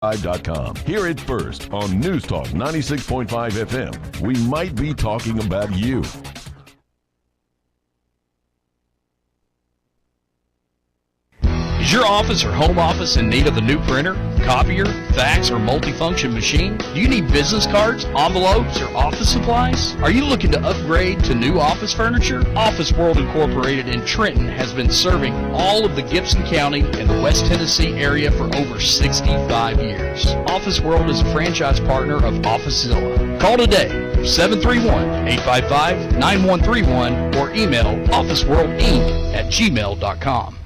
Live.com. Hear it first on News Talk 96.5 FM. We might be talking about you. Is your office or home office in need of a new printer, copier, fax, or multifunction machine? Do you need business cards, envelopes, or office supplies? Are you looking to upgrade to new office furniture? Office World Incorporated in Trenton has been serving all of the Gibson County and the West Tennessee area for over 65 years. Office World is a franchise partner of OfficeZilla. Call today, 731-855-9131, or email officeworldinc@gmail.com.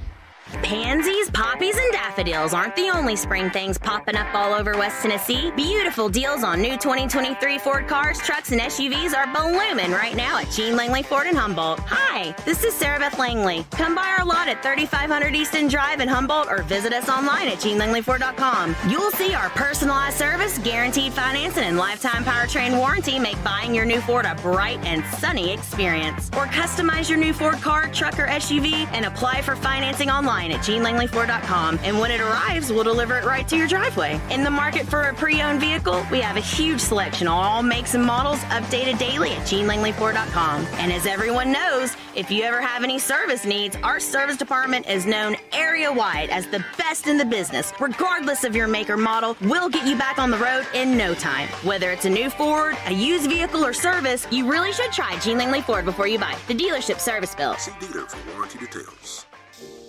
Pansies, poppies, and daffodils aren't the only spring things popping up all over West Tennessee. Beautiful deals on new 2023 Ford cars, trucks, and SUVs are blooming right now at Gene Langley Ford in Humboldt. Hi, this is Sarah Beth Langley. Come by our lot at 3500 Easton Drive in Humboldt or visit us online at GeneLangleyFord.com. You'll see our personalized service, guaranteed financing, and lifetime powertrain warranty make buying your new Ford a bright and sunny experience. Or customize your new Ford car, truck, or SUV and apply for financing online at GeneLangleyFord.com, and when it arrives, we'll deliver it right to your driveway. In the market for a pre-owned vehicle, we have a huge selection on all makes and models, updated daily at GeneLangleyFord.com. And as everyone knows, if you ever have any service needs, our service department is known area-wide as the best in the business. Regardless of your make or model, we'll get you back on the road in no time. Whether it's a new Ford, a used vehicle, or service, you really should try Gene Langley Ford before you buy. The dealership service bill. See dealer for warranty details.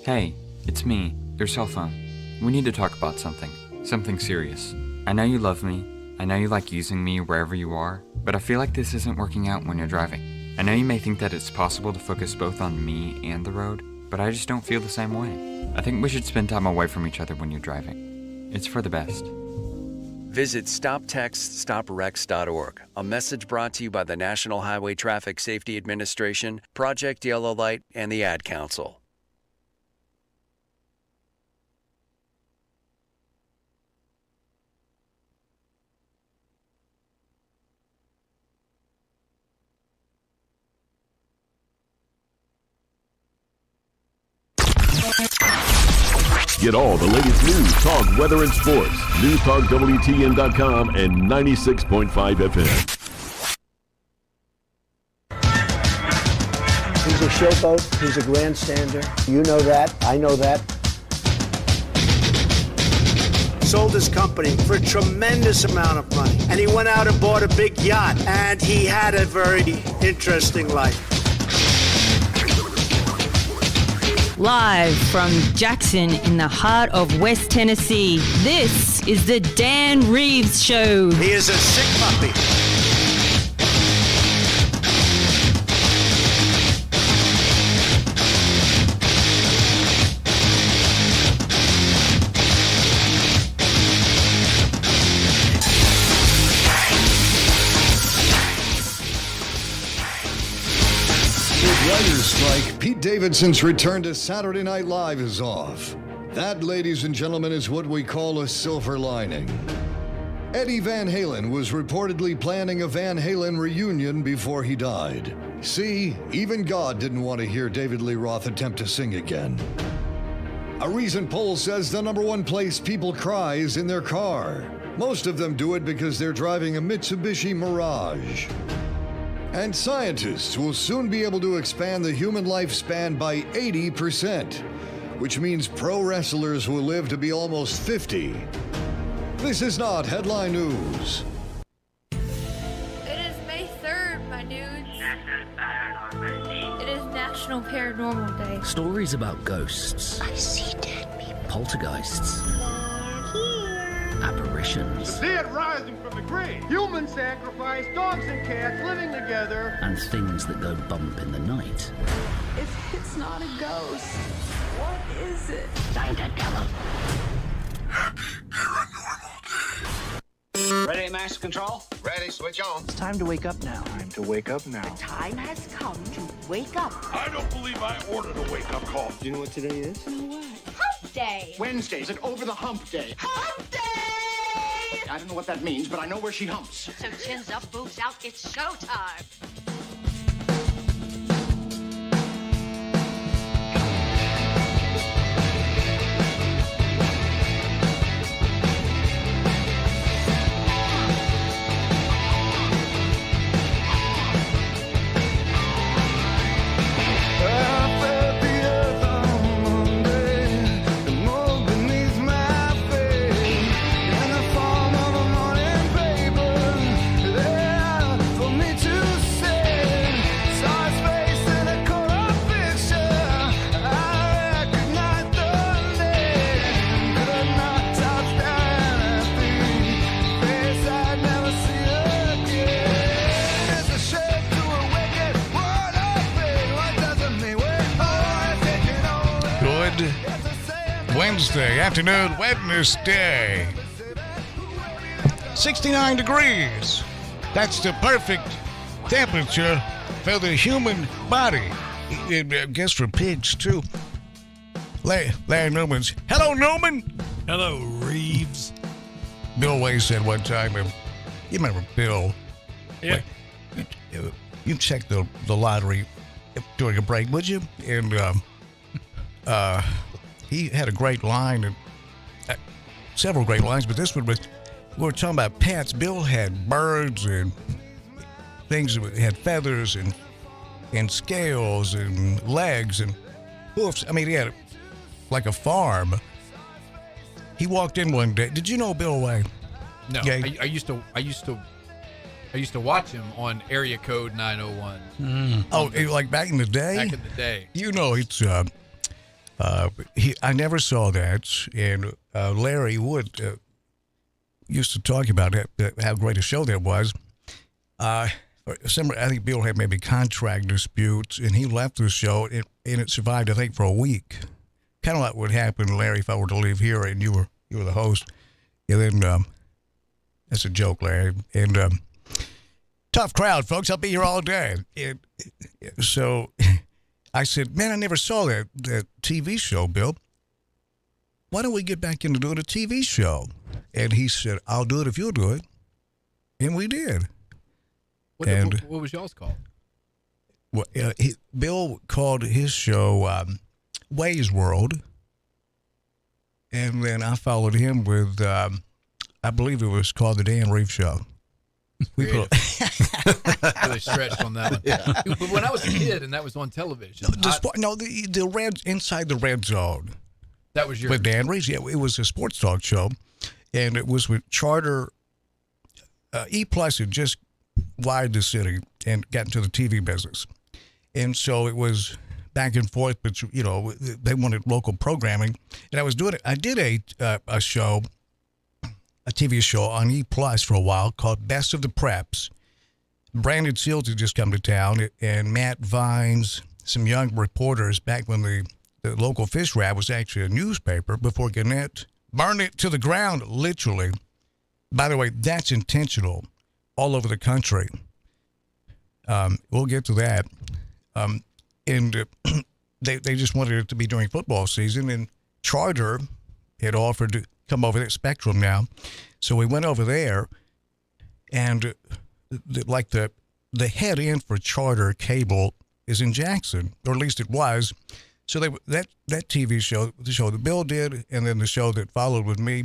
Hey, it's me, your cell phone. We need to talk about something serious. I know you love me, I know you like using me wherever you are, but I feel like this isn't working out when you're driving. I know you may think that it's possible to focus both on me and the road, but I just don't feel the same way. I think we should spend time away from each other when you're driving. It's for the best. Visit StopTextStopWrecks.org, a message brought to you by the National Highway Traffic Safety Administration, Project Yellow Light, and the Ad Council. Get all the latest news, talk, weather, and sports. NewsTalkWTN.com and 96.5 FM. He's a showboat. He's a grandstander. You know that. I know that. Sold his company for a tremendous amount of money. And he went out and bought a big yacht. And he had a very interesting life. Live from Jackson in the heart of West Tennessee, this is the Dan Reeves Show. He is a sick puppy. Writer's strike, Pete Davidson's return to Saturday Night Live is off. That, ladies and gentlemen, is what we call a silver lining. Eddie Van Halen was reportedly planning a Van Halen reunion before he died. See, even God didn't want to hear David Lee Roth attempt to sing again. A recent poll says the number one place people cry is in their car. Most of them do it because they're driving a Mitsubishi Mirage. And scientists will soon be able to expand the human lifespan by 80%, which means pro wrestlers will live to be almost 50. This is not headline news. It is May 3rd, my dudes. It is National Paranormal Day. Stories about ghosts. I see dead people. Poltergeists. They're here. Apparitions. The dead rising from the grave. Human sacrifice, dogs and cats living together. And things that go bump in the night. If it's not a ghost, what is it? Find a devil. Happy Paranormal Day. Ready, Master Control? Ready, switch on. It's time to wake up now. Time to wake up now. The time has come to wake up. I don't believe I ordered a wake-up call. Do you know what today is? No what? Hump day. Wednesday is an over the hump day. Hump day! I don't know what that means, but I know where she humps. So chins up, boobs out, it's showtime. afternoon Wednesday. 69 degrees. That's the perfect temperature for the human body. I guess for pigs, too. Larry Newman's. Hello, Newman. Hello, Reeves. Bill Way said one time, you remember Bill? Yeah. You check the lottery during a break, would you? And he had a great line, and several great lines, but this one was, we were talking about pets. Bill had birds and things that had feathers and scales and legs and hoofs. I mean, he had like a farm. He walked in one day. Did you know Bill Way? No, Yeah. I used to watch him on Area Code 901. Oh, like back in the day? Back in the day. You know, it's I never saw that, and Larry Wood used to talk about how great a show that was. I think Bill had maybe contract disputes, and he left the show, and it survived, I think, for a week. Kind of like what happened, Larry, if I were to leave here and you were the host. And then, that's a joke, Larry. And tough crowd, folks. I'll be here all day. And so I said, man, I never saw that TV show, Bill. Why don't we get back into doing a TV show? And he said, I'll do it if you'll do it. And we did. What was y'all's called? Well, Bill called his show Way's World. And then I followed him with, I believe it was called The Dan Reeves Show. We Really stretched on that one. Yeah. But when I was a kid and that was on television. The red inside the red zone. That was your with Dan Reeves. Yeah, it was a sports talk show, and it was with Charter. E Plus had just wired the city and got into the TV business, and so it was back and forth. But they wanted local programming, and I was doing it. I did a show, a TV show on E Plus for a while called Best of the Preps. Brandon Seals had just come to town, and Matt Vines, some young reporters back when the local Fish Wrap was actually a newspaper before Gannett burned it to the ground, literally. By the way, that's intentional all over the country. We'll get to that. And they just wanted it to be during football season, and Charter had offered to come over at Spectrum now. So we went over there, and the head end for Charter Cable is in Jackson, or at least it was. So that TV show, the show that Bill did, and then the show that followed with me,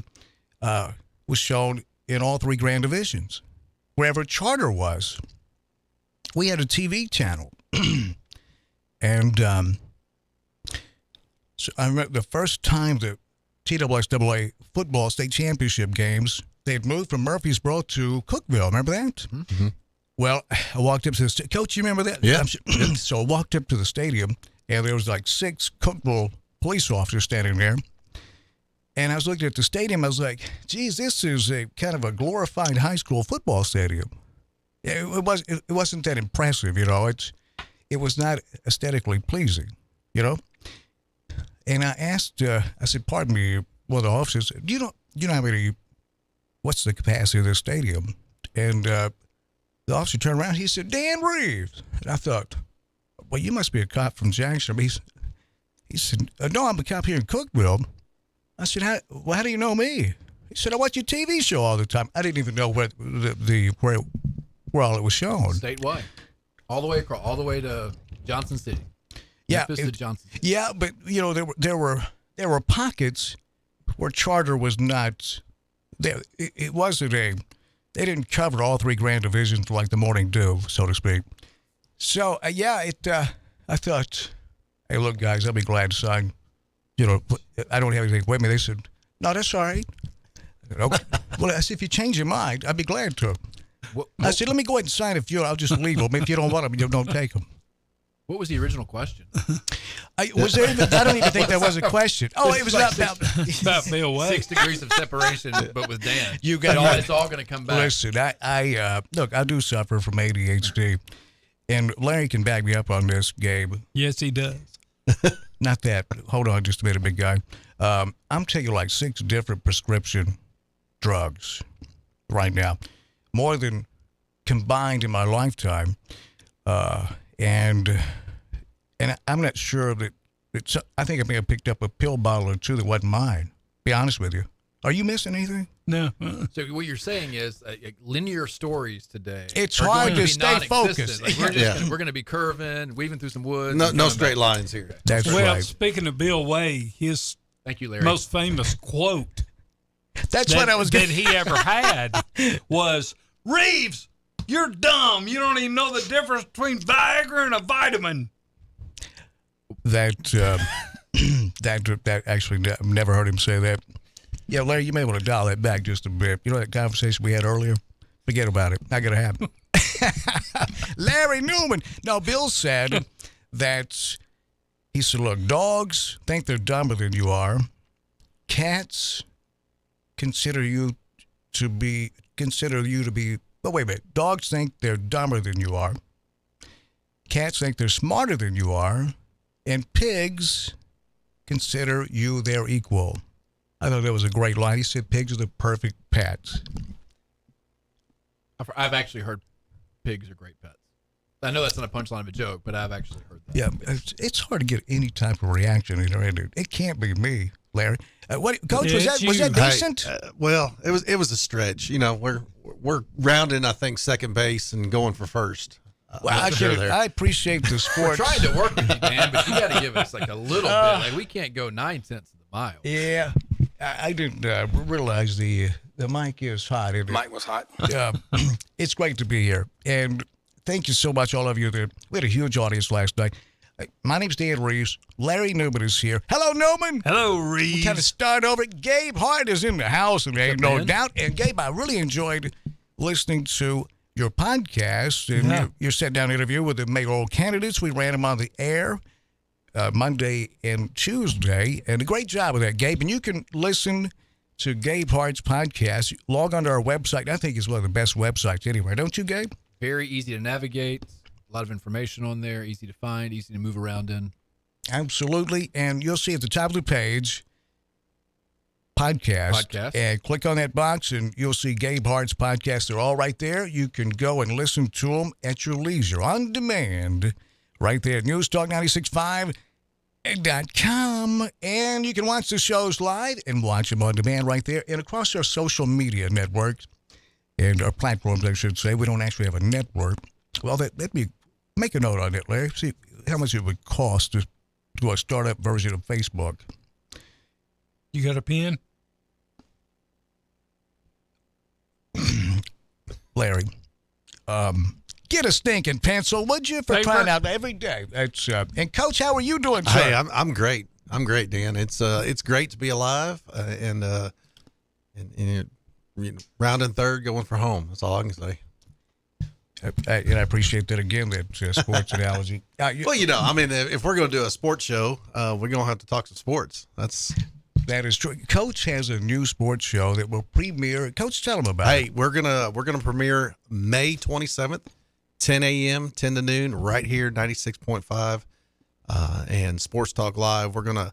was shown in all three Grand Divisions. Wherever Charter was, we had a TV channel. And so I remember the first time the TSSAA football state championship games, they had moved from Murfreesboro to Cookeville. Remember that? Mm-hmm. Well, I walked up to the Coach, you remember that? Yeah. So I walked up to the stadium, and there was like 6 Cookeville police officers standing there. And I was looking at the stadium. I was like, geez, this is a kind of a glorified high school football stadium. It wasn't that impressive, It was not aesthetically pleasing, And I asked, I said, pardon me, one of the officers, do you know how many, what's the capacity of this stadium? And the officer turned around, he said, Dan Reeves. And I thought, well, you must be a cop from Jackson. He said, no, I'm a cop here in Cookeville. I said, how do you know me? He said, I watch your TV show all the time. I didn't even know where all it was shown. Statewide. All the way across, all the way to Johnson City. Yeah, Memphis to Johnson City. Yeah, but there were pockets where Charter was not there. It wasn't they didn't cover all three Grand Divisions like the Morning Dew, so to speak. So I thought, hey, look, guys, I'll be glad to sign. I don't have anything with me. They said, no, that's all right. I said, okay. Well, I said, if you change your mind, I'd be glad to. I said, let me go ahead and sign a few. I'll just leave them. If you don't want them, you don't take them. What was the original question? I don't even think there was a question. Oh, it was about Bill Way. 6 degrees of separation, but with Dan. It's all going to come back. Listen, look, I do suffer from ADHD, and Larry can back me up on this, Gabe. Yes, he does. not that. Hold on just a minute, big guy. I'm taking like 6 different prescription drugs right now, more than combined in my lifetime. And I'm not sure that I think I may have picked up a pill bottle or 2 that wasn't mine. Be honest with you. Are you missing anything? No. So what you're saying is linear stories today. It's are hard going to be stay non-existent. focused. Like we're going to be curving, weaving through some woods. No straight lines here. That's well, right. speaking of Bill Way, his Thank you, Larry. most famous quote That's what I was that he ever had was, Reeves, you're dumb. You don't even know the difference between Viagra and a vitamin. That actually, I've never heard him say that. Yeah, Larry, you may want to dial that back just a bit. You know that conversation we had earlier? Forget about it. Not going to happen. Larry Newman. No, Bill said that, he said, look, dogs think they're dumber than you are. Cats consider you to be, oh, wait a minute. Dogs think they're dumber than you are. Cats think they're smarter than you are. And pigs consider you their equal. I thought that was a great line. He said pigs are the perfect pets. I've actually heard pigs are great pets. I know that's not a punchline of a joke, but I've actually heard that. Yeah, it's hard to get any type of reaction in there. It can't be me, Larry. Coach, was that decent? Well, it was a stretch. You know, we're rounding, I think, second base and going for first. Well, I appreciate the We're sports. trying to work with you, Dan, but you got to give us like a little bit. Like we can't go 9 cents of the mile. Yeah, I didn't realize the mic is hot. Isn't it? Mike was hot. It's great to be here, and thank you so much, all of you. We had a huge audience last night. My name's Dan Reeves. Larry Newman is here. Hello, Newman. Hello, Reeves. We kind of start over. Gabe Hart is in the house, and ain't no man? doubt. And Gabe, I really enjoyed listening to your podcast, and your sit-down interview with the mayoral candidates. We ran them on the air Monday and Tuesday, and a great job with that, Gabe. And you can listen to Gabe Hart's podcast. Log on to our website. I think it's one of the best websites anywhere, don't you, Gabe? Very easy to navigate. A lot of information on there. Easy to find. Easy to move around in. Absolutely. And you'll see at the top of the page, podcast. And click on that box, and you'll see Gabe Hart's podcast. They're all right there. You can go and listen to them at your leisure, on demand, right there at newstalk965.com. And you can watch the shows live and watch them on demand right there. And across our social media networks and our platforms, I should say. We don't actually have a network. Well, let me make a note on it, Larry. See how much it would cost to do a startup version of Facebook. You got a pen? Larry, get a stinking pencil, would you, for crying out every day? That's and Coach, how are you doing, sir? Hey, I'm great. I'm great, Dan. It's great to be alive and rounding third, going for home. That's all I can say. And I appreciate that again, that sports analogy. Well, I mean, if we're going to do a sports show, we're going to have to talk some sports. That is true. Coach has a new sports show that will premiere. Coach, tell them about it. Hey, we're gonna premiere May 27th, 10 a.m., 10 to noon, right here, 96.5, and Sports Talk Live. We're gonna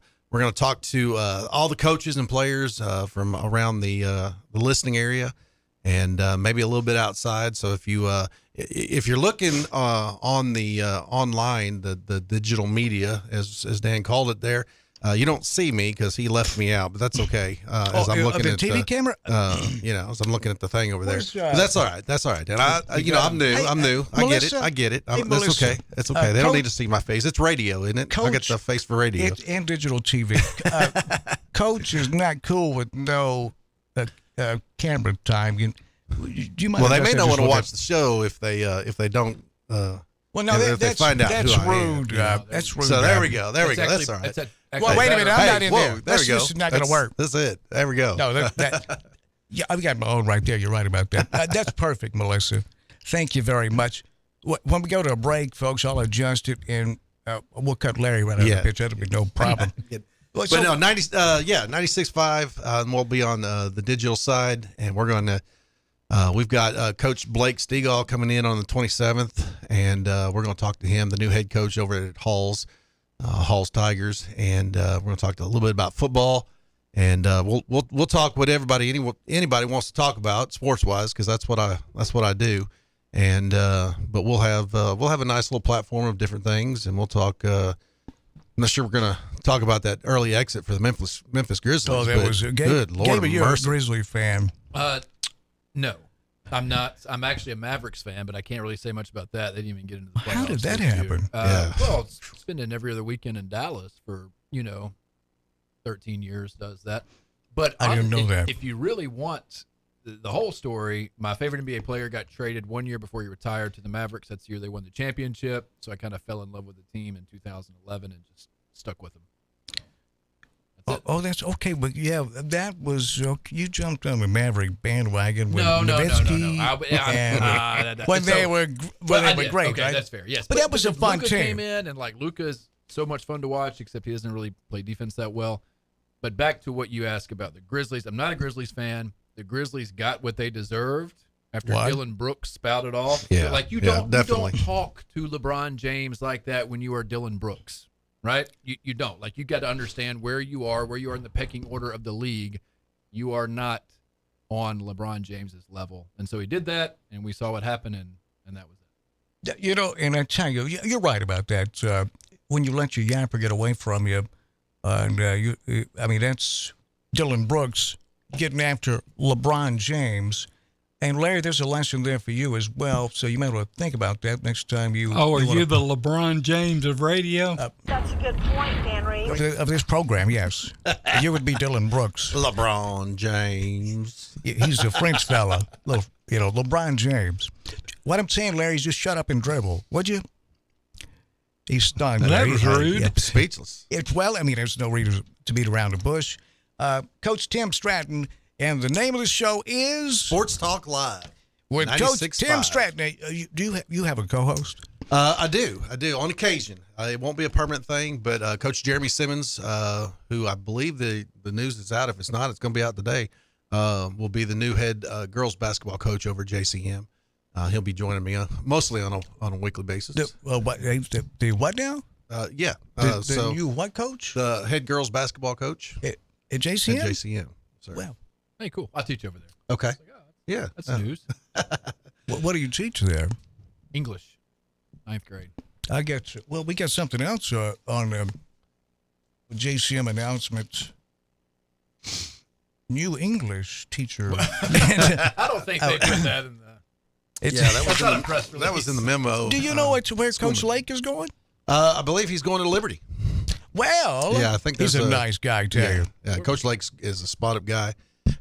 talk to all the coaches and players from around the listening area, and maybe a little bit outside. So if you're looking on the online, the digital media, as Dan called it there. You don't see me because he left me out, but that's okay. As I'm looking the at TV camera, as I'm looking at the thing over there. But that's all right. That's all right. And I'm new. I'm new. Melissa, I get it. hey, That's Melissa, okay. That's okay. They don't need to see my face. It's radio, isn't it? I get the face for radio. And digital TV. Coach is not cool with no camera time. Do you mind? Well, they may not want to watch the show if they don't. Well, no, if they find out that's who I rude. am. That's rude. So there we go. There we go. That's all right. Well, wait a minute. I'm not in there. There we go. This is not going to work. That's it. There we go. No, yeah, I've got my own right there. You're right about that. That's perfect, Melissa. Thank you very much. When we go to a break, folks, I'll adjust it, and we'll cut Larry right out of the picture. That'll be no problem. But no, 96.5, and we'll be on the digital side, and we're going to. We've got Coach Blake Stegall coming in on the 27th, and we're going to talk to him, the new head coach over at Halls. Halls Tigers, and we're going to talk a little bit about football, and we'll talk what anybody wants to talk about sports wise, because that's what I do, and but we'll have a nice little platform of different things, and we'll talk. I'm not sure we're going to talk about that early exit for the Memphis Grizzlies. Oh, that was good Lord Gabe, of you're a mercy. Grizzly fan. No, I'm not. I'm actually a Mavericks fan, but I can't really say much about that. They didn't even get into the playoffs. How did that this year. happen? Well, spending every other weekend in Dallas for 13 years does that. But I didn't know that. If you really want the whole story, my favorite NBA player got traded 1 year before he retired to the Mavericks. That's the year they won the championship. So I kind of fell in love with the team in 2011 and just stuck with them. Oh, that's okay, but yeah, that was you jumped on the Maverick bandwagon with No. Nowitzki when they were great, okay, right? that's fair. Yes, but that was a fun Luka team. Came in and Luka's so much fun to watch, except he doesn't really play defense that well. But back to what you asked about the Grizzlies, I'm not a Grizzlies fan. The Grizzlies got what they deserved after Dylan Brooks spouted off. Yeah, you don't talk to LeBron James like that when you are Dylan Brooks. Right? You don't. You got to understand where you are in the pecking order of the league. You are not on LeBron James's level. And so he did that, and we saw what happened, and that was it. And I tell you, you're right about that. When you let your yapper get away from you, and that's Dylan Brooks getting after LeBron James. And Larry, there's a lesson there for you as well, so you might want to think about that next time you. Oh, are you the LeBron James of radio? That's a good point, Dan Reeves. Of this program, yes. You would be Dylan Brooks. LeBron James. He's a French fella, LeBron James. What I'm saying, Larry, is just shut up and dribble, would you? He's stunned. That was rude. Yeah. Speechless. There's no reason to beat around the bush. Coach Tim Stratton. And the name of the show is Sports Talk Live with Coach 96.5. Tim Stratton. Do you have a co-host? I do on occasion. It won't be a permanent thing, but Coach Jeremy Simmons, who I believe the news is out. If it's not, it's going to be out today. Will be the new head girls basketball coach over at JCM. He'll be joining me mostly on a weekly basis. The what now? Yeah. The new what coach? The head girls basketball coach at JCM. At JCM. Sorry. Well. Hey, cool. I'll teach you over there. Okay. Yeah. That's news. What do you teach there? English, 9th grade. I get you. Well, we got something else on JCM announcements. New English teacher. I don't think they put that in the. That was in the memo. Do you know where Coach Lake is going? I believe he's going to Liberty. Well, yeah, I think he's a nice guy, I tell you. Yeah, Coach Lake is a spot-up guy,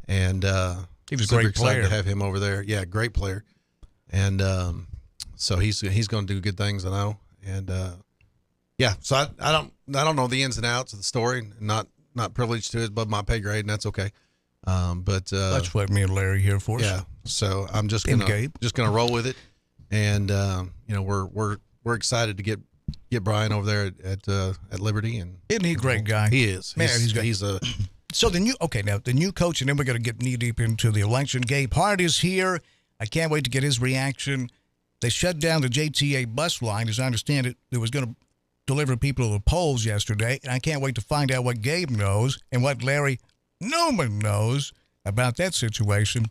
and he was a super great excited player to have him over there. Yeah, great player, and so he's going to do good things, I know. And so I don't know the ins and outs of the story. Not privileged to it, above my pay grade, and that's okay. But that's what me and Larry here for. Yeah, so I'm just gonna roll with it, and we're excited to get Brian over there at Liberty, and isn't he a great guy? He is. Man, he's a. So the new coach, and then we're going to get knee deep into the election. Gabe Hart is here. I can't wait to get his reaction. They shut down the JTA bus line, as I understand it. It was going to deliver people to the polls yesterday, and I can't wait to find out what Gabe knows and what Larry Newman knows about that situation.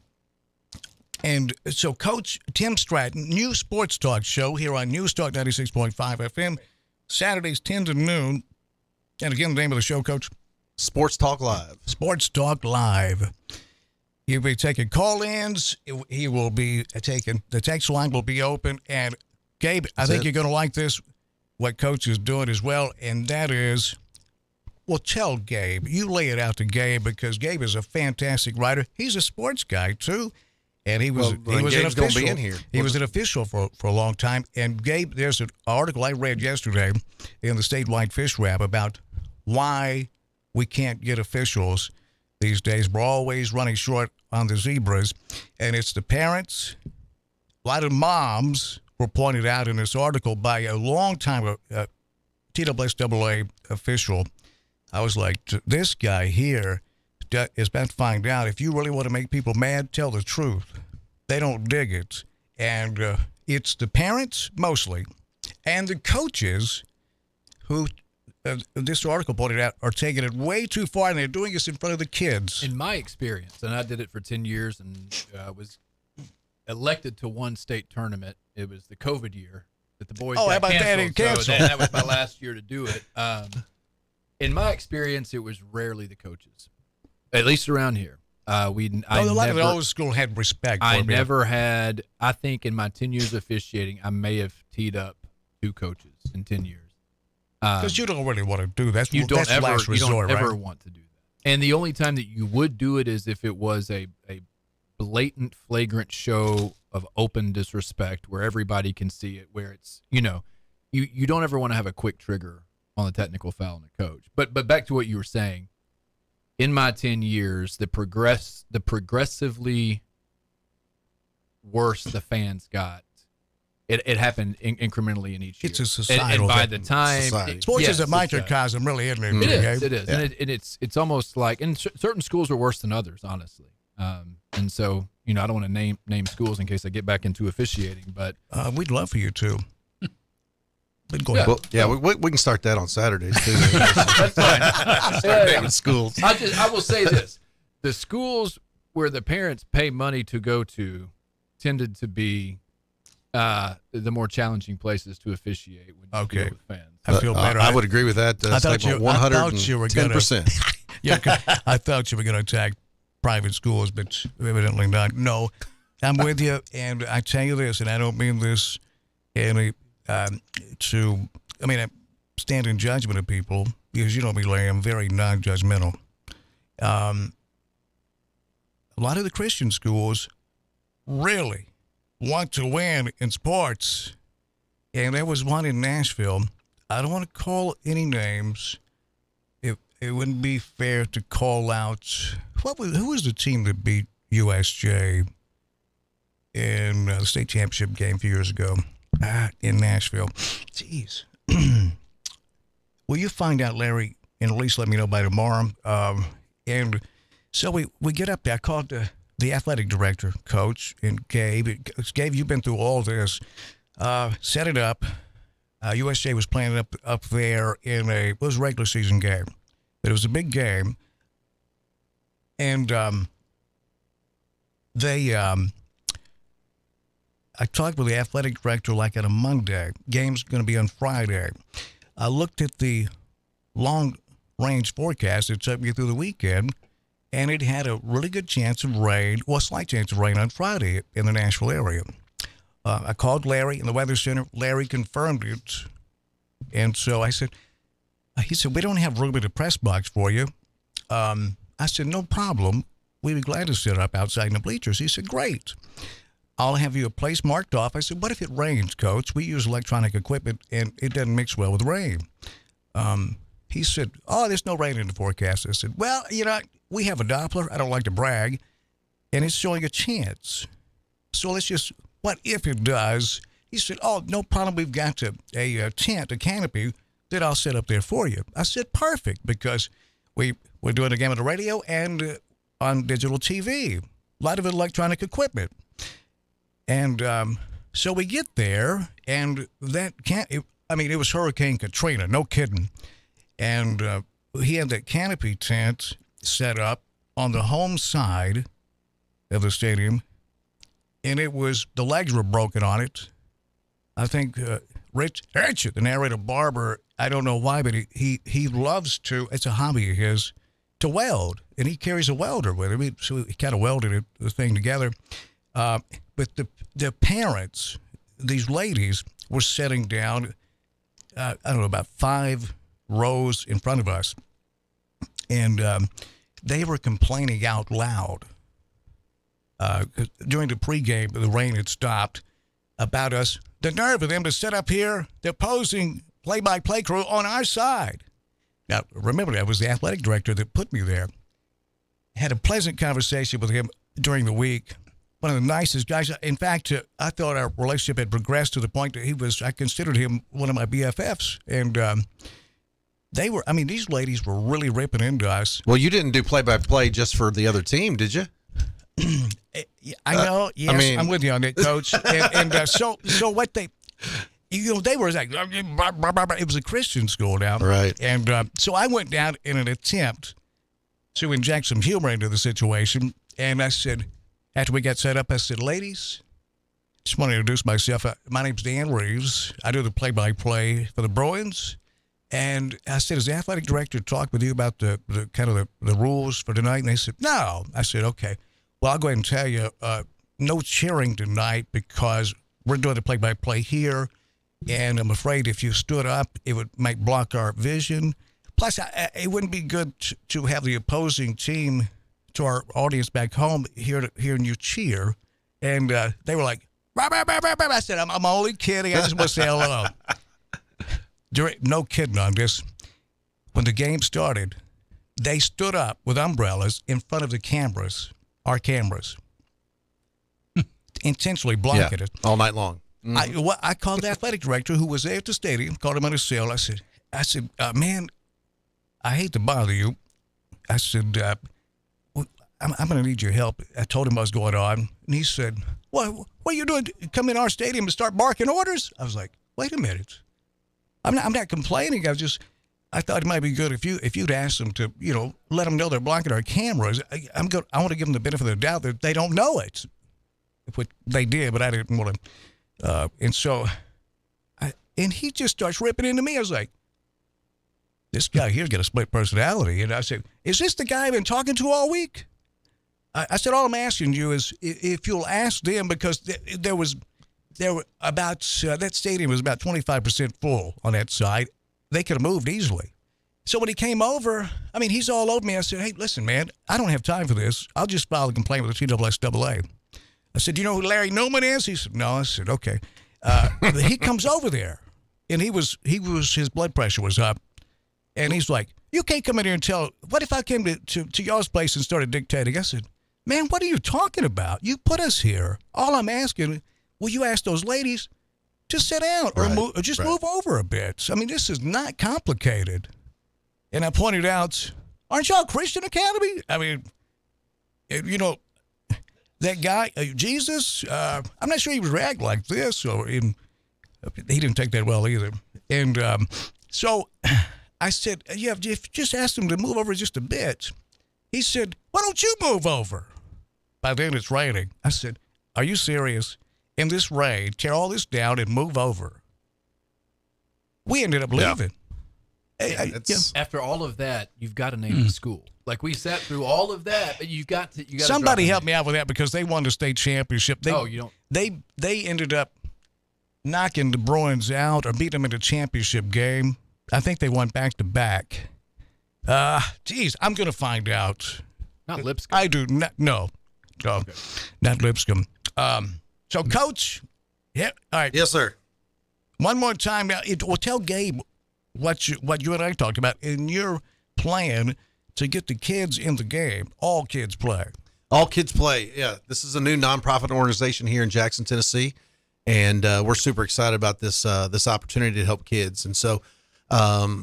And so Coach Tim Stratton, new sports talk show here on News Talk 96.5 FM, Saturdays 10 to noon. And again, the name of the show, Coach? Sports Talk Live. Sports Talk Live. He'll be taking call-ins. He will be taking, the text line will be open. And Gabe, I think you're going to like this, what Coach is doing as well. And that is, well, tell Gabe. You lay it out to Gabe, because Gabe is a fantastic writer. He's a sports guy, too. And he was an official. Be in here. He was an official for a long time. And Gabe, there's an article I read yesterday in the statewide fish wrap about why we can't get officials these days. We're always running short on the zebras. And it's the parents. A lot of moms were pointed out in this article by a long-time TSSAA official. I was like, this guy here is about to find out, if you really want to make people mad, tell the truth. They don't dig it. And it's the parents, mostly, and the coaches who this article pointed out, are taking it way too far, and they're doing this in front of the kids. In my experience, and I did it for 10 years and was elected to one state tournament. It was the COVID year that the boys got canceled. So that was my last year to do it. In my experience, it was rarely the coaches, at least around here. A lot of the old school had respect for I me. never had, I think in my 10 years of officiating, I may have teed up 2 coaches in 10 years. Because you don't really want to do that. You don't That's ever, last resort, you don't ever right? want to do that. And the only time that you would do it is if it was a blatant, flagrant show of open disrespect where everybody can see it, where it's, you don't ever want to have a quick trigger on the technical foul on the coach. But back to what you were saying, in my 10 years, the progressively worse the fans got, it happened incrementally in each year. It's a societal and by thing. the time Sports is a microcosm, really, isn't it? It is. Yeah. And it's almost like, and certain schools are worse than others, honestly. And so, I don't want to name schools in case I get back into officiating, but we'd love for you to. But go Yeah. ahead. Well, we can start that on Saturdays too. That's fine. Start naming schools. I will say this: the schools where the parents pay money to go to tended to be the more challenging places to officiate when you deal with fans. I feel better. I would agree with that. I thought you were going 110%. Yeah, I thought you were going to attack private schools, but evidently not. No, I'm with you, and I tell you this, and I don't mean this I stand in judgment of people, because you know me, Larry, I'm very non-judgmental. A lot of the Christian schools really want to win in sports, and there was one in Nashville. I don't want to call any names. It wouldn't be fair to call out who was the team that beat USJ in the state championship game a few years ago in Nashville. Jeez. Will you find out, Larry, and at least let me know by tomorrow? And so we get up there. I called the athletic director, Coach, and Gabe. Gabe, you've been through all this. Set it up. USJ was playing up there it was a regular season game. But it was a big game. And I talked with the athletic director like on a Monday. Game's going to be on Friday. I looked at the long-range forecast that took me through the weekend, and it had a really good chance of rain, a slight chance of rain on Friday in the Nashville area. I called Larry in the Weather Center. Larry confirmed it. And so he said, we don't have room in the press box for you. I said, no problem. We'd be glad to sit up outside in the bleachers. He said, great. I'll have you a place marked off. I said, what if it rains, Coach? We use electronic equipment, and it doesn't mix well with rain. He said, there's no rain in the forecast. I said, well, we have a Doppler. I don't like to brag, and it's showing a chance. So let's just, what if it does? He said, no problem. We've got a tent, a canopy that I'll set up there for you. I said, perfect, because we're doing a game on the radio and on digital TV. A lot of electronic equipment. And so we get there, and it was Hurricane Katrina, no kidding. And he had that canopy tent set up on the home side of the stadium, and the legs were broken on it. I think Rich, the narrator barber, I don't know why, but he loves to, it's a hobby of his, to weld, and he carries a welder with him, so he kind of welded the thing together. But the parents, these ladies, were sitting down, I don't know, about 5 rows in front of us. And they were complaining out loud. During the pregame, the rain had stopped, about us. The nerve of them to sit up here, the opposing play-by-play crew on our side. Now, remember, that was the athletic director that put me there. Had a pleasant conversation with him during the week. One of the nicest guys. In fact, I thought our relationship had progressed to the point that I considered him one of my BFFs. And these ladies were really ripping into us. Well, you didn't do play-by-play just for the other team, did you? I know. Yes, I'm with you on that, Coach. So what they were like, it was a Christian school down. Right. And so I went down in an attempt to inject some humor into the situation. And I said, after we got set up, I said, ladies, just want to introduce myself. My name's Dan Reeves. I do the play-by-play for the Bruins. And I said, has the athletic director talked with you about the kind of the rules for tonight? And they said, no. I said, okay. Well, I'll go ahead and tell you, no cheering tonight because we're doing the play-by-play here. And I'm afraid if you stood up, it might block our vision. Plus, it wouldn't be good to have the opposing team, to our audience back home, hearing you cheer. And they were like, bah, bah, bah, bah, bah. I said, I'm only kidding. I just want to say hello. No kidding on this. When the game started, they stood up with umbrellas in front of the cameras, our cameras, intentionally blocking it. All night long. I called the athletic director who was there at the stadium, called him on his cell. I said, man, I hate to bother you. I said, I'm going to need your help. I told him what was going on. And he said, what are you doing? Come in our stadium and start barking orders? I was like, wait a minute. I'm not complaining. I thought it might be good if you'd ask them to, let them know they're blocking our cameras. I want to give them the benefit of the doubt that they don't know it. What they did, but I didn't want to. And so, and he just starts ripping into me. I was like, this guy here's got a split personality. And I said, is this the guy I've been talking to all week? I said, all I'm asking you is if you'll ask them, because there were about, that stadium was about 25% full on that side. They could have moved easily. So when he came over, he's all over me. I said, hey, listen, man, I don't have time for this. I'll just file a complaint with the TSSAA. I said, do you know who Larry Newman is? He said, no. I said, okay. He comes over there, and his blood pressure was up, and he's like, you can't come in here and tell, what if I came to y'all's place and started dictating? I said, man, what are you talking about? You put us here. All I'm asking, will you ask those ladies to sit down or move over a bit? This is not complicated. And I pointed out, aren't y'all Christian Academy? That guy, Jesus, I'm not sure he was react like this, he didn't take that well either. And so I said, just ask him to move over just a bit. He said, why don't you move over? By then it's raining. I said, are you serious? In this rain, tear all this down and move over. We ended up leaving. After all of that, you've got to name the school. Like we sat through all of that, but you got to somebody help me out with that because they won the state championship. You don't. They ended up knocking the Bruins out or beating them in the championship game. I think they won back to back. I'm going to find out. Not Lipscomb. I do not. No, okay. Not Lipscomb. So, Coach, all right. Yes, sir. One more time. Tell Gabe what you and I talked about in your plan to get the kids in the game. All kids play. All kids play. Yeah, this is a new nonprofit organization here in Jackson, Tennessee, and we're super excited about this opportunity to help kids. And so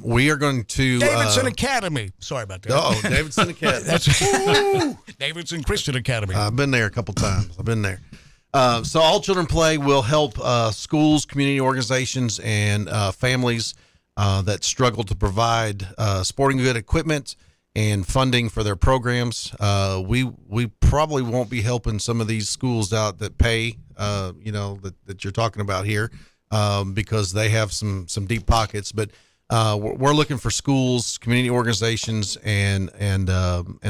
we are going to Davidson Academy. Sorry about that. Oh, Davidson Academy. That's Davidson Christian Academy. I've been there a couple times. I've been there. So All Children Play will help schools, community organizations, and families that struggle to provide sporting good equipment and funding for their programs. We probably won't be helping some of these schools out that pay, that you're talking about here, because they have some deep pockets. But we're looking for schools, community organizations, and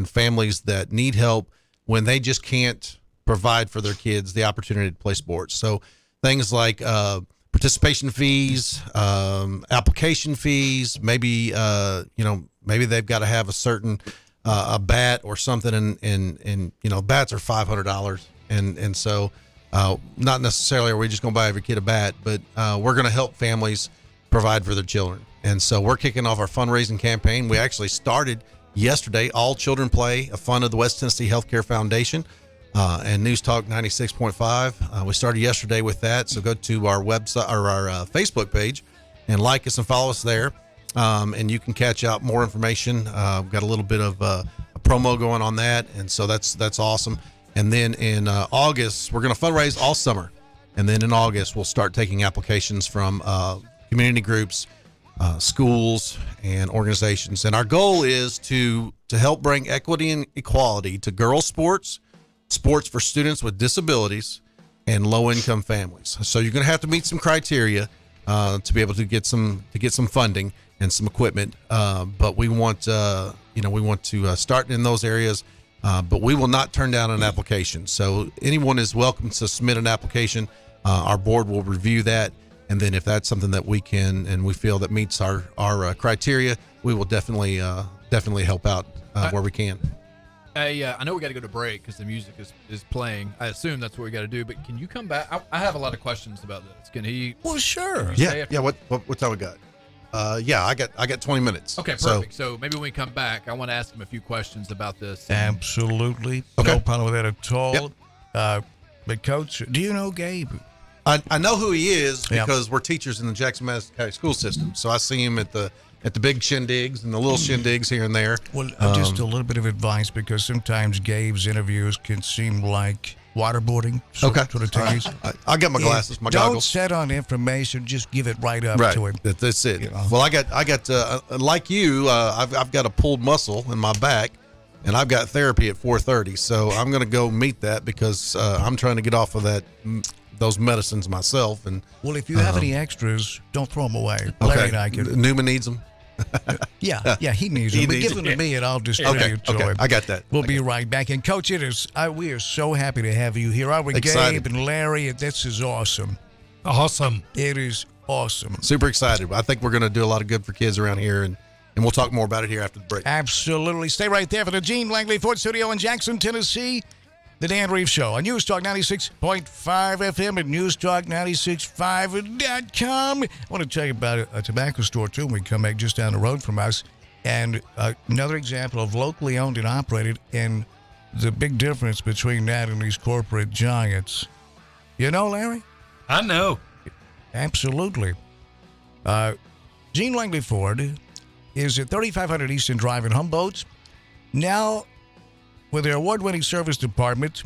families that need help when they just can't provide for their kids the opportunity to play sports. So things like participation fees, application fees, maybe they've got to have a certain a bat or something, and bats are $500, and so not necessarily are we just going to buy every kid a bat, but we're going to help families provide for their children. And so we're kicking off our fundraising campaign. We actually started yesterday. All Children Play, a fund of the West Tennessee Healthcare Foundation and News Talk 96.5. We started yesterday with that. So go to our website or our Facebook page and like us and follow us there. And you can catch out more information. We've got a little bit of a promo going on that. And so that's awesome. And then in August, we're going to fundraise all summer. And then in August, we'll start taking applications from community groups, schools, and organizations. And our goal is to help bring equity and equality to girls' sports, sports for students with disabilities, and low-income families. So you're going to have to meet some criteria to be able to get some funding and some equipment. But we want to start in those areas. But we will not turn down an application. So anyone is welcome to submit an application. Our board will review that, and then if that's something that we can and we feel that meets our criteria, we will definitely help out where we can. I know we got to go to break because the music is playing. I assume that's what we got to do. But can you come back? I have a lot of questions about this. Can he? Well, sure. Yeah. What time we got? I got 20 minutes. Okay, perfect. So maybe when we come back, I want to ask him a few questions about this. Absolutely. Okay. No problem with that at all. Yep. But Coach, do you know Gabe? I know who he is because we're teachers in the Jackson-Madison County school system. So I see him at the big shindigs and the little shindigs here and there. Well, just a little bit of advice, because sometimes Gabe's interviews can seem like waterboarding. Sort of things. I got my glasses, my goggles. Don't set on information. Just give it right up to him. That's it. Well, I got like you. I've got a pulled muscle in my back, and I've got therapy at 4:30. So I'm going to go meet that because I'm trying to get off of those medicines myself. And well, if you have any extras, don't throw them away. Okay. Larry and I can. Newman needs them. Yeah, he needs them. But give them to me, and I'll distribute to him. I got that. We'll be right back. And Coach, we are so happy to have you here. Are we, Excited. Gabe and Larry? This is awesome. Awesome. It is awesome. Super excited. I think we're going to do a lot of good for kids around here, and we'll talk more about it here after the break. Absolutely. Stay right there for the Gene Langley Ford Studio in Jackson, Tennessee. The Dan Reeves Show on News Talk 96.5 FM and newstalk965.com. I want to tell you about a tobacco store, too, when we come back just down the road from us. And another example of locally owned and operated, and the big difference between that and these corporate giants. You know, Larry? I know. Absolutely. Gene Langley Ford is at 3500 Eastern Drive in Humboldt. Now, with their award-winning service department,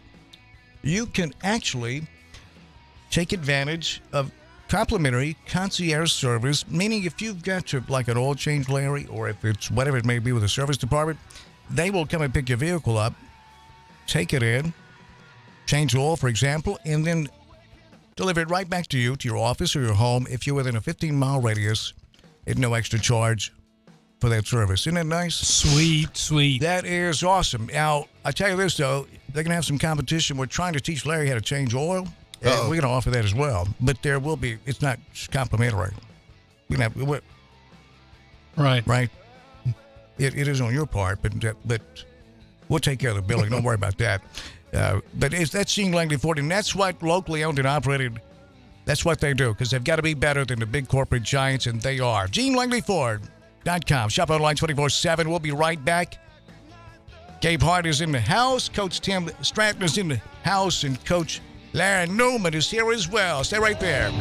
you can actually take advantage of complimentary concierge service, meaning if you've got like an oil change, Larry, or if it's whatever it may be with the service department, they will come and pick your vehicle up, take it in, change the oil, for example, and then deliver it right back to you, to your office or your home, if you're within a 15-mile radius at no extra charge for that service. Isn't that nice? Sweet. That is awesome. Now, I tell you this, though, they're going to have some competition. We're trying to teach Larry how to change oil. And we're going to offer that as well. But there will be, it's not complimentary. We're going to have, right? It is on your part, but we'll take care of the billing. Don't worry about that. But that's Gene Langley Ford, and that's what locally owned and operated, that's what they do, because they've got to be better than the big corporate giants, and they are. GeneLangleyFord.com. Shop online 24/7. We'll be right back. Gabe Hart is in the house. Coach Tim Stratton is in the house, and Coach Larry Newman is here as well. Stay right there.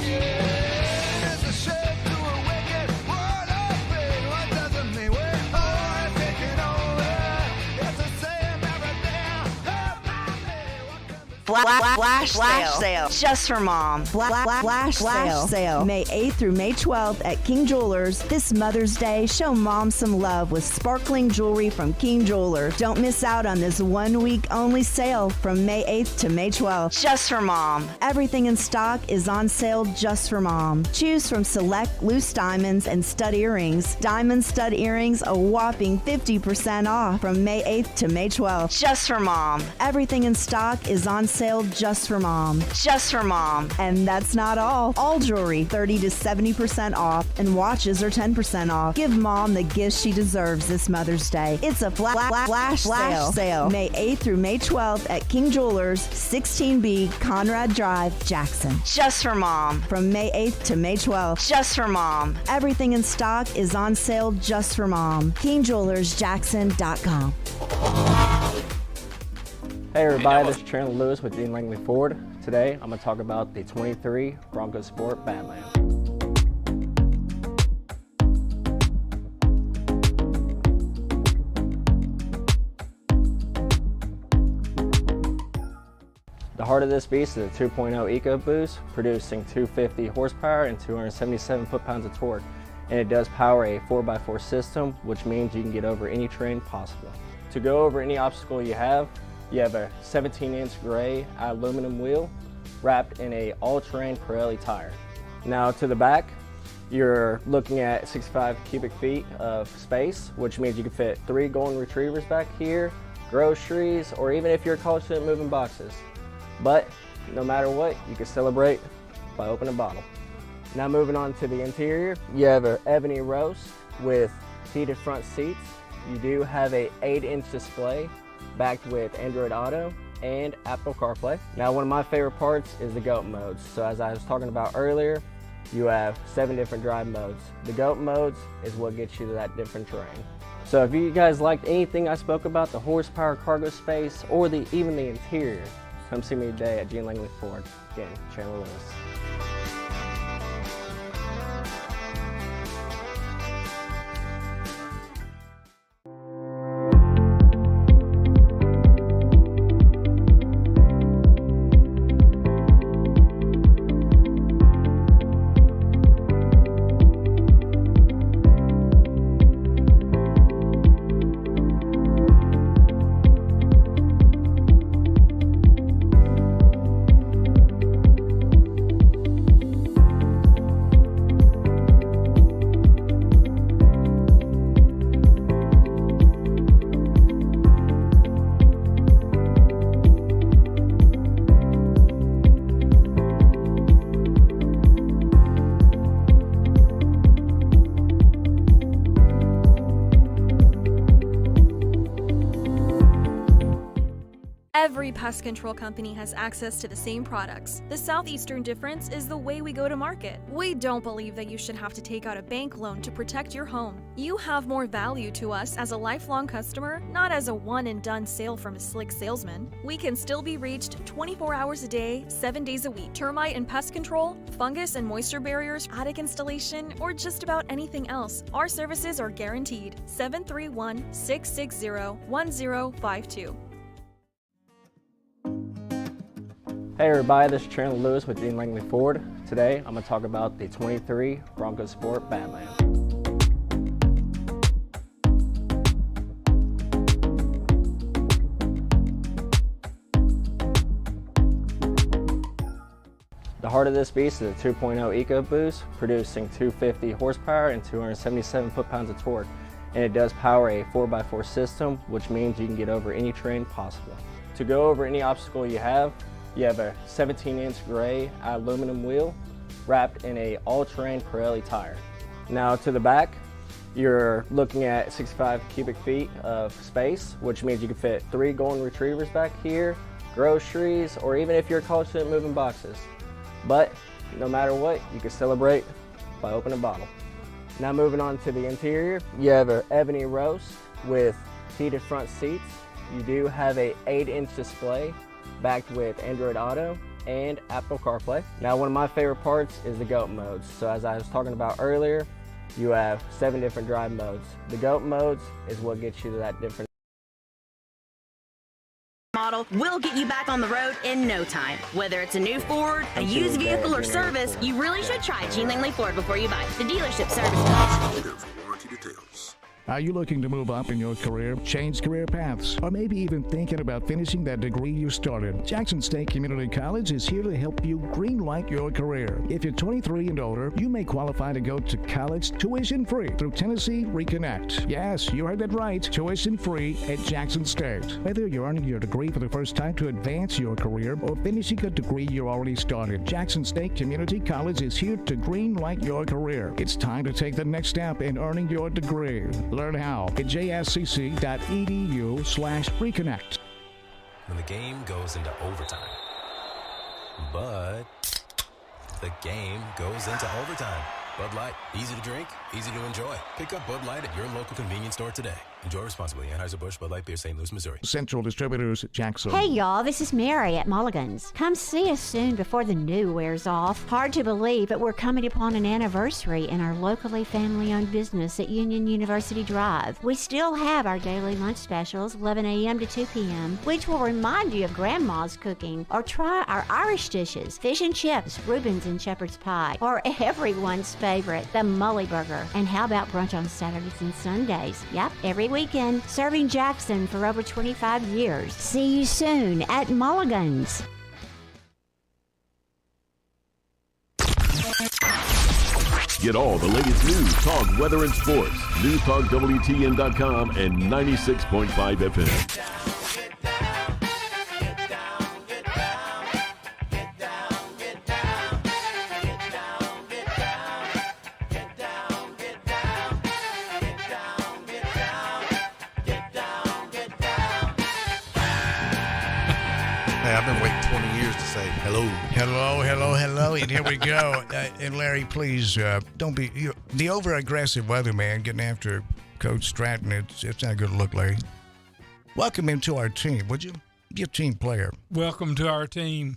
Flash sale just for mom. Flash sale May 8th through May 12th at King Jewelers. This Mother's Day, show mom some love with sparkling jewelry from King Jewelers. Don't miss out on this 1 week only sale from May 8th to May 12th. Just for mom. Everything in stock is on sale just for mom. Choose from select loose diamonds and stud earrings. Diamond stud earrings a whopping 50% off from May 8th to May 12th. Just for mom. Everything in stock is on sale just for mom. Just for mom. And that's not all. All jewelry 30 to 70% off, and watches are 10% off. Give mom the gift she deserves this Mother's Day. It's a flash sale May 8th through May 12th at King Jewelers, 16B Conrad Drive, Jackson. Just for mom. From May 8th to May 12th. Just for mom. Everything in stock is on sale just for mom. KingJewelersJackson.com. Hey everybody, this is Chandler Lewis with Gene Langley Ford. Today I'm going to talk about the 23 Bronco Sport Badlands. The The heart of this beast is a 2.0 EcoBoost, producing 250 horsepower and 277 foot-pounds of torque. And it does power a 4x4 system, which means you can get over any terrain possible. To go over any obstacle you have a 17-inch gray aluminum wheel wrapped in a all-terrain Pirelli tire. Now to the back, you're looking at 65 cubic feet of space, which means you can fit 3 golden retrievers back here, groceries, or even if you're a college student, moving boxes. But no matter what, you can celebrate by opening a bottle. Now moving on to the interior, you have an ebony roast with heated front seats. You do have a 8-inch display backed with Android Auto and Apple CarPlay. Now one of my favorite parts is the GOAT modes. So as I was talking about earlier, you have 7 different drive modes. The GOAT modes is what gets you to that different terrain. So if you guys liked anything I spoke about, the horsepower, cargo space, or even the interior, come see me today at Gene Langley Ford. Again, Chandler Lewis. Every pest control company has access to the same products. The southeastern difference is the way we go to market. We don't believe that you should have to take out a bank loan to protect your home. You have more value to us as a lifelong customer, not as a one-and-done sale from a slick salesman. We can still be reached 24 hours a day, 7 days a week. Termite and pest control, fungus and moisture barriers, attic installation, or just about anything else. Our services are guaranteed. 731-660-1052. Hey everybody, this is Chandler Lewis with Gene Langley Ford. Today I'm going to talk about the 23 Bronco Sport Badland. The heart of this beast is a 2.0 EcoBoost, producing 250 horsepower and 277 foot-pounds of torque. And it does power a 4x4 system, which means you can get over any terrain possible. To go over any obstacle you have a 17-inch gray aluminum wheel wrapped in a all-terrain Pirelli tire. Now to the back, you're looking at 65 cubic feet of space, which means you can fit 3 golden retrievers back here, groceries, or even if you're a college student, moving boxes. But no matter what, you can celebrate by opening a bottle. Now moving on to the interior, you have an ebony roast with heated front seats. You do have a 8-inch display backed with Android Auto and Apple CarPlay. Now one of my favorite parts is the GOAT modes. So as I was talking about earlier, you have 7 different drive modes. The GOAT modes is what gets you to that different model will get you back on the road in no time. Whether it's a new Ford, a used vehicle, or service, you really should try Gene Langley Ford before you buy. The dealership service. Warranty details. Are you looking to move up in your career, change career paths, or maybe even thinking about finishing that degree you started? Jackson State Community College is here to help you greenlight your career. If you're 23 and older, you may qualify to go to college tuition-free through Tennessee Reconnect. Yes, you heard that right, tuition-free at Jackson State. Whether you're earning your degree for the first time to advance your career or finishing a degree you already started, Jackson State Community College is here to greenlight your career. It's time to take the next step in earning your degree. Learn how at jscc.edu/reconnect. When the game goes into overtime. But the game goes into overtime. Bud Light, easy to drink, easy to enjoy. Pick up Bud Light at your local convenience store today. Enjoy responsibly. Anheuser-Busch, Bud Light Beer, St. Louis, Missouri. Central Distributors, Jackson. Hey y'all, this is Mary at Mulligan's. Come see us soon before the new wears off. Hard to believe, but we're coming upon an anniversary in our locally family-owned business at Union University Drive. We still have our daily lunch specials, 11 a.m. to 2 p.m., which will remind you of Grandma's cooking. Or try our Irish dishes, fish and chips, Reuben's and shepherd's pie, or everyone's favorite, the Mully Burger. And how about brunch on Saturdays and Sundays? Yep, every weekend, serving Jackson for over 25 years. See you soon at Mulligan's. Get all the latest news, talk, weather, and sports. NewsTalkWTN.com and 96.5 FM. Hey, I've been waiting 20 years to say hello. Hello, and here we go. And Larry, please don't be the over-aggressive weatherman getting after Coach Stratton. It's not a good look, Larry. Welcome him to our team, would you? Be a team player. Welcome to our team.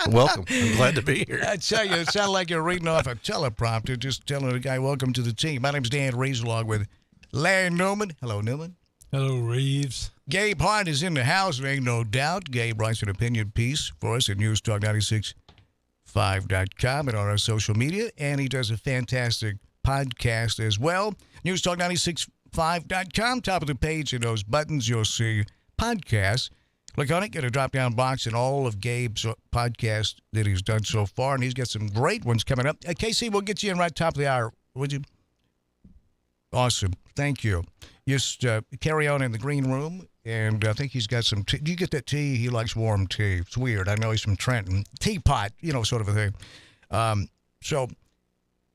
Welcome. I'm glad to be here. I tell you, it sounds like you're reading off a teleprompter, just telling the guy, welcome to the team. My name's Dan Reeves, along with Larry Newman. Hello, Newman. Hello, Reeves. Gabe Hart is in the house, there ain't no doubt. Gabe writes an opinion piece for us at NewsTalk965.com and on our social media, and he does a fantastic podcast as well. NewsTalk965.com, top of the page in those buttons, you'll see podcasts. Click on it, get a drop-down box, and all of Gabe's podcasts that he's done so far, and he's got some great ones coming up. KC, we'll get you in right top of the hour, would you? Awesome. Thank you. Just carry on in the green room, and I think he's got some tea. Do you get that tea? He likes warm tea. It's weird. I know he's from Trenton. Teapot, sort of a thing. And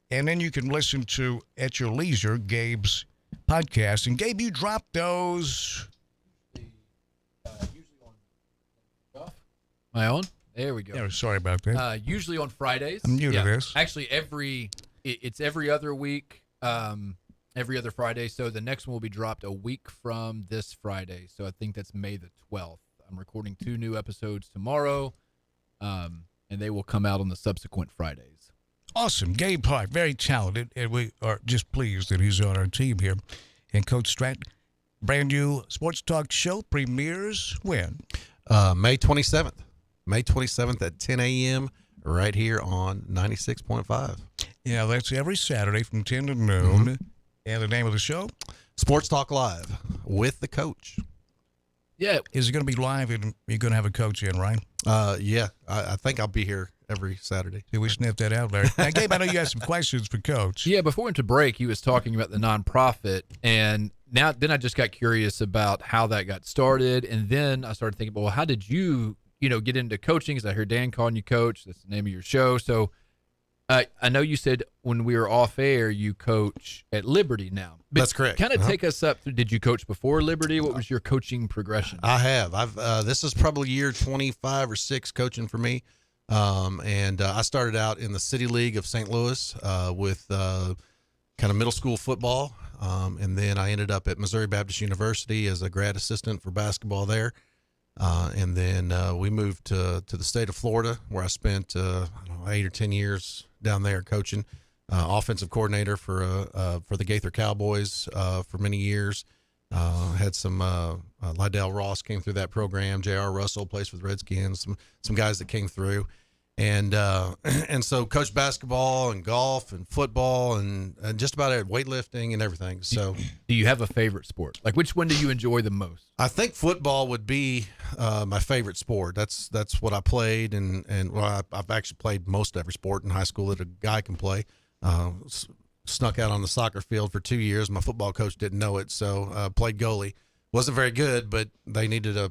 then you can listen to, at your leisure, Gabe's podcast. And, Gabe, you drop those. My own? There we go. Yeah, sorry about that. Usually on Fridays. I'm new to this. Actually, it's every other week. Every other Friday. So the next one will be dropped a week from this Friday. So I think that's May the 12th. I'm recording 2 new episodes tomorrow, and they will come out on the subsequent Fridays. Awesome. Gabe Hart, very talented, and we are just pleased that he's on our team here. And Coach Stratton, brand new sports talk show premieres when? May 27th. May 27th at 10 a.m. right here on 96.5. Yeah, that's every Saturday from 10 to noon. Mm-hmm. And the name of the show? Sports Talk Live with the coach. Yeah. Is it going to be live and you're going to have a coach in, right? Yeah. I think I'll be here every Saturday. Did we sniff that out, Larry? Now, Gabe, I know you had some questions for Coach. Yeah, before we went to break, he was talking about the nonprofit. And then I just got curious about how that got started. And then I started thinking, well, how did you, get into coaching? Because I heard Dan calling you coach. That's the name of your show. So I know you said when we were off air, you coach at Liberty now. But that's correct. Kind of take us up. Did you coach before Liberty? What was your coaching progression? I have. This is probably year 25 or 6 coaching for me. And I started out in the City League of St. Louis with kind of middle school football. And then I ended up at Missouri Baptist University as a grad assistant for basketball there. And then we moved to the state of Florida, where I spent 8 or 10 years down there coaching, offensive coordinator for the Gaither Cowboys for many years. Had some Lydell Ross came through that program. J.R. Russell plays for the Redskins. Some guys that came through, and so coached basketball and golf and football and just about weightlifting and everything. So, do you have a favorite sport? Like, which one do you enjoy the most? I think football would be my favorite sport. That's what I played, and I've actually played most every sport in high school that a guy can play. Snuck out on the soccer field for 2 years. My football coach didn't know it, so played goalie. Wasn't very good, but they needed a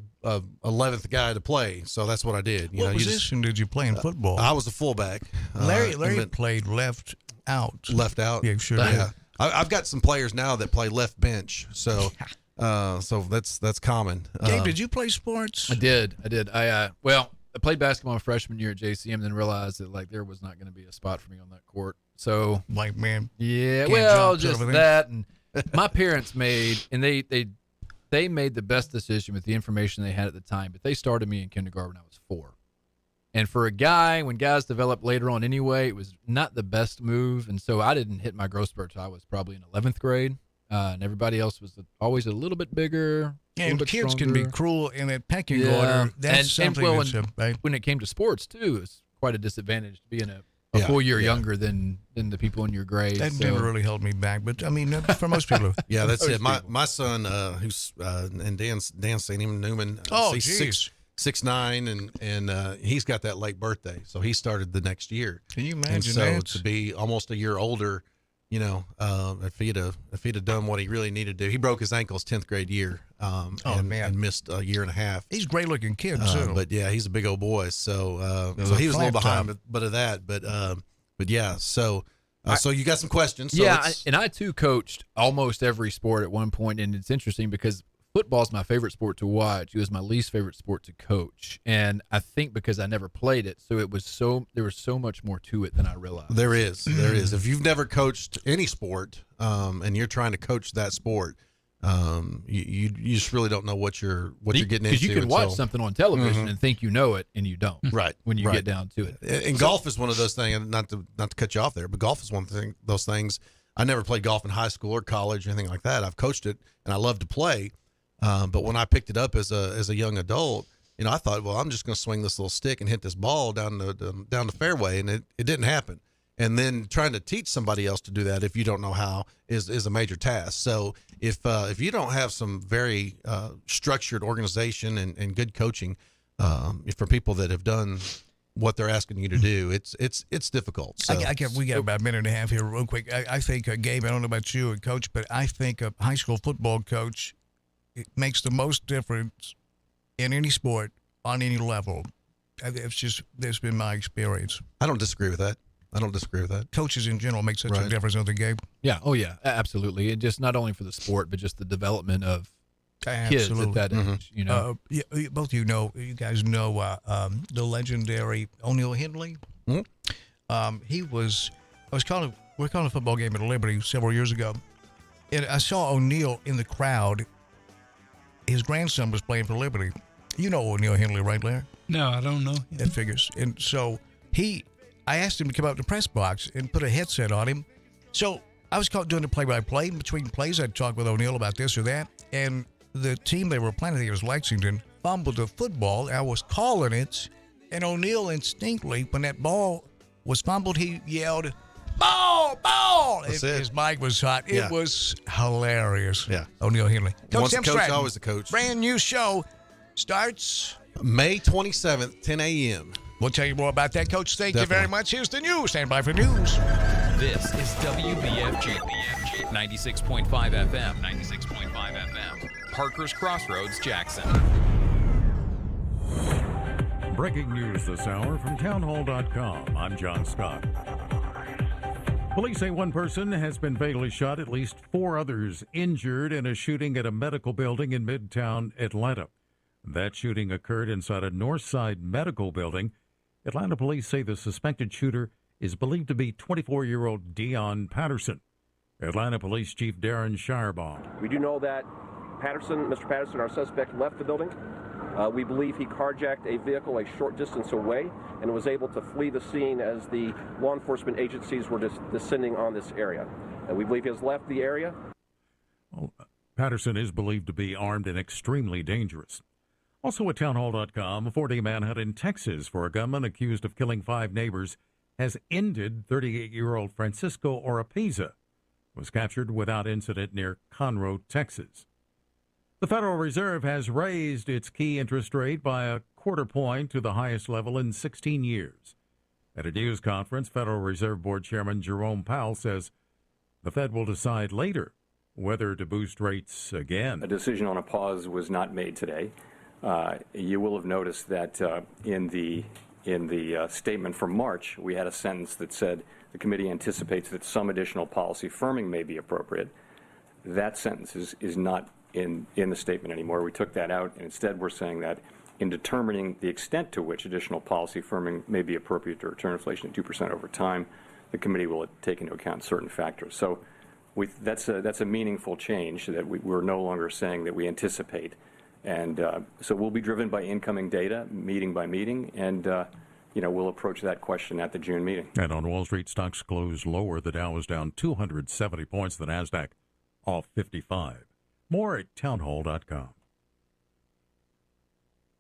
11th guy to play, so that's what I did. What position did you play in football? I was a fullback. Larry played left out. Left out? Yeah, sure. Yeah. I've got some players now that play left bench, so that's common. Gabe, did you play sports? I did. I played basketball my freshman year at JCM, then realized that there was not going to be a spot for me on that court. So man, yeah, well, just that, and My parents made, and they made the best decision with the information they had at the time, but they started me in kindergarten when I was 4. And for a guy, when guys develop later on anyway, it was not the best move. And so I didn't hit my growth spurt until I was probably in 11th grade. And everybody else was always a little bit bigger. And kids stronger. can be cruel in that pecking order. That's something that's right. When it came to sports, too, it's quite a disadvantage being a full year younger than the people in your grade. That never really held me back, but I mean, for most people. Yeah, that's it. My son, who's and Dan's seen him, Newman. Geez. 6'9", and he's got that late birthday, so he started the next year. Can you imagine and so that? to be almost a year older, if he'd have done what he really needed to do, he broke his ankle his 10th grade year, and missed a year and a half. He's a great looking kid, too. But yeah, he's a big old boy. So he was a little behind, but of that. But yeah, so you got some questions. So and I too coached almost every sport at one point, and it's interesting because football is my favorite sport to watch. It was my least favorite sport to coach, and I think because I never played it, so there was so much more to it than I realized. There is. If you've never coached any sport, and you're trying to coach that sport, you just really don't know what you're getting into. Because you can watch something on television and think you know it, and you don't. Right. When you get down to it. And golf is one of those things. And not to cut you off there, but golf is one thing. Those things. I never played golf in high school or college or anything like that. I've coached it, and I love to play. But when I picked it up as a young adult, I thought, well, I'm just going to swing this little stick and hit this ball down the fairway, and it didn't happen. And then trying to teach somebody else to do that if you don't know how is a major task. So if you don't have some very structured organization and good coaching for people that have done what they're asking you to do, it's difficult. So we got about a minute and a half here, real quick. I think Gabe, I don't know about you, a coach, but I think a high school football coach. It makes the most difference in any sport on any level. That's been my experience. I don't disagree with that. Coaches in general make such a difference in the game. Yeah. Oh, yeah. Absolutely. And just not only for the sport, but just the development of kids at that age. Both you guys know the legendary O'Neal Hindley. Mm-hmm. we're calling a football game at Liberty several years ago, and I saw O'Neal in the crowd. His grandson was playing for Liberty. You know O'Neal Hindley, right, Larry? No, I don't know. That figures. And so I asked him to come out to the press box and put a headset on him. So I was doing the play-by-play. Between plays, I'd talk with O'Neal about this or that. And the team they were playing, I think it was Lexington, fumbled the football. I was calling it. And O'Neal instinctively, when that ball was fumbled, he yelled, "Ball, ball!" His mic was hot. It was hilarious. Yeah. O'Neal Hindley. Once a coach, Stratton, always a coach. Brand new show starts May 27th, 10 a.m. We'll tell you more about that, Coach. Thank you very much. Here's the news. Stand by for news. This is WBFG 96.5 FM, 96.5 FM. Parker's Crossroads, Jackson. Breaking news this hour from townhall.com. I'm John Scott. Police say one person has been fatally shot, at least 4 others injured in a shooting at a medical building in Midtown Atlanta. That shooting occurred inside a Northside medical building. Atlanta police say the suspected shooter is believed to be 24-year-old Dion Patterson. Atlanta Police Chief Darren Shirebaum. We do know that Mr. Patterson, our suspect, left the building. We believe he carjacked a vehicle a short distance away and was able to flee the scene as the law enforcement agencies were descending on this area. And we believe he has left the area. Well, Patterson is believed to be armed and extremely dangerous. Also at townhall.com, a 4-day manhunt in Texas for a gunman accused of killing 5 neighbors has ended. 38-year-old Francisco Oropeza was captured without incident near Conroe, Texas. The Federal Reserve has raised its key interest rate by a 1/4 point to the highest level in 16 years. At a news conference, Federal Reserve Board Chairman Jerome Powell says the Fed will decide later whether to boost rates again. A decision on a pause was not made today. You will have noticed that in the statement from March, we had a sentence that said the committee anticipates that some additional policy firming may be appropriate. That sentence is not in the statement anymore. We took that out, and instead we're saying that in determining the extent to which additional policy firming may be appropriate to return inflation at 2% over time, the committee will take into account certain factors. So that's a meaningful change that we're no longer saying that we anticipate. And so we'll be driven by incoming data, meeting by meeting, and we'll approach that question at the June meeting. And on Wall Street, stocks closed lower. The Dow was down 270 points. The NASDAQ off 55. More at townhall.com.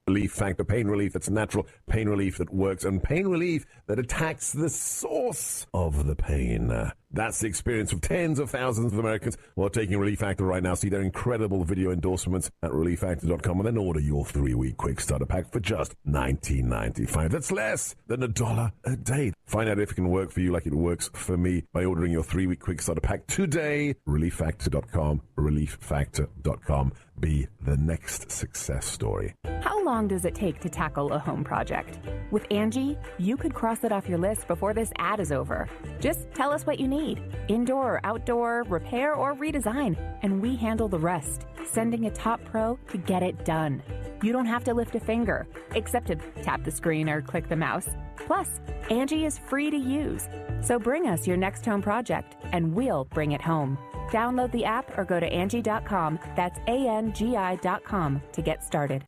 Relief Factor, pain relief that's natural, pain relief that works, and pain relief that attacks the source of the pain. That's the experience of tens of thousands of Americans who are taking Relief Factor right now. See their incredible video endorsements at relieffactor.com and then order your 3-week quick starter pack for just $19.95. That's less than $1 a day. Find out if it can work for you like it works for me by ordering your 3-week quick starter pack today. relieffactor.com, relieffactor.com. Be the next success story. How long does it take to tackle a home project? With Angie, you could cross it off your list before this ad is over. Just tell us what you need. Indoor or outdoor, repair or redesign, and we handle the rest, sending a top pro to get it done. You don't have to lift a finger, except to tap the screen or click the mouse. Plus, Angie is free to use. So bring us your next home project, and we'll bring it home. Download the app or go to Angie.com. That's ANGI.com to get started.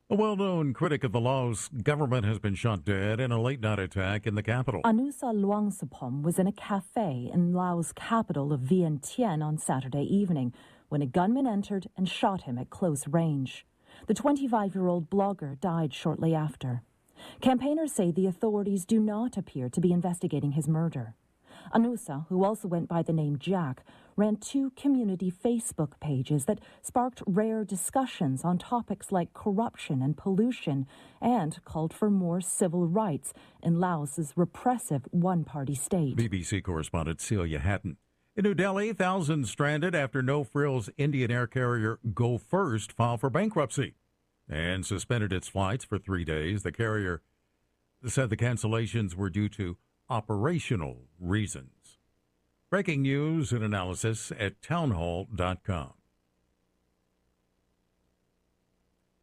A well-known critic of the Laos government has been shot dead in a late-night attack in the capital. Anusa Luangsapom was in a cafe in Laos' capital of Vientiane on Saturday evening when a gunman entered and shot him at close range. The 25-year-old blogger died shortly after. Campaigners say the authorities do not appear to be investigating his murder. Anusa, who also went by the name Jack, ran 2 community Facebook pages that sparked rare discussions on topics like corruption and pollution and called for more civil rights in Laos's repressive one-party state. BBC correspondent Celia Hatton. In New Delhi, thousands stranded after no-frills Indian air carrier Go First filed for bankruptcy and suspended its flights for 3 days. The carrier said the cancellations were due to operational reasons. Breaking news and analysis at townhall.com.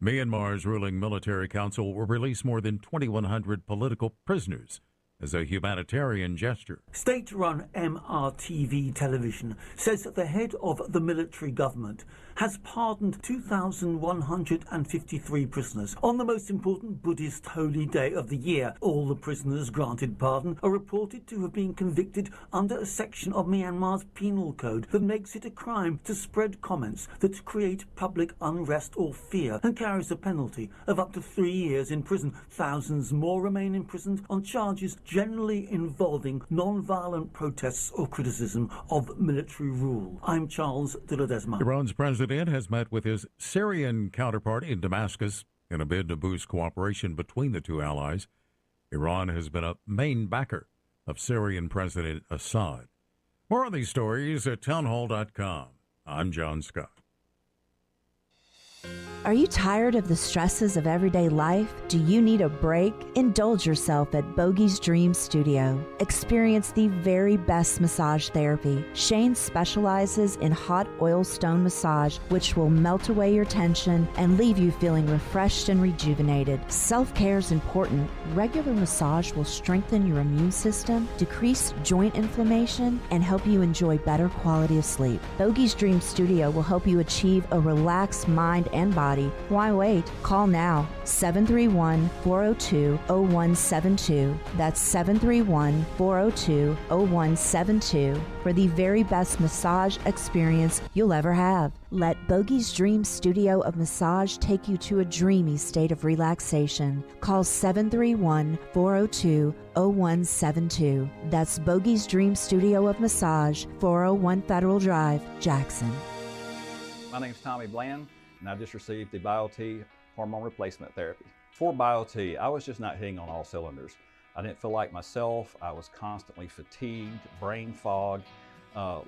Myanmar's ruling military council will release more than 2,100 political prisoners as a humanitarian gesture. State-run MRTV television says that the head of the military government has pardoned 2,153 prisoners on the most important Buddhist holy day of the year. All the prisoners granted pardon are reported to have been convicted under a section of Myanmar's penal code that makes it a crime to spread comments that create public unrest or fear and carries a penalty of up to 3 years in prison. Thousands more remain imprisoned on charges generally involving non-violent protests or criticism of military rule. I'm Charles de Ledesma. Iran's president has met with his Syrian counterpart in Damascus in a bid to boost cooperation between the two allies. Iran has been a main backer of Syrian President Assad. More on these stories at townhall.com. I'm John Scott. Are you tired of the stresses of everyday life? Do you need a break? Indulge yourself at Bogey's Dream Studio. Experience the very best massage therapy. Shane specializes in hot oil stone massage, which will melt away your tension and leave you feeling refreshed and rejuvenated. Self-care is important. Regular massage will strengthen your immune system, decrease joint inflammation, and help you enjoy better quality of sleep. Bogey's Dream Studio will help you achieve a relaxed mind and body. Why wait? Call now. 731-402-0172. That's 731-402-0172 for the very best massage experience you'll ever have. Let Bogey's Dream Studio of Massage take you to a dreamy state of relaxation. Call 731-402-0172. That's Bogey's Dream Studio of Massage, 401 Federal Drive, Jackson. My name is Tommy Bland, and I just received the BioT hormone replacement therapy. For BioT, I was just not hitting on all cylinders. I didn't feel like myself. I was constantly fatigued, brain fog,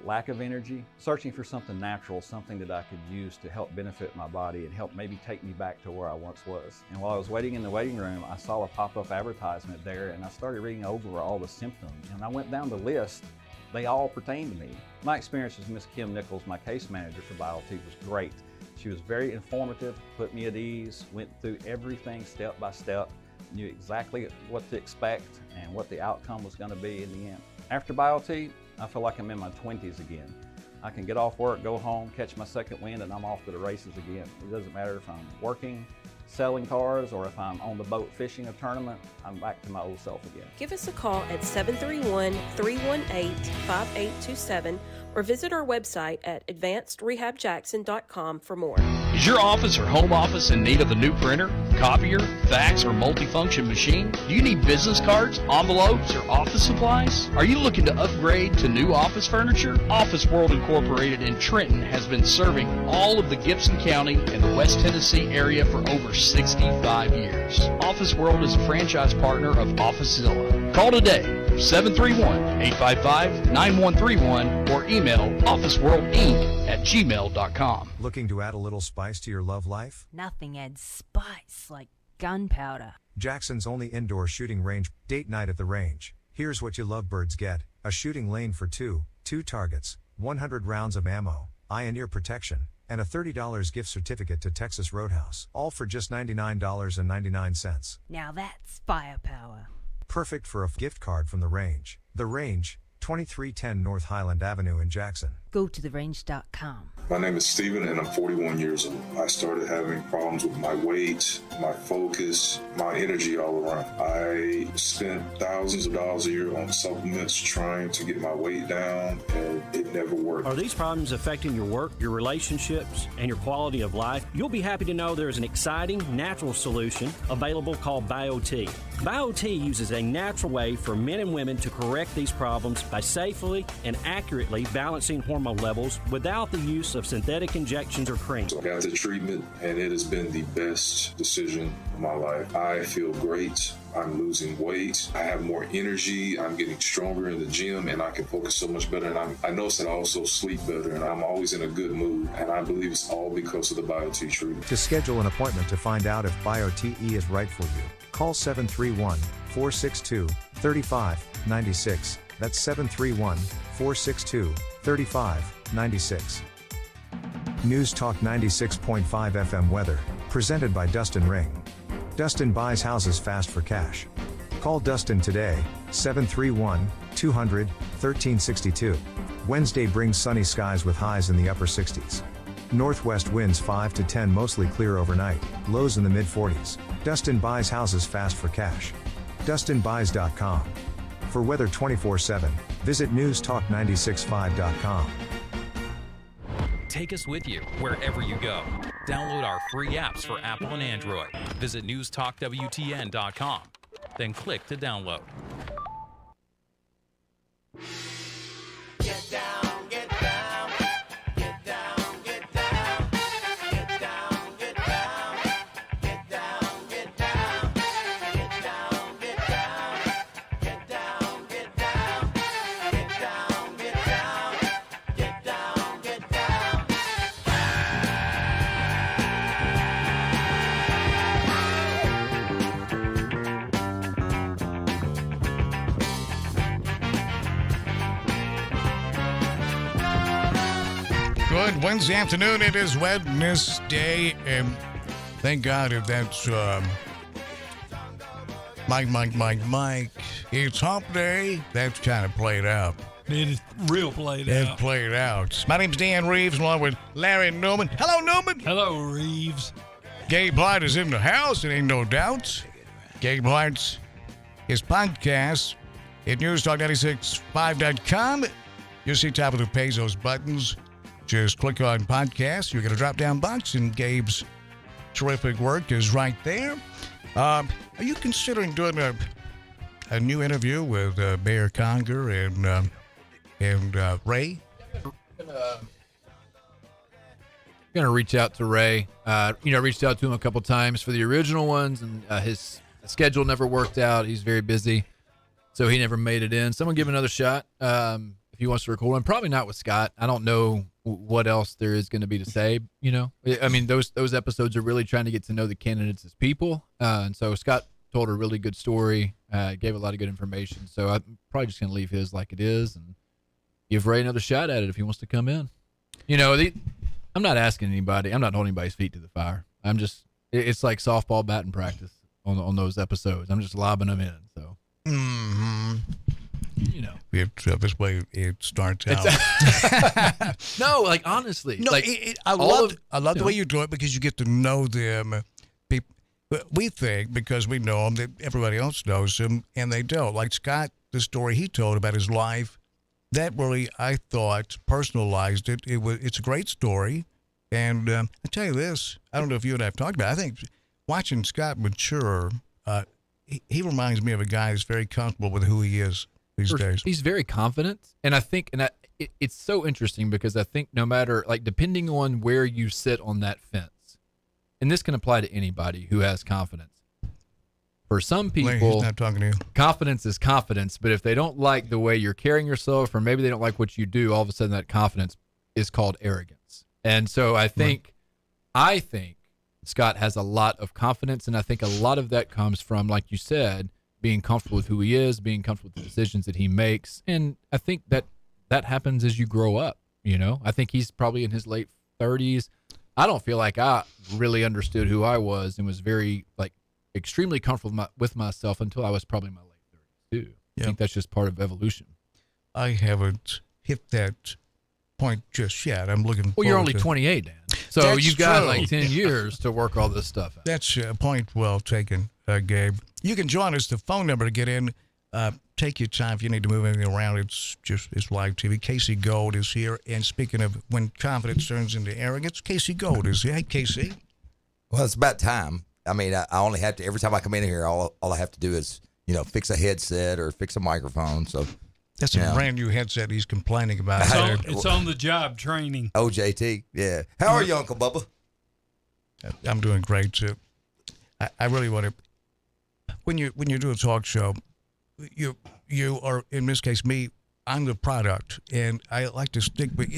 lack of energy, searching for something natural, something that I could use to help benefit my body and help maybe take me back to where I once was. And while I was waiting in the waiting room, I saw a pop-up advertisement there, and I started reading over all the symptoms, and I went down the list. They all pertain to me. My experience with Ms. Kim Nichols, my case manager for BioT, was great. She was very informative, put me at ease, went through everything step by step, knew exactly what to expect and what the outcome was going to be in the end. After BioT, I feel like I'm in my 20s again. I can get off work, go home, catch my second wind, and I'm off to the races again. It doesn't matter if I'm working, selling cars, or if I'm on the boat fishing a tournament, I'm back to my old self again. Give us a call at 731-318-5827 or visit our website at advancedrehabjackson.com for more. Is your office or home office in need of a new printer, copier, fax, or multifunction machine? Do you need business cards, envelopes, or office supplies? Are you looking to upgrade to new office furniture? Office World Incorporated in Trenton has been serving all of the Gibson County and the West Tennessee area for over 65 years. Office World is a franchise partner of OfficeZilla. Call today, 731-855-9131, or email officeworldinc@gmail.com. Looking to add a little spice to your love life? Nothing adds spice like gunpowder. Jackson's only indoor shooting range, date night at the range. Here's what you lovebirds get: a shooting lane for two targets, 100 rounds of ammo, eye and ear protection, and a $30 gift certificate to Texas Roadhouse. All for just $99.99. Now that's firepower. Perfect for a gift card from the range. The Range, 2310 North Highland Avenue in Jackson. Go to therange.com. My name is Steven and I'm 41 years old. I started having problems with my weight, my focus, my energy all around. I spent thousands of dollars a year on supplements trying to get my weight down, and it never worked. Are these problems affecting your work, your relationships, and your quality of life? You'll be happy to know there is an exciting natural solution available called BioT. BioT uses a natural way for men and women to correct these problems by safely and accurately balancing hormone levels without the use of synthetic injections or cream. So I got the treatment, and it has been the best decision of my life. I feel great. I'm losing weight. I have more energy. I'm getting stronger in the gym, and I can focus so much better. And I notice that I also sleep better, and I'm always in a good mood. And I believe it's all because of the BioT treatment. To schedule an appointment to find out if BioTE is right for you, call 731-462-3596. That's 731-462-3596. News Talk 96.5 FM weather, presented by Dustin Ring. Dustin buys houses fast for cash. Call Dustin today, 731-200-1362. Wednesday brings sunny skies with highs in the upper 60s. Northwest winds 5 to 10, mostly clear overnight, lows in the mid-40s. Dustin buys houses fast for cash. DustinBuys.com. For weather 24/7, visit newstalk965.com. Take us with you wherever you go. Download our free apps for Apple and Android. Visit newstalkwtn.com. Then click to download. Get down, get down, get down, get down, get down, get down, get down, get down, get down, get down, get down, get down, get down, get down, get down, get down. Good Wednesday afternoon. It is Wednesday, and thank God if that's Mike. It's hump day. That's kind of played out. It is real played It's out. played out. My name's Dan Reeves, along with Larry Newman. Hello, Newman. Hello, Reeves. Gabe Light is in the house. It ain't no doubt. Gabe Light's his podcast at newstalk965.com. You'll see top of the page those buttons. Just click on podcast. You get a drop-down box, and Gabe's terrific work is right there. Are you considering doing a new interview with Mayor Conger and Ray? Gonna reach out to Ray. Reached out to him a couple times for the original ones, and his schedule never worked out. He's very busy, so he never made it in. So I'm gonna give him another shot if he wants to record one. Probably not with Scott. I don't know what else there is going to be to say. I mean, those episodes are really trying to get to know the candidates as people, and so Scott told a really good story, gave a lot of good information. So I'm probably just gonna leave his like it is and give Ray another shot at it if he wants to come in. I'm not asking anybody. I'm not holding anybody's feet to the fire. It's like softball batting practice on those episodes. I'm just lobbing them in. So, know. This way it starts out. No, like honestly, No, like I all love the way you do it because you get to know them. We think because we know them that everybody else knows them, and they don't. Like Scott, the story he told about his life, that really I thought personalized it. It's a great story, and I tell you this, I don't know if you and I have talked about it. I think watching Scott mature, he reminds me of a guy who's very comfortable with who he is these days. He's very confident, and I think, it's so interesting because I think no matter, like, depending on where you sit on that fence, and this can apply to anybody who has confidence. For some people, He's not talking to you. Confidence is confidence, but if they don't like the way you're carrying yourself, or maybe they don't like what you do, all of a sudden that confidence is called arrogance. And so I think Scott has a lot of confidence, and I think a lot of that comes from, like you said, being comfortable with who he is, being comfortable with the decisions that he makes. And I think that happens as you grow up, you know? I think he's probably in his late 30s. I don't feel like I really understood who I was and was very, like, extremely comfortable with myself until I was probably in my late 30s, too. I think that's just part of evolution. I haven't hit that point just yet. I'm looking Well, you're forward only to- 28, Dan. So That's you've got true. like 10 years to work all this stuff out. That's a point well taken, Gabe. You can join us. The phone number to get in. Take your time if you need to move anything around. It's live TV. Casey Gold is here. And speaking of when confidence turns into arrogance, Casey Gold is here. Hey, Casey. Well, it's about time. I mean, I only have to, every time I come in here, all I have to do is, fix a headset or fix a microphone. So that's a brand new headset he's complaining about. It's on the job training. OJT, yeah. How are you, Uncle Bubba? I'm doing great too. I really want to. When you do a talk show, you are, in this case me. I'm the product, and I like to stick with.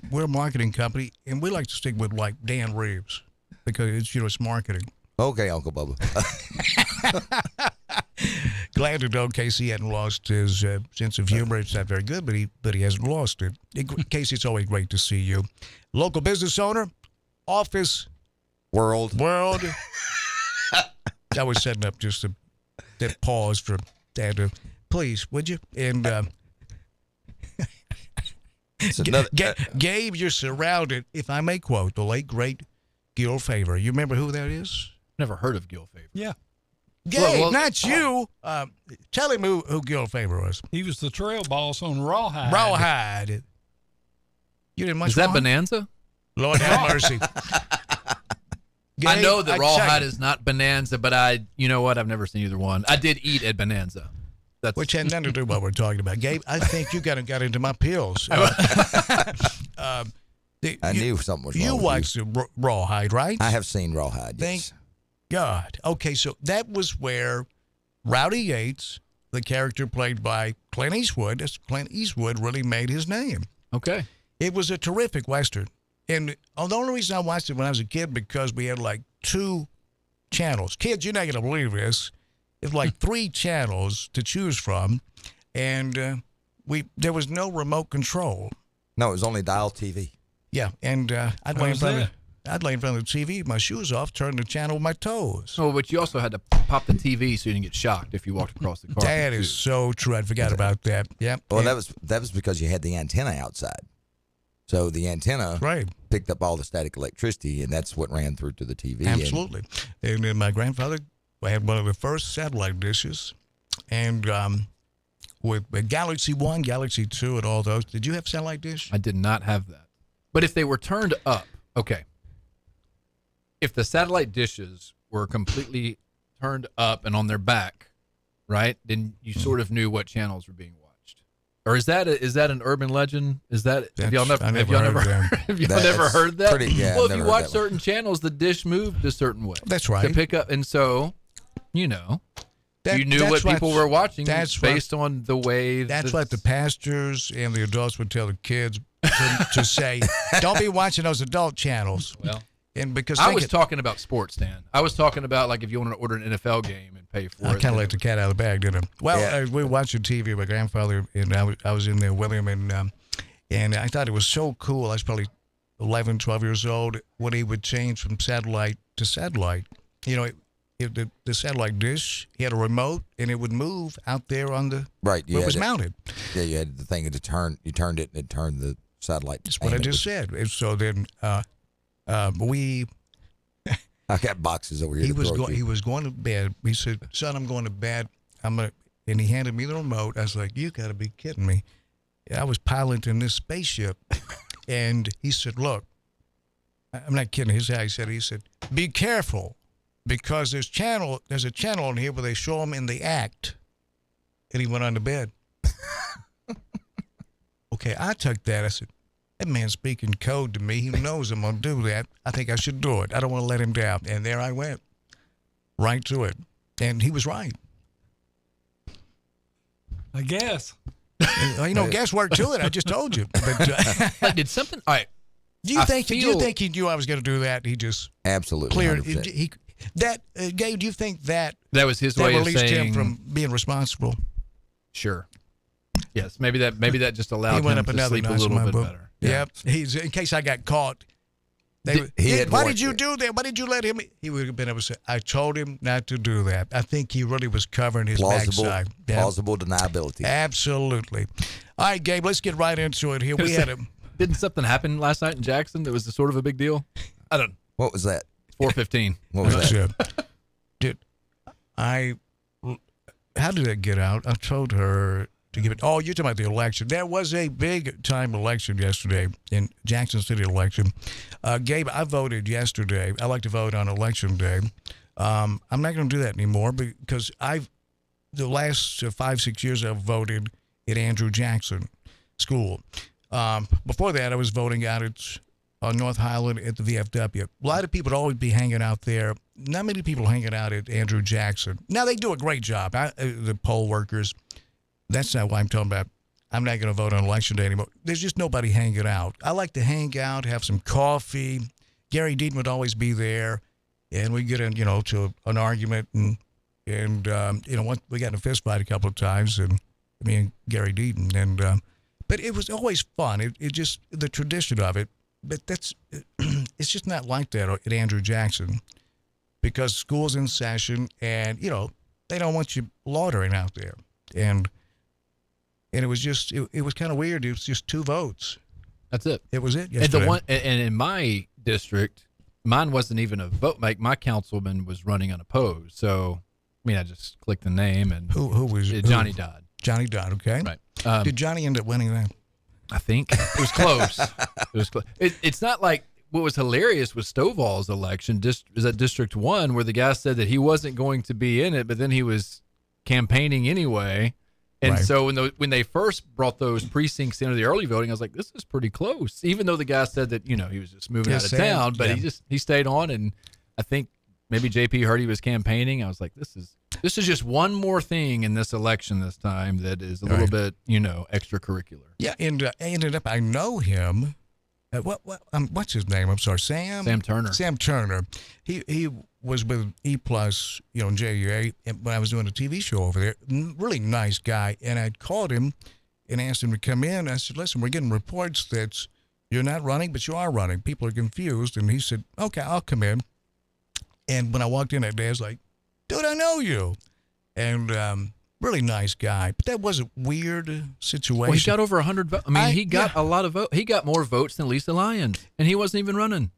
We're a marketing company, and we like to stick with like Dan Reeves because it's marketing. Okay, Uncle Bubba. Glad to know Casey hadn't lost his sense of humor. It's not very good, but he hasn't lost it. Casey, it's always great to see you. Local business owner, office, world. I was setting up just that pause for Dad to, please, would you? And Gabe, you're surrounded, if I may quote, the late, great Gil Favor. You remember who that is? Never heard of Gil Favor. Yeah. Gabe, not you. Tell him who Gil Favor was. He was the trail boss on Rawhide. Rawhide. You didn't much Is that wrong? Bonanza? Lord have mercy. I know that Gabe, Rawhide is not Bonanza, but you know what? I've never seen either one. I did eat at Bonanza. Which had nothing to do with what we're talking about. Gabe, I think you got into my pills. I knew something was wrong. You with watched Rawhide, right? I have seen Rawhide. Thank Yes. God. Okay, so that was where Rowdy Yates, the character played by Clint Eastwood, really made his name. Okay. It was a terrific Western. And the only reason I watched it when I was a kid, because we had like 2 channels. Kids, you're not going to believe this. It's like 3 channels to choose from. And there was no remote control. No, it was only dial TV. Yeah, and I'd lay in front of the TV, my shoes off, turn the channel with my toes. Oh, but you also had to pop the TV so you didn't get shocked if you walked across the carpet. That is so true. I forgot about that. Yep. Well, that was because you had the antenna outside. So the antenna picked up all the static electricity, and that's what ran through to the TV. Absolutely. And then my grandfather had one of the first satellite dishes, and with Galaxy 1, Galaxy 2, and all those. Did you have satellite dish? I did not have that. But if they were turned up, okay. If the satellite dishes were completely turned up and on their back, right, then you sort of knew what channels were being watched. Or is that an urban legend? Have y'all never heard that? Well, if you watch certain channels, the dish moved a certain way. That's right. To pick up, and so, you knew That's what people were watching based what, on the way. That's what the pastors and the adults would tell the kids to say. Don't be watching those adult channels. Well, and because I was talking about sports, Dan. I was talking about like if you want to order an NFL game and pay for it. I kind of let the cat out of the bag, didn't I? Well, we were watching TV with my grandfather, and I was in there with him, and I thought it was so cool. I was probably 11, 12 years old when he would change from satellite to satellite. the satellite dish. He had a remote, and it would move out there on the where it was mounted. Yeah, you had the thing to turn. You turned it, and it turned the satellite. That's what I just said. And so then we. I got boxes over here. He was going to bed. He said, "Son, I'm going to bed. And he handed me the remote. I was like, "You got to be kidding me!" I was piloting this spaceship, and he said, "Look, I'm not kidding." Here's how he said it. He said, "Be careful, because there's a channel in here where they show him in the act," and he went on to bed. Okay, I took that. I said, "That man's speaking code to me. He knows I'm going to do that. I think I should do it. I don't want to let him down." And there I went, right to it. And he was right. I guess. Guesswork to it. I just told you. But, did something? All right. Do you think he knew I was going to do that? He just absolutely cleared. Gabe, do you think that was his way of released saying him from being responsible? Sure. Yes. Maybe that just allowed he went him up to sleep a little bit better. Yep. He's in case I got caught. Why did you do that? Why did you let him? He would have been able to say, "I told him not to do that." I think he really was covering his backside. Plausible deniability. Absolutely. All right, Gabe, let's get right into it here. We had a. Didn't something happen last night in Jackson that was sort of a big deal? I don't know. What was that? 4:15. What was that? How did that get out? I told her to give it. Oh, you're talking about the election. There was a big time election yesterday in Jackson City election. Gabe, I voted yesterday. I like to vote on election day. I'm not going to do that anymore because the last 5-6 years I've voted at Andrew Jackson School. Before that, I was voting out at North Highland at the VFW. A lot of people would always be hanging out there. Not many people hanging out at Andrew Jackson. Now, they do a great job, the poll workers. That's not what I'm talking about. I'm not going to vote on election day anymore. There's just nobody hanging out. I like to hang out, have some coffee. Gary Deaton would always be there, and we get in, to an argument, and we got in a fist fight a couple of times, and me and Gary Deaton, and but it was always fun. It just the tradition of it, but it's just not like that at Andrew Jackson, because school's in session, and they don't want you loitering out there, and it was just it was kind of weird. It was just 2 votes. That's it. It was it. Yesterday. And in my district, mine wasn't even a vote. Like my councilman was running unopposed. So, I just clicked the name and who was Johnny Dodd. Johnny Dodd. Okay. Right. Did Johnny end up winning that? I think it was close. It was close. It's not like what was hilarious was Stovall's election. Is at District 1 where the guy said that he wasn't going to be in it, but then he was campaigning anyway. And so when they first brought those precincts into the early voting, I was like, this is pretty close. Even though the guy said that, he was just moving out of town, but he stayed on. And I think maybe JP heard he was campaigning. I was like, this is just one more thing in this election this time that is a little bit, extracurricular. Yeah. And I ended up, I know him. What's his name? I'm sorry. Sam Turner. Sam Turner. He was with E+, JUA, when I was doing a TV show over there. Really nice guy. And I called him and asked him to come in. I said, listen, we're getting reports that you're not running, but you are running. People are confused. And he said, okay, I'll come in. And when I walked in that day, I was like, dude, I know you. And really nice guy. But that was a weird situation. Well, he got over 100 votes. He got a lot of votes. He got more votes than Lisa Lyons, and he wasn't even running.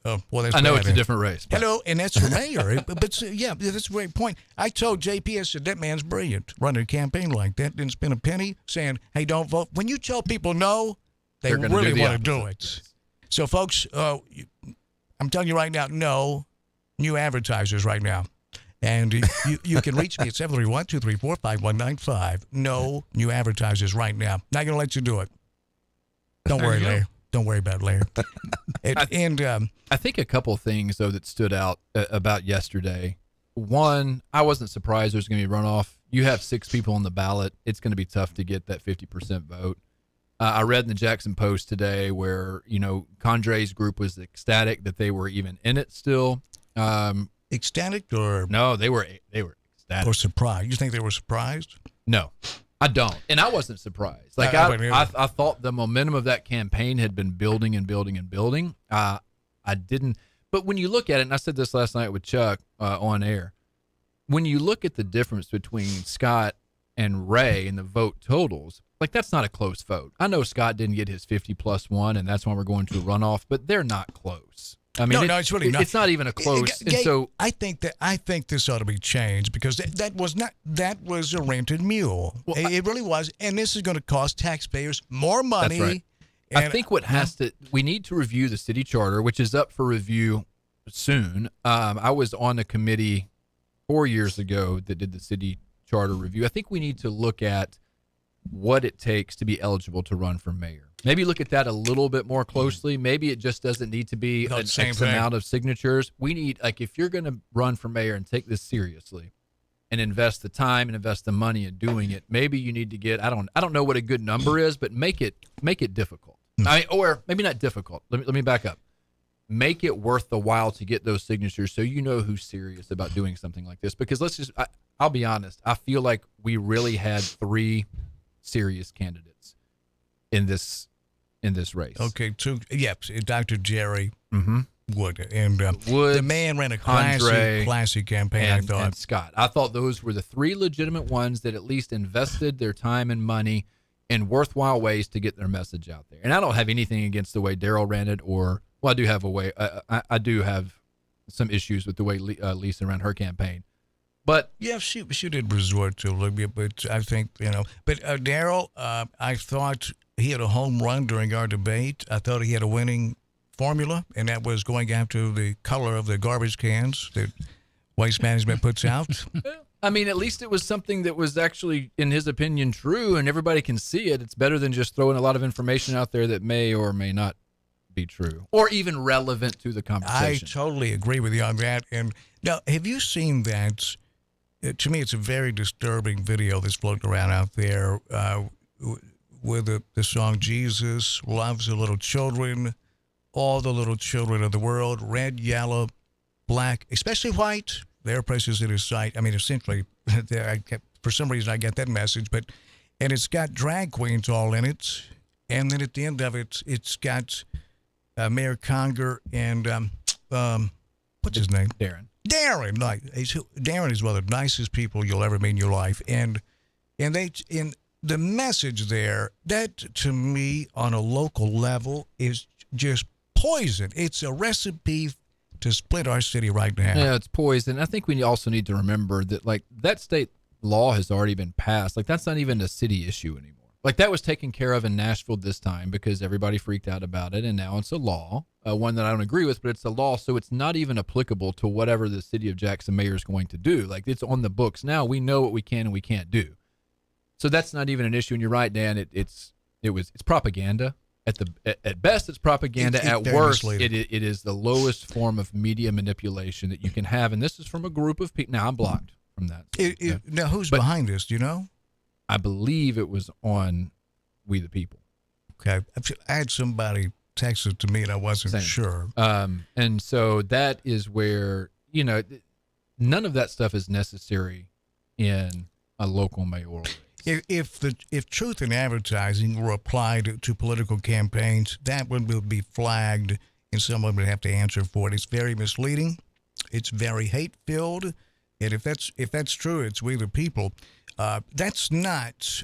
Oh, well, that's I know bad, it's a different race. But. Hello, and that's for mayor. but that's a great point. I told JP, I said, that man's brilliant, running a campaign like that. Didn't spend a penny saying, hey, don't vote. When you tell people no, they really want to do it. So, folks, I'm telling you right now, no new advertisers right now. And you can reach me at 731-234-5195. No new advertisers right now. Not going to let you do it. Don't worry, Larry. Don't worry about it, Larry. I think a couple things, though, that stood out about yesterday. One, I wasn't surprised there's going to be runoff. You have 6 people on the ballot. It's going to be tough to get that 50% vote. I read in the Jackson Post today where, Condre's group was ecstatic that they were even in it still. Ecstatic or? No, they were ecstatic. Or surprised. You think they were surprised? No, I don't. And I wasn't surprised. Like I thought the momentum of that campaign had been building and building and building. I didn't, But when you look at it, and I said this last night with Chuck on air, when you look at the difference between Scott and Ray and the vote totals, like that's not a close vote. I know Scott didn't get his 50+1, and that's why we're going to a runoff, but they're not close. I mean, no, it's really not. It's not even a close. And so I think this ought to be changed because that was a rented mule. Well, it really was, and this is going to cost taxpayers more money. That's right. I think we need to review the city charter, which is up for review soon. I was on a committee 4 years ago that did the city charter review. I think we need to look at what it takes to be eligible to run for mayor. Maybe look at that a little bit more closely. Maybe it just doesn't need to be an X amount of signatures. We need, like, if you're going to run for mayor and take this seriously and invest the time and invest the money in doing it, maybe you need to get, I don't know what a good number is, but make it difficult. Or maybe not difficult. Let me back up. Make it worth the while to get those signatures so you know who's serious about doing something like this. Because I'll be honest, I feel like we really had 3 serious candidates in this race. Okay, Dr. Jerry Wood and Wood, the man ran a classic campaign. I thought and Scott. I thought those were the 3 legitimate ones that at least invested their time and money in worthwhile ways to get their message out there. And I don't have anything against the way Daryl ran it, I do have I do have some issues with the way Lisa ran her campaign. But yeah, she did resort to a little bit, but I think, But Daryl, I thought he had a home run during our debate. I thought he had a winning formula, and that was going after the color of the garbage cans that Waste Management puts out. I mean, at least it was something that was actually, in his opinion, true, and everybody can see it. It's better than just throwing a lot of information out there that may or may not be true or even relevant to the conversation. I totally agree with you on that. And now, have you seen that? To me, it's a very disturbing video that's floating around out there with the song "Jesus Loves the Little Children," all the little children of the world, red, yellow, black, especially white. They're precious in His sight. I mean, essentially, for some reason, I get that message. And it's got drag queens all in it, and then at the end of it, it's got Mayor Conger and what's his name? Darren. Darren is one of the nicest people you'll ever meet in your life, and the message there, that to me on a local level is just poison. It's a recipe to split our city right now. Yeah, it's poison. I think we also need to remember that, like, that state law has already been passed. Like, that's not even a city issue anymore. Like, that was taken care of in Nashville this time because everybody freaked out about it, and now it's a law, one that I don't agree with, but it's a law, so it's not even applicable to whatever the city of Jackson mayor is going to do. Like, it's on the books now. We know what we can and we can't do. So that's not even an issue. And you're right, Dan. It's propaganda. At best, it's propaganda. At worst, it is the lowest form of media manipulation that you can have. And this is from a group of people. Now, I'm blocked from that. Now, who's behind this? Do you know? I believe it was on We the People. Okay. I had somebody text it to me and I wasn't sure. And so that is where, none of that stuff is necessary in a local mayoral race. If truth in advertising were applied to political campaigns, that one will be flagged and someone would have to answer for it. It's very misleading. It's very hate-filled. And if that's true, it's We the People. That's not.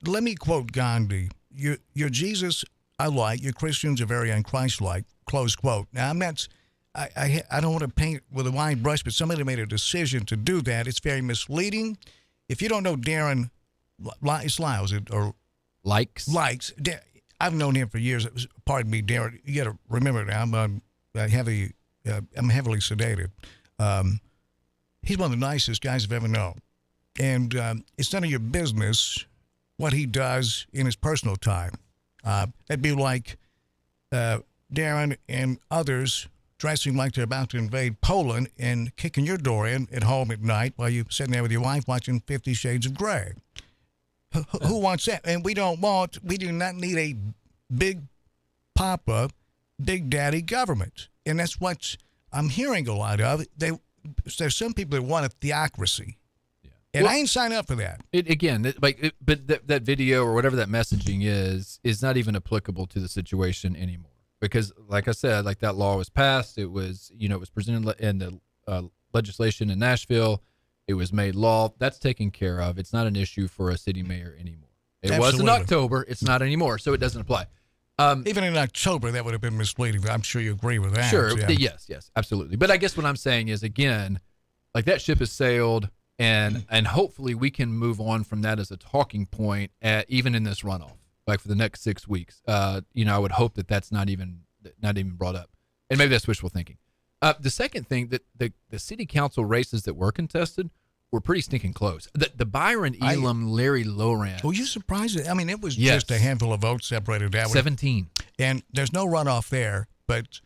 Let me quote Gandhi. Your Jesus I like. Your Christians are very unchristlike. Close quote. Now I'm not. I don't want to paint with a wide brush, but somebody made a decision to do that. It's very misleading. If you don't know Darren Lyles or Likes, I've known him for years. Pardon me, Darren. You got to remember now. I'm heavily sedated. He's one of the nicest guys I've ever known. And it's none of your business what he does in his personal time. That'd be like Darren and others dressing like they're about to invade Poland and kicking your door in at home at night while you're sitting there with your wife watching 50 Shades of Grey. Who wants that? And we do not need a big papa, big daddy government. And that's what I'm hearing a lot of. There's some people that want a theocracy. And I ain't signed up for that. But that video or whatever that messaging is not even applicable to the situation anymore. because, like I said, like that law was passed. It was, it was presented in the legislation in Nashville. It was made law. That's taken care of. It's not an issue for a city mayor anymore. It was in October. It's not anymore, so it doesn't apply. Even in October, that would have been misleading. I'm sure you agree with that. Sure. Yeah. Yes, absolutely. But I guess what I'm saying is, again, like that ship has sailed, and hopefully we can move on from that as a talking point, even in this runoff, like for the next 6 weeks. I would hope that that's not even brought up, and maybe that's wishful thinking. The second thing, that the city council races that were contested were pretty stinking close. The Byron Elam, Larry Loran. Were you surprised? I mean, it was just a handful of votes separated that way. 17. And there's no runoff there, but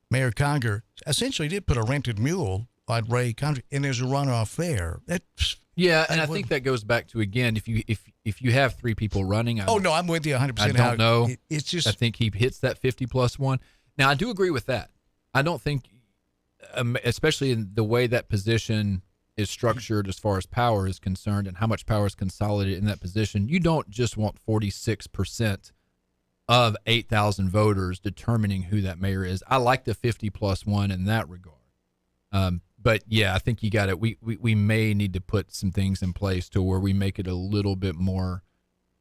Mayor Conger essentially did put a rented mule on Ray Conger, and there's a runoff there. I think that goes back to, again, if you have 3 people running. I'm with you 100%. I don't know. It's just, I think he hits that 50 plus 1. Now, I do agree with that. I don't think, especially in the way that position is structured as far as power is concerned and how much power is consolidated in that position, you don't just want 46% of 8,000 voters determining who that mayor is. I like the 50 plus 1 in that regard. But yeah, I think you got it. We may need to put some things in place to where we make it a little bit more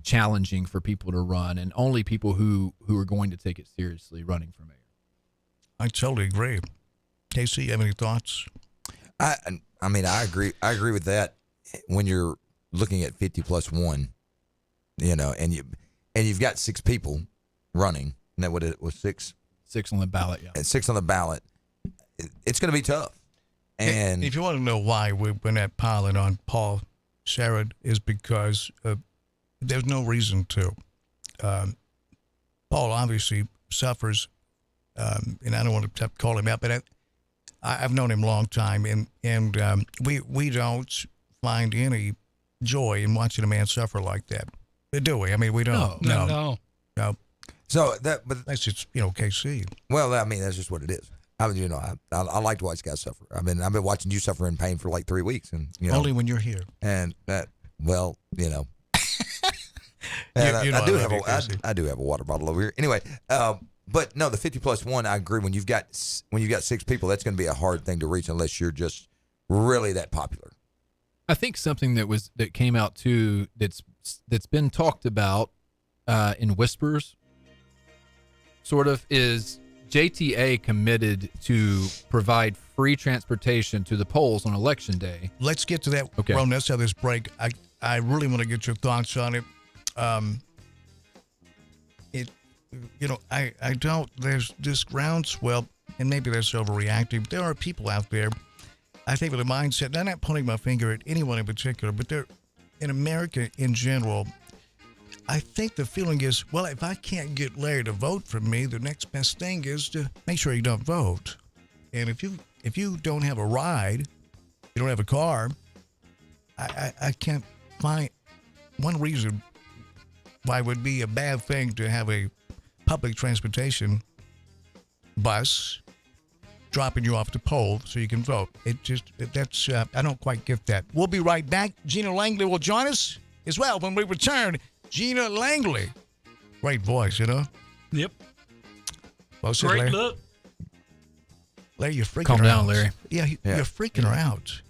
challenging for people to run, and only people who are going to take it seriously running for mayor. I totally agree. Casey, you have any thoughts? I mean, I agree. I agree with that. When you're looking at 50 plus 1, and you've got 6 people running. Isn't that what it was? 6? 6 on the ballot, yeah. And 6 on the ballot. It's going to be tough. And if you want to know why we went at piling on Paul Sherrod, is because there's no reason to. Paul obviously suffers, and I don't want to call him out, but I've known him a long time, and we don't find any joy in watching a man suffer like that, do we? I mean, we don't. No. So but that's just KC. Well, I mean, that's just what it is. I like to watch guys suffer. I mean, I've been watching you suffer in pain for like 3 weeks, and only when you're here. And that, well, and I do have a water bottle over here. Anyway, but no, the 50 plus 1, I agree. When you've got 6 people, that's going to be a hard thing to reach unless you're just really that popular. I think something that came out too that's been talked about in whispers, sort of, is JTA committed to provide free transportation to the polls on Election Day. Let's get to that. Okay. Ron, let's have this break. I really want to get your thoughts on it. I don't, there's this groundswell, and maybe that's overreactive. There are people out there, I think, with a mindset, and I'm not pointing my finger at anyone in particular, but they're, in America in general, I think the feeling is, well, if I can't get Larry to vote for me, the next best thing is to make sure you don't vote. And if you don't have a ride, you don't have a car, I can't find one reason why it would be a bad thing to have a public transportation bus dropping you off the poll so you can vote. I don't quite get that. We'll be right back. Gina Langley will join us as well when we return. Gina Langley. Great voice, Yep. Well, great Larry. look. Larry, you're freaking Calm her down, out. Larry. Yeah, you're freaking her out.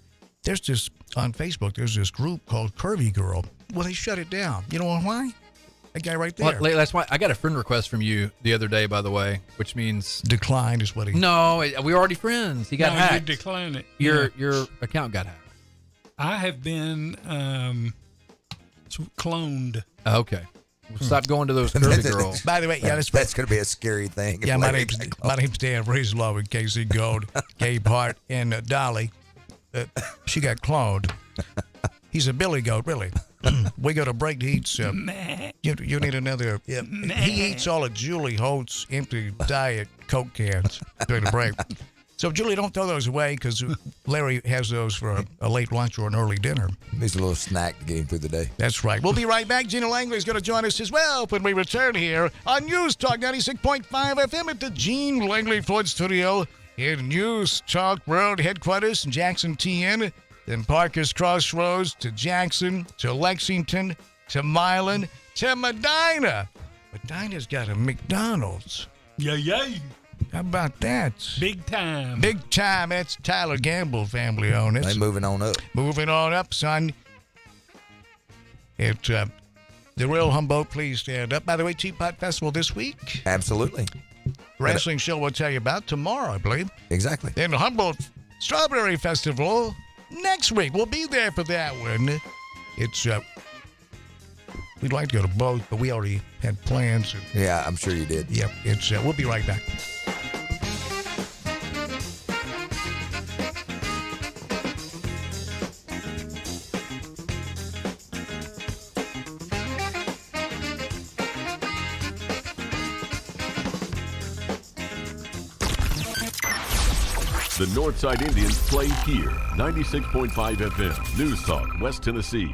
There's this, on Facebook, there's this group called Curvy Girl. Well, they shut it down. You know why? That guy right there. Well, that's why I got a friend request from you the other day, by the way, which means decline is what he. No, we were already friends. He got hacked. You decline it. Your account got hacked. I have been cloned. Okay. Stop going to those curvy girls. By the way, that's going to be a scary thing. Yeah, my name's Dan Breeslaw with Casey Gold, Gabe Hart, and Dolly. She got cloned. He's a billy goat, really. We go to break. He eats. You need another. Yeah, he eats all of Julie Holt's empty diet Coke cans during the break. So, Julie, don't throw those away because Larry has those for a late lunch or an early dinner. Needs a little snack to get him through the day. That's right. We'll be right back. Gina Langley is going to join us as well when we return here on News Talk 96.5 FM at the Gene Langley Ford Studio in News Talk World Headquarters in Jackson, TN. Then Parker's Crossroads to Jackson, to Lexington, to Milan, to Medina. Medina's got a McDonald's. Yeah. How about that? Big time. Big time. That's Tyler Gamble family on it. They moving on up. Moving on up, son. It's the Real Humboldt. Please stand up. By the way, Teapot Festival this week. Absolutely. Wrestling show we'll tell you about tomorrow, I believe. Exactly. Then the Humboldt Strawberry Festival next week. We'll be there for that one. It's we'd like to go to both, but we already had plans. Yeah, I'm sure you did. Yep. It's we'll be right back. The Northside Indians play here. 96.5 FM. News Talk, West Tennessee.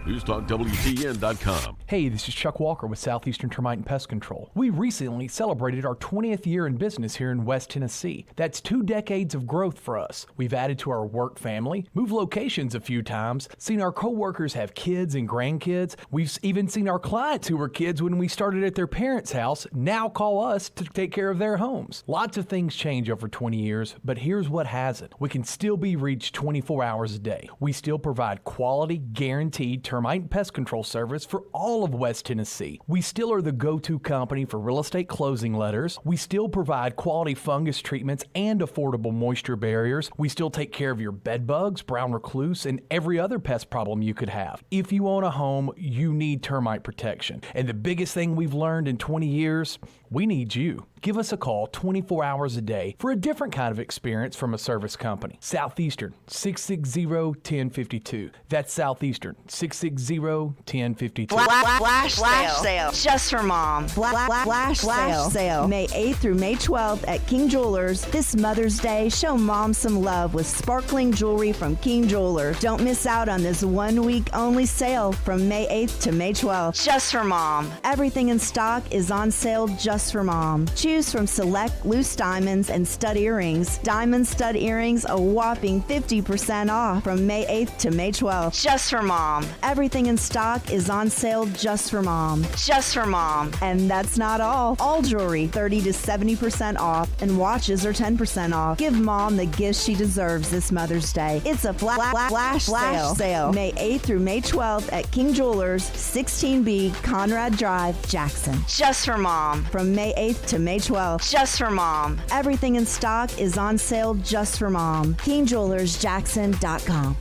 NewsTalkWTN.com. Hey, this is Chuck Walker with Southeastern Termite and Pest Control. We recently celebrated our 20th year in business here in West Tennessee. That's 2 decades of growth for us. We've added to our work family, moved locations a few times, seen our coworkers have kids and grandkids. We've even seen our clients who were kids when we started at their parents' house now call us to take care of their homes. Lots of things change over 20 years, but here's what hasn't. We can still be reached 24 hours a day. We still provide quality, guaranteed termite and pest control service for all of West Tennessee. We still are the go-to company for real estate closing letters. We still provide quality fungus treatments and affordable moisture barriers. We still take care of your bed bugs, brown recluse, and every other pest problem you could have. If you own a home, you need termite protection. And the biggest thing we've learned in 20 years, we need you. Give us a call 24 hours a day for a different kind of experience from a service company. Southeastern, 660-1052. That's Southeastern, 660-1052. Flash sale just for mom. Flash sale May 8th through May 12th at King Jewelers. This Mother's Day, show mom some love with sparkling jewelry from King Jewelers. Don't miss out on this 1 week only sale from May 8th to May 12th. Just for mom. Everything in stock is on sale just for mom. Choose from select loose diamonds and stud earrings. Diamond stud earrings a whopping 50% off from May 8th to May 12th. Just for mom. Everything in stock is on sale just for mom. Just for mom. And that's not all. All jewelry 30 to 70% off and watches are 10% off. Give mom the gift she deserves this Mother's Day. It's a flash sale May 8th through May 12th at King Jewelers, 16B Conrad Drive, Jackson. Just for mom. From May 8th to May 12th. Just for mom. Everything in stock is on sale just for mom. KingJewelersJackson.com.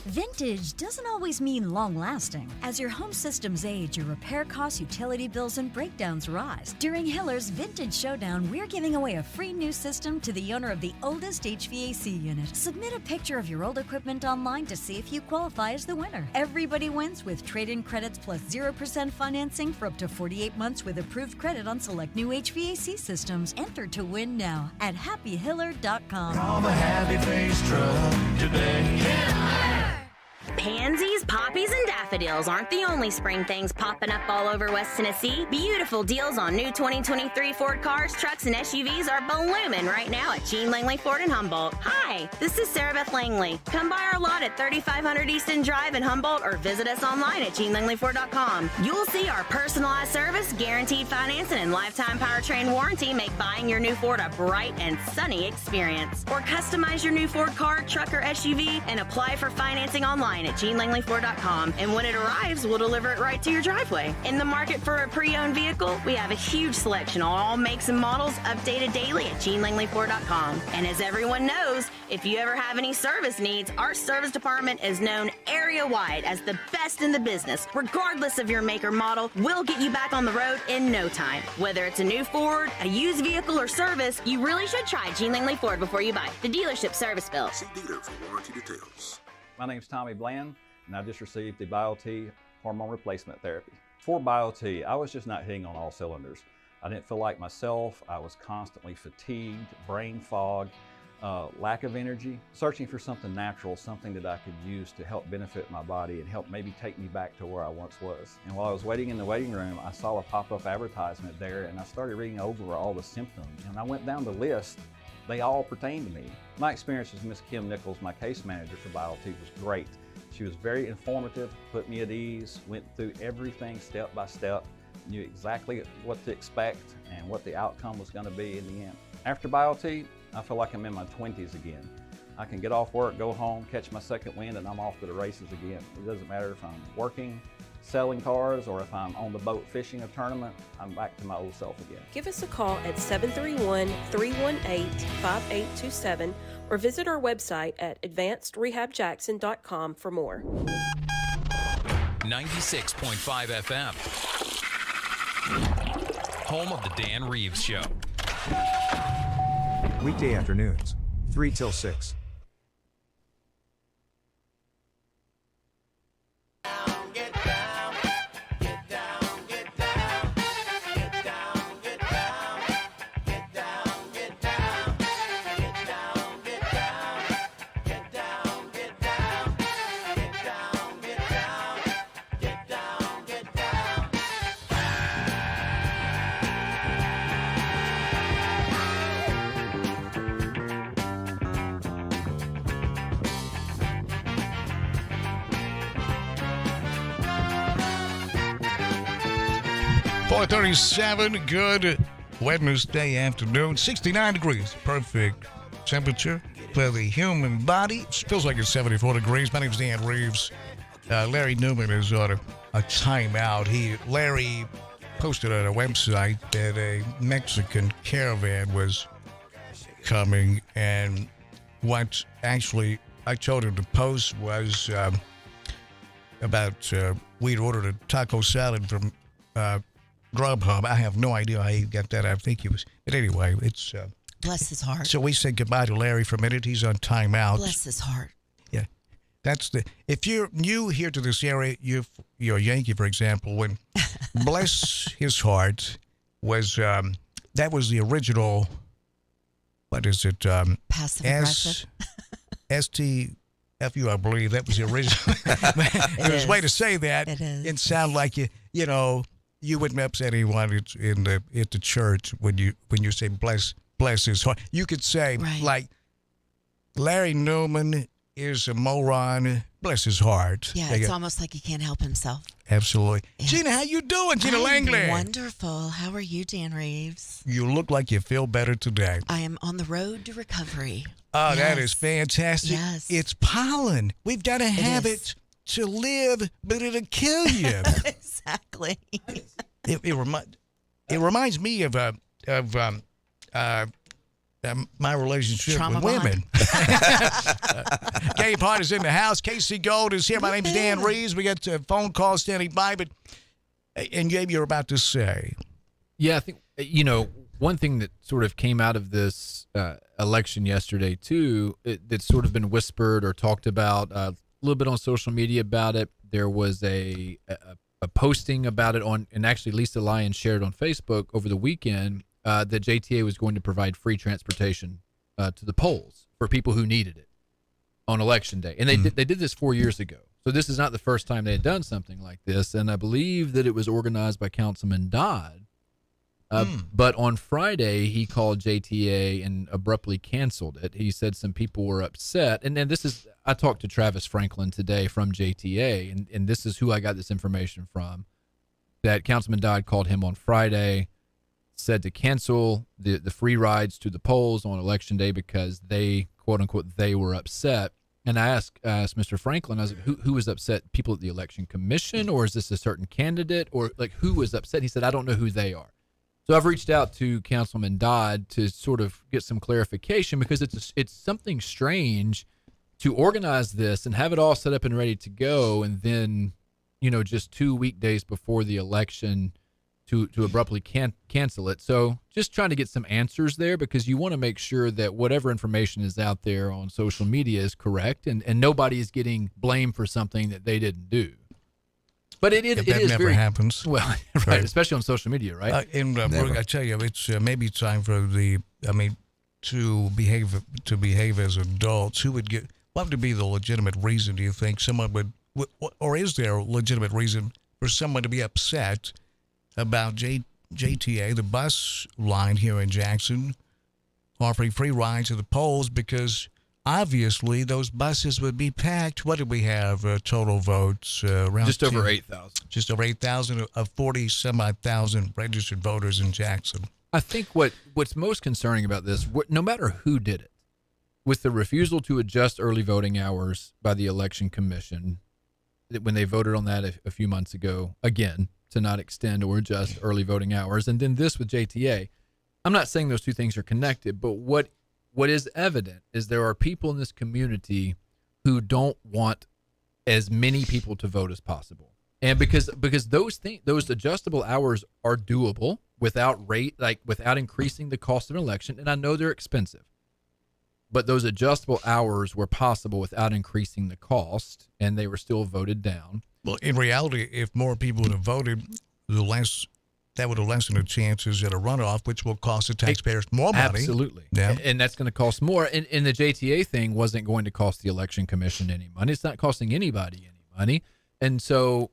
Vintage doesn't always mean long-lasting. As your home systems age, your repair costs, utility bills, and breakdowns rise. During Hiller's Vintage Showdown, we're giving away a free new system to the owner of the oldest HVAC unit. Submit a picture of your old equipment online to see if you qualify as the winner. Everybody wins with trade-in credits plus 0% financing for up to 48 months with approved credit on select new HVAC systems. Enter to win now at happyhiller.com. Call the Happy Face Truck today. Pansies, poppies, and daffodils aren't the only spring things popping up all over West Tennessee. Beautiful deals on new 2023 Ford cars, trucks, and SUVs are blooming right now at Gene Langley Ford in Humboldt. Hi, this is Sarah Beth Langley. Come by our lot at 3500 Easton Drive in Humboldt or visit us online at GeneLangleyFord.com. You'll see our personalized service, guaranteed financing, and lifetime powertrain warranty make buying your new Ford a bright and sunny experience. Or customize your new Ford car, truck, or SUV and apply for financing online at GeneLangleyFord.com, and when it arrives, we'll deliver it right to your driveway. In the market for a pre-owned vehicle, we have a huge selection on all makes and models, updated daily at GeneLangleyFord.com. And as everyone knows, if you ever have any service needs, our service department is known area-wide as the best in the business. Regardless of your make or model, we'll get you back on the road in no time. Whether it's a new Ford, a used vehicle, or service, you really should try Gene Langley Ford before you buy. The dealership service bill. See dealer for warranty details. My name's Tommy Bland, and I just received the BioT hormone replacement therapy. For BioT, I was just not hitting on all cylinders. I didn't feel like myself. I was constantly fatigued, brain fog, lack of energy, searching for something natural, something that I could use to help benefit my body and help maybe take me back to where I once was. And while I was waiting in the waiting room, I saw a pop-up advertisement there, and I started reading over all the symptoms, and I went down the list. They all pertain to me. My experience with Miss Kim Nichols, my case manager for BioT, was great. She was very informative, put me at ease, went through everything step by step, knew exactly what to expect and what the outcome was going to be in the end. After BioT, I feel like I'm in my 20s again. I can get off work, go home, catch my second wind, and I'm off to the races again. It doesn't matter if I'm working, selling cars, or if I'm on the boat fishing a tournament, I'm back to my old self again. Give us a call at 731-318-5827 or visit our website at advancedrehabjackson.com for more. 96.5 FM. Home of the Dan Reeves Show. Weekday afternoons, 3 till 6. .37, good Wednesday afternoon, 69 degrees, perfect temperature for the human body. It feels like it's 74 degrees. My name's Dan Reeves. Larry Newman is on a timeout. Larry posted on a website that a Mexican caravan was coming, and what actually I told him to post was about we'd ordered a taco salad from Grubhub. I have no idea how he got that. I think he was. But anyway, it's. Bless his heart. So we said goodbye to Larry for a minute. He's on timeout. Bless his heart. Yeah. That's the. If you're new here to this area, you're a Yankee, for example, when Bless His Heart was. That was the original. What is it? Passive aggressive. STFU, I believe. That was the original. There's a way to say that. It is. And sound like you know. You wouldn't upset anyone at the church when you say bless his heart. You could say like Larry Newman is a moron. Bless his heart. Yeah, it's almost like he can't help himself. Absolutely. Yeah. Gina, how you doing? Gina I'm Langley. Wonderful. How are you, Dan Reeves? You look like you feel better today. I am on the road to recovery. Oh, yes. That is fantastic. Yes. It's pollen. We've got to have it to live, but it'll kill you. Exactly. It reminds me of my relationship Trauma with women. Gay Party's in the house. Casey Gold is here. My name's Dan Reeves. We got phone calls standing by, and Gabe, you're about to say. Yeah, I think, one thing that sort of came out of this election yesterday, too, that's sort of been whispered or talked about a little bit on social media about it. There was a posting about it and actually Lisa Lyons shared on Facebook over the weekend that JTA was going to provide free transportation to the polls for people who needed it on Election Day. And they did this 4 years ago. So this is not the first time they had done something like this. And I believe that it was organized by Councilman Dodd. But on Friday, he called JTA and abruptly canceled it. He said some people were upset. And then I talked to Travis Franklin today from JTA, and this is who I got this information from, that Councilman Dodd called him on Friday, said to cancel the free rides to the polls on Election Day because they, quote unquote, they were upset. And I asked Mr. Franklin, I was like, who was upset? People at the Election Commission, or is this a certain candidate, or like who was upset? He said, I don't know who they are. So I've reached out to Councilman Dodd to sort of get some clarification because it's something strange to organize this and have it all set up and ready to go, and then, just 2 weekdays before the election to abruptly cancel it. So just trying to get some answers there, because you want to make sure that whatever information is out there on social media is correct, and nobody is getting blamed for something that they didn't do. But it that is never very, happens. Well, right, especially on social media, right? Brooke, I tell you, it's maybe time for to behave as adults. What would be the legitimate reason, do you think, someone would, or is there a legitimate reason for someone to be upset about JTA, the bus line here in Jackson, offering free rides to the polls because obviously those buses would be packed. What did we have total votes? Around Just over 8,000. Just over 8,000 of 40-some-odd thousand registered voters in Jackson. I think what's most concerning about this, no matter who did it, with the refusal to adjust early voting hours by the Election Commission, when they voted on that a few months ago, again, to not extend or adjust early voting hours, and then this with JTA, I'm not saying those two things are connected, but what is evident is there are people in this community who don't want as many people to vote as possible. And because those adjustable hours are doable without increasing the cost of an election, and I know they're expensive, but those adjustable hours were possible without increasing the cost, and they were still voted down. Well, in reality, if more people would have voted, that would have lessened the chances at a runoff, which will cost the taxpayers more money. Absolutely. Yeah. And that's going to cost more. And the JTA thing wasn't going to cost the Election Commission any money. It's not costing anybody any money. And so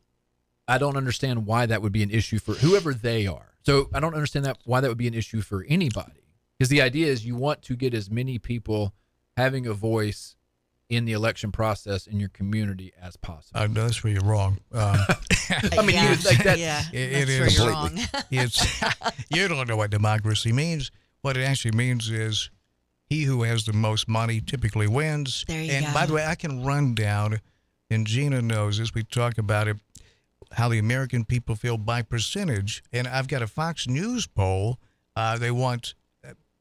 I don't understand why that would be an issue for whoever they are. So I don't understand why that would be an issue for anybody. Because the idea is you want to get as many people having a voice in the election process in your community as possible. No, that's where you're wrong. I mean, you would think that. Yeah, It that's is. where you're wrong. It's you don't know what democracy means. What it actually means is he who has the most money typically wins. There you and go. by the way, I can run down, and Gina knows this, we talk about it, how the American people feel by percentage. And I've got a Fox News poll. They want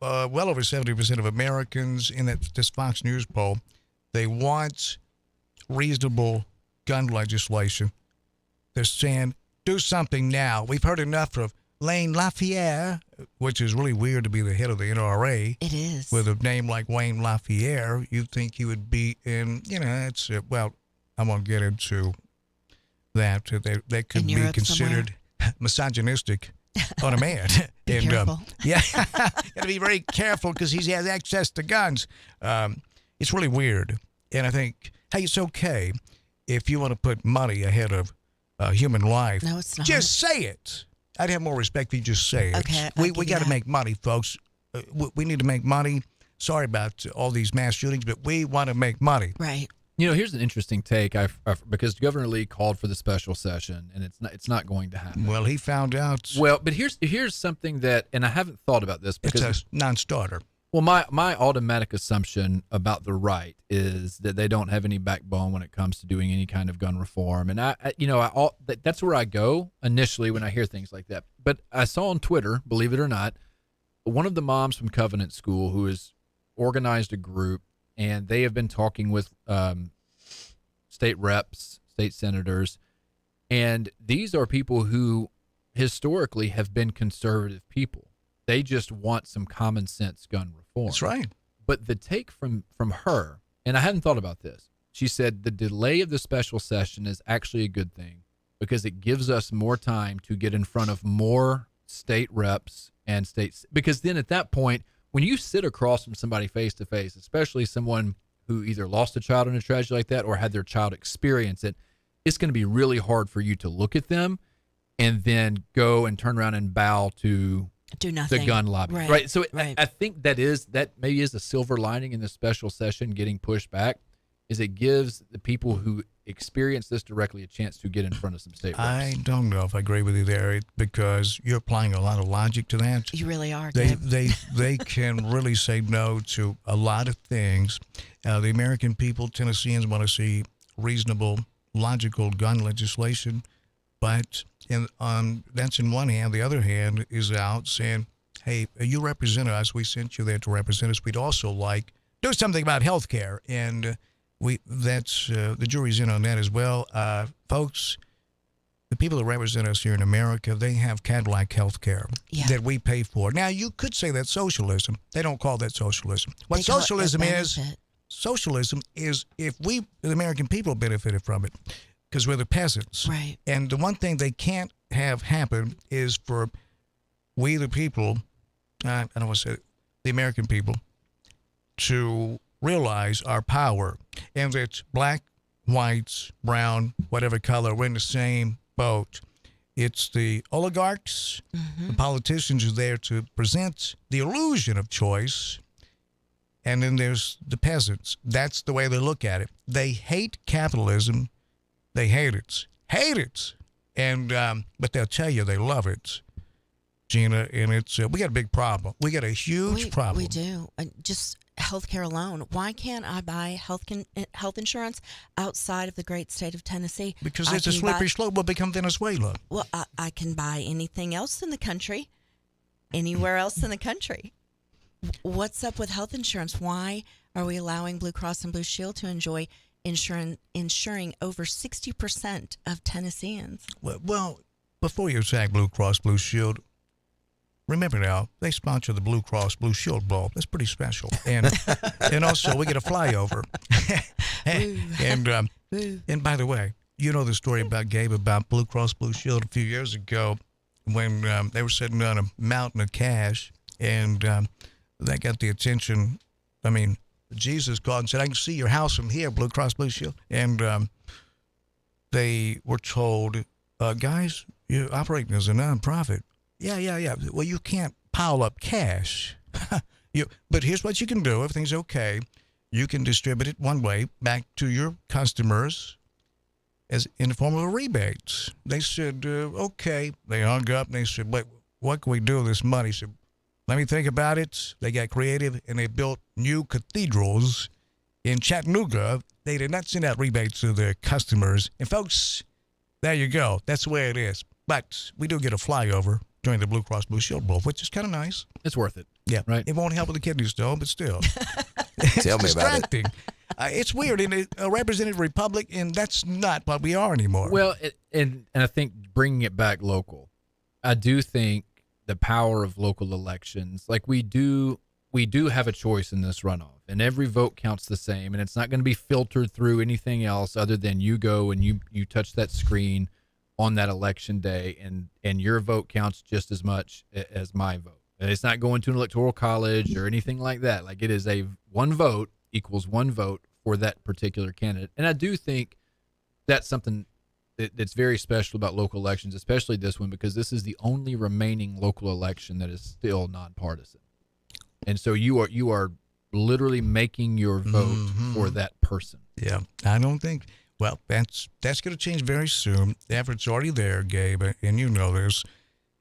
well over 70% of Americans in this Fox News poll, they want reasonable gun legislation. They're saying, do something now. We've heard enough of Wayne LaPierre, which is really weird to be the head of the NRA. It is. With a name like Wayne LaPierre, you'd think he would be in, it's, well, I'm going to get into that. They could In be Europe considered misogynistic on a man. Be careful. Yeah, got to be very careful because he has access to guns. It's really weird. And I think, hey, it's okay if you want to put money ahead of human life. No, it's not. Just say it. I'd have more respect if you just say it. Okay, I'll we give you got to that. make money, folks. We need to make money. Sorry about all these mass shootings, but we want to make money. Right. Here's an interesting take. Because Governor Lee called for the special session, and it's not going to happen. Well, he found out. Well, but here's something that, and I haven't thought about this because It's a non-starter. Well, my automatic assumption about the right is that they don't have any backbone when it comes to doing any kind of gun reform, and that's where I go initially when I hear things like that. But I saw on Twitter, believe it or not, one of the moms from Covenant School who has organized a group, and they have been talking with state reps, state senators, and these are people who historically have been conservative people. They just want some common sense gun reform. That's right. But the take from her, and I hadn't thought about this, she said the delay of the special session is actually a good thing because it gives us more time to get in front of more state reps and states. Because then at that point, when you sit across from somebody face to face, especially someone who either lost a child in a tragedy like that or had their child experience it, it's going to be really hard for you to look at them and then go and turn around and bow to do nothing. The gun lobby. Right. So I think that maybe is a silver lining in the special session getting pushed back, is it gives the people who experience this directly a chance to get in front of some state reps. I don't know if I agree with you there because you're applying a lot of logic to that. You really are. They can really say no to a lot of things. The American people, Tennesseans, want to see reasonable, logical gun legislation, but that's in one hand. The other hand is out saying, "Hey, you represent us. We sent you there to represent us. We'd also like do something about health care." And the jury's in on that as well. Folks, the people that represent us here in America, they have Cadillac health care that we pay for. Now, you could say that's socialism. They don't call that socialism. What socialism is if we, the American people, benefited from it because we're the peasants. Right. And the one thing they can't have happen is for we, the people, I don't want to say it, the American people, to realize our power and that black, whites, brown, whatever color, we're in the same boat. It's the oligarchs, the politicians who are there to present the illusion of choice, and then there's the peasants. That's the way they look at it. They hate capitalism. They hate it. Hate it. And but they'll tell you they love it, Gina. And it's we got a big problem. We got a huge problem. We do. Just healthcare alone. Why can't I buy health insurance outside of the great state of Tennessee? Because it's a slippery slope. We'll become Venezuela. Well, I can buy anything else in the country, anywhere else in the country. What's up with health insurance? Why are we allowing Blue Cross and Blue Shield to enjoy insuring over 60% of Tennesseans? Well, before you attack Blue Cross Blue Shield, remember now, they sponsor the Blue Cross Blue Shield Bowl. That's pretty special. And and also, we get a flyover. and by the way, you know the story about Gabe about Blue Cross Blue Shield a few years ago when they were sitting on a mountain of cash, and that got the attention. I mean, Jesus called and said, I can see your house from here, Blue Cross Blue Shield. And they were told, guys, you're operating as a nonprofit. Yeah. Well, you can't pile up cash. But here's what you can do. Everything's okay. You can distribute it one way back to your customers as in the form of a rebate. They said, okay. They hung up and they said, wait, what can we do with this money? He said, let me think about it. They got creative and they built new cathedrals in Chattanooga. They did not send out rebates to their customers. And folks, there you go. That's the way it is. But we do get a flyover during the Blue Cross Blue Shield Bowl, which is kind of nice. It's worth it. Yeah. Right. It won't help with the kidney stone, but still. Tell me about it. It's weird in a representative republic, and that's not what we are anymore. Well, and I think bringing it back local, I do think the power of local elections, like we do have a choice in this runoff, and every vote counts the same, and it's not going to be filtered through anything else other than you go and you touch that screen on that election day, and your vote counts just as much as my vote. And it's not going to an electoral college or anything like that. Like, it is one vote equals one vote for that particular candidate. And I do think that's something that's very special about local elections, especially this one, because this is the only remaining local election that is still nonpartisan. And so you are literally making your vote for that person. Yeah, I don't think. Well, that's going to change very soon. The effort's already there, Gabe, and you know this,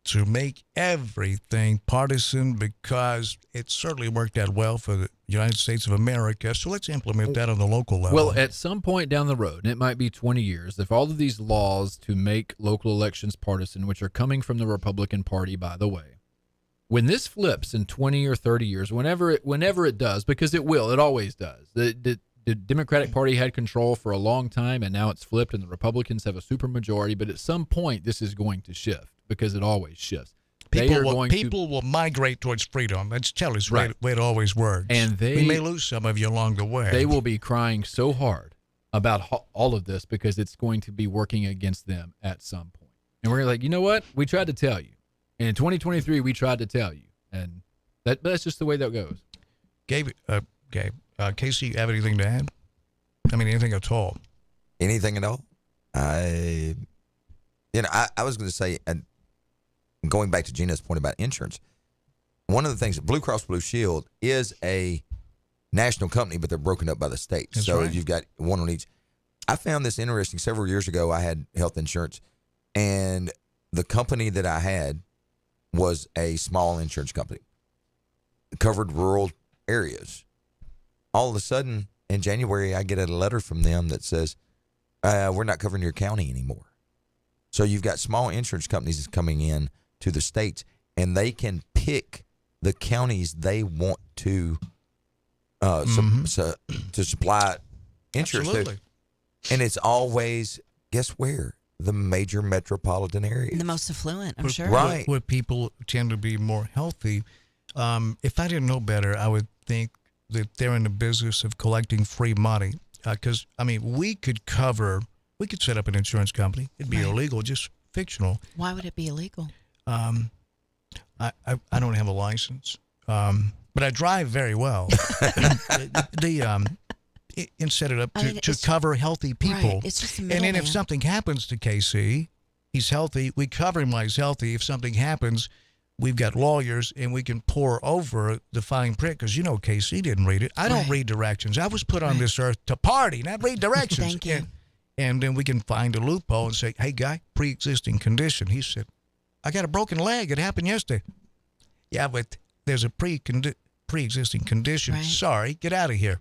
to make everything partisan, because it certainly worked out well for the United States of America. So let's implement that on the local level. Well, at some point down the road, and it might be 20 years, if all of these laws to make local elections partisan, which are coming from the Republican Party, by the way, when this flips in 20 or 30 years, whenever it does, because it will, it always does. The Democratic Party had control for a long time, and now it's flipped, and the Republicans have a supermajority. But at some point, this is going to shift, because it always shifts. People will migrate towards freedom. That's Kelly's way it always works. And we may lose some of you along the way. They will be crying so hard about all of this, because it's going to be working against them at some point. And we're like, you know what? We tried to tell you. And in 2023, we tried to tell you. And that's just the way that goes. Gabe, Casey, you have anything to add? I mean, anything at all? Anything at all? I was going to say, and going back to Gina's point about insurance, one of the things, Blue Cross Blue Shield is a national company, but they're broken up by the states. That's so right. You've got one on each. I found this interesting. Several years ago, I had health insurance, and the company that I had was a small insurance company. It covered rural areas. All of a sudden, in January, I get a letter from them that says, we're not covering your county anymore. So you've got small insurance companies coming in to the states, and they can pick the counties they want to to supply insurance Absolutely. to. And it's always, guess where? The major metropolitan areas. The most affluent, I'm sure. Right. Where people tend to be more healthy. If I didn't know better, I would think that they're in the business of collecting free money. Because, we could set up an insurance company. It'd be illegal, just fictional. Why would it be illegal? I don't have a license, but I drive very well. And set it up to cover healthy people. Right. It's just a and then middleman. if something happens to KC, he's healthy. We cover him while he's healthy. If something happens, we've got lawyers, and we can pour over the fine print because, Casey didn't read it. I don't read directions. I was put on this earth to party, not read directions. Thank you. And then we can find a loophole and say, hey, guy, pre-existing condition. He said, I got a broken leg. It happened yesterday. Yeah, but there's a pre-existing condition. Right. Sorry, get out of here.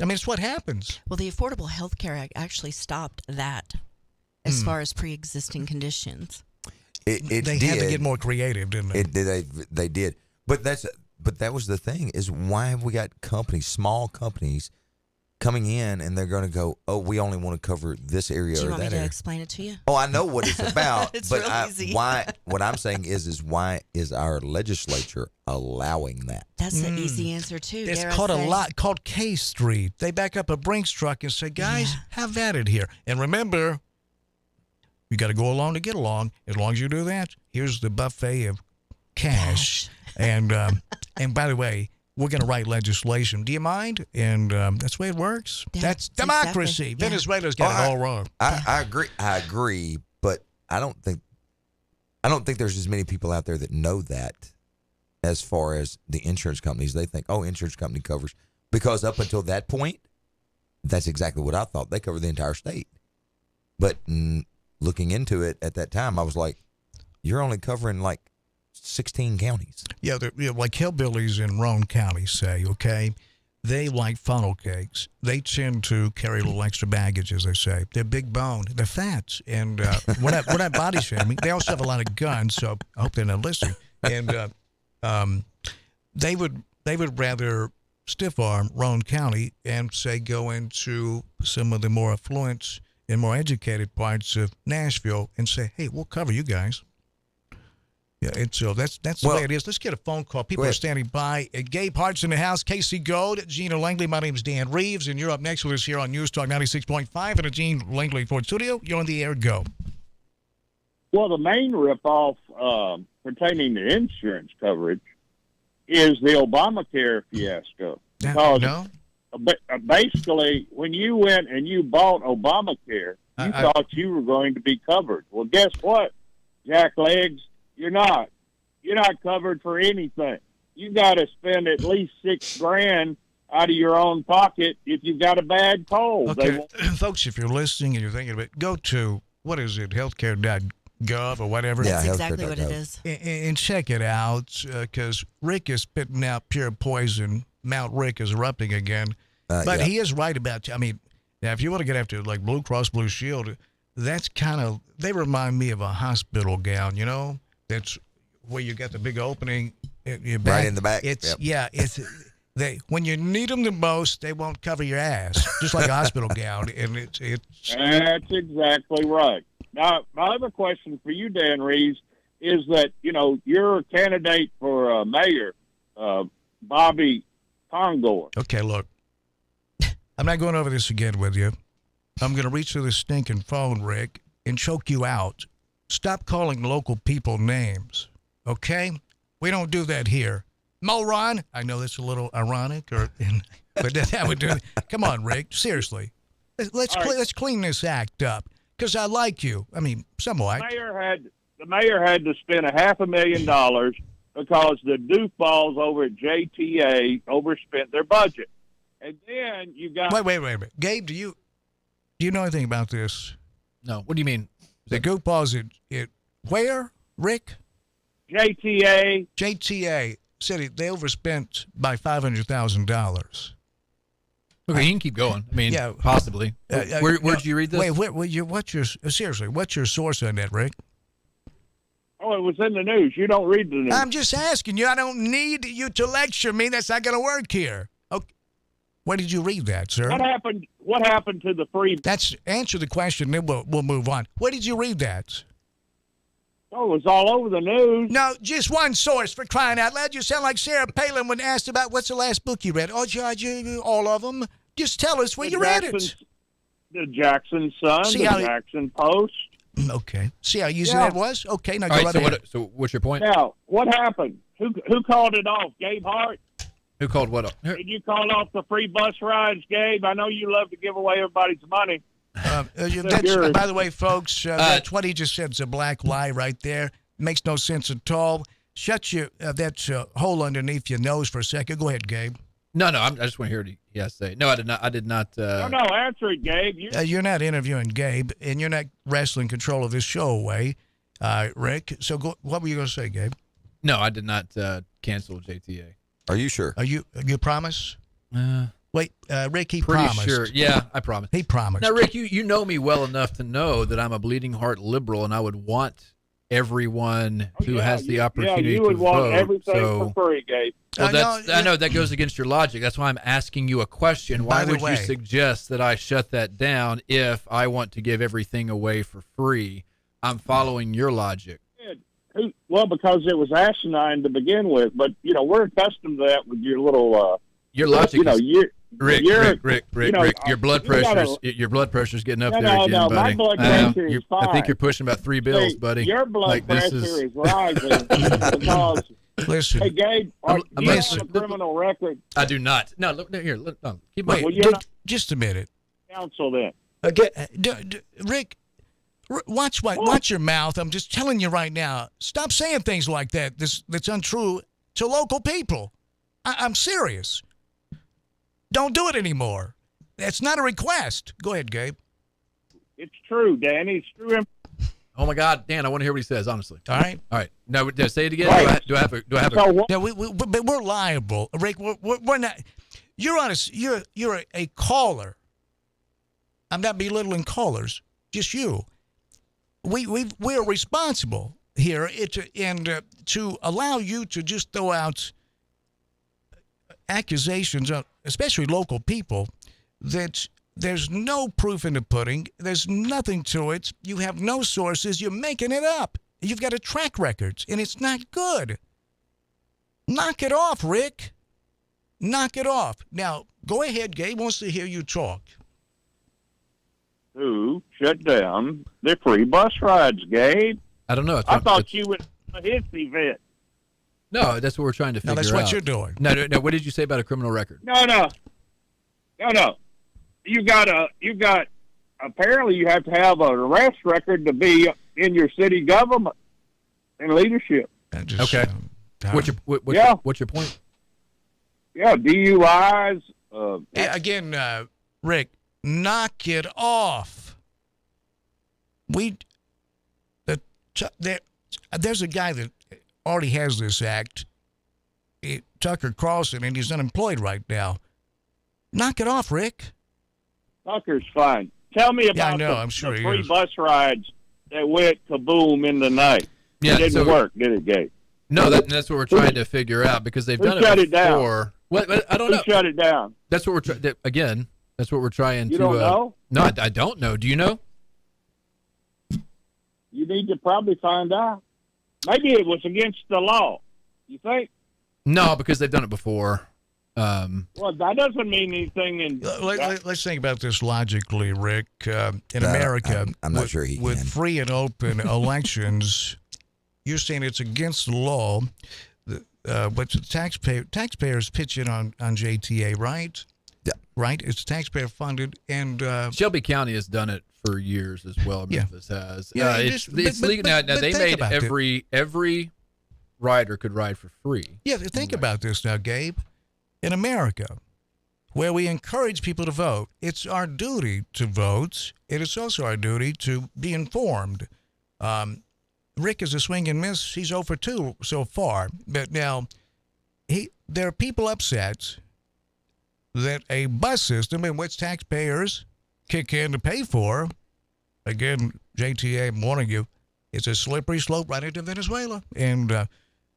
I mean, it's what happens. Well, the Affordable Health Care Act actually stopped that as far as pre-existing conditions. It they did. had to get more creative, didn't they? They did. But that was the thing, is why have we got companies, small companies, coming in and they're going to go, oh, we only want to cover this area Do you or want that me to area. explain it to you? Oh, I know what it's about. It's but real easy. what I'm saying is why is our legislature allowing that? That's the easy answer, too. It's dare I called a say. lot called K Street. They back up a Brinks truck and say, guys, have at it here. And remember, you got to go along to get along. As long as you do that, here's the buffet of cash. And by the way, we're going to write legislation. Do you mind? And that's the way it works. Yeah, that's exactly. democracy. Yeah. Venezuela's got it all wrong. I agree, but I don't think there's as many people out there that know that. As far as the insurance companies, they think, oh, insurance company covers, because up until that point, that's exactly what I thought. They cover the entire state. But looking into it at that time, I was like, you're only covering like 16 counties. Yeah, like hillbillies in Roane County say, okay, they like funnel cakes. They tend to carry a little extra baggage, as they say. They're big boned. They're fat. And we're not body shaming. They also have a lot of guns, so I hope they're not listening. And they would rather stiff arm Roane County and say go into some of the more affluent and more educated parts of Nashville and say, hey, we'll cover you guys. Yeah, and so that's the way it is. Let's get a phone call. People are standing by. Gabe Hart's in the house. Casey Gold, Gina Langley. My name is Dan Reeves, and you're up next with us here on News Talk 96.5 in the Gene Langley Ford Studio. You're on the air. Go. Well, the main ripoff pertaining to insurance coverage is the Obamacare fiasco. Because basically, when you went and you bought Obamacare, you thought you were going to be covered. Well, guess what, Jack Legs? You're not. You're not covered for anything. You got to spend at least $6,000 out of your own pocket if you've got a bad cold. Okay, folks, if you're listening and you're thinking of it, go to, what is it, healthcare.gov or whatever. That's exactly what it is. And check it out, because Rick is spitting out pure poison. Mount Rick is erupting again. But he is right about, now if you want to get after like Blue Cross Blue Shield, that's kind of, they remind me of a hospital gown, that's where you got the big opening in your back. Right in the back. It's when you need them the most, they won't cover your ass, just like a hospital gown. And it's That's exactly right. Now, my other question for you, Dan Reeves, is that, you're a candidate for mayor, Bobby Congoy. Okay, look, I'm not going over this again with you. I'm going to reach through the stinking phone, Rick, and choke you out. Stop calling local people names, okay? We don't do that here. Moron, I know that's a little ironic, but that would do it. Come on, Rick, seriously. Let's clean this act up, because I like you. Somewhat. The mayor had to spend $500,000 because the doofballs over at JTA overspent their budget. And then you got... Wait. Gabe, do you know anything about this? No. What do you mean? The goofballs at where, Rick? JTA said they overspent by $500,000. Okay, you can keep going. Possibly. Where'd you read this? What's your source on that, Rick? Oh, it was in the news. You don't read the news. I'm just asking you. I don't need you to lecture me. That's not going to work here. Okay. Where did you read that, sir? What happened to the free... Answer the question, then we'll move on. Where did you read that? Oh, it was all over the news. No, just one source, for crying out loud. You sound like Sarah Palin when asked about what's the last book you read. Oh, all of them. Just tell us where you read it. The Jackson Sun, Jackson Post. Okay. See how easy that was? Okay, now go right ahead. So what's your point? Now, what happened? Who called it off? Gabe Hart? Who called what off? Did you call off the free bus rides, Gabe? I know you love to give away everybody's money. By the way, folks, that's what he just said. It's a black lie right there. Makes no sense at all. shut your that hole underneath your nose for a second. Go ahead, Gabe. No, I just want to hear what he has to say. No, I did not. No, answer it, Gabe. You're not interviewing Gabe, and you're not wrestling control of this show away, Rick. So what were you going to say, Gabe? No, I did not cancel JTA. Are you sure? You promise? Wait, Rick, he pretty promised. Sure. Yeah, I promised. He promised. Now, Rick, you know me well enough to know that I'm a bleeding heart liberal, and I would want everyone who has the opportunity you would to want vote. everything so, for free, Gabe. Well, I know that goes against your logic. That's why I'm asking you a question. Why would you suggest that I shut that down if I want to give everything away for free? I'm following your logic. Well, because it was asinine to begin with, but we're accustomed to that with your little. Your logic, Rick, you know, your blood pressure's getting up there again, no, buddy. my blood pressure is fine. I think you're pushing about 3 bills, buddy. Your blood pressure is rising because. Listen, hey Gabe, do you have a criminal record? I do not. No, look here. No, keep Wait, going. just a minute. Counsel then. Rick, watch your mouth. I'm just telling you right now. Stop saying things like that. That's untrue to local people. I'm serious. Don't do it anymore. That's not a request. Go ahead, Gabe. It's true, Danny. It's true. Oh my God, Dan! I want to hear what he says. Honestly. All right. No, say it again. Right. Do I have a? Yeah, but we're liable, Rick. We're not. You're honest. You're a caller. I'm not belittling callers. Just you. We're responsible here. To allow you to just throw out accusations, especially local people, that there's no proof in the pudding. There's nothing to it. You have no sources. You're making it up. You've got a track record, and it's not good. Knock it off, Rick. Knock it off. Now, go ahead. Gabe wants to hear you talk. Who shut down the free bus rides, Gabe? I don't know. I thought you would hit the event. No, that's what we're trying to figure out. No, that's what you're doing. No. What did you say about a criminal record? No. You got. Apparently, you have to have an arrest record to be in your city government and leadership. Okay. What's your point? Yeah, DUIs. Again, Rick, knock it off. There's a guy that already has this act, Tucker Carlson, and he's unemployed right now. Knock it off, Rick. Tucker's fine. Tell me about the free bus rides that went kaboom in the night. Yeah, it didn't work, did it, Gabe? No, that's what we're trying to figure out because they've done it before. What? I don't know. Who shut it down? That's what we're again. That's what we're trying to. You don't know? No, I don't know. Do you know? You need to probably find out. Maybe it was against the law. You think? No, because they've done it before. Well, that doesn't mean anything. Let's think about this logically, Rick. In America, I'm not sure he with can. free and open elections, you're saying it's against the law, but the taxpayers pitch in on JTA, right? Yeah. Right? It's taxpayer funded, and Shelby County has done it for years as well. Memphis has. Yeah, it's legal now. They made every rider could ride for free. Yeah, think about this now, Gabe. In America, where we encourage people to vote, it's our duty to vote. It is also our duty to be informed. Rick is a swing and miss. He's 0 for 2 so far. But now, there are people upset that a bus system in which taxpayers kick in to pay for, again, JTA, I'm warning you, it's a slippery slope right into Venezuela. And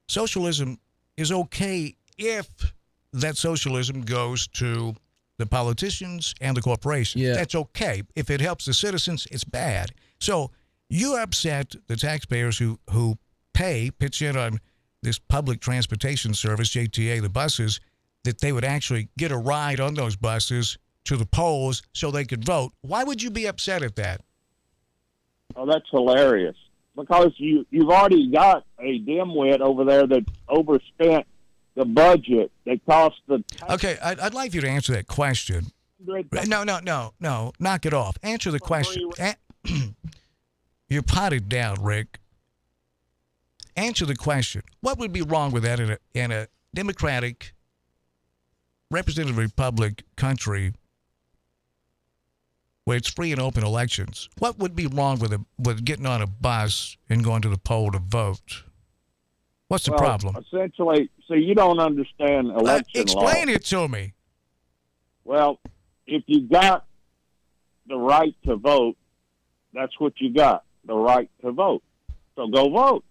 socialism is okay if that socialism goes to the politicians and the corporations. Yeah. That's okay. If it helps the citizens, it's bad. So you upset the taxpayers who pitch in on this public transportation service, JTA, the buses, that they would actually get a ride on those buses to the polls so they could vote. Why would you be upset at that? Oh, that's hilarious. Because you've already got a dimwit over there that overspent the budget that cost the... Okay, I'd like you to answer that question. No, knock it off. Answer the question. You're potted down, Rick. answer the question. What would be wrong with that in a democratic, representative republic country where it's free and open elections? What would be wrong with getting on a bus and going to the poll to vote? What's the problem? Essentially, so you don't understand election Explain law. it to me. Well, if you got the right to vote, that's what you got, the right to vote. So go vote.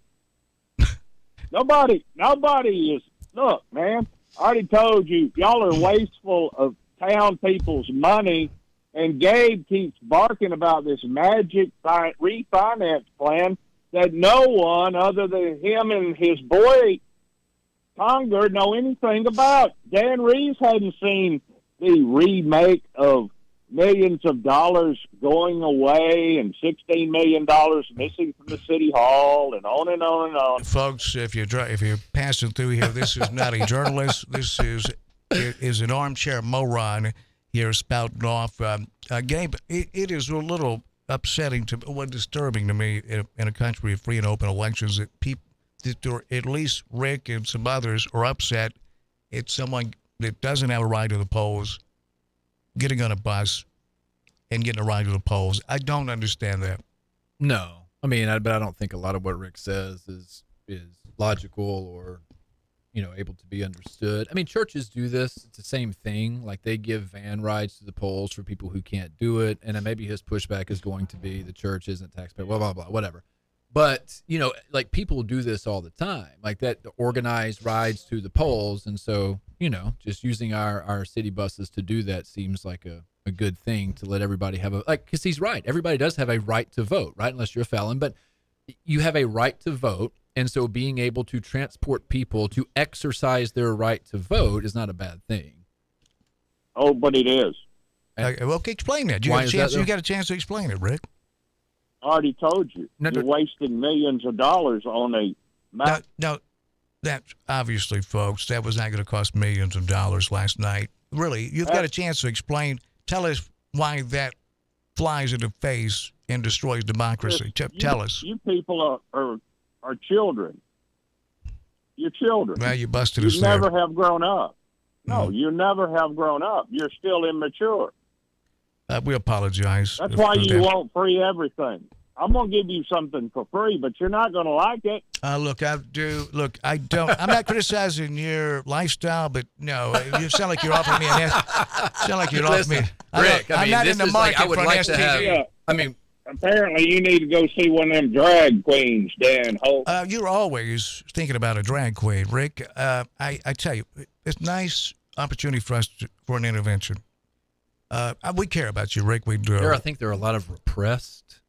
Nobody is, look, man, I already told you, y'all are wasteful of town people's money, and Gabe keeps barking about this magic refinance plan that no one other than him and his boy, Conger, know anything about. Dan Reeves hadn't seen the remake of millions of dollars going away and $16 million missing from the city hall and on and on and on. Folks, if you're passing through here, this is not a journalist. This is an armchair moron here spouting off. Gabe, it is a little upsetting disturbing to me in a country of free and open elections that people, at least Rick and some others, are upset it's someone that doesn't have a ride to the polls getting on a bus and getting a ride to the polls. I don't understand that. No, I mean, but I don't think a lot of what Rick says is logical or, able to be understood. I mean, churches do this. It's the same thing. Like, they give van rides to the polls for people who can't do it. And then maybe his pushback is going to be the church isn't taxpayer, blah, blah, blah, whatever. But, like, people do this all the time, like that organized rides to the polls. And so, just using our city buses to do that seems like a good thing to let everybody have because he's right. Everybody does have a right to vote, right? Unless you're a felon, but you have a right to vote. And so being able to transport people to exercise their right to vote is not a bad thing. Oh, but it is. Well, explain that. You got a chance to explain it, Rick. I already told you. You're wasting millions of dollars on a map. No, that obviously, folks, that was not going to cost millions of dollars last night. Really, you've got a chance to explain. Tell us why that flies in the face and destroys democracy. Tell us. You people are children. You're children. Well, you busted us You there. never have grown up. No, you never have grown up. You're still immature. We apologize. That's why you want free everything. I'm going to give you something for free, but you're not going to like it. Look, I don't. I'm not criticizing your lifestyle, but no, you sound like you're offering me an sound like you're offering me. Rick, I'm not in the market for an STD. Apparently, you need to go see one of them drag queens, Dan Holt. You're always thinking about a drag queen, Rick. I tell you, it's a nice opportunity for us for an intervention. We care about you, Rick. We do. I think there are a lot of repressed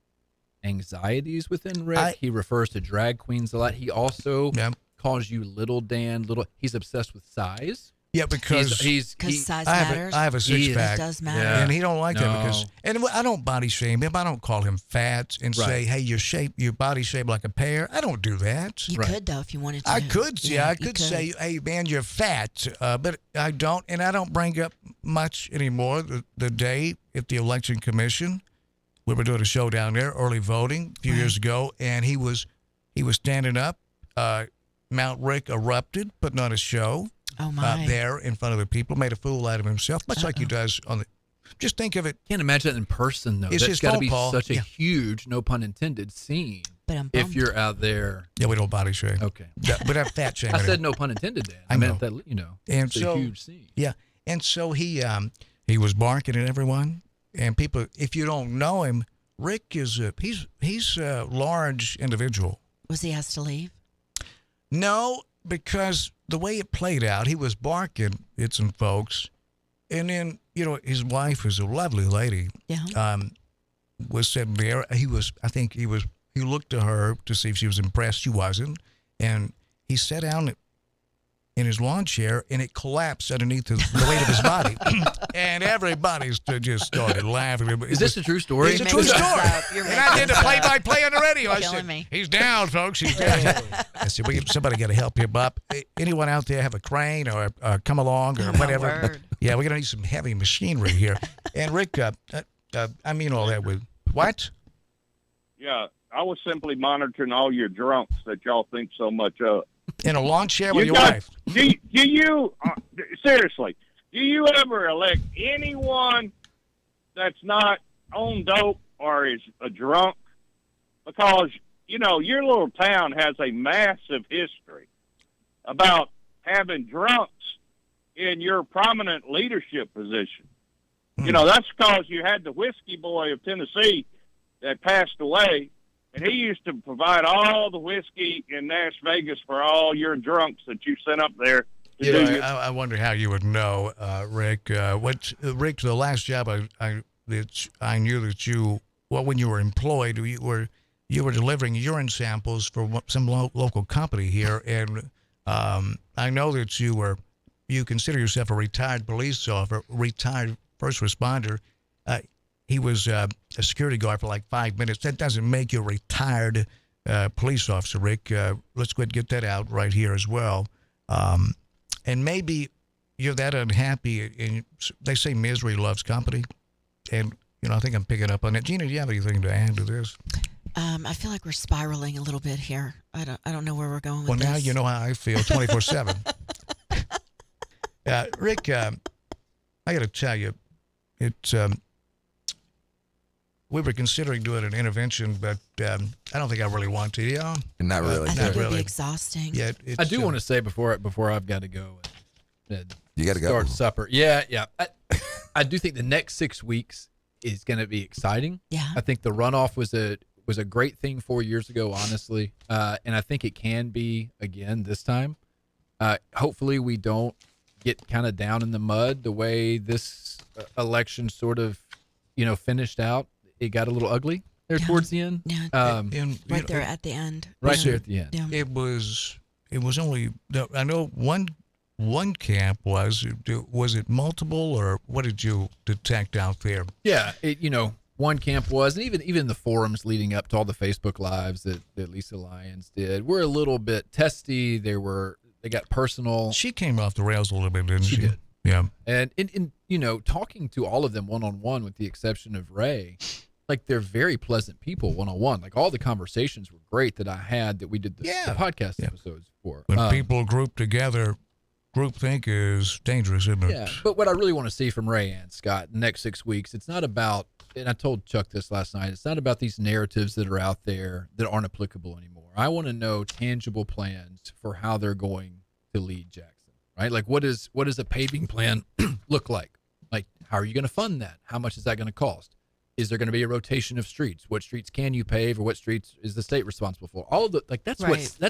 anxieties within Rick. He refers to drag queens a lot. He also calls you little Dan. He's obsessed with size. Yeah, because size matters. I have a six-pack. It does matter. Yeah. And he don't like that because, and I don't body shame him. I don't call him fat and say, hey, your body shaped like a pear. I don't do that. You could, though, if you wanted to. I could, I could say, hey, man, you're fat. But I don't, and I don't bring up much anymore. The day at the Election Commission, we were doing a show down there, early voting, a few years ago, and he was standing up. Mount Rick erupted, putting on a show. Oh my! There in front of the people, made a fool out of himself, much like he does on the. Just think of it. Can't imagine that in person though. It's That's got to be Paul. such a huge, no pun intended, scene. But I'm if you're out there. Yeah, we don't body shame. Okay. We don't fat shame. I said no pun intended, Dan. I meant that and it's so, a huge scene. Yeah, and so he was barking at everyone, and people. If you don't know him, Rick is he's a large individual. Was he asked to leave? No, because the way it played out, he was barking at some folks, and then his wife was a lovely lady. Yeah. Was sitting there. He looked to her to see if she was impressed. She wasn't, and he sat down in his lawn chair, and it collapsed underneath the weight of his body, and everybody just started laughing. Is this a true story? It's a true story. And I did the play-by-play on the radio. I said, me. he's down, folks. He's down. I said, somebody got to help him up. Anyone out there have a crane or come along or whatever? Yeah, we're going to need some heavy machinery here. And Rick, I mean all that with what? Yeah, I was simply monitoring all your drunks that y'all think so much of. In a lawn chair with your guys, wife. Do you seriously? Do you ever elect anyone that's not on dope or is a drunk? Because your little town has a massive history about having drunks in your prominent leadership position. That's because you had the whiskey boy of Tennessee that passed away, and he used to provide all the whiskey in Las Vegas for all your drunks that you sent up there. I wonder how you would know, Rick. Rick, the last job I knew that you, when you were employed, you were delivering urine samples for some local company here, and I know that you consider yourself a retired police officer, retired first responder. He was a security guard for like 5 minutes. That doesn't make you a retired police officer, Rick. Let's go ahead and get that out right here as well. And maybe you're that unhappy, and they say misery loves company. And, I think I'm picking up on that. Gina, do you have anything to add to this? I feel like we're spiraling a little bit here. I don't know where we're going with this. Well, now you know how I feel 24/7. Rick, I got to tell you, it's we were considering doing an intervention, but I don't think I really want to. Yeah, not really. I think it would be exhausting. Yeah, I do want to say before I've got to go. You got to go. Start supper. Yeah. I do think the next 6 weeks is going to be exciting. Yeah. I think the runoff was a great thing 4 years ago, honestly, and I think it can be again this time. Hopefully, we don't get kind of down in the mud the way this election sort of, finished out. It got a little ugly there towards the end. Yeah. Right there at the end. Right there at the end. Yeah. It was only, I know one camp was it multiple, or what did you detect out there? Yeah, one camp was, and even the forums leading up to all the Facebook lives that Lisa Lyons did were a little bit testy. They got personal. She came off the rails a little bit, didn't she? She did. Yeah. And in talking to all of them one-on-one, with the exception of Ray, like, they're very pleasant people one-on-one. Like, all the conversations were great that I had that we did the podcast episodes for. When people group together, groupthink is dangerous, isn't it? Yeah, but what I really want to see from Ray and Scott in the next 6 weeks, it's not about, and I told Chuck this last night, it's not about these narratives that are out there that aren't applicable anymore. I want to know tangible plans for how they're going to lead Jackson, right? Like, what does a paving plan look like? Like, how are you going to fund that? How much is that going to cost? Is there going to be a rotation of streets? What streets can you pave, or what streets is the state responsible for? All of the, like, that's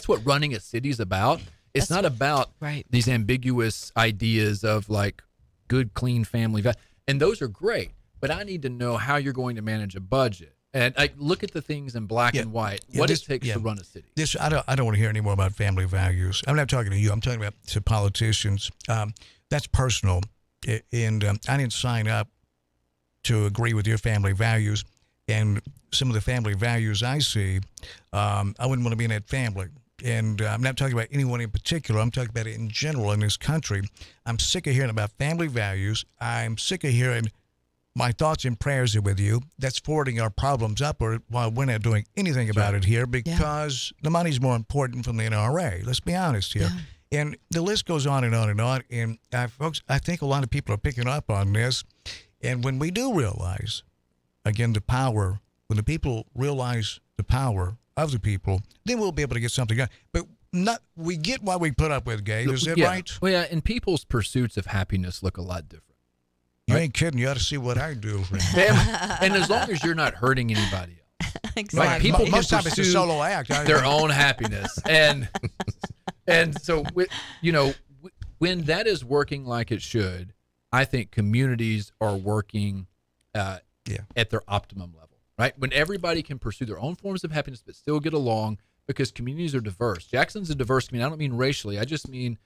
what running a city's about. It's not about these ambiguous ideas of, like, good, clean family. And those are great, but I need to know how you're going to manage a budget. And I look at the things in black and white, what it takes to run a city. I don't want to hear any more about family values. I'm not talking to you. I'm talking about to politicians. That's personal. And I didn't sign up to agree with your family values. And some of the family values I see, I wouldn't want to be in that family. And I'm not talking about anyone in particular. I'm talking about it in general in this country. I'm sick of hearing about family values. I'm sick of hearing my thoughts and prayers are with you. That's forwarding our problems upward while we're not doing anything about it here, because the money's more important from the NRA. Let's be honest here. Yeah. And the list goes on and on and on. And folks, I think a lot of people are picking up on this. And when we do realize, again, the power, when the people realize the power of the people, then we'll be able to get something done. But we get what we put up with, Gabe. Is that right? Well, yeah, and people's pursuits of happiness look a lot different. You ain't kidding. You ought to see what I do. And as long as you're not hurting anybody else. Exactly. Like, people most time it's a solo act. Their own happiness. And so, when that is working like it should, I think communities are working at their optimum level, right? When everybody can pursue their own forms of happiness but still get along, because communities are diverse. Jackson's a diverse community. I don't mean racially. I just mean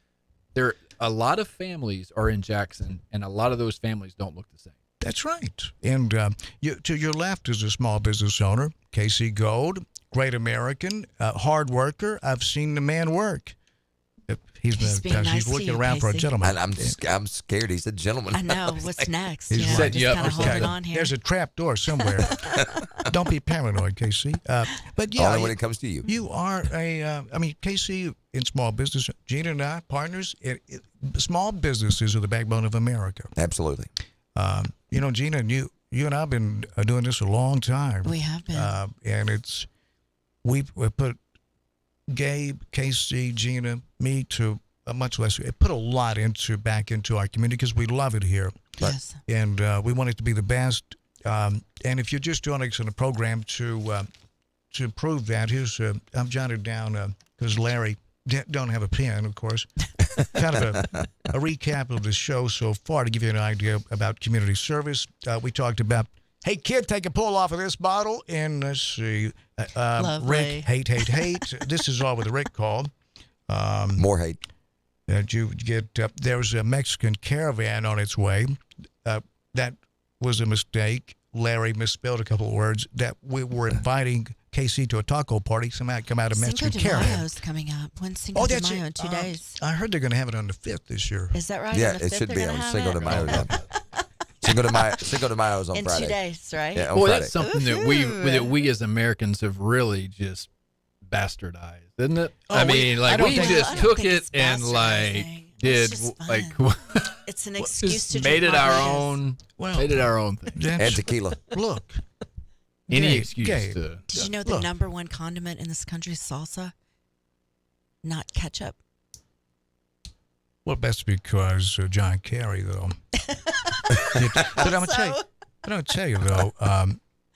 a lot of families are in Jackson, and a lot of those families don't look the same. That's right. And to your left is a small business owner, Casey Gold, great American, hard worker. I've seen the man work. He's being nice he's to looking you, around for a Casey. gentleman. I'm scared. He's a gentleman. I know. What's next? He's Yeah, setting just kinda holding on here. There's a trap door somewhere. Don't be paranoid, Casey. But yeah, Only when it comes to you. You are Casey, in small business, Gina and I, partners. Small businesses are the backbone of America. Absolutely. Gina, and you and I have been doing this a long time. We have been. And we've put Gabe, Casey, Gina, me to much less. It put a lot back into our community because we love it here. Yes. And we want it to be the best. And if you're just joining us in a program to prove that, I've jotted down because Larry don't have a pen, of course. Kind of a recap of the show so far to give you an idea about community service. We talked about, hey, kid, take a pull off of this bottle. And let's see, Lovely. Rick, hate. This is all with the Rick call. More hate. You get there's a Mexican caravan on its way. That was a mistake. Larry misspelled a couple of words. That we were inviting KC to a taco party. Somehow it come out of Mexican Cinco de caravan. Mayo's coming up. When's Cinco de Mayo? In 2 days. I heard they're going to have it on the 5th this year. Is that right? Yeah, On the it 5th should they're be gonna on have Cinco de it? Mayo. Cinco de Mayo is on In Friday. 2 days, right? Yeah, on Well, Friday. that's something that we as Americans have really just bastardized, isn't it? Oh, I we- mean, I like don't we think- just I don't took think it it's and like did just fun. like It's an excuse just to made drink it our margaritas. own. Well, made it our own thing. That's- And tequila. Look. Any Gabe, excuse Gabe. to. Did you know the Look. number one condiment in this country is salsa? Not ketchup. Well, that's because John Kerry, though. But I'm gonna tell you though.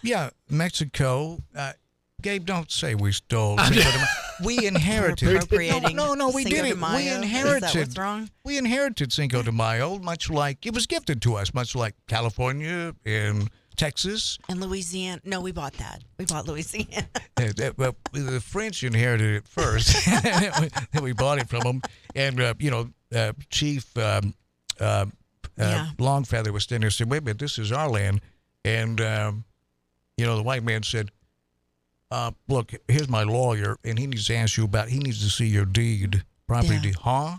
Yeah, Mexico. Gabe, don't say we stole. Cinco de Mayo. We inherited. Appropriating No, we Cinco de didn't. Mayo. We Is that inherited. what's wrong? We inherited Cinco de Mayo, much like it was gifted to us, much like California and Texas. And Louisiana. No, we bought that. We bought Louisiana. Well, the French inherited it first, and we bought it from them. And Chief Longfeather was standing there and said, "Wait a minute, this is our land." And the white man said, "Look, here's my lawyer, and he needs to ask you about. He needs to see your deed, property Yeah. deed, huh?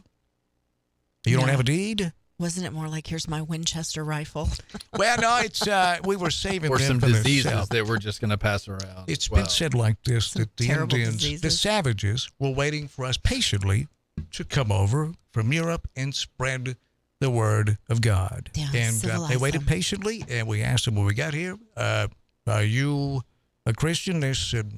You don't No. have a deed." Wasn't it more like, here's my Winchester rifle? Well, no, it's we were saving Or them some for diseases themselves. that we're just going to pass around. It's Well, been said like this, that the terrible Indians, the diseases. savages, were waiting for us patiently to come over from Europe and spread the word of God. Yeah, and they civilize waited them. patiently, and we asked them when we got here, are you a Christian? They said,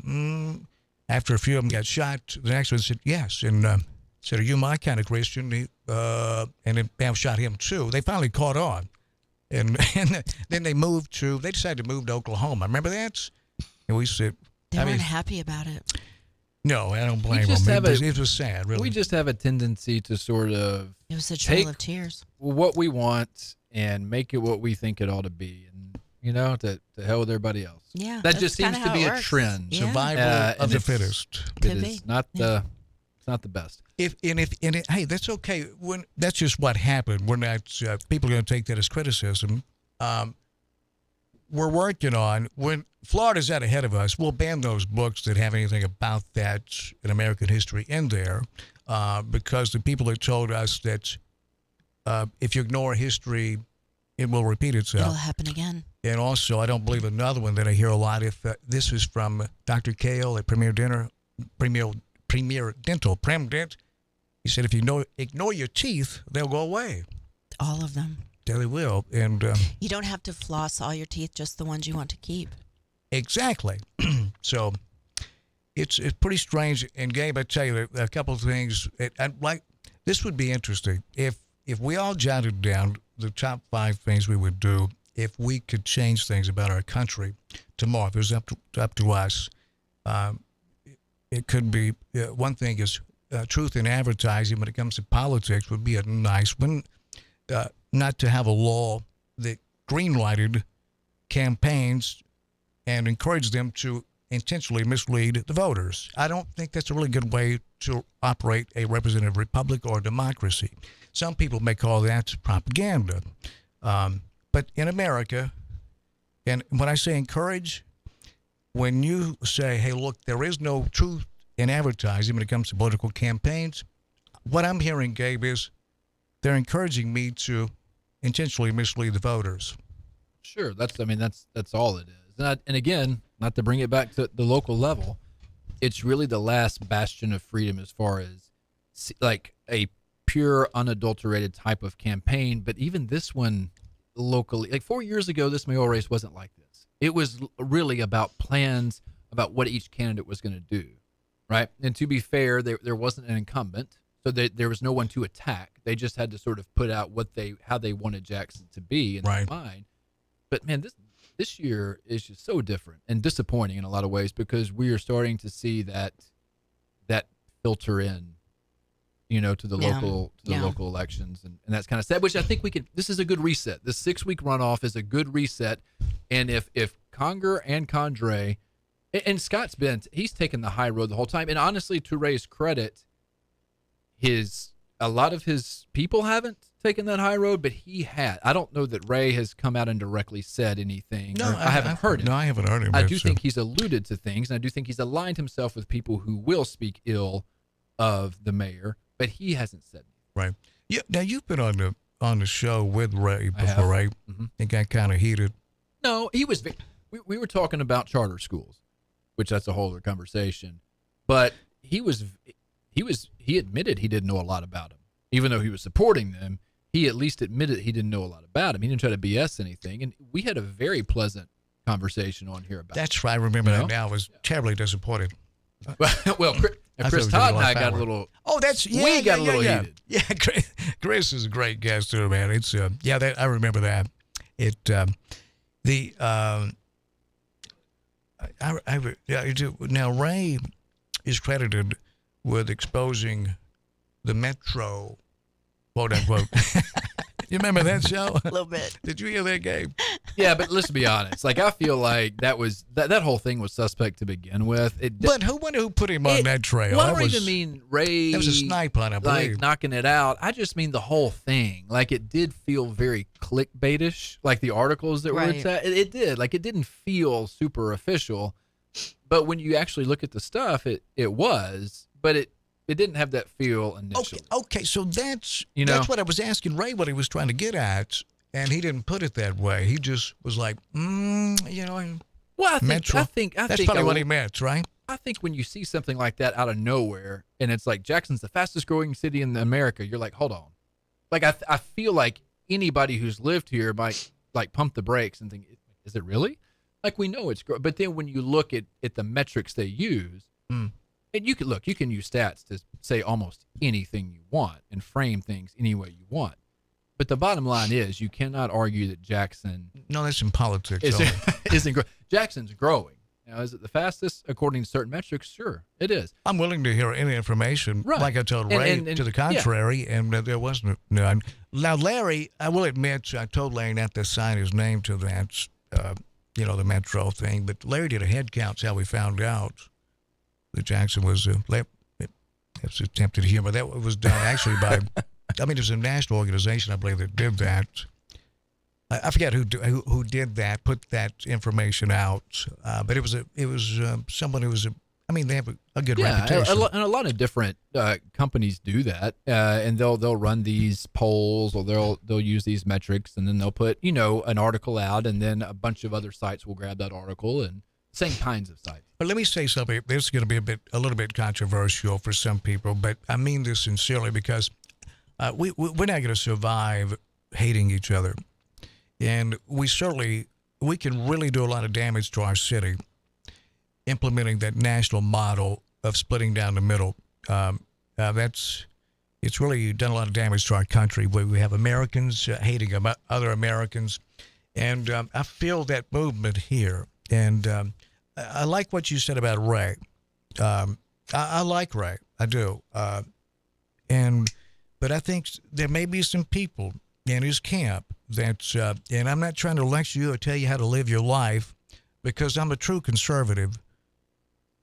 after a few of them got shot, the next one said, yes. And said, are you my kind of Christian? And then Bam shot him too. They finally caught on. And then they decided to move to Oklahoma. Remember that? And we said, They I weren't mean, happy about it. no, I don't blame just them. have It was sad, really. We just have a tendency to sort of It was a trail take of tears. what we want and make it what we think it ought to be, and to hell with everybody else. Yeah, that that's just seems kinda to how be it a works. trend. Yeah. Survival of and the it's- fittest. It Could is be. not the. It's not the best. Hey, that's okay. When that's just what happened. We're not people are going to take that as criticism. We're working on when Florida's out ahead of us. We'll ban those books that have anything about that in American history in there, because the people have told us that if you ignore history, it will repeat itself. It'll happen again. And also, I don't believe another one that I hear a lot. If this is from Dr. Kale at Premier Dental, Prem Dent. He said, if you ignore your teeth, they'll go away. All of them. Yeah, they will. And You don't have to floss all your teeth, just the ones you want to keep. exactly. So it's pretty strange. And Gabe, I tell you a couple of things. This would be interesting if we all jotted down the top 5 things we would do if we could change things about our country tomorrow. If it was up to us. It could be one thing is truth in advertising when it comes to politics would be a nice one. Not to have a law that green-lighted campaigns and encouraged them to intentionally mislead the voters. I don't think that's a really good way to operate a representative republic or democracy. Some people may call that propaganda. But in America, and when I say encourage, when you say, hey, look, there is no truth in advertising when it comes to political campaigns, what I'm hearing, Gabe, is they're encouraging me to intentionally mislead the voters. Sure, that's all it is. And again, not to bring it back to the local level, it's really the last bastion of freedom as far as like a pure, unadulterated type of campaign. But even this one locally, like 4 years ago, this mayoral race wasn't like this. It was really about plans, about what each candidate was going to do, right? And to be fair, there wasn't an incumbent, so there was no one to attack. They just had to sort of put out how they wanted Jackson to be in their mind. But man, this year is just so different and disappointing in a lot of ways, because we are starting to see that filter in, to the local elections, and that's kind of sad. Which I think this is a good reset. The 6-week runoff is a good reset, and if Conger and Condrey, and Scott's he's taken the high road the whole time. And honestly, to Ray's credit, a lot of his people haven't taken that high road, but he had. I don't know that Ray has come out and directly said anything. No, I haven't heard it. No, I haven't heard him. I do think he's alluded to things, and I do think he's aligned himself with people who will speak ill of the mayor, but he hasn't said anything. Right. Yeah. Now you've been on the show with Ray before, right? Mm-hmm. It got kind of heated. No, he was. We were talking about charter schools, which that's a whole other conversation. But he admitted he didn't know a lot about them, even though he was supporting them. He at least admitted he didn't know a lot about him. He didn't try to BS anything, and we had a very pleasant conversation on here about. That's right. I remember that now. I was terribly disappointed. Well, Chris Todd and I got a little. Oh, we got a little heated. Yeah, Chris is a great guest too, man. It's I remember that. Now Ray is credited with exposing the Metro, quote unquote. You remember that show? A little bit. Did you hear that, Gabe? Yeah, but let's be honest. Like, I feel like that whole thing was suspect to begin with. But who put him on that trail? Well, I don't even mean Ray. That was a snipe hunt, I believe. Like, knocking it out. I just mean the whole thing. Like, it did feel very clickbaitish, like the articles that were attacked. It did. Like, it didn't feel super official. But when you actually look at the stuff, it was. But it didn't have that feel initially. Okay, so that's what I was asking Ray what he was trying to get at, and he didn't put it that way. He just was like, Well, I think that's probably what he meant, right? I think when you see something like that out of nowhere, and it's like Jackson's the fastest growing city in America, you're like, hold on. Like, I feel like anybody who's lived here might like pump the brakes and think, is it really? Like, we know it's growing, but then when you look at the metrics they use. And you can use stats to say almost anything you want and frame things any way you want. But the bottom line is you cannot argue that Jackson. No, that's in politics. Isn't Jackson's growing. Now, is it the fastest according to certain metrics? Sure, it is. I'm willing to hear any information, like I told Ray, to the contrary, and there wasn't none. Now, Larry, I will admit, I told Larry not to sign his name to that, the Metro thing, but Larry did a head count. That's how we found out that Jackson was, that's attempted humor. That was done actually by, there's a national organization, I believe, that did that. I forget who did that, put that information out, but it was someone who was, they have a good reputation. And a lot of different companies do that, and they'll run these polls, or they'll use these metrics, and then they'll put, an article out, and then a bunch of other sites will grab that article, and same kinds of sites. But let me say something. This is going to be a little bit controversial for some people, but I mean this sincerely, because we're not going to survive hating each other, and we can really do a lot of damage to our city implementing that national model of splitting down the middle. It's really done a lot of damage to our country, where we have Americans hating other Americans, and I feel that movement here. And I like what you said about Ray. I like Ray. I do. But I think there may be some people in his camp that, and I'm not trying to lecture you or tell you how to live your life, because I'm a true conservative.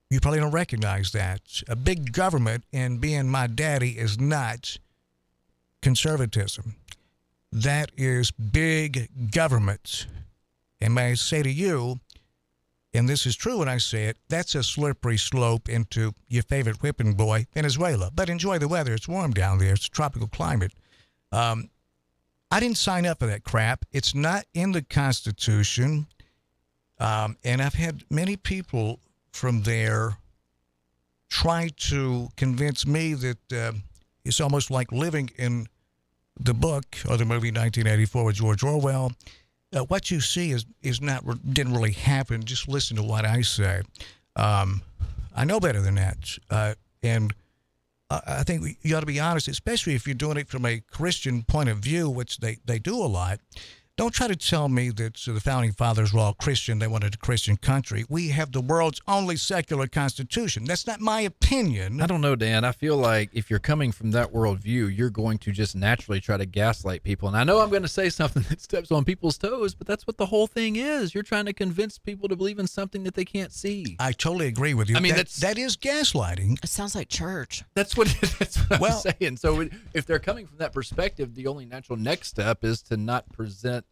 You probably don't recognize that. A big government and being my daddy is not conservatism. That is big government. And may I say to you, and this is true when I say it, that's a slippery slope into your favorite whipping boy, Venezuela. But enjoy the weather. It's warm down there. It's a tropical climate. I didn't sign up for that crap. It's not in the Constitution. And I've had many people from there try to convince me that it's almost like living in the book or the movie 1984 with George Orwell. What you see didn't really happen. Just listen to what I say. I know better than that. And I think you ought to be honest, especially if you're doing it from a Christian point of view, which they do a lot. Don't try to tell me that the Founding Fathers were all Christian. They wanted a Christian country. We have the world's only secular constitution. That's not my opinion. I don't know, Dan. I feel like if you're coming from that worldview, you're going to just naturally try to gaslight people. And I know I'm going to say something that steps on people's toes, but that's what the whole thing is. You're trying to convince people to believe in something that they can't see. I totally agree with you. I mean, that is gaslighting. It sounds like church. That's what I'm saying. So if they're coming from that perspective, the only natural next step is to not present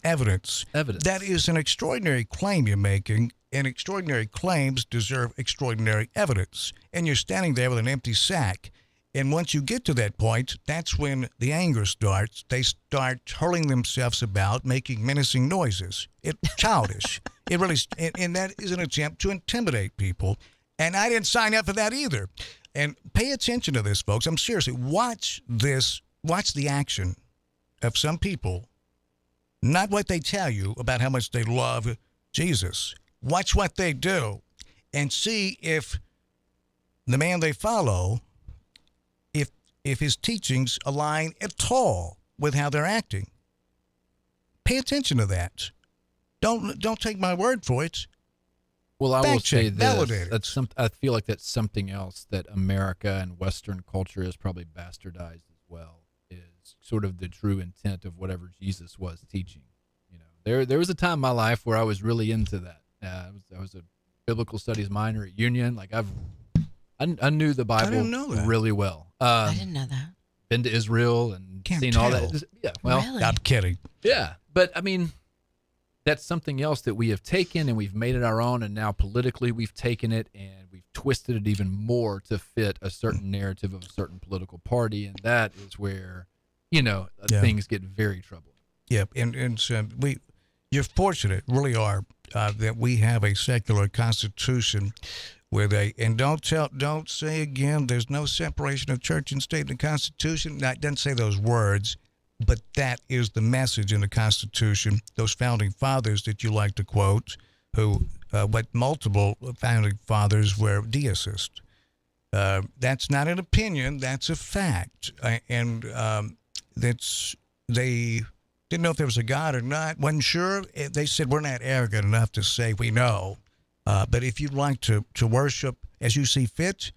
evidence. That is an extraordinary claim you're making, and extraordinary claims deserve extraordinary evidence. And you're standing there with an empty sack. And once you get to that point, that's when the anger starts. They start hurling themselves about, making menacing noises. It's childish. It really, and that is an attempt to intimidate people. And I didn't sign up for that either. And pay attention to this, folks. I'm seriously, watch this. Watch the action of some people. Not what they tell you about how much they love Jesus. Watch what they do and see if the man they follow, if his teachings align at all with how they're acting. Pay attention to that. Don't take my word for it. Well, I will say validate this. I feel like that's something else that America and Western culture has probably bastardized as well. Sort of the true intent of whatever Jesus was teaching. You know, there was a time in my life where I was really into that. I was a biblical studies minor at Union. Like I knew the Bible I didn't know that. really well. I didn't know that. Been to Israel and seen all that. Yeah, well, Really? I'm kidding. yeah, but I mean, that's something else that we have taken and we've made it our own, and now politically we've taken it and we've twisted it even more to fit a certain narrative of a certain political party, and that is where, things get very troubling. Yeah, and so you're fortunate, really are, that we have a secular constitution with and don't say again, there's no separation of church and state in the Constitution. Now, it doesn't say those words, but that is the message in the Constitution. Those founding fathers that you like to quote, what multiple founding fathers were deists. That's not an opinion, that's a fact. They didn't know if there was a God or not, wasn't sure. They said, we're not arrogant enough to say we know. But if you'd like to worship as you see fit,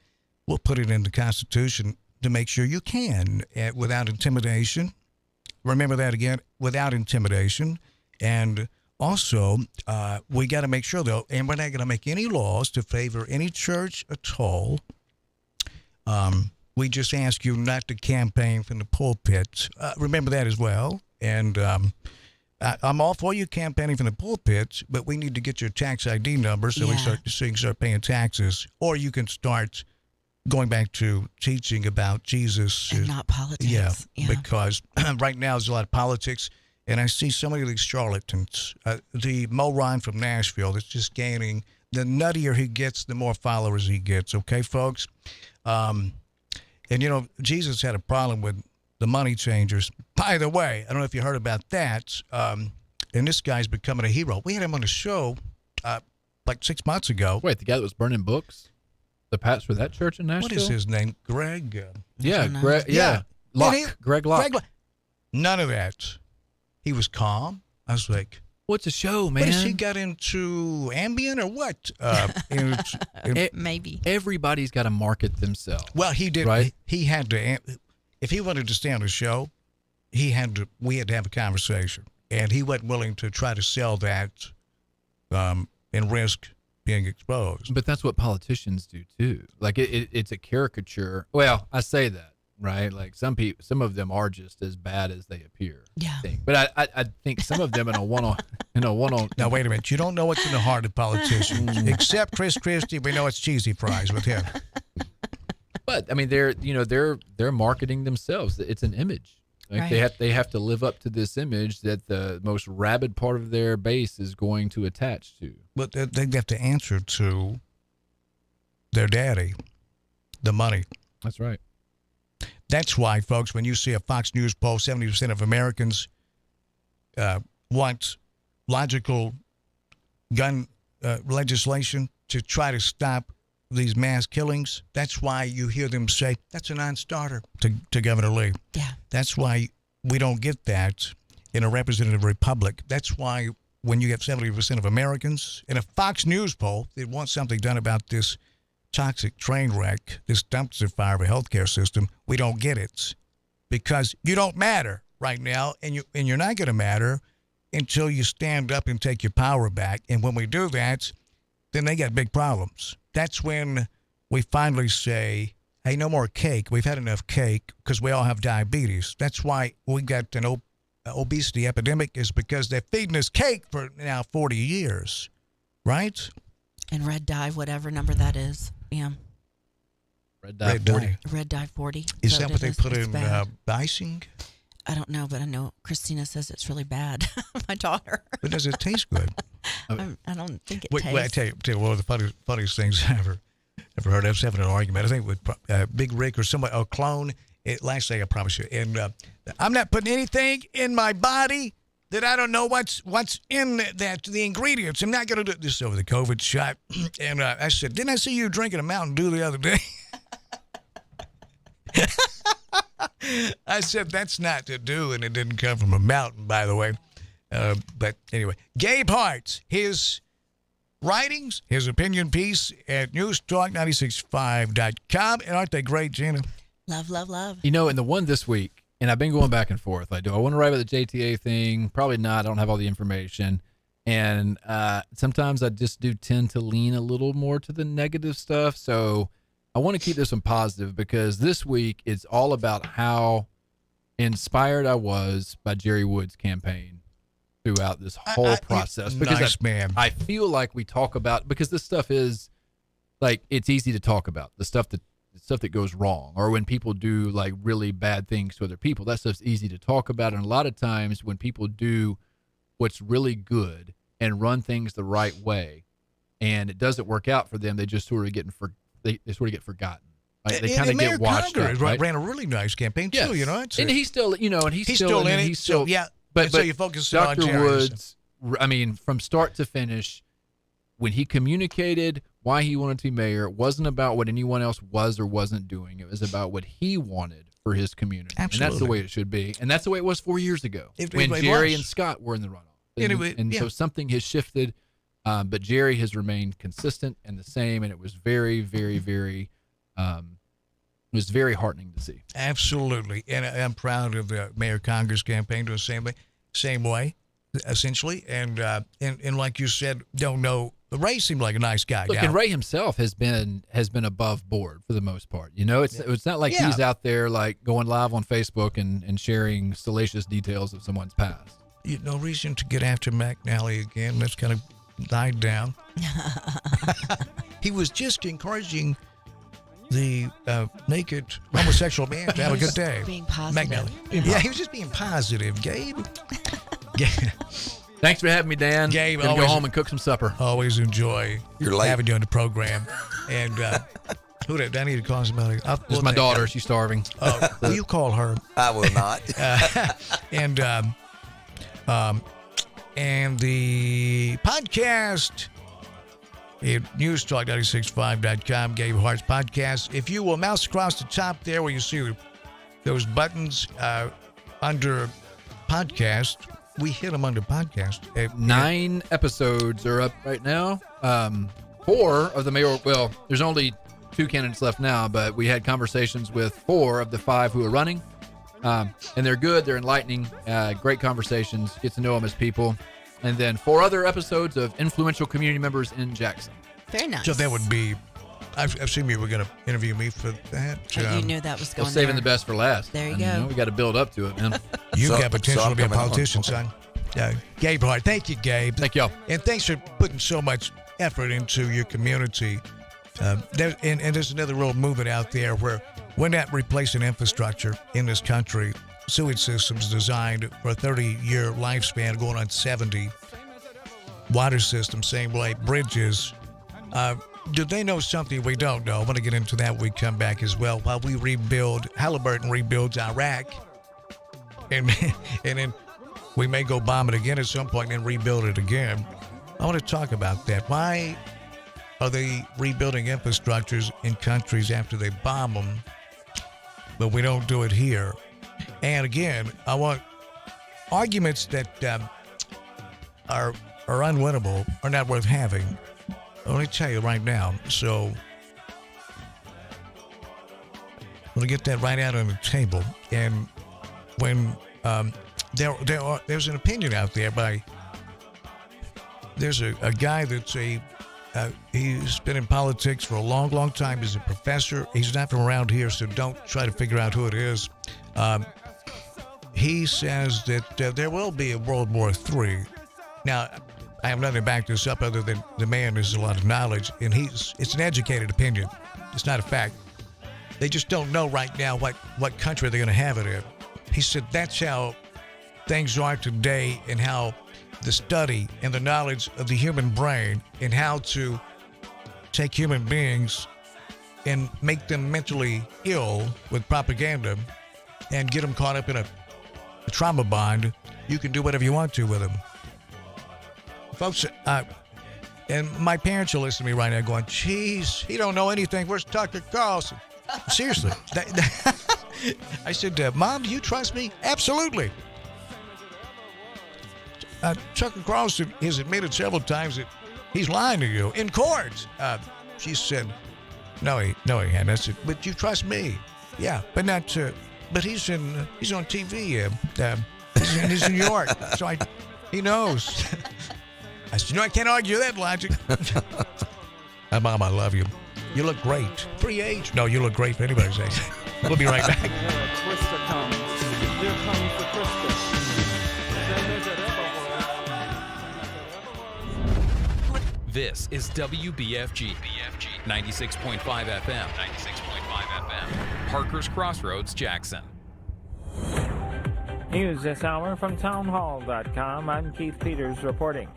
we'll put it in the Constitution to make sure you can without intimidation. Remember that again, without intimidation. And also, we got to make sure, though, and we're not going to make any laws to favor any church at all. We just ask you not to campaign from the pulpit. Remember that as well. And I'm all for you campaigning from the pulpit, but we need to get your tax ID number so you can start paying taxes. Or you can start going back to teaching about Jesus. And not politics. Yeah, because right now there's a lot of politics. And I see so many of these charlatans. The Mo Ryan from Nashville that's just gaining. The nuttier he gets, the more followers he gets. Okay, folks? And, Jesus had a problem with the money changers. By the way, I don't know if you heard about that. And this guy's becoming a hero. We had him on the show like 6 months ago. Wait, the guy that was burning books? The pastor for that church in Nashville? What is his name? Greg? Greg. Yeah. Locke. Greg Locke. None of that. He was calm. I was like, what's a show, man? What has he got into, Ambien or what? Maybe. Everybody's got to market themselves. Well, he did. Right? He had to. If he wanted to stay on the show, we had to have a conversation, and he wasn't willing to try to sell that and risk being exposed. But that's what politicians do too. Like it's a caricature. Well, I say that right? Like some of them are just as bad as they appear. Yeah. I think. But I think some of them in a one-on. Now wait a minute. You don't know what's in the heart of politicians, except Chris Christie. We know it's cheesy fries with him. But I mean, they're marketing themselves. It's an image. Like Right. they have to live up to this image that the most rabid part of their base is going to attach to. But they have to answer to their daddy, the money. That's right. That's why, folks, when you see a Fox News poll, 70% of Americans want logical gun legislation to try to stop these mass killings. That's why you hear them say that's a non-starter to Governor Lee. Yeah. That's why we don't get that in a representative republic. That's why when you get 70% of Americans in a Fox News poll that want something done about this toxic train wreck, this dumpster fire of a healthcare system, we don't get it because you don't matter right now, and you're not going to matter until you stand up and take your power back. And when we do that, then they got big problems. That's when we finally say, hey, no more cake. We've had enough cake because we all have diabetes. That's why we got an obesity epidemic, is because they're feeding us cake for now 40 years, right? And red dye, whatever number that is. Yeah. Red dye 40. Red dye 40. Is So that it what they is- put it's in bad. icing? I don't know, but I know Christina says it's really bad. My daughter. But does it taste good? I don't think it Wait, tastes. I tell you one of the funniest things I ever heard. I was having an argument, I think, with Big Rick or somebody, a clone. Last thing I promise you. And I'm not putting anything in my body that I don't know what's in the ingredients. I'm not going to do this over the COVID shot. And I said, didn't I see you drinking a Mountain Dew the other day? I said, that's not to do, and it didn't come from a mountain, by the way. But anyway, Gabe Hart, his writings, his opinion piece at newstalk965.com. And aren't they great, Gina? Love, love, love. You know, and the one this week, and I've been going back and forth. Like, do I want to write about the JTA thing? Probably not. I don't have all the information. And sometimes I just do tend to lean a little more to the negative stuff. So I want to keep this one positive, because this week it's all about how inspired I was by Jerry Wood's campaign throughout this whole process. Because nice man. I feel like we talk about, because this stuff is like, it's easy to talk about the stuff that goes wrong, or when people do like really bad things to other people. That stuff's easy to talk about. And a lot of times when people do what's really good and run things the right way, and it doesn't work out for them, they just sort of get they sort of get forgotten. Like, they kind of get washed up, right? Ran a really nice campaign too, Yes. you know. And he's still, he's still in it. He's still, yeah. But so you focus on Dr. Jerry. Woods, I mean, from start to finish, when he communicated why he wanted to be mayor, it wasn't about what anyone else was or wasn't doing. It was about what he wanted for his community. Absolutely. And that's the way it should be. And that's the way it was 4 years ago when it Jerry was. and Scott were in the runoff. Anyway, And so something has shifted, but Jerry has remained consistent and the same. And it was very, very, very, it was very heartening to see. Absolutely. And I'm proud of the Mayor Congress campaign doing the same way, essentially. And like you said, don't know. Ray seemed like a nice guy. Look, now. and Ray himself has been above board for the most part. You know, it's not like he's out there like going live on Facebook and sharing salacious details of someone's past. No reason to get after McNally again. That's kind of died down. He was just encouraging the naked homosexual man to have a good day. Being positive. McNally. Yeah, he was just being positive, Gabe. Thanks for having me, Dan. Gabe, Gonna go always- home and cook some supper. Always enjoy You're late. having you on the program. And who did I need to call somebody? Just my daughter. She's starving. Will you call her? I will not. And the podcast at newstalk965.com, Gabe Hart's podcast. If you will mouse across the top there where you see those buttons under podcast, we hit them under podcast. 9 episodes are up right now. 4 of the mayor. Well, there's only 2 candidates left now, but we had conversations with 4 of the 5 who are running. And they're good. They're enlightening. Great conversations. Get to know them as people. And then 4 other episodes of influential community members in Jackson. Very nice. So that would be I've seen you were going to interview me for that. You knew that was going Well, saving there. the best for last. There you And, go. we got to build up to it, man. You've So- got potential so I'm to be a coming on. politician, son. Gabe Hart. Thank you, Gabe. Thank y'all. And thanks for putting so much effort into your community. And there's another real movement out there where we're not replacing infrastructure in this country. Sewage systems designed for a 30-year lifespan, going on 70. Water systems, same way. Bridges. Do they know something we don't know? I want to get into that when we come back as well. While we rebuild, Halliburton rebuilds Iraq. And then we may go bomb it again at some point and then rebuild it again. I want to talk about that. Why are they rebuilding infrastructures in countries after they bomb them, but we don't do it here? And again, I want arguments that are unwinnable are not worth having. Let me tell you right now. So I'm going to get that right out on the table. And when there's an opinion out there by there's a guy that's he's been in politics for a long time. He's a professor. He's not from around here, so don't try to figure out who it is. He says that there will be a World War III. Now, I have nothing to back this up other than the man has a lot of knowledge, and it's an educated opinion. It's not a fact. They just don't know right now what country they're going to have it in. He said that's how things are today, and how the study and the knowledge of the human brain and how to take human beings and make them mentally ill with propaganda and get them caught up in a trauma bond. You can do whatever you want to with them. Folks, and my parents are listening to me right now going, geez, he don't know anything. Where's Tucker Carlson? Seriously. I said, Mom, do you trust me? Absolutely. Tucker Carlson has admitted several times that he's lying to you in court. She said, no, he hadn't. I said, but you trust me? Yeah, but not. But he's on TV. He's in New York, so he knows. I said, I can't argue that logic. Mom, I love you. You look great. Free age? No, you look great for anybody's age. We'll be right back. Krista comes. Here comes the Krista. This is WBFG 96.5 FM. Parker's Crossroads, Jackson. News this hour from townhall.com. I'm Keith Peters reporting.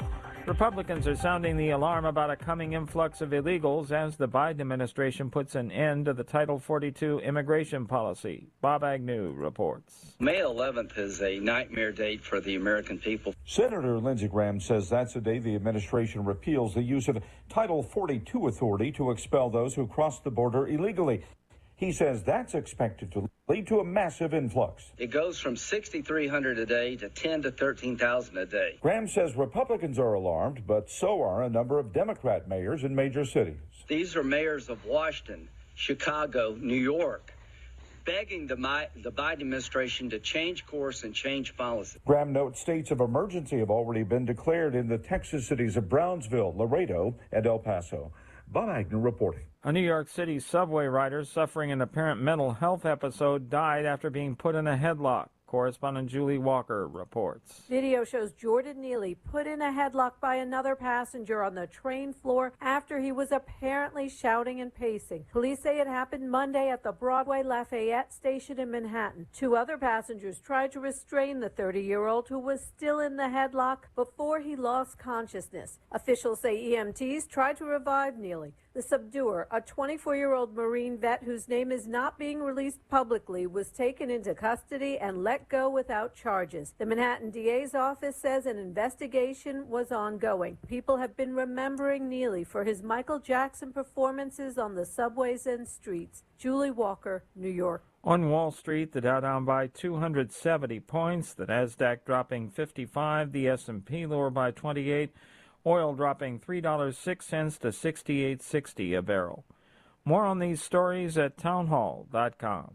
Republicans are sounding the alarm about a coming influx of illegals as the Biden administration puts an end to the Title 42 immigration policy. Bob Agnew reports. May 11th is a nightmare date for the American people. Senator Lindsey Graham says that's the day the administration repeals the use of Title 42 authority to expel those who cross the border illegally. He says that's expected to lead to a massive influx. It goes from 6,300 a day to 10 to 13,000 a day. Graham says Republicans are alarmed, but so are a number of Democrat mayors in major cities. These are mayors of Washington, Chicago, New York, begging the Biden administration to change course and change policy. Graham notes states of emergency have already been declared in the Texas cities of Brownsville, Laredo, and El Paso. Bob Agnew reporting. A New York City subway rider suffering an apparent mental health episode died after being put in a headlock. Correspondent Julie Walker reports. Video shows Jordan Neely put in a headlock by another passenger on the train floor after he was apparently shouting and pacing. Police say it happened Monday at the Broadway Lafayette station in Manhattan. Two other passengers tried to restrain the 30-year-old who was still in the headlock before he lost consciousness. Officials say EMTs tried to revive Neely. The subduer, a 24-year-old Marine vet whose name is not being released publicly, was taken into custody and let go without charges. The Manhattan DA's office says an investigation was ongoing. People have been remembering Neely for his Michael Jackson performances on the subways and streets. Julie Walker, New York. On Wall Street, the Dow down by 270 points, the Nasdaq dropping 55, the S&P lower by 28. Oil dropping $3.06 to $68.60 a barrel. More on these stories at townhall.com.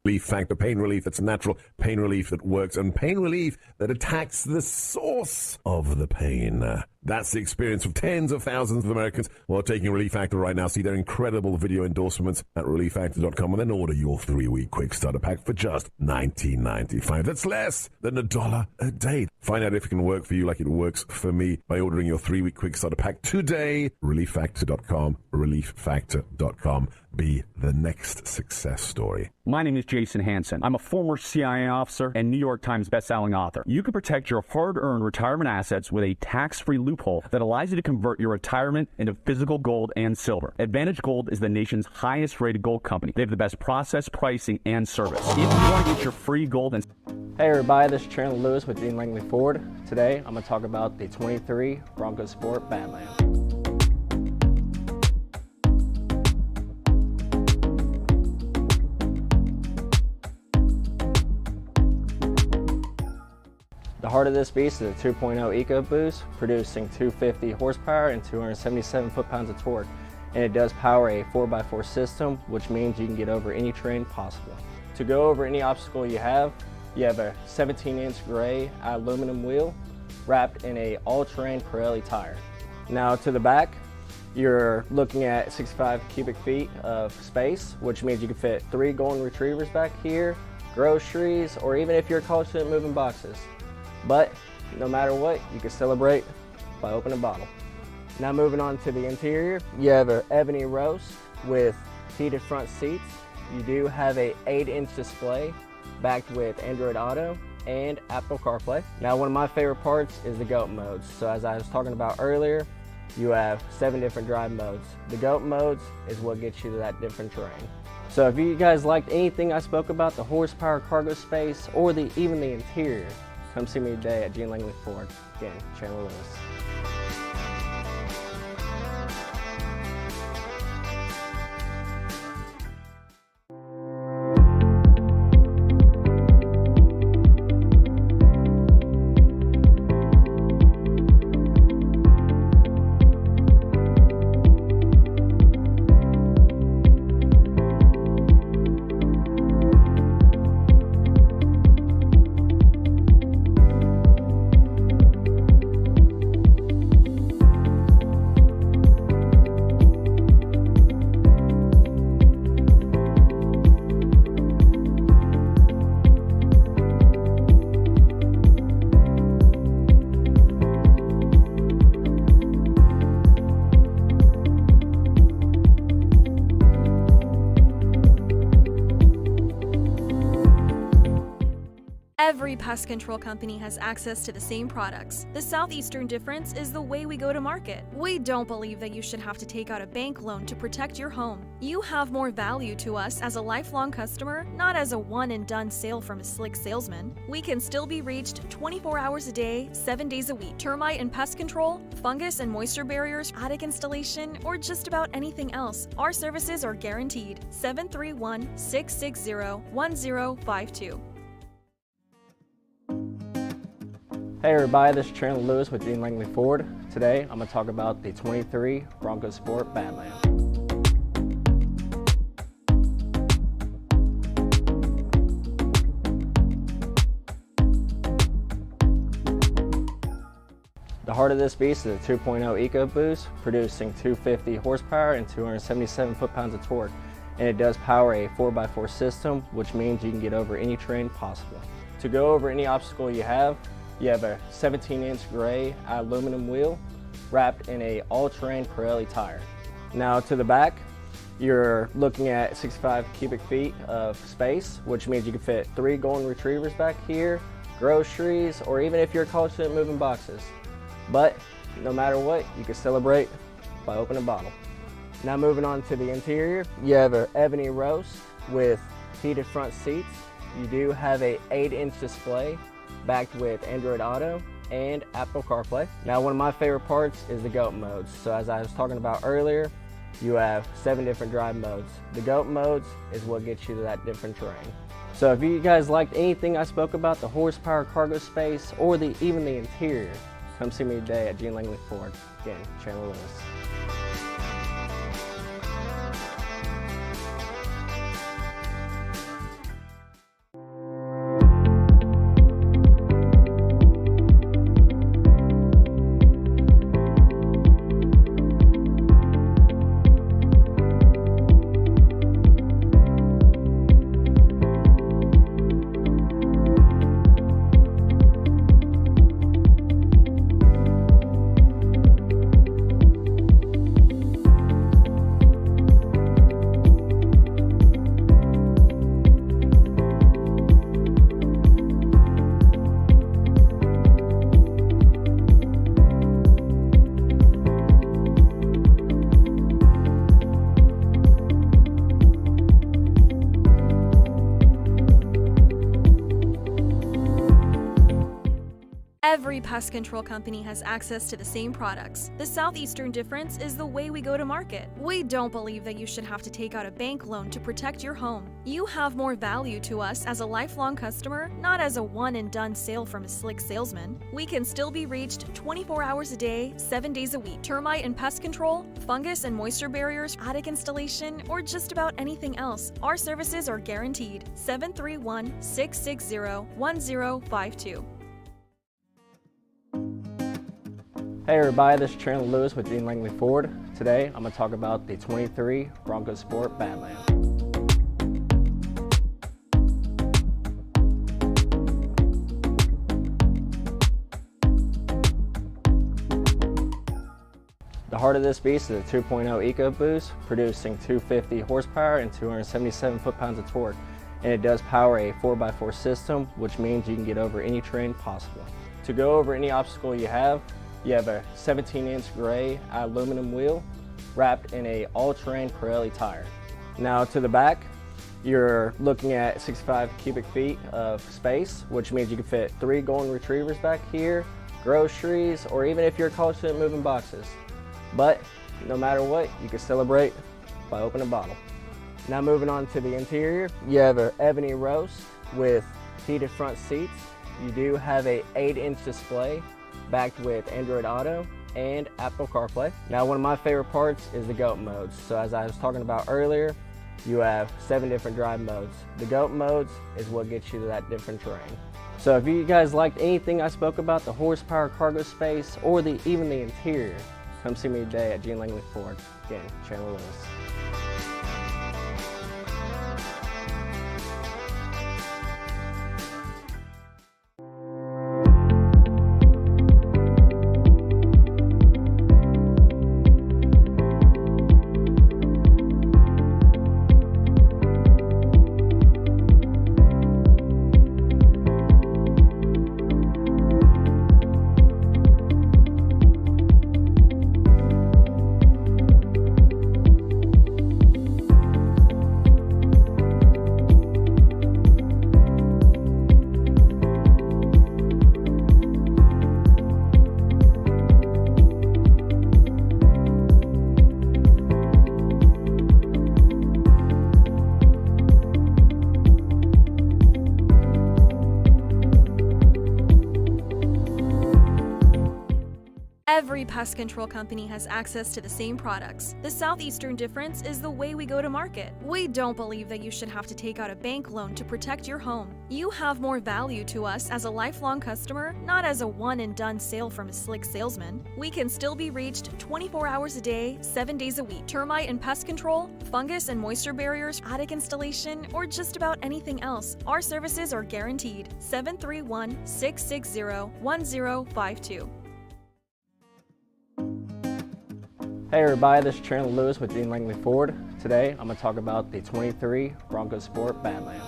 Relief Factor pain relief that's natural, pain relief that works, and pain relief that attacks the source of the pain. That's the experience of tens of thousands of Americans who are taking Relief Factor right now. See their incredible video endorsements at ReliefFactor.com and then order your 3-week quick starter pack for just $19.95. That's less than $1 a day. Find out if it can work for you like it works for me by ordering your 3-week quick starter pack today. ReliefFactor.com. ReliefFactor.com. Be the next success story. My name is Jason Hansen. I'm a former CIA officer and New York Times bestselling author. You can protect your hard-earned retirement assets with a tax-free loophole that allows you to convert your retirement into physical gold and silver. Advantage Gold is the nation's highest-rated gold company. They have the best process, pricing, and service. If you want to get your free gold and... Hey everybody, this is Chandler Lewis with Dean Langley Ford. Today, I'm going to talk about the 23 Bronco Sport Badland. The heart of this beast is a 2.0 EcoBoost, producing 250 horsepower and 277 foot-pounds of torque. And it does power a 4x4 system, which means you can get over any terrain possible. To go over any obstacle you have a 17-inch gray aluminum wheel wrapped in a all-terrain Pirelli tire. Now to the back, you're looking at 65 cubic feet of space, which means you can fit 3 golden retrievers back here, groceries, or even if you're confident moving boxes. But no matter what, you can celebrate by opening a bottle. Now moving on to the interior, you have an ebony roast with heated front seats. You do have a 8-inch display backed with Android Auto and Apple CarPlay. Now one of my favorite parts is the GOAT modes. So as I was talking about earlier, you have 7 different drive modes. The GOAT modes is what gets you to that different terrain. So if you guys liked anything I spoke about, the horsepower, cargo space, or even the interior, come see me today at Gene Langley Ford. Again, Chandler Lewis. Every pest control company has access to the same products. The Southeastern difference is the way we go to market. We don't believe that you should have to take out a bank loan to protect your home. You have more value to us as a lifelong customer, not as a one-and-done sale from a slick salesman. We can still be reached 24 hours a day, 7 days a week. Termite and pest control, fungus and moisture barriers, attic installation, or just about anything else. Our services are guaranteed. 731-660-1052. Hey everybody, this is Chandler Lewis with Dean Langley Ford. Today, I'm going to talk about the 23 Bronco Sport Badland. The heart of this beast is a 2.0 EcoBoost, producing 250 horsepower and 277 foot-pounds of torque. And it does power a 4x4 system, which means you can get over any terrain possible. To go over any obstacle you have a 17-inch gray aluminum wheel wrapped in a all-terrain Pirelli tire. Now to the back, you're looking at 65 cubic feet of space, which means you can fit 3 golden retrievers back here, groceries, or even if you're a college student moving boxes. But no matter what, you can celebrate by opening a bottle. Now moving on to the interior, you have an ebony roast with heated front seats. You do have a 8-inch display backed with Android Auto and Apple CarPlay. Now one of my favorite parts is the GOAT modes. So as I was talking about earlier, you have 7 different drive modes. The GOAT modes is what gets you to that different terrain. So if you guys liked anything I spoke about, the horsepower, cargo space, or even the interior, come see me today at Gene Langley Ford. Again, Chandler Lewis. Every pest control company has access to the same products. The southeastern difference is the way we go to market. We don't believe that you should have to take out a bank loan to protect your home. You have more value to us as a lifelong customer, not as a one-and-done sale from a slick salesman. We can still be reached 24 hours a day, 7 days a week. Termite and pest control, fungus and moisture barriers, attic installation, or just about anything else. Our services are guaranteed. 731-660-1052. Hey everybody, this is Chandler Lewis with Gene Langley Ford. Today I'm going to talk about the 23 Bronco Sport Badland. The heart of this beast is a 2.0 EcoBoost, producing 250 horsepower and 277 foot-pounds of torque. And it does power a 4x4 system, which means you can get over any terrain possible. To go over any obstacle you have a 17-inch gray aluminum wheel wrapped in a all-terrain Pirelli tire. Now to the back, you're looking at 65 cubic feet of space, which means you can fit 3 golden retrievers back here, groceries, or even if you're a college student moving boxes. But no matter what, you can celebrate by opening a bottle. Now moving on to the interior, you have an ebony roast with heated front seats. You do have a 8-inch display backed with Android Auto and Apple CarPlay. Now one of my favorite parts is the GOAT modes. So as I was talking about earlier, you have 7 different drive modes. The GOAT modes is what gets you to that different terrain. So if you guys liked anything I spoke about, the horsepower, cargo space, or even the interior, come see me today at Gene Langley Ford. Again, Chandler Lewis. Every pest control company has access to the same products. The southeastern difference is the way we go to market. We don't believe that you should have to take out a bank loan to protect your home. You have more value to us as a lifelong customer, not as a one-and-done sale from a slick salesman. We can still be reached 24 hours a day, 7 days a week. Termite and pest control, fungus and moisture barriers, attic installation, or just about anything else. Our services are guaranteed. 731-660-1052. Hey everybody, this is Chandler Lewis with Gene Langley Ford. Today I'm going to talk about the 23 Bronco Sport Badland.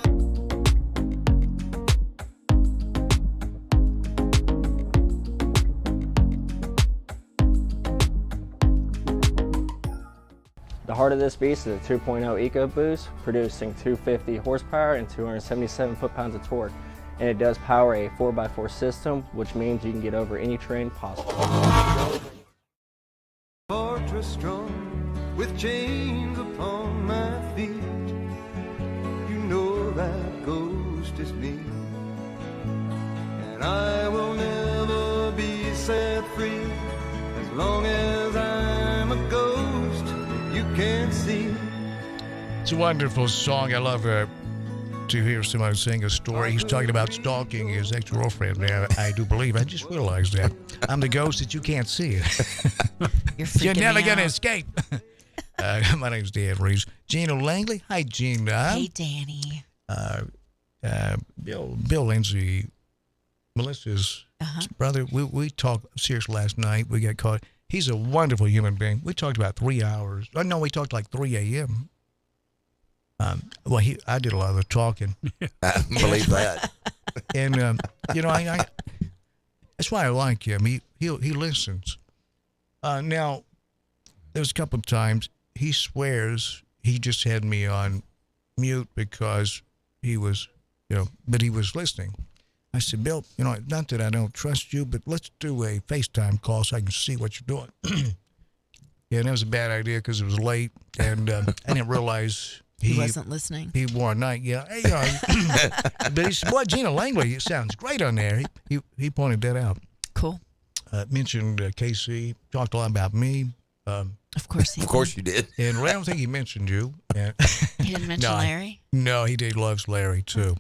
The heart of this beast is a 2.0 EcoBoost, producing 250 horsepower and 277 foot-pounds of torque. And it does power a 4x4 system, which means you can get over any terrain possible. Fortress strong with chains upon my feet. You know that ghost is me, and I will never be set free as long as I'm a ghost you can't see. It's a wonderful song. I love to hear somebody sing a story. He's talking about stalking his ex-girlfriend. Now, I do believe. I just realized that. I'm the ghost that you can't see. You're never going to escape. My name's Dan Reeves. Gina Langley. Hi, Gina. Hey, Danny. Bill Lindsay, Melissa's brother. We talked serious last night. We got caught. He's a wonderful human being. We talked about 3 hours. Oh, no, we talked like 3 a.m. Well, I did a lot of the talking. I believe that. And you know, I that's why I like him. He listens. Now, there's a couple of times he swears he just had me on mute because he was, but he was listening. I said, Bill, not that I don't trust you, but let's do a FaceTime call so I can see what you're doing. Yeah, and that was a bad idea because it was late, and I didn't realize he wasn't listening. He wore a night, yeah. But he said, boy, Gina Langley, it sounds great on there. He pointed that out. Cool. Mentioned KC, talked a lot about me. Of course he Of course you did. And I don't think he mentioned you. He didn't mention Larry? No, he did. Loves Larry, too.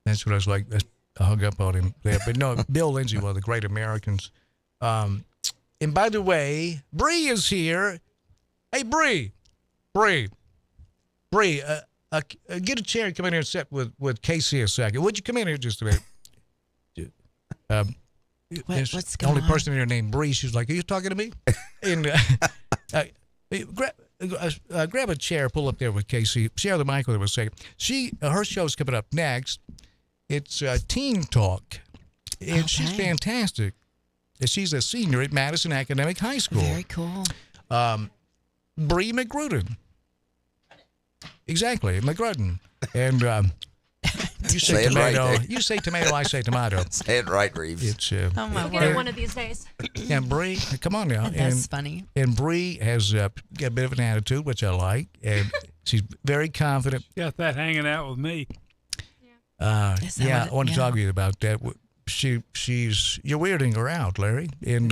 That's what I was like. I hung up on him there. But no, Bill Lindsay, one of the great Americans. And by the way, Bree is here. Hey, Bree, get a chair and come in here and sit with Casey a second. Would you come in here just a minute? What's the going only on? person in here named Bree. She's like, are you talking to me? And grab a chair, pull up there with Casey. Share the mic with her a second. Her show's coming up next. It's Teen Talk. And she's fantastic. She's a senior at Madison Academic High School. Very cool. Bree McGrudden. Exactly, McGrudden. And you say tomato. Right, you say tomato, I say tomato. Say it right, Reeves. It's, We'll get it one of these days. And Bree, come on now. That's funny. And Bree has got a bit of an attitude, which I like. And she's very confident. Got that hanging out with me. I want to talk to you about that. You're weirding her out, Larry. And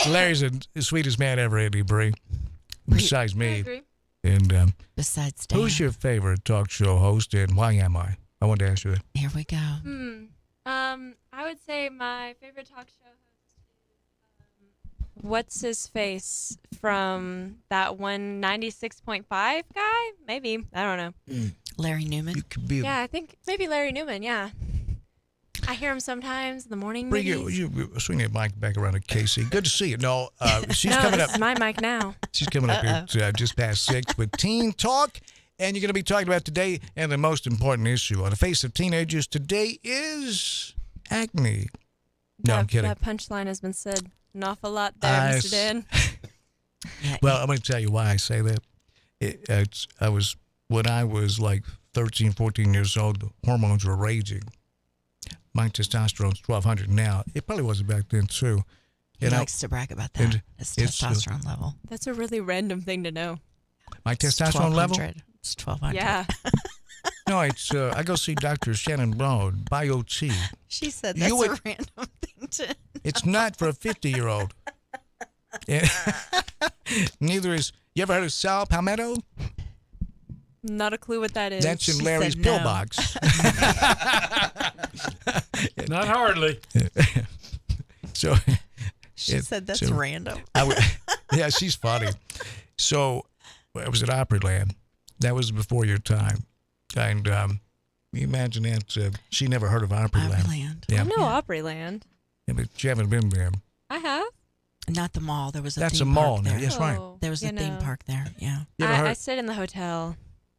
Larry's the sweetest man ever, isn't he, Bree? Besides me. I agree. And besides Dan. Who's your favorite talk show host, and why am I? I want to ask you that. Here we go. I would say my favorite talk show host is what's his face from that one 96.5 guy? Maybe. I don't know. Larry Newman? You could be Yeah, I think maybe Larry Newman, yeah. I hear him sometimes in the morning. Bring you swing that mic back around to Casey. Good to see you. No, she's coming this up. is my mic now. She's coming up here just past 6 with Teen Talk. And you're going to be talking about today and the most important issue on the face of teenagers today is acne. No, I'm kidding. That punchline has been said an awful lot there, Mr. Dan. Well, I'm going to tell you why I say that. When I was like 13, 14 years old, the hormones were raging. My testosterone's 1,200 now. It probably wasn't back then, too. He likes to brag about that, his testosterone level. That's a really random thing to know. My testosterone level? It's 1,200. Yeah. No, it's I go see Dr. Shannon Broad, Bio-T. She said that's a random thing to know. It's not for a 50-year-old. Neither is... You ever heard of sal palmetto? Not a clue what that is. That's in Larry's pillbox. Not hardly. So she said that's random. Yeah, she's funny. So I was at Opryland. That was before your time. And you imagine that she never heard of Opryland. I know Opryland. Yeah, but you haven't been there. I have. Not the mall. There was a That's theme a mall park now. there. Yes, right. There was a theme park there. Yeah. I stayed in the hotel.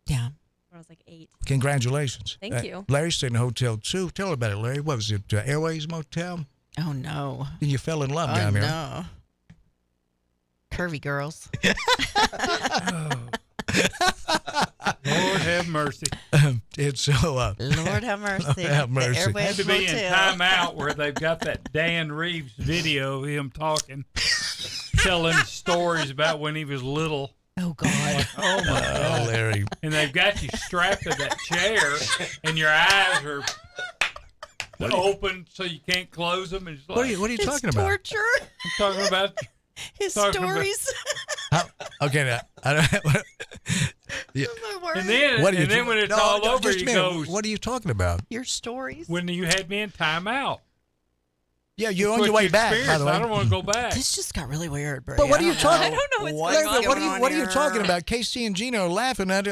Yeah. When I was like 8. Congratulations. Thank you. Larry stayed in a hotel, too. Tell her about it, Larry. What was it, Airways Motel? Oh, no. And you fell in love down there. No. Curvy girls. Lord have mercy. It's so. Lord have mercy. Have mercy. The Airways Had to be in Motel. timeout where they've got that Dan Reeves video of him talking, telling stories about when he was little. Oh, God. Oh, my God. Larry. And they've got you strapped to that chair, and your eyes are open so you can't close them. And it's like, What are you talking about? Torture. I'm talking about His talking about- stories. Okay, now, I don't. Yeah. And then, What are you and then when it's all over, just he a minute. goes, What are you talking about? Your stories. when you had me in timeout. Yeah, you're That's on your what way you back, by experienced. the way. I don't want to go back. This just got really weird, Brady. But what are you talking? I don't know what's Larry, going on. what are you talking about? Casey and Gino are laughing. I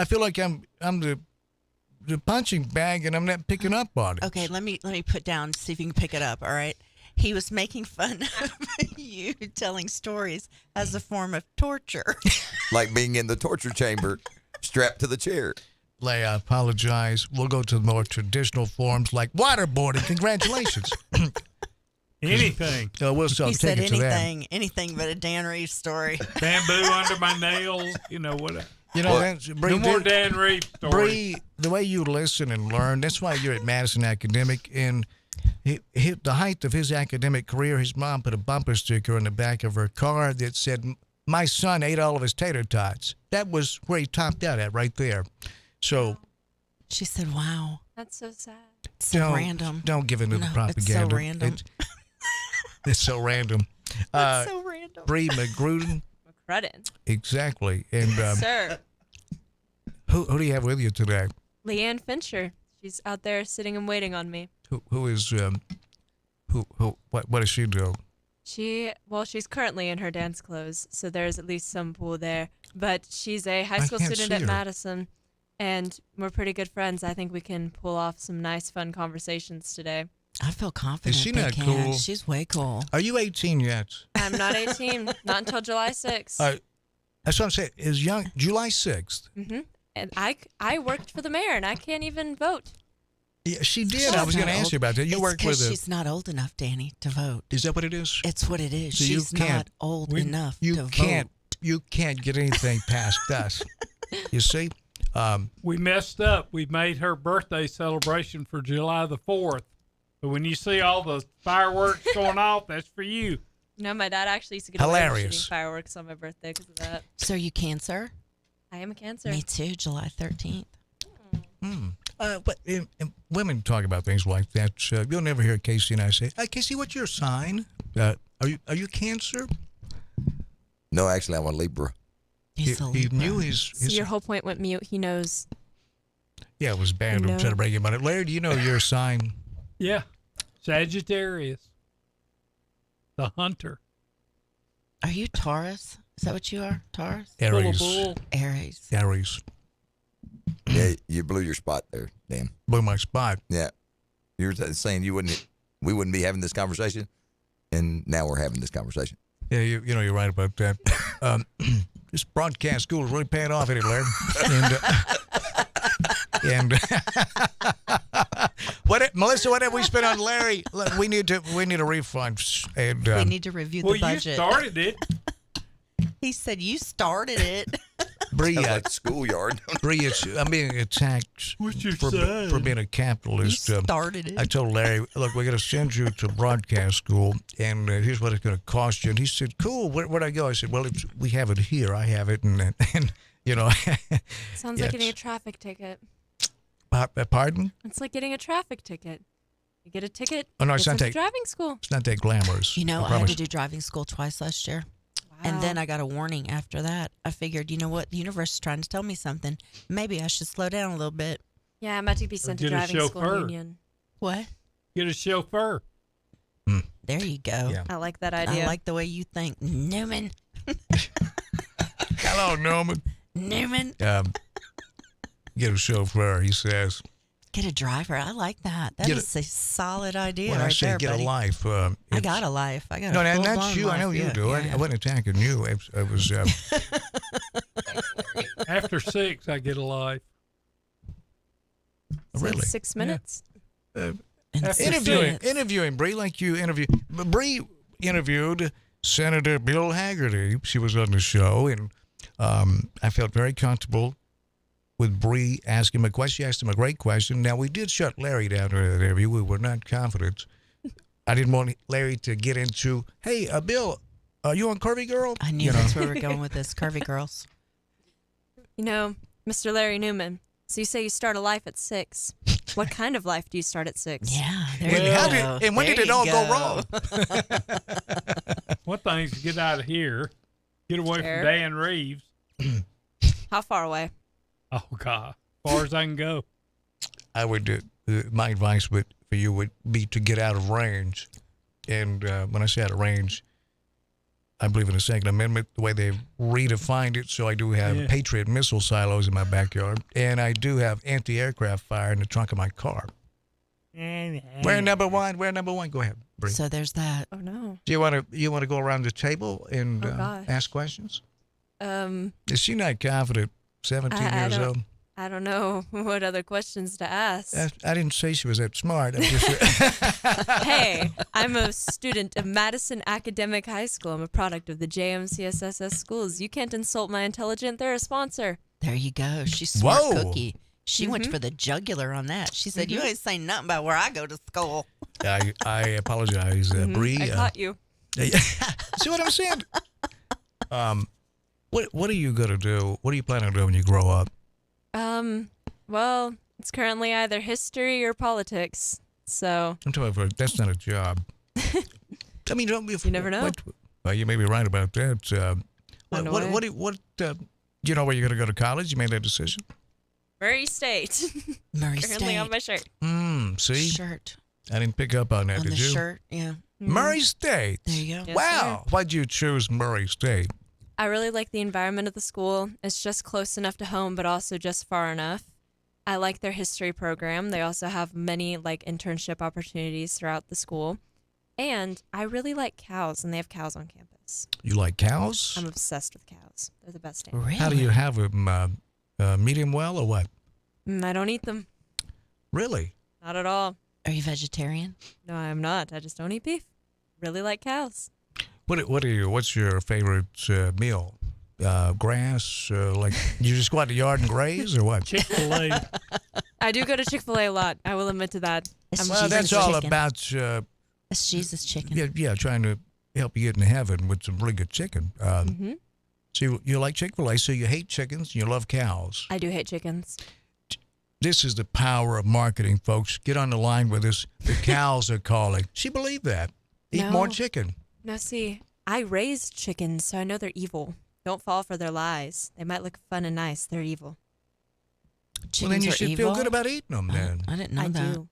feel like I'm the punching bag, and I'm not picking up on it. Okay, let me put down, see if you can pick it up, all right? He was making fun of you telling stories as a form of torture. Like being in the torture chamber, strapped to the chair. Leigh, I apologize. We'll go to the more traditional forms like waterboarding. Congratulations. Anything. We'll He take said it to them. anything but a Dan Reeves story. Bamboo under my nails, you know what? You know, that's, Bree, no more Dan Reeves stories. Bree, the way you listen and learn, that's why you're at Madison Academic. And the height of his academic career, his mom put a bumper sticker on the back of her car that said, "My son ate all of his tater tots." That was where he topped out at, right there. So she said, "Wow, that's so sad." It's so random. Don't give into the propaganda. It's so random. It's so random. That's so random. Bree McGruden. McCrudden. Exactly. And Sir. Who do you have with you today? Leanne Fincher. She's out there sitting and waiting on me. Who is what does she do? She's currently in her dance clothes, so there's at least some pool there. But she's a high school can't student see at her. Madison, and we're pretty good friends. I think we can pull off some nice, fun conversations today. I feel confident. Is she they not can. cool? She's way cool. Are you 18 yet? I'm not 18, not until July 6th. That's what I'm saying. Is young July 6th? Mm-hmm. And I worked for the mayor, and I can't even vote. Yeah, she did. I was going to ask you about that. You it's worked with her. She's not old enough, Danny, to vote. Is that what it is? It's what it is. So She's you can't, not old enough to vote. You can't get anything past us. You see? We messed up. We made her birthday celebration for July the 4th. But when you see all the fireworks going off, that's for you. No, my dad actually used to get away with Hilarious. shooting fireworks on my birthday because of that. So you Cancer? I am a Cancer. Me too, July 13th. But women talk about things like that. You'll never hear Casey and I say, "Casey, what's your sign? Are you Cancer?" No, actually, I'm a Libra. He's a He Libra. knew his So your whole point went mute. He knows. Yeah, it was bad. I'm trying to break him on it. Larry, do you know your sign? Yeah. Sagittarius. The hunter. Are you Taurus? Is that what you are? Taurus? Aries. Aries. Aries. Yeah, you blew your spot there, Dan. Blew my spot. Yeah. You were saying we wouldn't be having this conversation, and now we're having this conversation. Yeah, you know you're right about that. This broadcast school is really paying off, isn't it, Larry? And Melissa, what have we spent on Larry? Look, we need a refund. And We need to review the budget. You started it. He said you started it. Bree, Sounds like the schoolyard. Bree, I'm being attacked for being a capitalist. You started it. I told Larry, look, we're going to send you to broadcast school, and here's what it's going to cost you. And he said, cool, where'd I go? I said, well, we have it here. I have it. And you know. Sounds like getting a traffic ticket. Pardon? It's like getting a traffic ticket. You get a ticket. Oh, no, it's get not sent that. to driving school. It's not that glamorous. You know, I had promise. to do driving school twice last year. And then I got a warning after that. I figured, you know what? The universe is trying to tell me something. Maybe I should slow down a little bit. Yeah, I'm about to be sent to get a driving school chauffeur. union. What? Get a chauffeur. There you go. Yeah. I like that idea. I like the way you think. Newman. Hello, Norman. Newman. Get a chauffeur, he says. Get a driver. I like that. That is a solid idea When right I say there, get buddy. a life, I got a life. I got no, a not full-blown you. I know life. you Yeah, do. yeah. I wasn't attacking you. I was. After 6, I get a life. So Really? 6 minutes. Interviewing Bree like you interview. Bree interviewed Senator Bill Haggerty. She was on the show, and I felt very comfortable with Bree asking him a question. She asked him a great question. Now, we did shut Larry down during that interview. We were not confident. I didn't want Larry to get into, hey, Bill, are you on Curvy Girl? I knew that's where we're going with this. Curvy girls. You know, Mr. Larry Newman, so you say you start a life at 6. What kind of life do you start at 6? Yeah, And when did it all go wrong? One thing is to get out of here, get away Sure. from Dan Reeves. How far away? Oh, God. As far as I can go. I would. My advice for you would be to get out of range. And when I say out of range, I believe in the Second Amendment, the way they've redefined it. So I do have Patriot missile silos in my backyard, and I do have anti-aircraft fire in the trunk of my car. Where number one? Go ahead, Bree. So there's that. Oh, no. Do you want to go around the table and gosh. ask questions? Is she not confident? 17 years old. I don't know what other questions to ask. I didn't say she was that smart. I'm just. Hey, I'm a student of Madison Academic High School. I'm a product of the JMCSSS schools. You can't insult my intelligence. They're a sponsor. There you go. She's smart Whoa. cookie. She went for the jugular on that. She said, "You ain't saying nothing about where I go to school." I apologize, Bree. I caught you. See what I'm saying? What are you gonna do? What are you planning to do when you grow up? Well, it's currently either history or politics. So I'm talking about that's not a job. I mean, you never know. Well, you may be right about that. What you know where you're gonna go to college? You made that decision. Murray State. Murray currently State. on my shirt. See, Shirt I didn't pick up on that. on Did the you? shirt. Yeah. Murray State. There you go. Yes, Wow. Why'd you choose Murray State? I really like the environment of the school. It's just close enough to home, but also just far enough. I like their history program. They also have many internship opportunities throughout the school. And I really like cows, and they have cows on campus. You like cows? I'm obsessed with cows. They're the best animals. How do you have them? Medium well or what? I don't eat them. Really? Not at all. Are you vegetarian? No, I'm not. I just don't eat beef. Really like cows. What are you? What's your favorite meal? Grass? Like you just go out in the yard and graze, or what? Chick-fil-A. I do go to Chick-fil-A a lot. I will admit to that. Well, that's all about. It's Jesus chicken. Yeah, trying to help you get into heaven with some really good chicken. So you like Chick-fil-A, so you hate chickens, and you love cows. I do hate chickens. This is the power of marketing, folks. Get on the line with us. The cows are calling. She believed that. Eat No. more chicken. No, see, I raised chickens, so I know they're evil. Don't fall for their lies. They might look fun and nice. They're evil. Well, then you should feel good about eating them, then. I didn't know I that. do.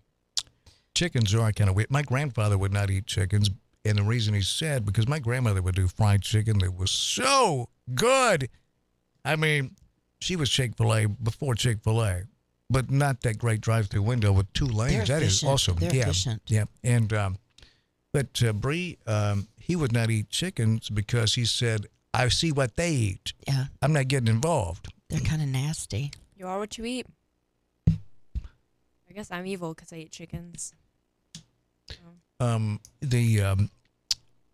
Chickens are kind of weird. My grandfather would not eat chickens, and the reason he said, because my grandmother would do fried chicken that was so good. I mean, she was Chick-fil-A before Chick-fil-A, but not that great drive-through window with 2 lanes. They're That is efficient. awesome. They're yeah, efficient. yeah. And but Bree, he would not eat chickens because he said, "I see what they eat. Yeah. I'm not getting involved." They're kind of nasty. You are what you eat. I guess I'm evil because I eat chickens.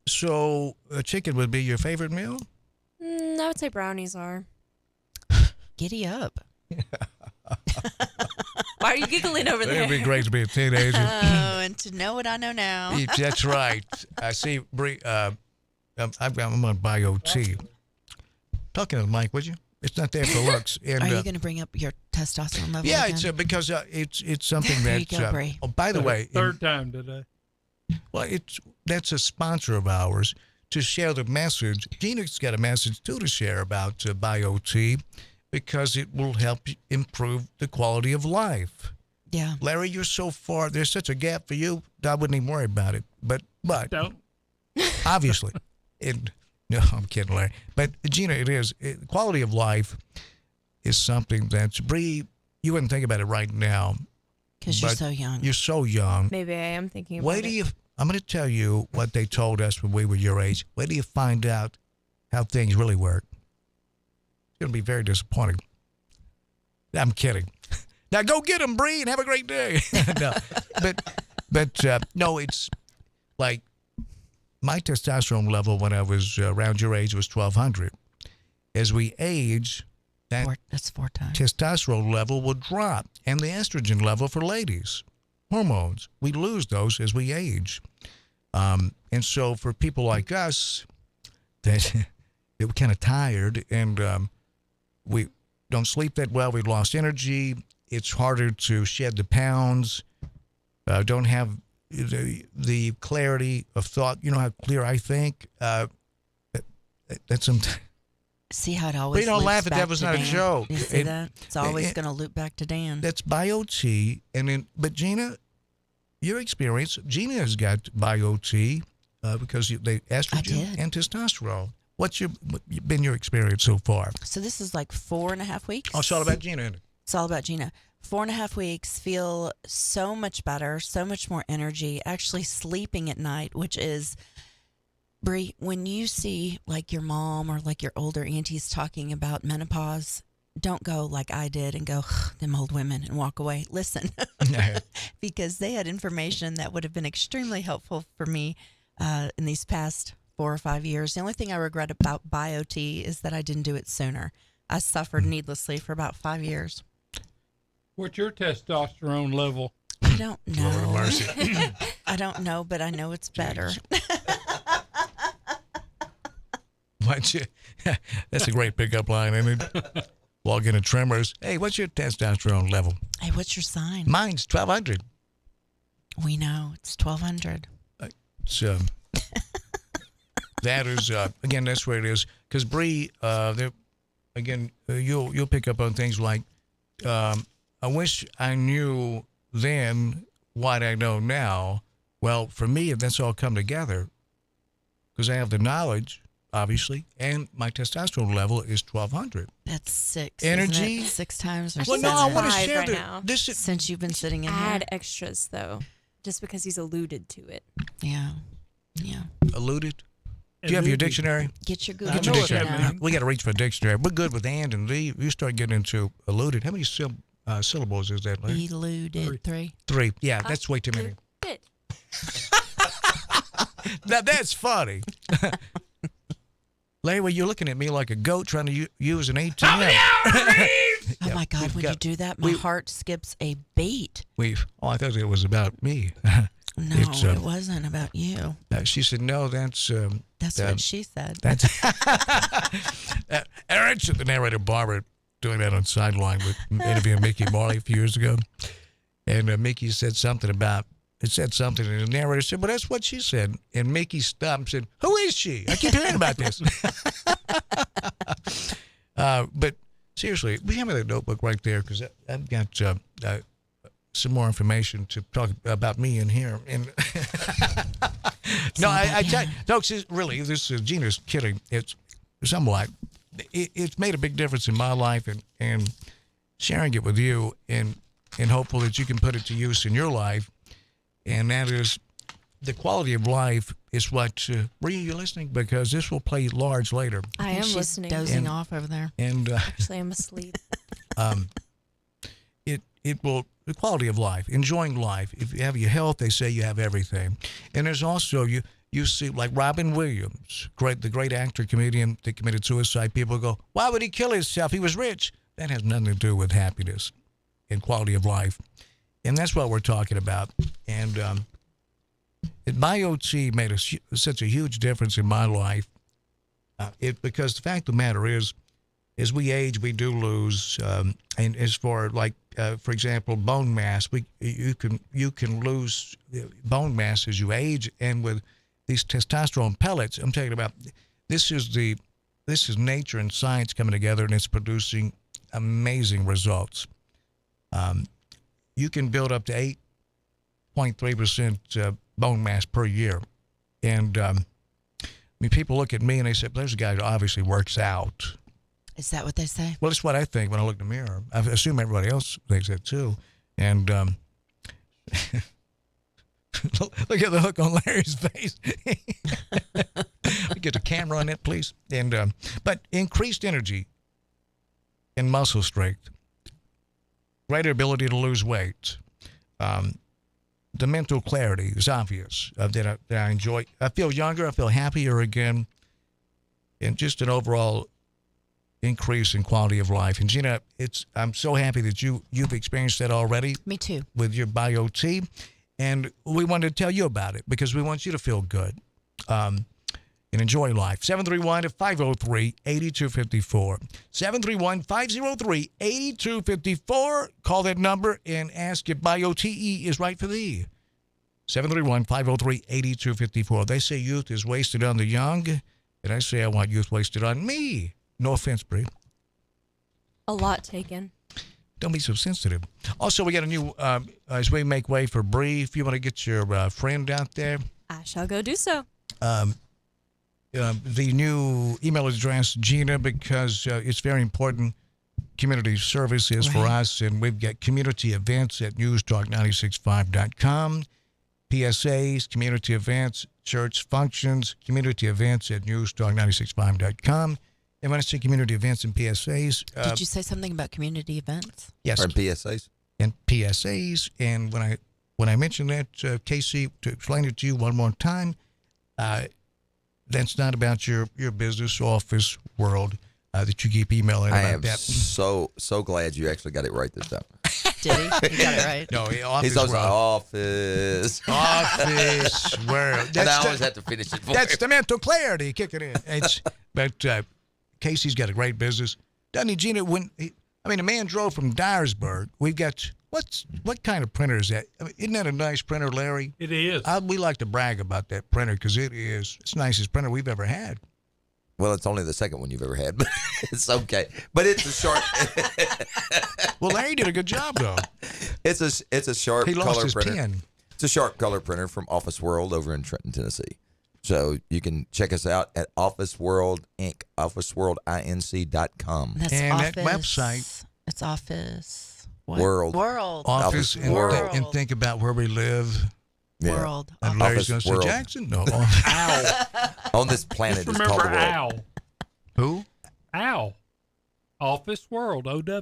So chicken would be your favorite meal? I would say brownies are. Giddy up. Why are you giggling over there? It'd be great to be a teenager. Oh, and to know what I know now. That's right. I see, Bree. I'm on BioT. Talking to the mic, would you? It's not there for looks. And, Are you going to bring up your testosterone level? yeah, again? it's because it's something There that. you go, Bree. Oh, by the way, Third time today. well, that's a sponsor of ours to share the message. Gina's got a message too to share about BioT because it will help improve the quality of life. Yeah. Larry, you're so far. There's such a gap for you. I wouldn't even worry about it. But Don't. obviously, no, I'm kidding, Larry. But Gina, it is quality of life is something that's Bree. You wouldn't think about it right now Because you're but so young. You're so young. Maybe I am thinking about Wait it. till you. I'm going to tell you what they told us when we were your age. Wait till you find out how things really work. It's going to be very disappointing. I'm kidding. Now go get them, Bree, and have a great day. No, but no, it's like my testosterone level when I was around your age was 1,200. As we age, that's 4 times. Testosterone level will drop, and the estrogen level for ladies, hormones, we lose those as we age. And so for people like us, that we're kind of tired and we don't sleep that well. We've lost energy. It's harder to shed the pounds. Don't have the clarity of thought. You know how clear I think. That's sometimes. See how it always. But you don't loops laugh at back that was to not a Dan? joke. You see that? It's always going to loop back to Dan. That's BioT, and then but Gina, your experience, Gina has got BioT because they estrogen and testosterone. What's been your experience so far? So this is like 4.5 weeks. Oh, it's all about Gina, isn't it? It's all about Gina. 4.5 weeks, feel so much better, so much more energy, actually sleeping at night, which is, Bree, when you see like your mom or like your older aunties talking about menopause, don't go like I did and go, them old women, and walk away. Listen, because they had information that would have been extremely helpful for me in these past 4 or 5 years. The only thing I regret about BioT is that I didn't do it sooner. I suffered needlessly for about 5 years. What's your testosterone level? I don't know. Lord have mercy. I don't know, but I know it's better. That's a great pickup line, isn't it? Walk into Tremors. Hey, what's your testosterone level? Hey, what's your sign? Mine's 1,200. We know it's 1,200. So that is again. That's where it is. Because Bree, you'll pick up on things like, I wish I knew then what I know now. Well, for me, that's all come together because I have the knowledge, obviously, and my testosterone level is 1,200. That's 6. Energy? isn't it? 6 times or Well, no, I want to share right the, now. this. Is, since you've been sitting in Add here. extras though, just because he's alluded to it. Yeah. alluded. Do you have your dictionary? Get your Google Get your dictionary. dictionary. We got to reach for a dictionary. We're good with and and the. You start getting into alluded. How many syllables is that, Larry? Eluded 3. 3. Yeah, that's way too many. It. Now that's funny. Larry, well, you're looking at me like a goat trying to use an ATM. Oh my God! When you do that, my heart skips a beat. I thought it was about me. No, it wasn't about you. She said, "No, that's." That's what she said. That's. Aaron, the narrator Barbara, doing that on Sideline with interviewing Mickey Marley a few years ago, and Mickey said something about. It said something, and the narrator said, "Well, that's what she said." And Mickey stopped and said, "Who is she? I keep hearing about this." But seriously, we have that notebook right there because I've got some more information to talk about me in here. And no, I tell you, folks, really, this Gina's kidding. It's somewhat. It's made a big difference in my life, and sharing it with you, and hopeful that you can put it to use in your life. And that is the quality of life is what, Bree, you listening? Because this will play large later. I am She's listening. dozing off over there. And Actually, I'm asleep. It will, the quality of life, enjoying life. If you have your health, they say you have everything. And there's also, you see, like Robin Williams, the great actor, comedian that committed suicide. People go, why would he kill himself? He was rich. That has nothing to do with happiness and quality of life. And that's what we're talking about. And BioT made such a huge difference in my life. Because the fact of the matter is, as we age, we do lose. And as for for example, bone mass, you can lose bone mass as you age. And with these testosterone pellets, I'm talking about this is nature and science coming together, and it's producing amazing results. You can build up to 8.3% bone mass per year. And I mean, people look at me and they say, there's a guy who obviously works out. Is that what they say? Well, that's what I think when I look in the mirror. I assume everybody else thinks that too. And look at the look on Larry's face. Get the camera on that, please. And but increased energy and muscle strength, greater ability to lose weight. The mental clarity is obvious that I enjoy. I feel younger. I feel happier again. And just an overall increase in quality of life. And Gina, I'm so happy that you've experienced that already. Me too. With your BioT. And we wanted to tell you about it because we want you to feel good and enjoy life. 731-503-8254. 731-503-8254. Call that number and ask if BioTE is right for thee. 731-503-8254. They say youth is wasted on the young, and I say I want youth wasted on me. No offense, Bree. A lot taken. Don't be so sensitive. Also, we got a new, as we make way for Bree, if you want to get your friend out there. I shall go do so. The new email address, Gina, because it's very important. Community services for us, and we've got community events at newstalk965.com, PSAs, community events, church functions, community events at newstalk965.com. And when I say community events and PSAs... Did you say something about community events? Yes. Or PSAs. And PSAs. And when I mentioned that, Casey, to explain it to you one more time, that's not about your business office world. that you keep emailing I about am that. so glad you actually got it right this time. Did he? He got it right. No, Office He's also World. Office World. And I always have to finish it for That's him. the mental clarity kicking in. But Casey's got a great business. Doesn't he, Gina? The man drove from Dyersburg. We've got, what kind of printer is that? Isn't that a nice printer, Larry? It is. We like to brag about that printer because it's the nicest printer we've ever had. Well, it's only the second one you've ever had, but it's okay. But it's a sharp. Well, Larry did a good job, though. It's a sharp He color lost his printer. pen. It's a sharp color printer from Office World over in Trenton, Tennessee. So you can check us out at Office World Inc. OfficeWorldInc.com. That's And office. that website. It's Office. What? World. Office and, World. and think about where we live. Yeah. World. And Larry's going Office to say, World. Jackson? No. On this planet, Just it's called remember the world. Owl. Who? Owl. Office World, OW.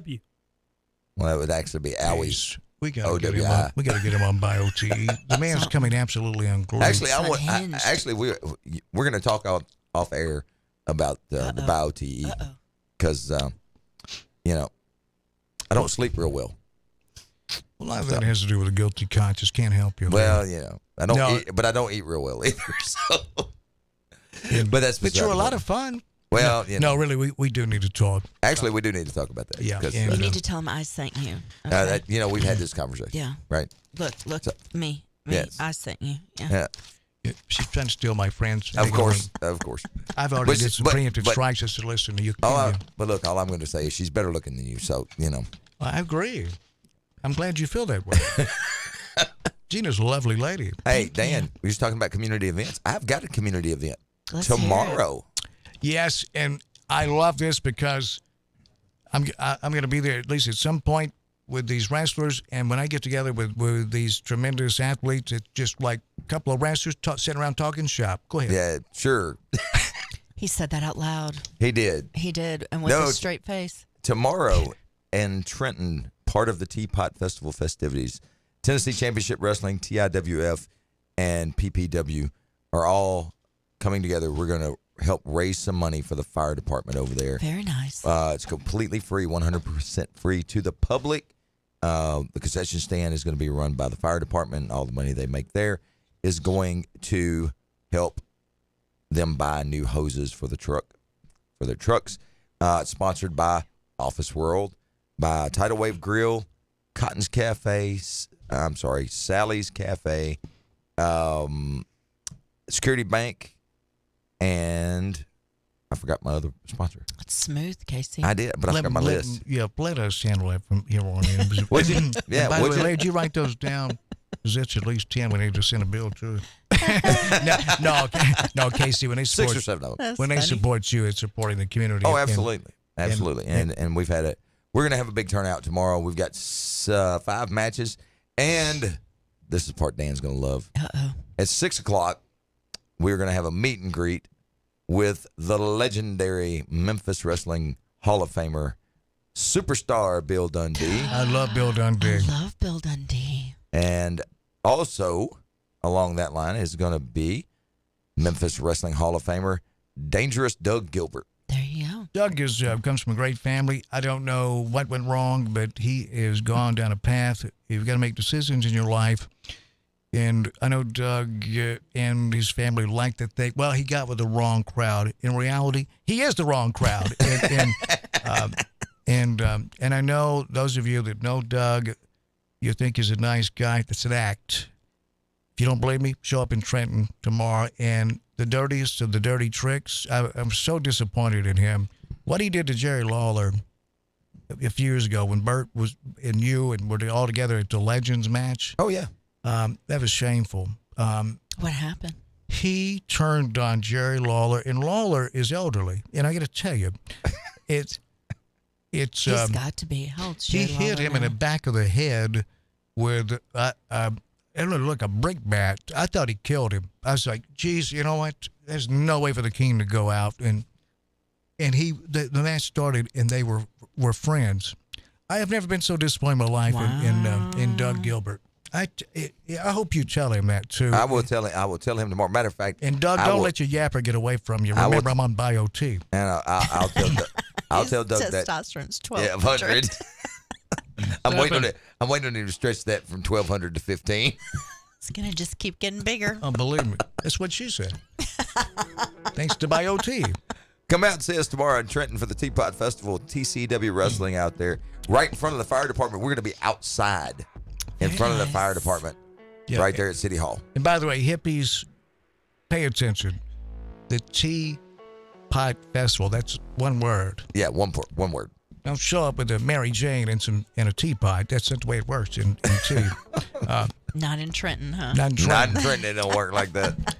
Well, that would actually be Owie's. We got to get him on. We got to get him on BioTE. The man's coming absolutely unglued. Actually, we're going to talk off air about the BioTE because I don't sleep real well. A lot of that has to do with a guilty conscience. Can't help you. Well, I don't No. eat, but I don't eat real well either. So, but that's But you're a beside lot the of fun. Well, no, really, we do need to talk. Actually, we do need to talk about that. Yeah, 'cause, and, You need to tell him I sent you. that, we've had this conversation. Yeah. Right. Look, me. Yes. I sent you. Yeah. Yeah. She's trying to steal my friends. Of course. Of course. I've already did some preemptive but- strikes just to listen to you. But look, all I'm going to say is she's better looking than you. So, I agree. I'm glad you feel that way. Gina's a lovely lady. Hey, Dan, we were just talking about community events. I've got a community event Let's hear it. tomorrow. Yes, and I love this because I'm going to be there at least at some point with these wrestlers, and when I get together with these tremendous athletes, it's just like a couple of wrestlers sitting around talking shop. Go ahead. Yeah, sure. He said that out loud. He did. He did, and with No, a straight face. Tomorrow in Trenton, part of the Teapot Festival festivities, Tennessee Championship Wrestling, TIWF, and PPW are all coming together. We're going to help raise some money for the fire department over there. Very nice. It's completely free, 100% free to the public. The concession stand is going to be run by the fire department. All the money they make there is going to help them buy new hoses for their trucks. It's sponsored by Office World, by Tidal Wave Grill, Cotton's Cafe, Sally's Cafe, Security Bank, and I forgot my other sponsor. It's smooth, Casey. I did, but I forgot my list. Yeah, let us handle that from here on in. Would you? Yeah, By the would way, you? Larry, did you write those down? Because that's at least 10 when they just send a bill to no, Casey, when they support 6 or 7 of them. when they support you, it's supporting the community. Oh, And- absolutely. And we've had we're going to have a big turnout tomorrow. We've got 5 matches, and this is the part Dan's going to love. At 6 o'clock, we're going to have a meet and greet with the legendary Memphis Wrestling Hall of Famer, superstar Bill Dundee. I love Bill Dundee. Love Bill Dundee. And also, along that line is going to be Memphis Wrestling Hall of Famer, Dangerous Doug Gilbert. There you go. Doug comes from a great family. I don't know what went wrong, but he has gone down a path. You've got to make decisions in your life. And I know Doug and his family like to think, well, he got with the wrong crowd. In reality, he is the wrong crowd. And I know those of you that know Doug, you think he's a nice guy. That's an act. If you don't believe me, show up in Trenton tomorrow. And the dirtiest of the dirty tricks, I'm so disappointed in him. What he did to Jerry Lawler a few years ago when Bert was and you and were all together at the Legends match. Oh, yeah. That was shameful. What happened? He turned on Jerry Lawler, and Lawler is elderly. And I got to tell you, it's He's got to be. How old's he Jerry hit Lawler him in now? the back of the head with it looked like a brick bat. I thought he killed him. I was like, geez, you know what? There's no way for the King to go out. And the match started, and they were friends. I have never been so disappointed in my life in Doug Gilbert. I hope you tell him that too. I will tell him tomorrow. Matter of fact, And Doug, don't let your yapper get away from you. I will- Remember, I'm on BioT. And I'll tell Doug that. Testosterone's Yeah, 1,200. 100. I'm waiting on him to stretch that from 1,200 to 15. It's going to just keep getting bigger. Oh, believe me. That's what she said. Thanks to BioT. Come out and see us tomorrow in Trenton for the Teapot Festival, TCW Wrestling out there, right in front of the fire department. We're going to be outside in front of the fire department, right there at City Hall. And by the way, hippies, pay attention. The Teapot Festival, that's one word. Yeah, one word. Don't show up with a Mary Jane and a teapot. That's not the way it works in tea. Not in Trenton, huh? Not in Trenton. Not in Trenton. It don't work like that.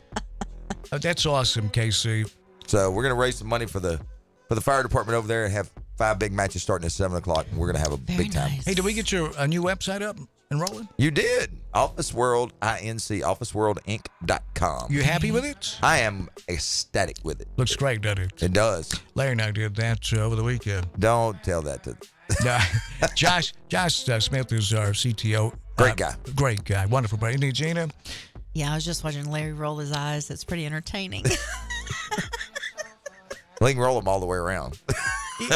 That's awesome, KC. So we're going to raise some money for the fire department over there and have 5 big matches starting at 7 o'clock, and we're going to have a big time. Hey, did we get your new website up and rolling? You did. Office World, INC, officeworldinc.com. You happy with it? I am ecstatic with it. Looks great, doesn't it? It does. Larry and I did that over the weekend. Don't tell that to Josh Smith is our CTO. Great guy. Great guy. Wonderful. Isn't he, Gina? Yeah, I was just watching Larry roll his eyes. It's pretty entertaining. We can roll them all the way around.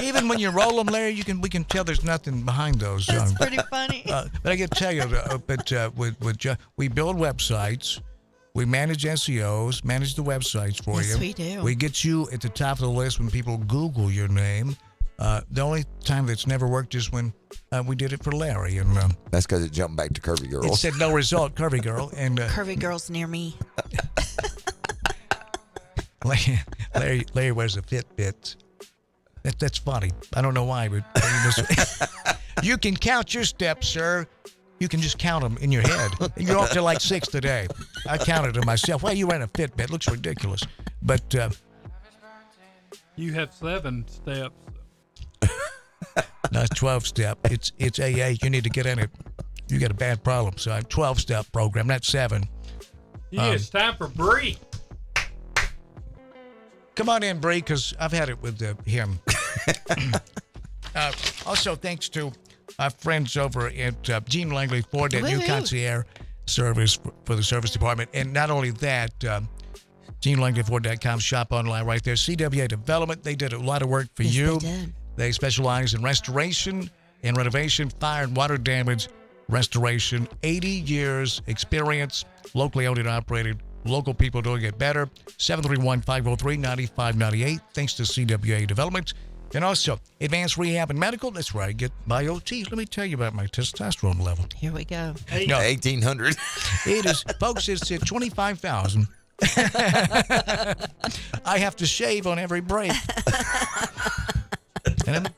Even when you roll them, Larry, we can tell there's nothing behind those. That's pretty funny. But I got to tell you, we build websites, we manage SEOs, manage the websites for you. Yes, we do. We get you at the top of the list when people Google your name. The only time that's never worked is when we did it for Larry, and that's because it jumped back to Curvy Girl. It said no result, Curvy Girl, and Curvy Girl's near me. Larry wears a Fitbit. That's funny. I don't know why, but you can count your steps, sir. You can just count them in your head. You're up to like 6 today. I counted them myself. Well, you ran a Fitbit. Looks ridiculous, but you have 7 steps. No, it's 12-step. It's AA. You need to get in it. You got a bad problem. So I'm 12-step program, not 7. Yeah, it's time for Bree. Come on in, Bree, because I've had it with him. Also, thanks to our friends over at Gene Langley Ford, that new concierge service for the service department. And not only that, GeneLangleyFord.com, shop online right there. CWA Development, they did a lot of work for you. They did. They specialize in restoration and renovation, fire and water damage restoration. 80 years experience, locally owned and operated. Local people doing it better. 731-503-9598. Thanks to CWA Development. And also, Advanced Rehab and Medical. That's where I get BioT. Let me tell you about my testosterone level. Here we go. 1,800. It is, folks, it's at 25,000. I have to shave on every break. And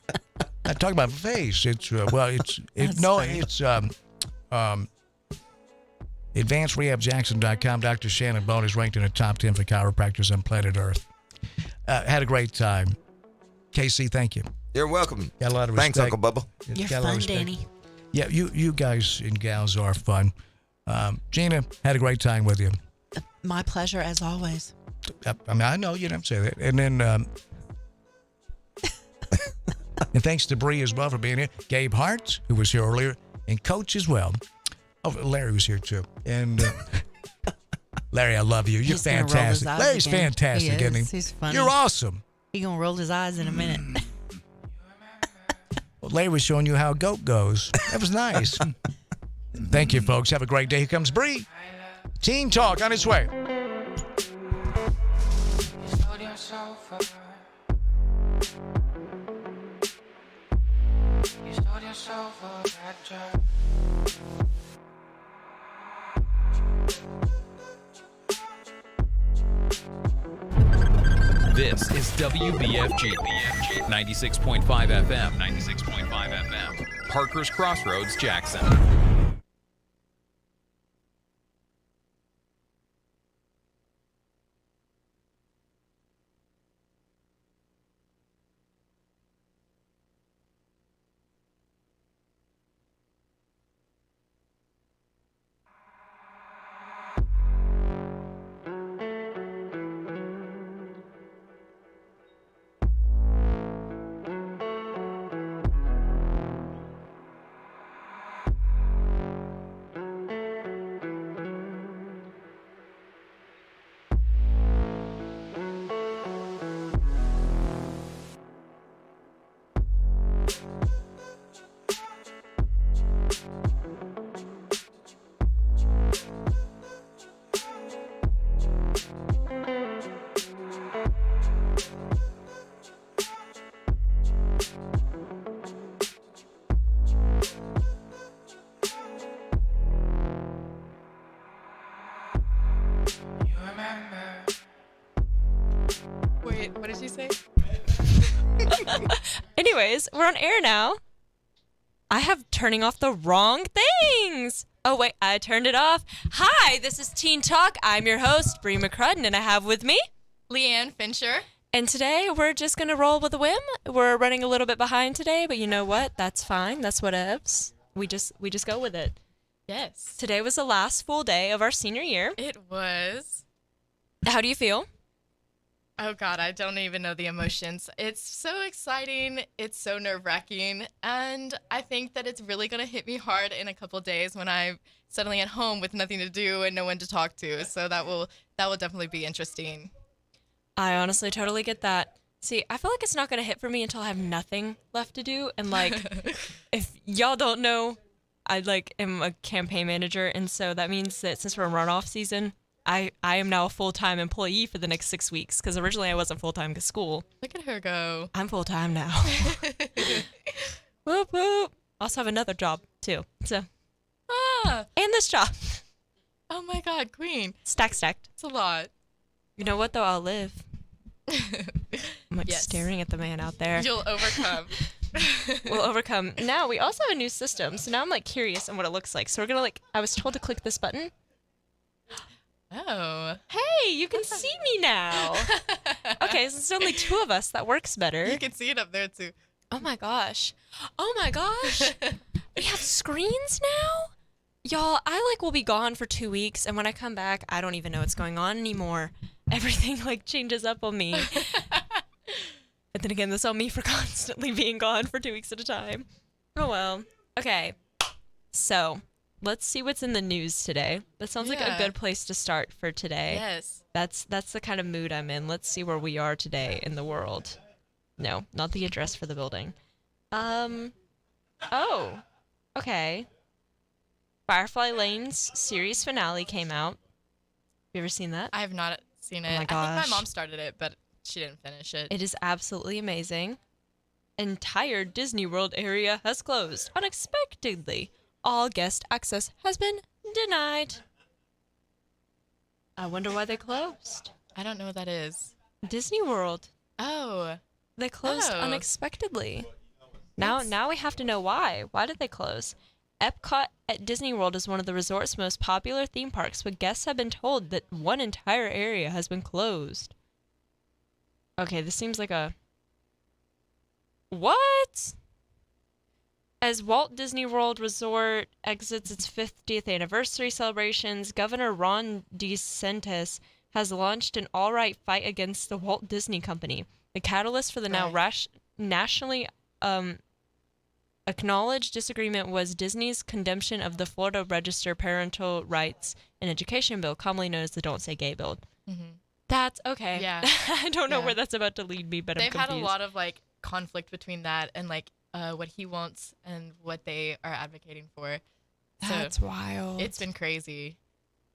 I'm talking about face. It's AdvancedRehabJackson.com. Dr. Shannon Bone is ranked in the top 10 for chiropractors on planet Earth. Had a great time. KC, thank you. You're welcome. Got a lot of respect. Thanks, Uncle Bubba. You're Got a lot of fun, respect. Danny. Yeah, you guys and gals are fun. Gina, had a great time with you. My pleasure, as always. I mean, I know you didn't say that. And then, and thanks to Bree as well for being here. Gabe Hart, who was here earlier, and Coach as well. Oh, Larry was here too. And Larry, I love you. You're He's gonna roll his fantastic. eyes Larry's again. fantastic, He isn't he? is. He's funny. You're awesome. He's going to roll his eyes in a minute. Well, Larry was showing you how a goat goes. That was nice. Thank you, folks. Have a great day. Here comes Bree. Teen Talk on its way. This is WBFG 96.5 FM, 96.5 FM, Parker's Crossroads, Jackson. guys, we're on air now. I have turning off the wrong things. Oh, wait, I turned it off. Hi, this is Teen Talk. I'm your host, Bree McCrudden, and I have with me Leanne Fincher. And today we're just going to roll with a whim. We're running a little bit behind today, but you know what? That's fine. That's whatevs. We just go with it. Yes. Today was the last full day of our senior year. It was. How do you feel? Oh, God, I don't even know the emotions. It's so exciting. It's so nerve-wracking. And I think that it's really going to hit me hard in a couple days when I'm suddenly at home with nothing to do and no one to talk to. So that will definitely be interesting. I honestly totally get that. See, I feel like it's not going to hit for me until I have nothing left to do. And, like, if y'all don't know, I, like, am a campaign manager. And so that means that since we're in runoff season, I am now a full-time employee for the next 6 weeks because originally I wasn't full-time because school. Look at her go. I'm full-time now. Whoop, whoop. Also have another job, too. So, and this job. Oh, my God, Queen. Stacked. It's a lot. You know what, though? I'll live. I'm like staring at the man out there. You'll overcome. We'll overcome. Now, we also have a new system. So now I'm, like, curious on what it looks like. So we're going to, like, I was told to click this button. Oh. Hey, you can see me now. Okay, so it's only two of us. That works better. You can see it up there, too. Oh, my gosh. We have screens now? Y'all, I, like, will be gone for 2 weeks, and when I come back, I don't even know what's going on anymore. Everything, like, changes up on me. But then again, that's on me for constantly being gone for 2 weeks at a time. Oh, well. Okay. So, let's see what's in the news today. That sounds like a good place to start for today. Yes. That's the kind of mood I'm in. Let's see where we are today in the world. No, not the address for the building. Oh. Okay. Firefly Lane's series finale came out. You ever seen that? I have not seen it. Oh my gosh. I think my mom started it, but she didn't finish it. It is absolutely amazing. Entire Disney World area has closed unexpectedly. All guest access has been denied. I wonder why they closed. I don't know what that is. Disney World. Oh. They closed unexpectedly. Now we have to know why. Why did they close? Epcot at Disney World is one of the resort's most popular theme parks, but guests have been told that one entire area has been closed. Okay, this seems like a... What? As Walt Disney World Resort exits its 50th anniversary celebrations, Governor Ron DeSantis has launched an all-right fight against the Walt Disney Company. The catalyst for the now nationally acknowledged disagreement was Disney's condemnation of the Florida Register Parental Rights and Education Bill, commonly known as the Don't Say Gay Bill. Mm-hmm. That's okay. Yeah. I don't know where that's about to lead me, but I'm confused. They've had a lot of like conflict between that and like what he wants and what they are advocating for. That's wild. It's been crazy.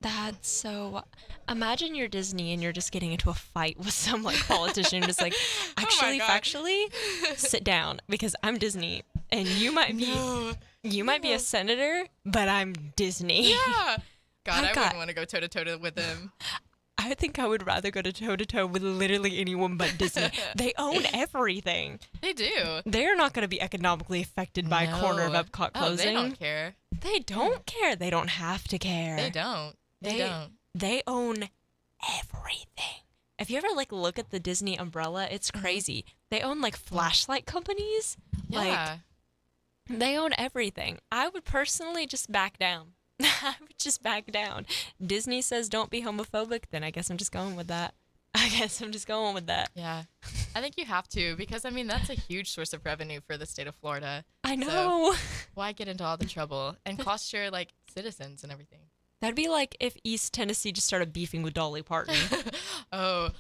That's so... Imagine you're Disney and you're just getting into a fight with some like politician who's like, actually, factually, sit down because I'm Disney and you might be a senator, but I'm Disney. Yeah. God, I wouldn't want to go toe-to-toe with him. I think I would rather go to toe-to-toe with literally anyone but Disney. They own everything. They do. They're not going to be economically affected by a corner of Epcot closing. Oh, they don't care. They don't care. They don't have to care. They don't. They don't. They own everything. If you ever like look at the Disney umbrella, it's crazy. They own like flashlight companies. Yeah. Like they own everything. I would personally just back down. I would just back down. Disney says don't be homophobic, then I guess I'm just going with that. Yeah. I think you have to because, I mean, that's a huge source of revenue for the state of Florida. I know. So why get into all the trouble and cost your, like, citizens and everything? That'd be like if East Tennessee just started beefing with Dolly Parton. Not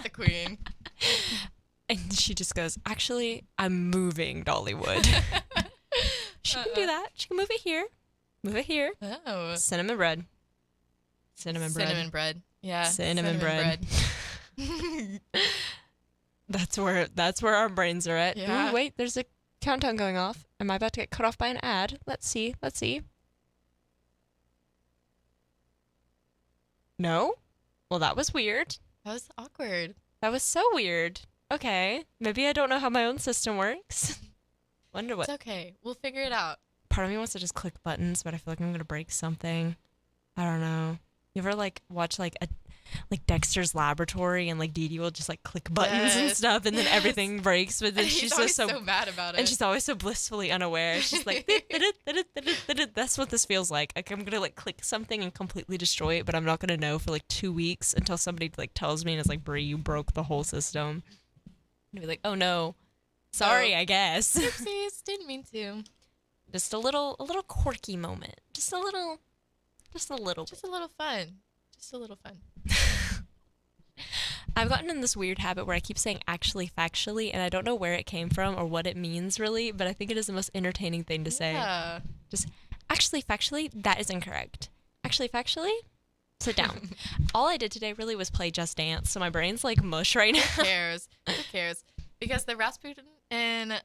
the queen. And she just goes, actually, I'm moving Dollywood. She can do that. She can move it here. Move it here. Oh. Cinnamon bread. Cinnamon bread. Yeah. Cinnamon bread. That's where our brains are at. Yeah. Ooh, wait, there's a countdown going off. Am I about to get cut off by an ad? Let's see. No? Well, that was weird. That was awkward. That was so weird. okay, maybe I don't know how my own system works. Wonder what. It's okay. We'll figure it out. Part of me wants to just click buttons, but I feel like I'm gonna break something. I don't know. You ever like watch like Dexter's Laboratory and like Dee Dee will just like click buttons and Yes. stuff and then Yes. everything breaks, but then And she's he's just always so mad about it. And she's always so blissfully unaware. She's like, that's what this feels like. Like I'm gonna like click something and completely destroy it, but I'm not gonna know for like 2 weeks until somebody like tells me and is like, Brie, you broke the whole system. And be like, oh no, sorry, I guess. Oopsies, didn't mean to. Just a little quirky moment. Just a little bit. Just a little fun. Just a little fun. I've gotten in this weird habit where I keep saying actually factually, and I don't know where it came from or what it means really, but I think it is the most entertaining thing to say. Yeah. Just actually factually, that is incorrect. Actually factually, sit down. All I did today really was play Just Dance, so my brain's like mush right now. Who cares? Who cares? Because the Rasputin and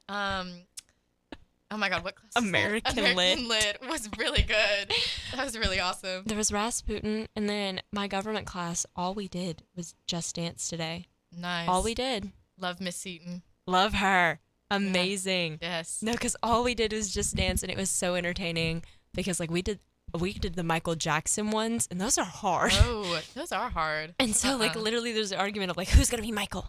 oh my God, what class? American Lit was really good. That was really awesome. There was Rasputin, and then my government class, all we did was Just Dance today. Nice. All we did. Love Miss Seaton. Love her. Amazing. Yes. No, because all we did was just dance, and it was so entertaining because like we did the Michael Jackson ones, and those are hard. Oh, those are hard. And so like literally there's an argument of like, who's gonna be Michael?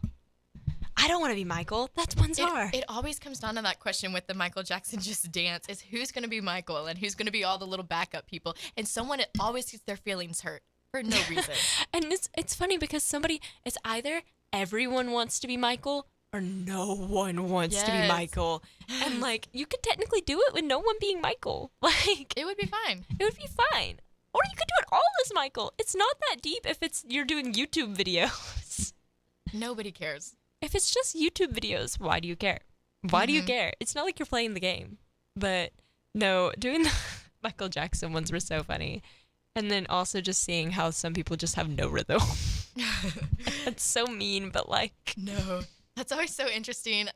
I don't want to be Michael. That's one's hard. It always comes down to that question with the Michael Jackson Just Dance is who's going to be Michael and who's going to be all the little backup people. And someone always gets their feelings hurt for no reason. And it's funny because it's either everyone wants to be Michael or no one wants to be Yes. Michael. And like you could technically do it with no one being Michael. Like it would be fine. It would be fine. Or you could do it all as Michael. It's not that deep if you're doing YouTube videos. Nobody cares. If it's just YouTube videos, why do you care? Why do you care? It's not like you're playing the game. But no, doing the Michael Jackson ones were so funny. And then also just seeing how some people just have no rhythm. That's so mean, but like. No. That's always so interesting.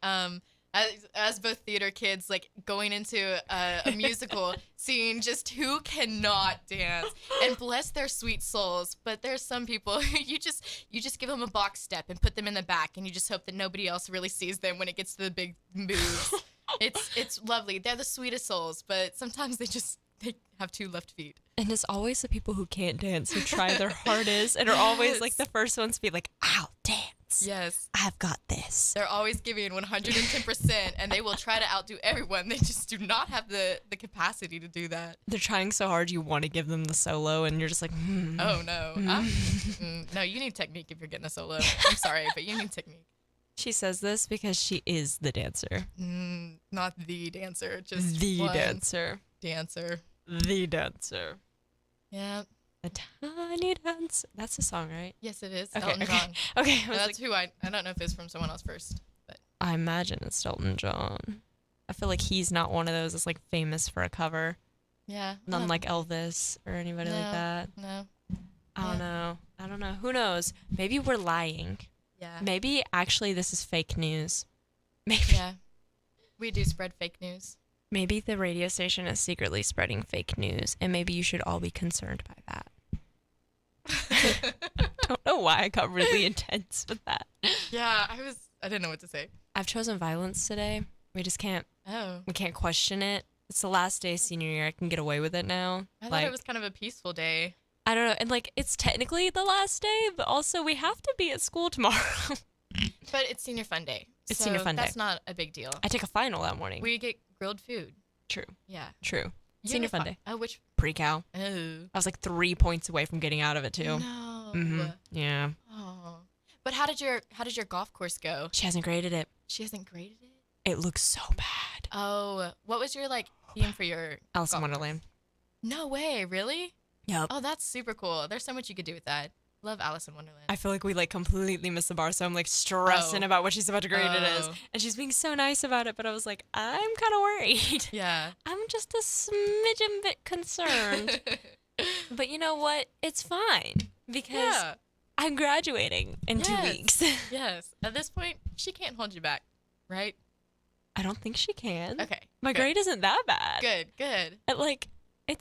As both theater kids, like going into a musical, seeing just who cannot dance, and bless their sweet souls. But there's some people you just give them a box step and put them in the back, and you just hope that nobody else really sees them when it gets to the big moves. It's lovely. They're the sweetest souls, but sometimes they have two left feet. And it's always the people who can't dance who try their hardest and are always like the first ones to be like, "I'll dance." Yes. I've got this. They're always giving 110%, and they will try to outdo everyone. They just do not have the capacity to do that. They're trying so hard, you want to give them the solo, and you're just like, Oh, no. No, you need technique if you're getting a solo. I'm sorry, but you need technique. She says this because she is the dancer. Not the dancer, just The one dancer. Dancer. The dancer. Yeah. A tiny dance. That's the song, right? Yes, it is. Okay, Elton okay. John. Okay. No, that's who I don't know if it's from someone else first, but I imagine it's Elton John. I feel like he's not one of those that's like famous for a cover. yeah. None like Elvis or anybody like that. No. I don't know. Who knows? Maybe we're lying. Yeah. Maybe actually this is fake news. Maybe. Yeah. We do spread fake news. Maybe the radio station is secretly spreading fake news, and maybe you should all be concerned by that. Don't know why I got really intense with that. Yeah, I didn't know what to say. I've chosen violence today. We just can't. Oh. We can't question it. It's the last day of senior year. I can get away with it now. I thought it was kind of a peaceful day. I don't know. And like, it's technically the last day, but also we have to be at school tomorrow. But it's senior fun day. It's so senior fun day. That's not a big deal. I take a final that morning. We get grilled food. True. Yeah. True. You Senior have a fun fi- day. Oh, which? Pre-cal. Oh. I was like 3 points away from getting out of it too. No. Yeah. Oh. But how did your golf course go? She hasn't graded it. She hasn't graded it? It looks so bad. Oh, what was your theme for your Alice in golf Wonderland. course? No way, really? Yep. Oh, that's super cool. There's so much you could do with that. Love Alice in Wonderland. I feel like we like completely missed the bar, so I'm like stressing about what she's about to grade it as. Oh. And she's being so nice about it, but I was like, I'm kind of worried. Yeah. I'm just a smidgen bit concerned. But you know what? It's fine because Yeah. I'm graduating in 2 weeks. Yes. At this point, she can't hold you back, right? I don't think she can. Okay. My good. grade isn't that bad. Good.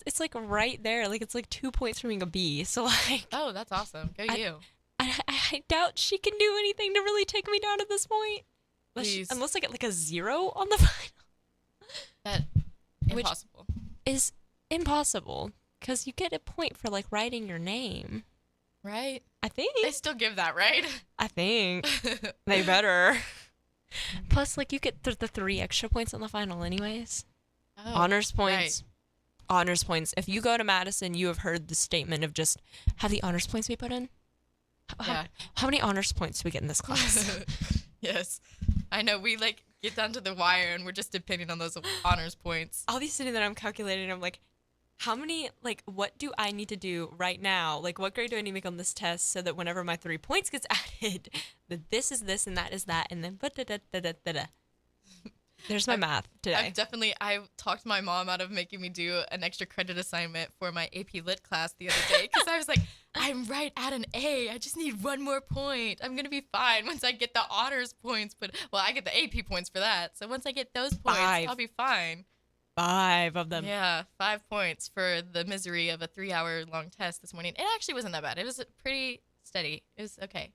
It's like right there. Like it's like 2 points from being a B. So like Oh, that's awesome. Go you. I I doubt she can do anything to really take me down at this point. Please. Unless I get like a 0 on the final. Impossible. Which is impossible because you get a point for like writing your name. Right? I think. They still give that, right? I think. They better. Plus, like, you get the 3 extra points on the final anyways. Oh, Honors points. right. Honors points. If you go to Madison, you have heard the statement of just have the honors points be put in. Yeah. How many honors points do we get in this class? Yes. I know. We, like, get down to the wire, and we're just depending on those honors points. I'll be sitting there, I'm calculating, I'm like, how many, like, what do I need to do right now? Like, what grade do I need to make on this test so that whenever my 3 points gets added, that this is this and that is that, and then da-da-da-da-da-da. There's my math today. I talked my mom out of making me do an extra credit assignment for my AP Lit class the other day because I was like, I'm right at an A. I just need 1 more point. I'm going to be fine once I get the honors points. But, well, I get the AP points for that. So once I get those points, 5. I'll be fine. 5 of them. Yeah, 5 points for the misery of a 3-hour-long test this morning. It actually wasn't that bad. It was pretty steady. It was okay.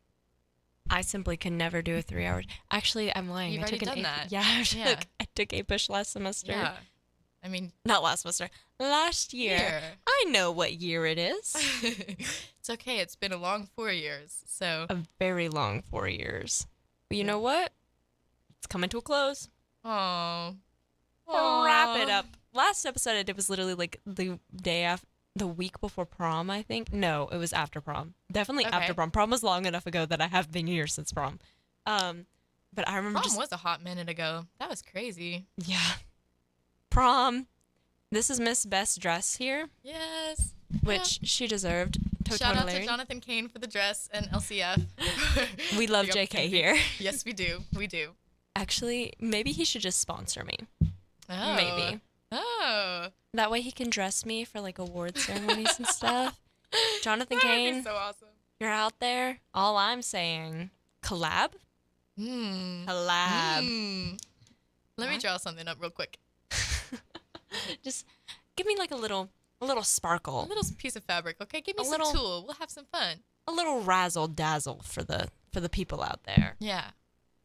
I simply can never do a 3-hour. Actually, I'm lying. You've I took already an done AP. that. Yeah, I took APUSH last semester. Yeah. I mean, not last semester. Last year. I know what year it is. It's okay. It's been a long 4 years. So a very long 4 years. But you know what? It's coming to a close. Oh. Wrap it up. Last episode I did was literally like the day after, the week before prom, I think. No, it was after prom. Definitely Okay. after prom. Prom was long enough ago that I have been here since prom. But I remember Prom was a hot minute ago. That was crazy. Yeah. Prom. This is Miss Best Dress here, Yes. which she deserved. Shout out to Totally. Jonathan Kane for the dress and LCF. We love Big up JK Kane. here. Yes, we do. We do. Actually, maybe he should just sponsor me. Oh. Maybe. Oh. That way he can dress me for like award ceremonies and stuff. Jonathan That would be Kane, so awesome. you're out there. All I'm saying, collab? Collab. Let me draw something up real quick. Just give me like a little sparkle. A little piece of fabric, okay? Give me A some little- tool. We'll have some fun. A little razzle dazzle for the people out there. Yeah.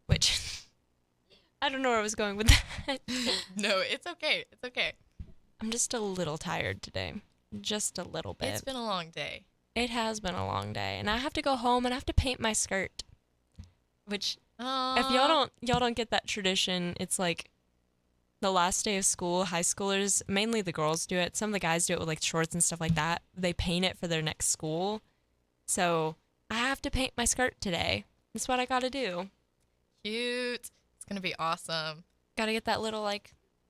Which I don't know where I was going with that. No, it's okay. It's okay. I'm just a little tired today. Just a little bit. It's been a long day. It has been a long day, and I have to go home and I have to paint my skirt. Which if y'all don't get that tradition, it's like the last day of school, high schoolers, mainly the girls do it. Some of the guys do it with like shorts and stuff like that. They paint it for their next school. So I have to paint my skirt today. That's what I got to do. Cute. It's going to be awesome. Got to get that little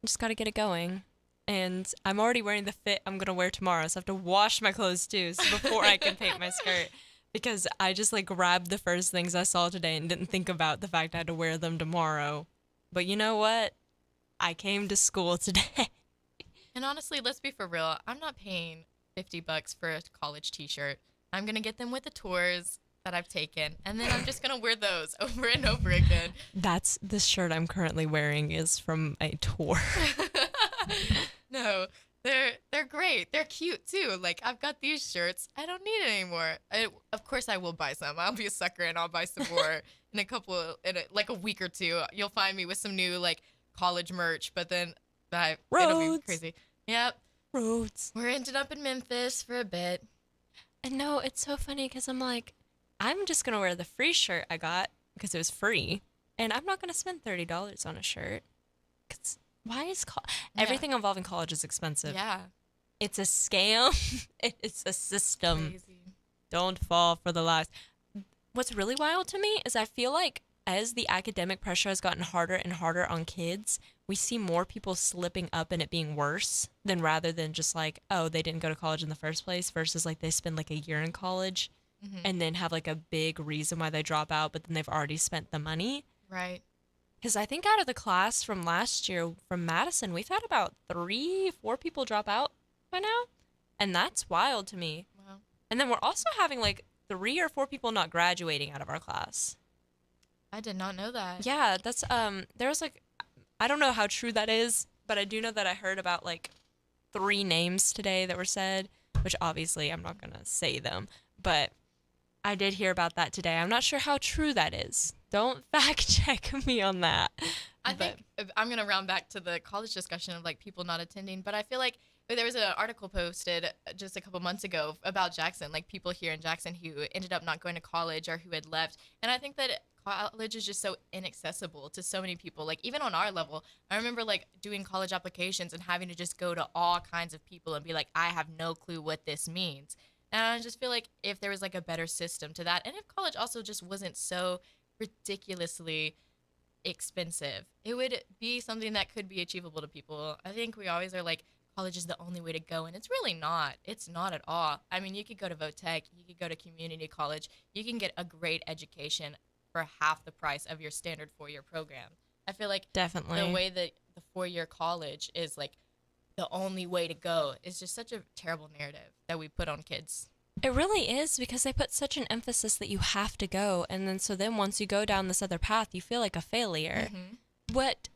just got to get it going. And I'm already wearing the fit I'm going to wear tomorrow. So I have to wash my clothes too before I can paint my skirt. Because I just grabbed the first things I saw today and didn't think about the fact I had to wear them tomorrow. But you know what? I came to school today. And honestly, let's be for real. I'm not paying $50 for a college t-shirt. I'm going to get them with the tours that I've taken. And then I'm just going to wear those over and over again. That's the shirt I'm currently wearing is from a tour. No, they're great. They're cute too. Like I've got these shirts. I don't need it anymore. Of course I will buy some. I'll be a sucker and I'll buy some more in a week or two. You'll find me with some new college merch, but then it'll be Rhodes. crazy. Yep. Rhodes. We're ending up in Memphis for a bit. And no, it's so funny because I'm just going to wear the free shirt I got because it was free. And I'm not going to spend $30 on a shirt. Because why is everything involving college is expensive? Yeah. It's a scam. It's a system. Crazy. Don't fall for the lies. What's really wild to me is I feel like as the academic pressure has gotten harder and harder on kids, we see more people slipping up and it being worse than rather than just oh, they didn't go to college in the first place versus they spend a year in college and then have a big reason why they drop out, but then they've already spent the money. Right. Because I think out of the class from last year from Madison, we've had about 3-4 people drop out by now. And that's wild to me. Wow. And then we're also having 3 or 4 people not graduating out of our class. I did not know that. Yeah, that's there was I don't know how true that is, but I do know that I heard about 3 names today that were said, which obviously I'm not gonna say them, but I did hear about that today. I'm not sure how true that is. Don't fact check me on that. I think I'm going to round back to the college discussion of like people not attending, but I feel like there was an article posted just a couple months ago about Jackson, like people here in Jackson who ended up not going to college or who had left. And I think that college is just so inaccessible to so many people. Like even on our level, I remember like doing college applications and having to just go to all kinds of people and be like, I have no clue what this means. And I just feel like if there was like a better system to that, and if college also just wasn't so ridiculously expensive, it would be something that could be achievable to people. I think we always are like, college is the only way to go, and it's really not. It's not at all. I mean, you could go to Votech, you could go to community college, you can get a great education for half the price of your standard 4-year program. I feel like definitely the way that the 4-year college is like the only way to go is just such a terrible narrative that we put on kids. It really is, because they put such an emphasis that you have to go, and then once you go down this other path, you feel like a failure. But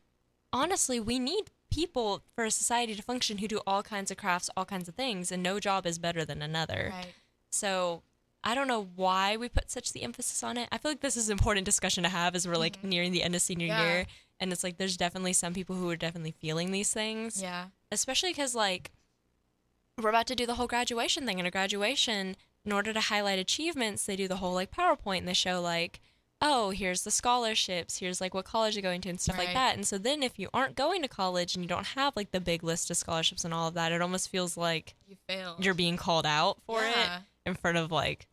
honestly, we need people for a society to function who do all kinds of crafts, all kinds of things, and no job is better than another. Right. So I don't know why we put such the emphasis on it. I feel like this is an important discussion to have as we're like nearing the end of senior year, and it's like there's definitely some people who are definitely feeling these things. Yeah. Especially because like we're about to do the whole graduation thing, and a graduation, in order to highlight achievements, they do the whole like PowerPoint, and they show like, oh, here's the scholarships, here's like what college you're going to and stuff like that. And so then if you aren't going to college and you don't have like the big list of scholarships and all of that, it almost feels like you failed. You're being called out for it in front of like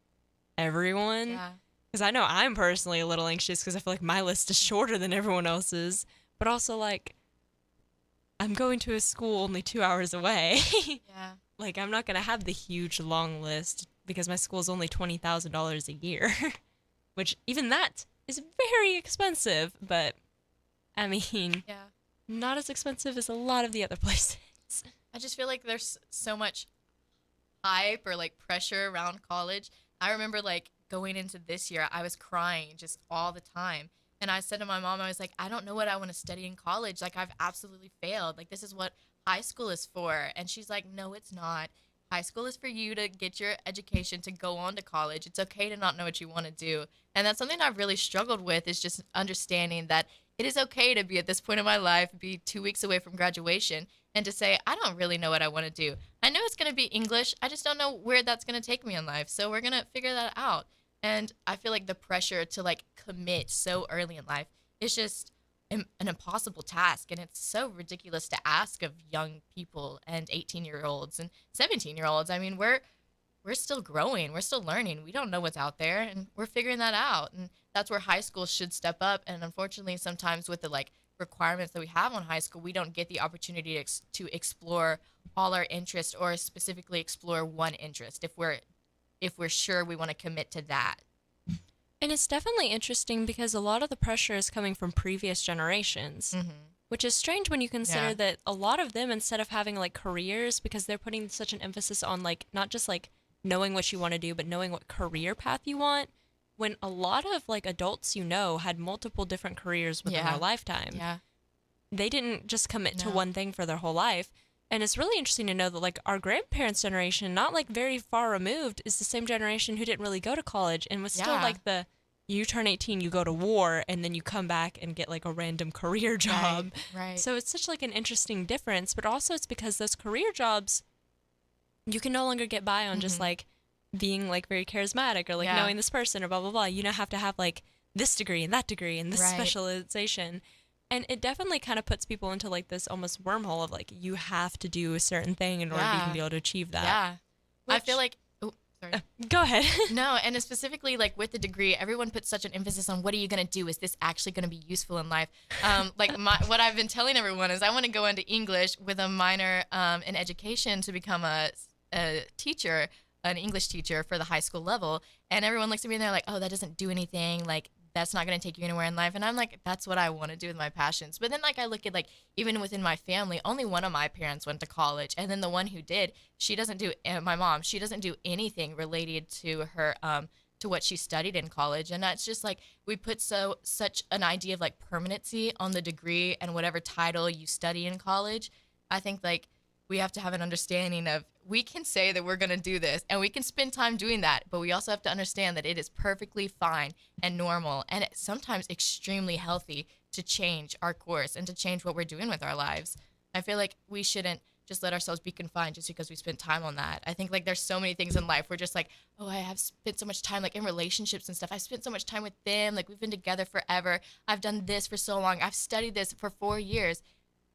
everyone. Yeah. Because I know I'm personally a little anxious because I feel like my list is shorter than everyone else's, but also like I'm going to a school only 2 hours away. Yeah. Like I'm not going to have the huge long list because my school is only $20,000 a year. Which even that is very expensive, but I mean, not as expensive as a lot of the other places. I just feel like there's so much hype or like pressure around college. I remember like going into this year, I was crying just all the time. And I said to my mom, I was like, I don't know what I want to study in college. Like I've absolutely failed. Like this is what high school is for. And she's like, no, it's not. High school is for you to get your education to go on to college. It's okay to not know what you want to do. And that's something I've really struggled with, is just understanding that it is okay to be at this point in my life, be 2 weeks away from graduation, and to say, I don't really know what I want to do. I know it's going to be English. I just don't know where that's going to take me in life. So we're going to figure that out. And I feel like the pressure to like commit so early in life is just an impossible task, and it's so ridiculous to ask of young people and 18-year-olds and 17-year-olds. I mean, we're still growing, we're still learning, we don't know what's out there, and we're figuring that out. And that's where high school should step up. And unfortunately, sometimes with the like requirements that we have on high school, we don't get the opportunity to explore all our interests, or specifically explore one interest if we're sure we want to commit to that. And it's definitely interesting because a lot of the pressure is coming from previous generations, which is strange when you consider that a lot of them, instead of having like careers, because they're putting such an emphasis on like not just like knowing what you want to do, but knowing what career path you want, when a lot of like adults had multiple different careers within their lifetime. Yeah. They didn't just commit to one thing for their whole life. And it's really interesting to know that like our grandparents' generation, not like very far removed, is the same generation who didn't really go to college and was still like you turn 18, you go to war, and then you come back and get like a random career job. Right. So it's such like an interesting difference, but also it's because those career jobs, you can no longer get by on just like being like very charismatic or like knowing this person or blah, blah, blah. You now have to have like this degree and this specialization. And it definitely kind of puts people into like this almost wormhole of like, you have to do a certain thing in order to even be able to achieve that. Yeah. I feel like, sorry. Go ahead. No, and specifically like with the degree, everyone puts such an emphasis on what are you going to do? Is this actually going to be useful in life? Like what I've been telling everyone is I want to go into English with a minor in education to become a teacher, an English teacher for the high school level. And everyone looks at me and they're like, oh, that doesn't do anything. Like, that's not going to take you anywhere in life. And I'm like, that's what I want to do with my passions. But then like I look at like even within my family, only one of my parents went to college, and then the one who did, she doesn't do my mom, she doesn't do anything related to her to what she studied in college. And that's just like we put such an idea of like permanency on the degree and whatever title you study in college. I think like we have to have an understanding of, we can say that we're going to do this and we can spend time doing that, but we also have to understand that it is perfectly fine and normal and sometimes extremely healthy to change our course and to change what we're doing with our lives. I feel like we shouldn't just let ourselves be confined just because we spent time on that. I think like there's so many things in life where just like, oh, I have spent so much time like in relationships and stuff. I spent so much time with them. Like we've been together forever. I've done this for so long. I've studied this for 4 years.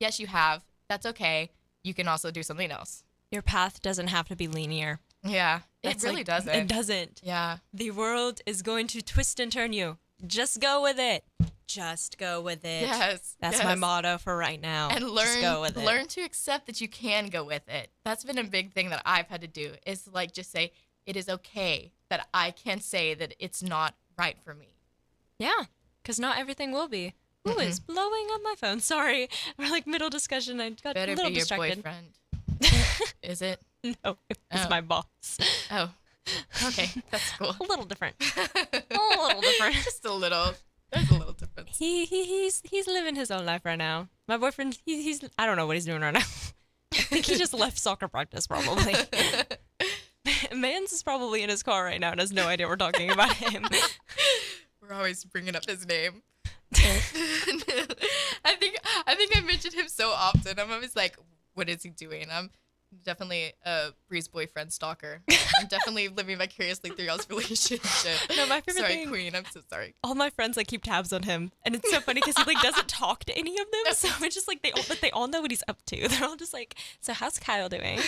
Yes, you have. That's okay. You can also do something else. Your path doesn't have to be linear. Yeah, It's it really like- doesn't. It doesn't. Yeah. The world is going to twist and turn you. Just go with it. Just go with it. Yes. That's yes. my motto for right now. And Just go with it. learn to accept that you can go with it. That's been a big thing that I've had to do, is like just say it is okay that I can say that it's not right for me. Yeah, because not everything will be. Who is blowing up my phone? Sorry, we're like middle discussion. I got Better a little be your distracted. boyfriend. Is it? No, it was my boss. Oh, okay, that's cool. A little different. A little different. Just a little. There's a little difference. He's living his own life right now. My boyfriend, he's I don't know what he's doing right now. I think he just left soccer practice probably. Mans is probably in his car right now and has no idea we're talking about him. We're always bringing up his name. I think I mentioned him so often. I'm always like, what is he doing? I'm definitely a Bree's boyfriend stalker. I'm definitely living vicariously through y'all's relationship. No, my favorite sorry, thing- Queen. I'm so sorry. All my friends like keep tabs on him, and it's so funny because he like doesn't talk to any of them. So it's just like they all know what he's up to. They're all just like, so how's Kyle doing?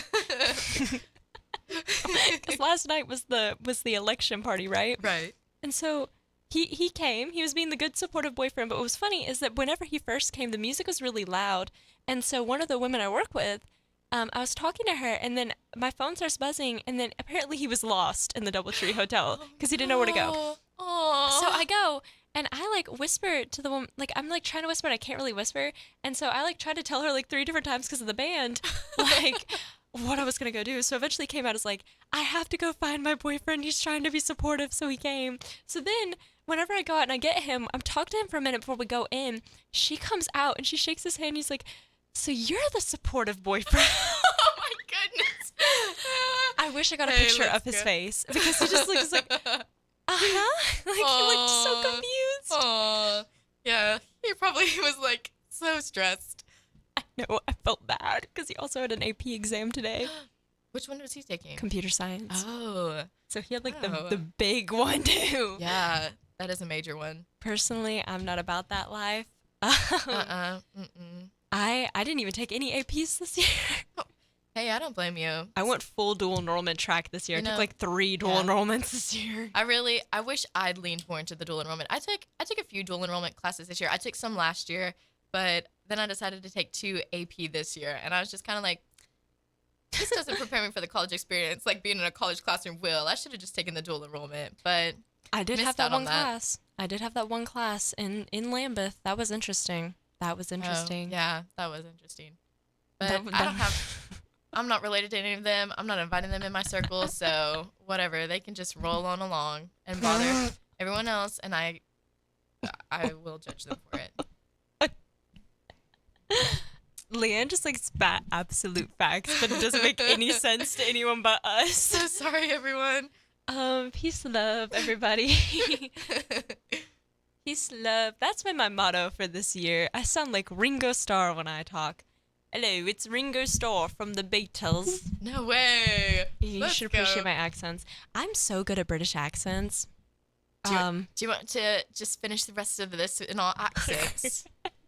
Because last night was the election party, right? Right. And so he came. He was being the good supportive boyfriend. But what was funny is that whenever he first came, the music was really loud. And so one of the women I work with, I was talking to her, and then my phone starts buzzing, and then apparently he was lost in the DoubleTree Hotel because he didn't know where to go. Aww. So I go, and I like whisper to the woman, like I'm like trying to whisper, and I can't really whisper, and so I like tried to tell her like 3 different times because of the band, like what I was gonna go do. So eventually it came out as like, I have to go find my boyfriend. He's trying to be supportive, so he came. So then whenever I go out and I get him, I'm talking to him for a minute before we go in. She comes out and she shakes his hand. He's like, so you're the supportive boyfriend. Oh my goodness. I wish I got a Hey, picture let's of his go. face because he just looks like, uh-huh. Like he looked so confused. Aw. Yeah, he probably was like so stressed. I know, I felt bad because he also had an AP exam today. Which one was he taking? Computer science. Oh. So he had like Oh. the big one too. Yeah, that is a major one. Personally, I'm not about that life. Mm-mm. I didn't even take any APs this year. Hey, I don't blame you. I went full dual enrollment track this year. I You took know, like 3 dual yeah. enrollments this year. I wish I'd leaned more into the dual enrollment. I took a few dual enrollment classes this year. I took some last year, but then I decided to take 2 AP this year, and I was just kind of like, this doesn't prepare me for the college experience like being in a college classroom will. I should have just taken the dual enrollment, but I did missed have that out on one class. I did have that one class in Lambeth. That was interesting. That was interesting. Oh, yeah, that was interesting. But That- I don't have. I'm not related to any of them. I'm not inviting them in my circle, so whatever. They can just roll on along and bother everyone else, and I will judge them for it. Leanne just like spat absolute facts, but it doesn't make any sense to anyone but us. So sorry, everyone. Peace and love, everybody. Peace and love. That's been my motto for this year. I sound like Ringo Starr when I talk. Hello, it's Ringo Starr from the Beatles. No way. You Let's should go. appreciate my accents. I'm so good at British accents. Do you want to just finish the rest of this in all accents?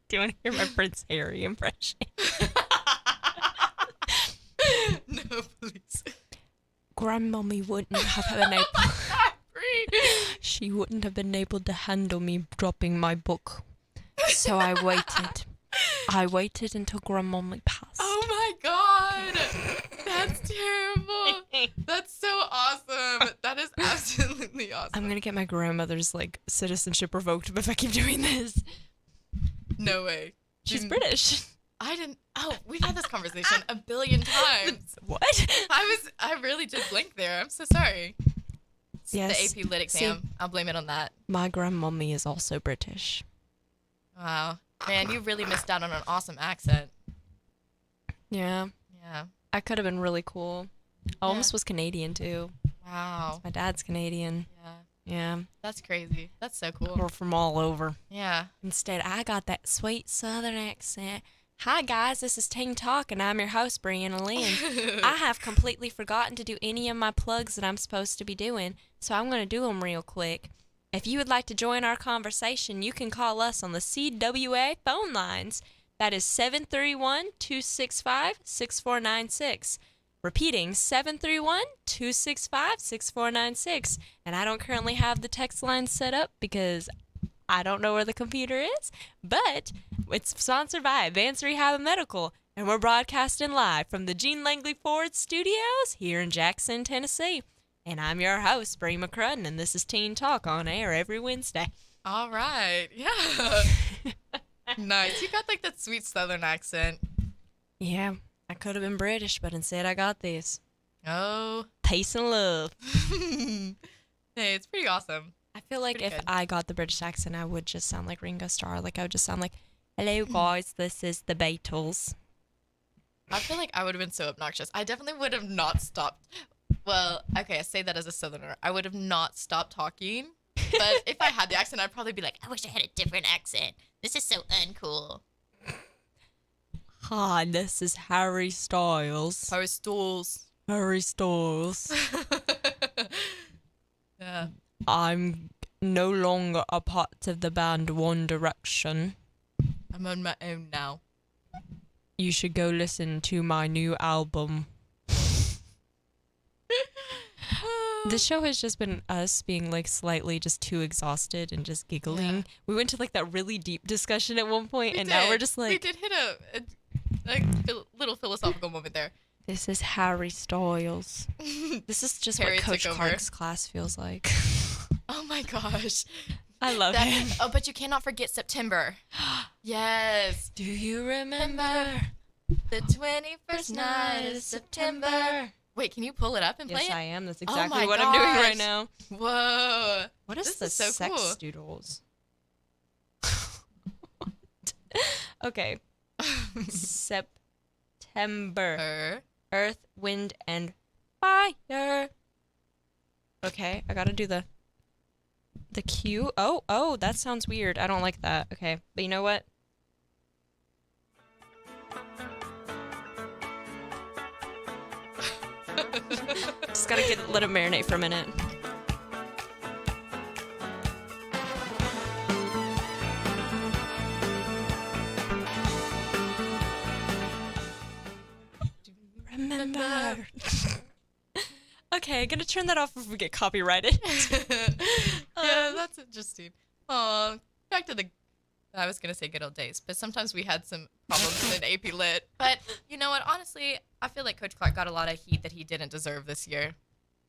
Do you want to hear my Prince Harry impression? No, please. Grandmummy wouldn't have been able. She wouldn't have been able to handle me dropping my book. So I waited. I waited until Grandmummy passed. Oh my god! That's terrible. That's so awesome. That is absolutely awesome. I'm gonna get my grandmother's like citizenship revoked if I keep doing this. No way. She's British. I didn't. Oh, we've had this conversation a billion times. What? I really did blink there. I'm so sorry. It's Yes. the AP Lit exam. I'll blame it on that. My grandmummy is also British. Wow. Man, you really missed out on an awesome accent. Yeah. Yeah. I could have been really cool. I almost was Canadian too. Wow. My dad's Canadian. Yeah. Yeah. That's crazy. That's so cool. We're from all over. Yeah. Instead, I got that sweet southern accent. Hi, guys. This is Teen Talk, and I'm your host, Brianna Lynn. I have completely forgotten to do any of my plugs that I'm supposed to be doing, so I'm going to do them real quick. If you would like to join our conversation, you can call us on the CWA phone lines. That is 731-265-6496. Repeating, 731-265-6496. And I don't currently have the text line set up because I don't know where the computer is, but it's sponsored by Advanced Rehab and Medical, and we're broadcasting live from the Gene Langley Ford Studios here in Jackson, Tennessee. And I'm your host, Bree McCrudden, and this is Teen Talk on air every Wednesday. All right. Yeah. Nice. You got like that sweet southern accent. Yeah, I could have been British, but instead I got this. Oh. Peace and love. Hey, it's pretty awesome. I feel like Pretty if good. I got the British accent, I would just sound like Ringo Starr. Like, I would just sound like, hello, guys, this is the Beatles. I feel like I would have been so obnoxious. I definitely would have not stopped. Well, okay, I say that as a southerner. I would have not stopped talking. But if I had the accent, I'd probably be like, I wish I had a different accent. This is so uncool. Hi, this is Harry Styles. Harry Styles. Harry Styles. Yeah. I'm no longer a part of the band One Direction. I'm on my own now. You should go listen to my new album. This show has just been us being like slightly just too exhausted and just giggling. Yeah. We went to like that really deep discussion at one point, We and did. now we're just We like, did hit a little philosophical moment there. this is Harry Styles. This is just Harry what Coach took over. Clark's class feels like. Oh my gosh. I love him. Oh, but you cannot forget September. Yes. Do you remember the 21st night of September? Wait, can you pull it up and play Yes, it? I am. That's Oh exactly my what I'm doing right gosh. now. Whoa. What is This the is so sex cool. doodles? Okay. September. Earth, wind, and fire. Okay, I gotta do the cue. Oh, that sounds weird. I don't like that. Okay, but you know what? Just gotta let it marinate for a minute. Remember. Okay, I'm gonna turn that off if we get copyrighted. Yeah, that's interesting. Oh, back to the, I was going to say good old days, but sometimes we had some problems in AP Lit. But you know what? Honestly, I feel like Coach Clark got a lot of heat that he didn't deserve this year.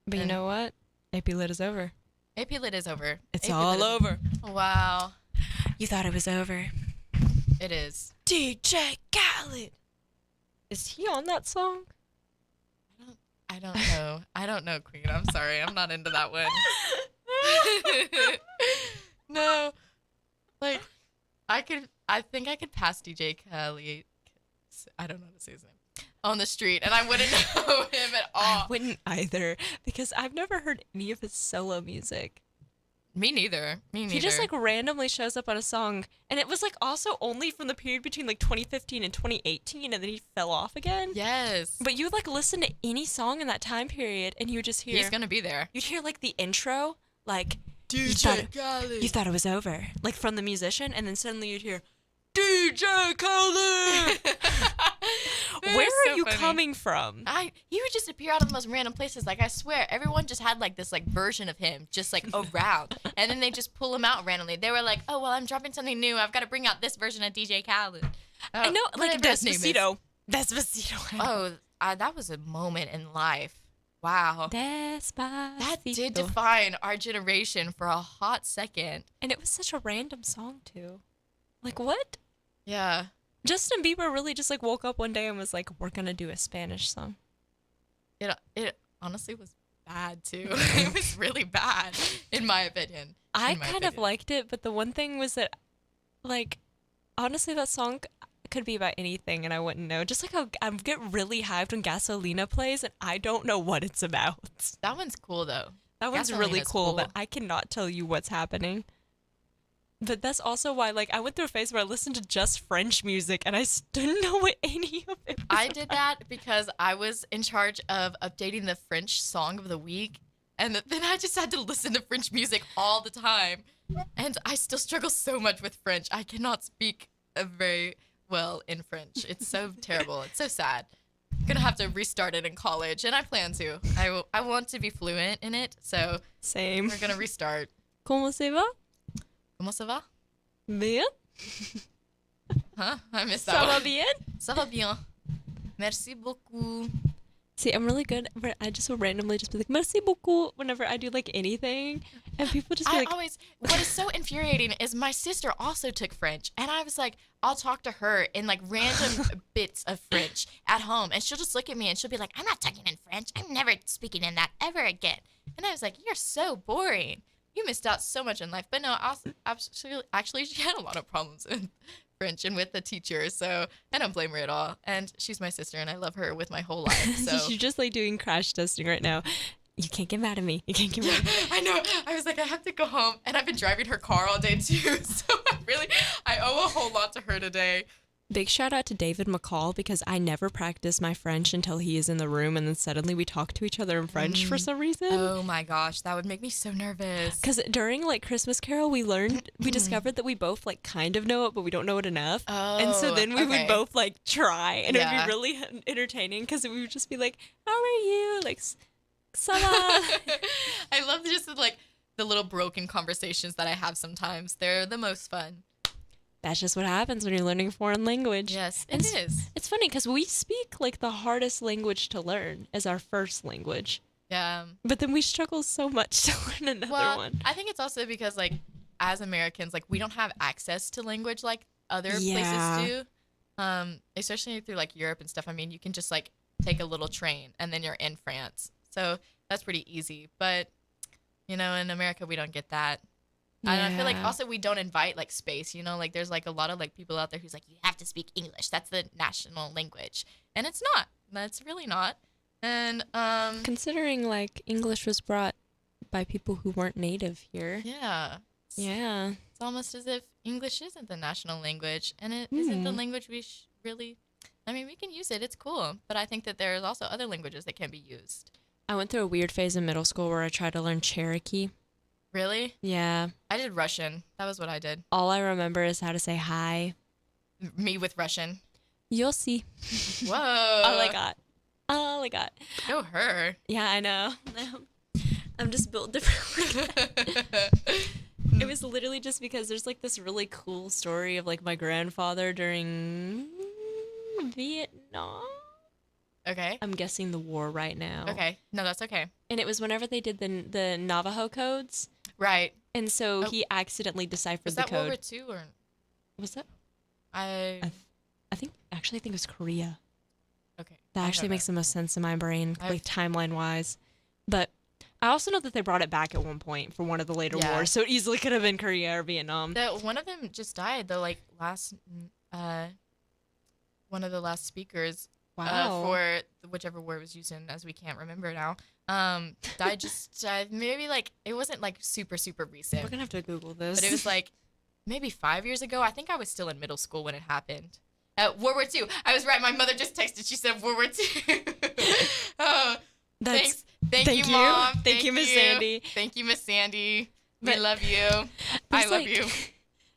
But you And know what? AP Lit is over. AP Lit is over. It's AP all Lit is over. Wow. You thought it was over. It is. DJ Khaled. Is he on that song? I don't know. I don't know, Queen. I'm sorry. I'm not into that one. No. Like, I think I could pass DJ Khaled. I don't know how to say his name. On the street, and I wouldn't know him at all. I wouldn't either, because I've never heard any of his solo music. Me neither. He just like randomly shows up on a song, and it was like also only from the period between like 2015 and 2018, and then he fell off again. Yes. But you would like listen to any song in that time period, and you would just hear He's gonna be there. You'd hear like the intro, like you Khaled. thought it was over, like from the musician, and then suddenly you'd hear DJ Khaled. Where so are you funny. coming from? He would just appear out of the most random places. Like, I swear, everyone just had like this like version of him just like around, and then they just pull him out randomly. They were like, "Oh well, I'm dropping something new. I've got to bring out this version of DJ Khaled." I know, like whatever his name is. Despacito. Despacito. Oh, that was a moment in life. Wow. Despacito. That did define our generation for a hot second. And it was such a random song too. Like what? Yeah. Justin Bieber really just like woke up one day and was like, "We're gonna do a Spanish song." It honestly was bad too. It was really bad, in my opinion. I kind of liked it, but the one thing was that, like, honestly, that song could be about anything and I wouldn't know. Just like how I get really hyped when Gasolina plays and I don't know what it's about. That one's cool though. That one's really Gasolina's cool, but I cannot tell you what's happening. But that's also why, like, I went through a phase where I listened to just French music and I didn't know what any of it was. I did that because I was in charge of updating the French song of the week. And then I just had to listen to French music all the time. And I still struggle so much with French. I cannot speak very well in French. It's so terrible. It's so sad. I'm going to have to restart it in college, and I plan to. I want to be fluent in it, so same. We're going to restart. Comment ça va? Comment ça va? Bien. Huh? I missed that Ça one. va bien? Ça va bien. Merci beaucoup. See, I'm really good. But I just will randomly just be like, merci beaucoup, whenever I do like anything. And people just be I like, always, what is so infuriating is my sister also took French. And I was like, I'll talk to her in like random bits of French at home. And she'll just look at me and she'll be like, I'm not talking in French. I'm never speaking in that ever again. And I was like, you're so boring. You missed out so much in life. But no, actually, she had a lot of problems with French and with the teacher. So I don't blame her at all. And she's my sister and I love her with my whole life. So you're just like doing crash testing right now. You can't get mad at me. You can't get mad at me. I know. I was like, I have to go home. And I've been driving her car all day too. So I owe a whole lot to her today. Big shout out to David McCall because I never practice my French until he is in the room and then suddenly we talk to each other in French for some reason. Oh my gosh, that would make me so nervous. Because during like Christmas Carol, we discovered that we both like kind of know it, but we don't know it enough. And so then we would both like try and it would be really entertaining because we would just be like, how are you? Like, ça va? I love just like the little broken conversations that I have sometimes. They're the most fun. That's just what happens when you're learning a foreign language. Yes, it is. It's funny because we speak like the hardest language to learn as our first language. Yeah. But then we struggle so much to learn another one. I think it's also because like as Americans, like we don't have access to language like other Yeah. places do. Especially through like Europe and stuff. I mean, you can just like take a little train and then you're in France. So that's pretty easy. But you know, in America we don't get that. And I feel like Yeah. also we don't invite like space, you know, like there's like a lot of like people out there who's like, you have to speak English. That's the national language. And it's not. That's really not. And considering like English was brought by people who weren't native here. yeah. Yeah. It's almost as if English isn't the national language and it isn't the language we really, I mean, we can use it. It's cool. But I think that there's also other languages that can be used. I went through a weird phase in middle school where I tried to learn Cherokee. Really? Yeah. I did Russian. That was what I did. All I remember is how to say hi. Me with Russian. You'll see. Whoa. All I got. All I got. Go her. Yeah, I know. I'm just built differently. It was literally just because there's like this really cool story of like my grandfather during Vietnam. Okay. I'm guessing the war right now. Okay. No, that's okay. And it was whenever they did the Navajo codes. Right. And so he accidentally deciphered Was the that code. World War II or? Was that? I think it was Korea. Okay. That I actually don't makes the most sense in my brain, I've- like timeline wise. But I also know that they brought it back at one point for one of the later Yeah. wars, so it easily could have been Korea or Vietnam. One of them just died. The like last, one of the last speakers. Wow. For whichever word was used in, as we can't remember now. Died just maybe like it wasn't like super recent. We're gonna have to Google this. But it was like maybe 5 years ago. I think I was still in middle school when it happened. World War II. I was right. My mother just texted. She said World War II. Oh, thanks. Thank you, Mom. Thank you, Miss Sandy. Thank you, Miss Sandy. We But love you. I love you.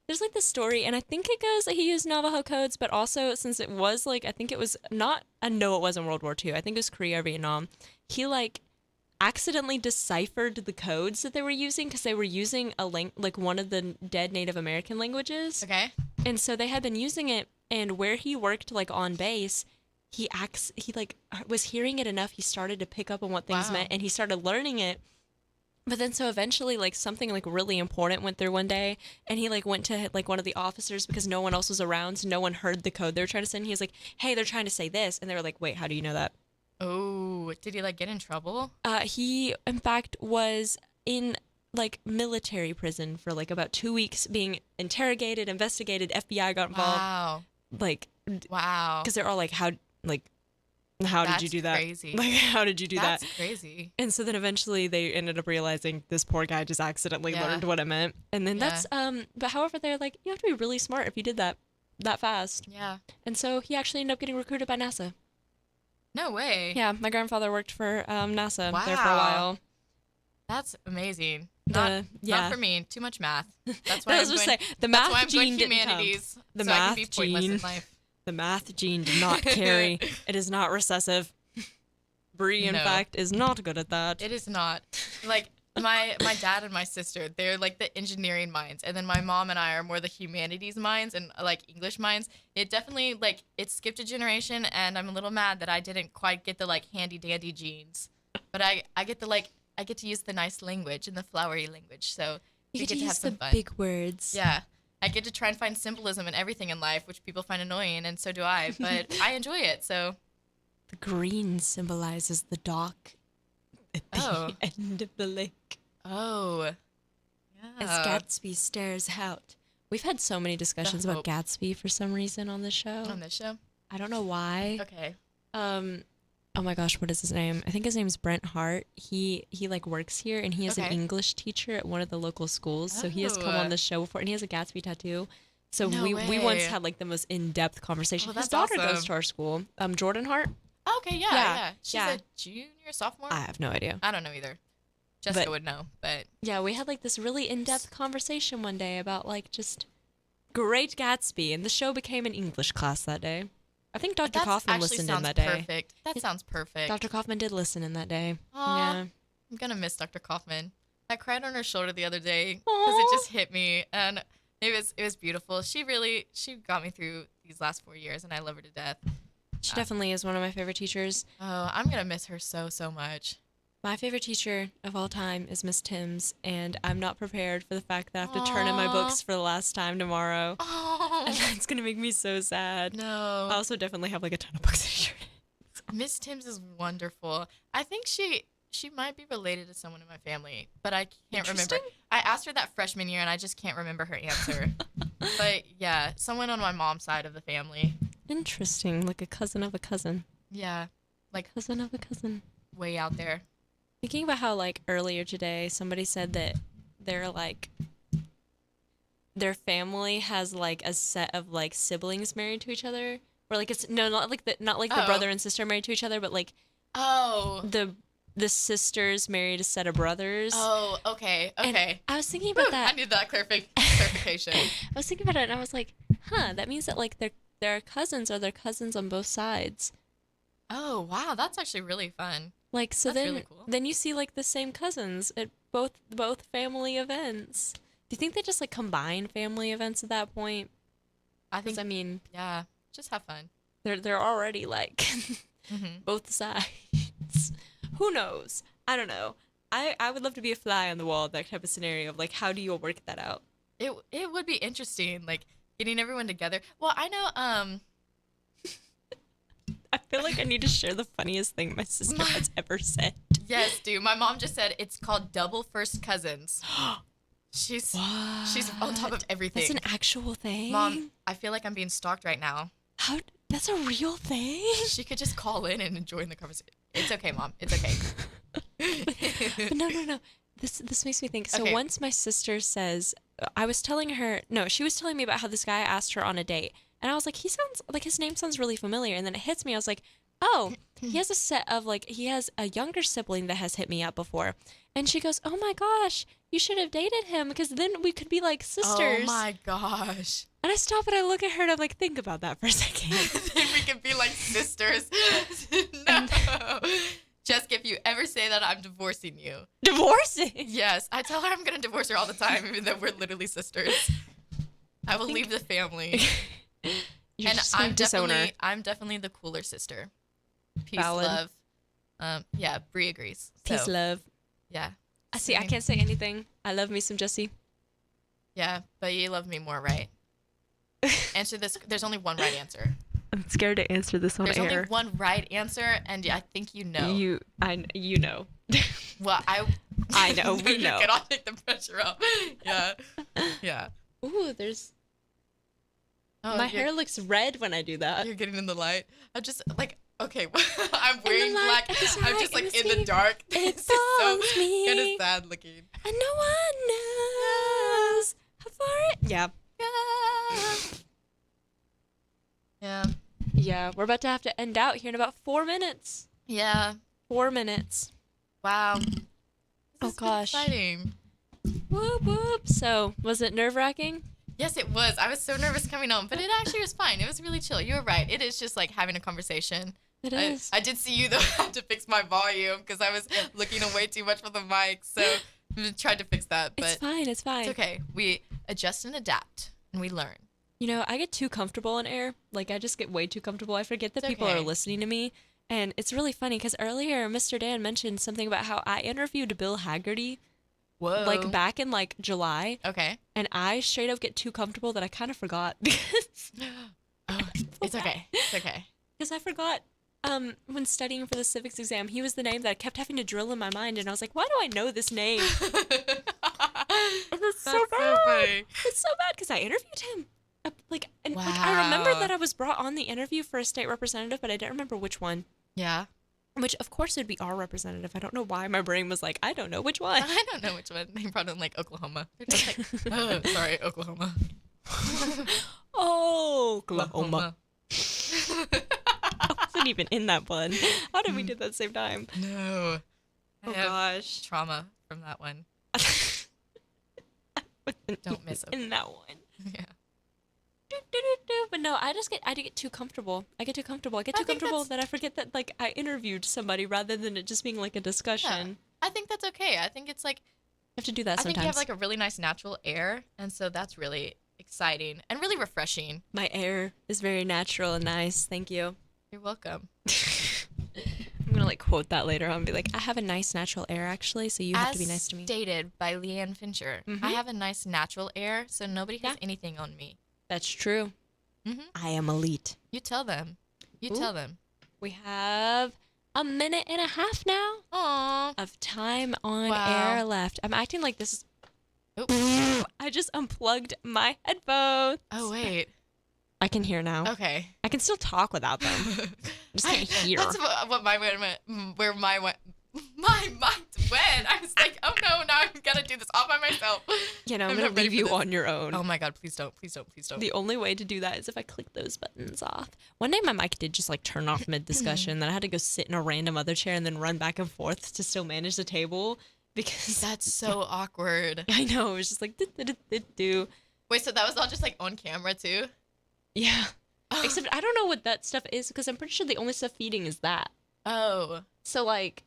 There's like this story, and I think it goes that he used Navajo codes, but also since it was like, I think it was not, I know it wasn't World War II. I think it was Korea or Vietnam. He like accidentally deciphered the codes that they were using because they were using like one of the dead Native American languages. Okay. And so they had been using it, and where he worked like on base, he like was hearing it enough. He started to pick up on what things Wow. meant, and he started learning it. But then so eventually like something like really important went through one day, and he like went to like one of the officers because no one else was around, so no one heard the code they were trying to send. He was like, hey, they're trying to say this, and they were like, wait, how do you know that? Oh, did he like get in trouble? He in fact was in like military prison for like about 2 weeks being interrogated, investigated. FBI got involved. Wow. Like Wow. Because they're all like, how did you do that? Crazy. Like, how did you do that? That's crazy. And so then eventually they ended up realizing this poor guy just accidentally learned what it meant. And then that's but however, they're like, you have to be really smart if you did that fast. Yeah. And so he actually ended up getting recruited by NASA. No way. Yeah, my grandfather worked for NASA Wow. there for a while. That's amazing. Yeah. Not for me. Too much math. That's why I I'm was just going, say the that's math why I'm gene going didn't humanities. come. The so I can math be pointless gene. in life. The math gene did not carry. It is not recessive. Bree, in No. fact, is not good at that. It is not. Like my dad and my sister, they're like the engineering minds, and then my mom and I are more the humanities minds and like English minds. It definitely like it skipped a generation, and I'm a little mad that I didn't quite get the like handy dandy genes. But I get to use the nice language and the flowery language, so You we get to have use some the fun. big words. Yeah. I get to try and find symbolism in everything in life, which people find annoying, and so do I. But I enjoy it. So The green symbolizes the dock at the end of the lake. Oh. As Gatsby stares out. We've had so many discussions about Gatsby for some reason on the show. On this show? I don't know why. Okay. Oh my gosh, what is his name? I think his name's Brent Hart. He like works here, and he is an Okay. English teacher at one of the local schools. So he has come Oh. on the show before, and he has a Gatsby tattoo. So No we once way. had like the most in-depth conversation. Oh, His that's daughter goes awesome. to our school. Jordan Hart. Okay, yeah, Yeah, yeah. She's yeah. a junior, sophomore? I have no idea. I don't know either. Jessica But- would know, but Yeah, we had like this really in-depth conversation one day about like just Great Gatsby, and the show became an English class that day. I think Dr. that Kaufman actually listened in sounds that day. perfect. That sounds perfect. Dr. Kaufman did listen in that day. Aw, Yeah. I'm gonna miss Dr. Kaufman. I cried on her shoulder the other day because it just hit me, and it was beautiful. She got me through these last 4 years, and I love her to death. She definitely is one of my favorite teachers. Oh, I'm gonna miss her so much. My favorite teacher of all time is Miss Timms, and I'm not prepared for the fact that I have to turn in my books for the last time tomorrow. And that's gonna make me so sad. No. I also definitely have like a ton of books to turn in. Miss Timms is wonderful. I think she might be related to someone in my family, but I can't remember. I asked her that freshman year, and I just can't remember her answer. But yeah, someone on my mom's side of the family. Interesting, like a cousin of a cousin. Yeah, like cousin of a cousin. Way out there. Thinking about how like earlier today somebody said that they're like their family has like a set of like siblings married to each other, or like it's not like the Oh. brother and sister married to each other, but like the sisters married a set of brothers. Oh, okay, And okay. I was thinking about that. I need that clarification. I was thinking about it, and I was like, that means that like their cousins are their cousins on both sides. Oh, wow, that's actually really fun. Like so That's then really cool. then you see like the same cousins at both family events. Do you think they just like combine family events at that point? I mean, yeah, just have fun. They're already like Mhm. both sides. Who knows? I don't know. I would love to be a fly on the wall of that type of scenario of like how do you work that out? It would be interesting, like getting everyone together. Well, I know. I feel like I need to share the funniest thing my sister has ever said. Yes, dude. My mom just said it's called double first cousins. She's on top of everything. That's an actual thing? Mom, I feel like I'm being stalked right now. How? That's a real thing? She could just call in and join the conversation. It's okay, Mom. It's okay. But no. This makes me think. So Okay. once my sister says, I was telling her, no, she was telling me about how this guy asked her on a date. And I was like, he sounds like his name sounds really familiar. And then it hits me. I was like, oh, he has a set of like, he has a younger sibling that has hit me up before. And she goes, oh my gosh, you should have dated him because then we could be like sisters. Oh my gosh. And I stop and I look at her and I'm like, think about that for a second. Then we could be like sisters. No. Jessica, if you ever say that, I'm divorcing you. Divorcing? Yes. I tell her I'm going to divorce her all the time, even though we're literally sisters. I will leave the family. You're And just gonna disown her. I'm definitely the cooler sister. Peace, Valid. love. Yeah, Bree agrees. Peace, So, love. Yeah. I see. I can't say anything. I love me some Jessie. Yeah, but you love me more, right? Answer this. There's only one right answer. I'm scared to answer this on There's air. only one right answer, and I think you know. You know. Well, I know. We You know. cannot take the pressure off. Yeah. Yeah. Ooh, there's. Oh, My hair looks red when I do that. You're getting in the light. I'm just like, okay, I'm wearing light, black. at the I'm just side, like in in the the dark. It It's just so follows me. kind of sad looking. And no one knows how far it. Yeah. Yeah. Yeah, we're about to have to end out here in about 4 minutes. Yeah. 4 minutes. Wow. Oh gosh. Exciting. Whoop whoop. So, was it nerve-wracking? Yes, it was. I was so nervous coming home, but it actually was fine. It was really chill. You were right. It is just like having a conversation. It is. I did see you though have to fix my volume because I was looking way too much for the mic. So I tried to fix that, but It's fine. It's fine. it's okay. We adjust and adapt, and we learn. You know, I get too comfortable in air. Like, I just get way too comfortable. I forget that It's people are okay. listening to me. And it's really funny because earlier Mr. Dan mentioned something about how I interviewed Bill Haggerty. Whoa. Like, back in, like, July. Okay. And I straight up get too comfortable that I kind of forgot. It's okay. It's okay. Because I forgot when studying for the civics exam, he was the name that I kept having to drill in my mind. And I was like, why do I know this name? And it's so That's bad. so funny. It's so bad because I interviewed him. Like I remember that I was brought on the interview for a state representative, but I didn't remember which one. Yeah. Which, of course, would be our representative. I don't know why my brain was like, I don't know which one. I don't know which one. They brought in like Oklahoma. They're just like, oh, sorry, Oklahoma. Oklahoma. I wasn't even in that one. How did we do that at the same time? No. Oh, I have gosh. trauma from that one. Don't miss it. In that one. Yeah. But no, I get too comfortable. I get too comfortable that I forget that like I interviewed somebody rather than it just being like a discussion. Yeah. I think that's okay. I think it's like You have to do that I sometimes. think you have like a really nice natural air, and so that's really exciting and really refreshing. My air is very natural and nice. Thank you. You're welcome. I'm gonna like quote that later on and be like, I have a nice natural air actually, so you have to be nice to me. As stated by Leanne Fincher, Mhm. I have a nice natural air, so nobody has anything on me. That's true. Mhm. I am elite. You tell them. You Ooh. tell them. We have a minute and a half now of time on Wow. air left. I'm acting like this is. I just unplugged my headphones. Oh wait. I can hear now. Okay. I can still talk without them. I just can't hear. That's what my mind went. Where my mind went. I was like, oh no, now I'm gonna do this all by myself. You know, I'm I'm gonna not ready leave you for this. on your own. Oh my god, please don't, please don't, please don't. The only way to do that is if I click those buttons off. One day my mic did just like turn off mid-discussion. Then I had to go sit in a random other chair and then run back and forth to still manage the table because That's so awkward. I know it was just like do. Wait, so that was all just like on camera too? Yeah. Except I don't know what that stuff is because I'm pretty sure the only stuff feeding is that. Oh. So like,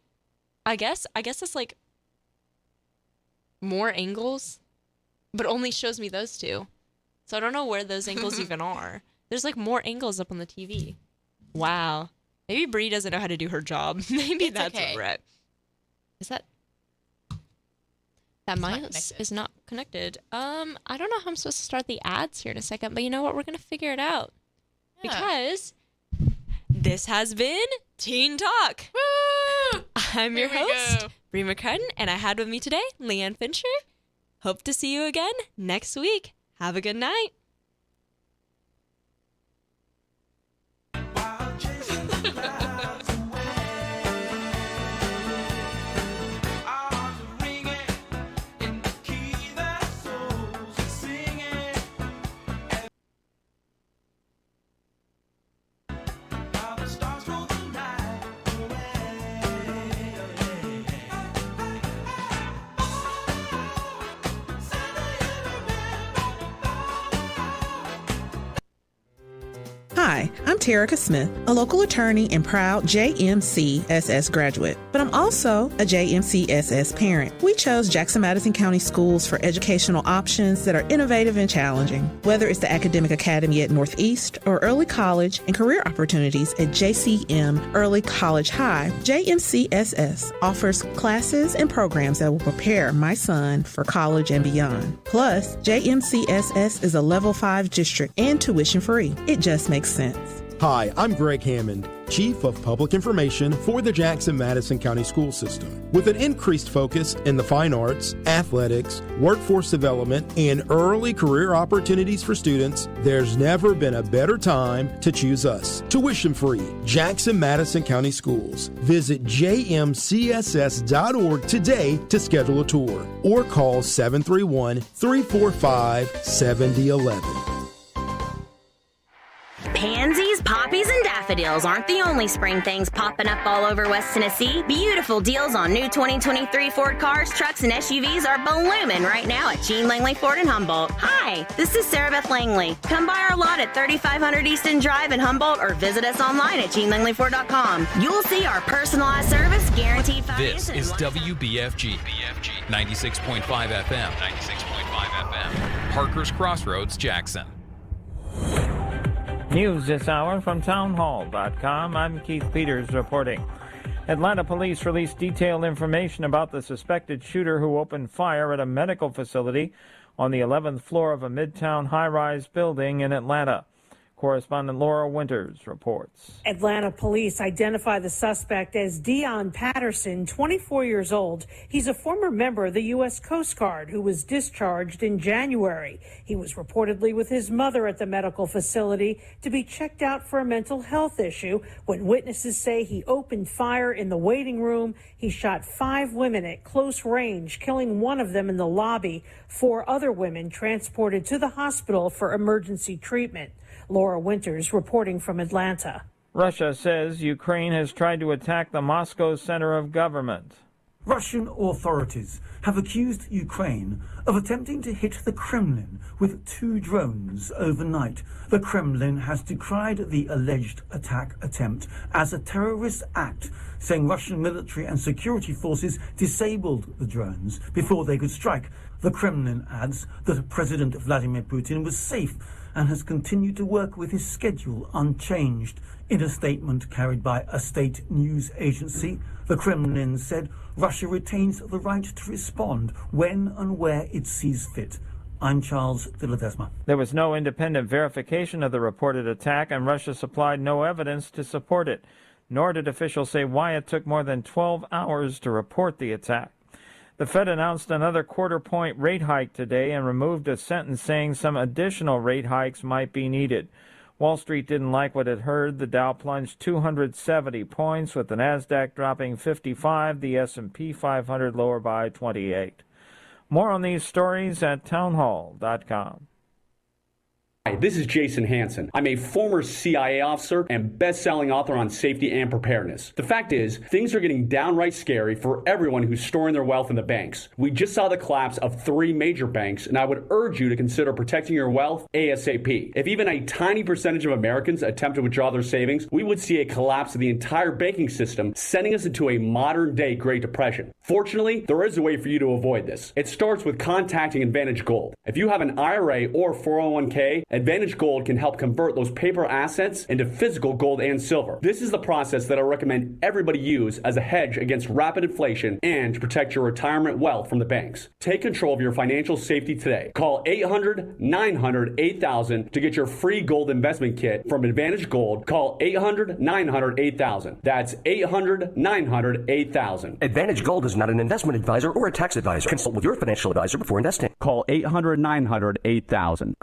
I guess it's like more angles, but only shows me those two. So I don't know where those angles even are. There's like more angles up on the TV. Wow. Maybe Bree doesn't know how to do her job. Maybe that's okay. what we're at. Is that mouse is not connected? I don't know how I'm supposed to start the ads here in a second, but you know what? We're gonna figure it out because this has been Teen Talk. Woo! I'm your Here we host, go. Bree McCartan, and I had with me today Leanne Fincher. Hope to see you again next week. Have a good night. Hi, I'm Terica Smith, a local attorney and proud JMCSS graduate, but I'm also a JMCSS parent. We chose Jackson Madison County Schools for educational options that are innovative and challenging. Whether it's the Academic Academy at Northeast or early college and career opportunities at JCM Early College High, JMCSS offers classes and programs that will prepare my son for college and beyond. Plus, JMCSS is a Level 5 district and tuition free. It just makes sense. Hi, I'm Greg Hammond, Chief of Public Information for the Jackson-Madison County School System. With an increased focus in the fine arts, athletics, workforce development, and early career opportunities for students, there's never been a better time to choose us. Tuition-free, Jackson-Madison County Schools. Visit jmcss.org today to schedule a tour or call 731-345-7011. Pansies, poppies, and daffodils aren't the only spring things popping up all over West Tennessee. Beautiful deals on new 2023 Ford cars, trucks, and SUVs are blooming right now at Gene Langley Ford in Humboldt. Hi, this is Sarah Beth Langley. Come by our lot at 3500 Easton Drive in Humboldt or visit us online at GeneLangleyFord.com. You'll see our personalized service, guaranteed finance. This is WBFG 96.5 FM, 96.5 FM, Parker's Crossroads, Jackson. News this hour from townhall.com. I'm Keith Peters reporting. Atlanta police released detailed information about the suspected shooter who opened fire at a medical facility on the 11th floor of a Midtown high-rise building in Atlanta. Correspondent Laura Winters reports. Atlanta police identify the suspect as Dion Patterson, 24 years old. He's a former member of the U.S. Coast Guard who was discharged in January. He was reportedly with his mother at the medical facility to be checked out for a mental health issue when witnesses say he opened fire in the waiting room. He shot 5 women at close range, killing one of them in the lobby. 4 other women transported to the hospital for emergency treatment. Laura Winters reporting from Atlanta. Russia says Ukraine has tried to attack the Moscow center of government. Russian authorities have accused Ukraine of attempting to hit the Kremlin with 2 drones overnight. The Kremlin has decried the alleged attack attempt as a terrorist act, saying Russian military and security forces disabled the drones before they could strike. The Kremlin adds that President Vladimir Putin was safe and has continued to work with his schedule unchanged. In a statement carried by a state news agency, the Kremlin said Russia retains the right to respond when and where it sees fit. I'm Charles de Ledesma. There was no independent verification of the reported attack, and Russia supplied no evidence to support it, nor did officials say why it took more than 12 hours to report the attack. The Fed announced another quarter-point rate hike today and removed a sentence saying some additional rate hikes might be needed. Wall Street didn't like what it heard. The Dow plunged 270 points, with the Nasdaq dropping 55, the S&P 500 lower by 28. More on these stories at townhall.com. Hi, this is Jason Hansen. I'm a former CIA officer and best-selling author on safety and preparedness. The fact is, things are getting downright scary for everyone who's storing their wealth in the banks. We just saw the collapse of 3 major banks, and I would urge you to consider protecting your wealth ASAP. If even a tiny percentage of Americans attempt to withdraw their savings, we would see a collapse of the entire banking system, sending us into a modern-day Great Depression. Fortunately, there is a way for you to avoid this. It starts with contacting Advantage Gold. If you have an IRA or 401k, Advantage Gold can help convert those paper assets into physical gold and silver. This is the process that I recommend everybody use as a hedge against rapid inflation and to protect your retirement wealth from the banks. Take control of your financial safety today. Call 800-900-8000 to get your free gold investment kit from Advantage Gold. Call 800-900-8000. That's 800-900-8000. Advantage Gold is not an investment advisor or a tax advisor. Consult with your financial advisor before investing. Call 800-900-8000.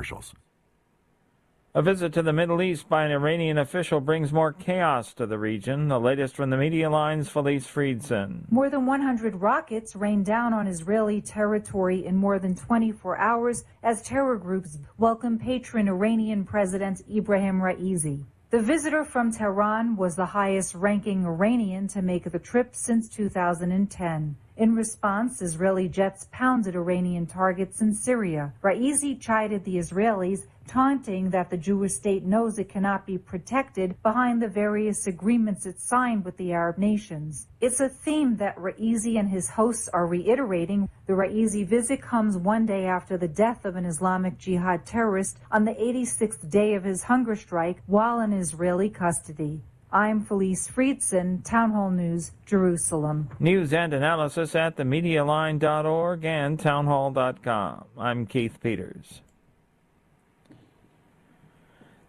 A visit to the Middle East by an Iranian official brings more chaos to the region. The latest from the Media Line's Felice Friedson. More than 100 rockets rained down on Israeli territory in more than 24 hours as terror groups welcome patron Iranian President Ibrahim Raisi. The visitor from Tehran was the highest-ranking Iranian to make the trip since 2010. In response, Israeli jets pounded Iranian targets in Syria. Raisi chided the Israelis, taunting that the Jewish state knows it cannot be protected behind the various agreements it signed with the Arab nations. It's a theme that Raisi and his hosts are reiterating. The Raisi visit comes one day after the death of an Islamic Jihad terrorist on the 86th day of his hunger strike while in Israeli custody. I'm Felice Friedson, Town Hall News, Jerusalem. News and analysis at themedialine.org and townhall.com. I'm Keith Peters.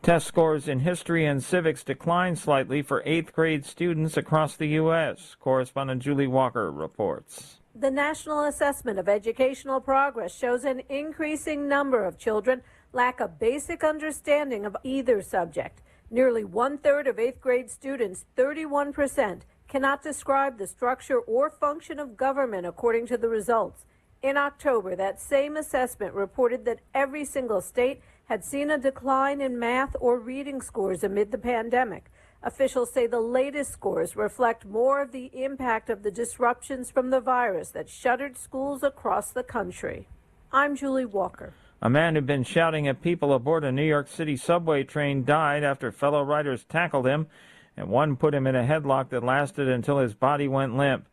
Test scores in history and civics declined slightly for 8th grade students across the U.S. Correspondent Julie Walker reports. The National Assessment of Educational Progress shows an increasing number of children lack a basic understanding of either subject. Nearly 1/3 of 8th grade students, 31%, cannot describe the structure or function of government, according to the results. In October, that same assessment reported that every single state had seen a decline in math or reading scores amid the pandemic. Officials say the latest scores reflect more of the impact of the disruptions from the virus that shuttered schools across the country. I'm Julie Walker. A man who'd been shouting at people aboard a New York City subway train died after fellow riders tackled him, and one put him in a headlock that lasted until his body went limp.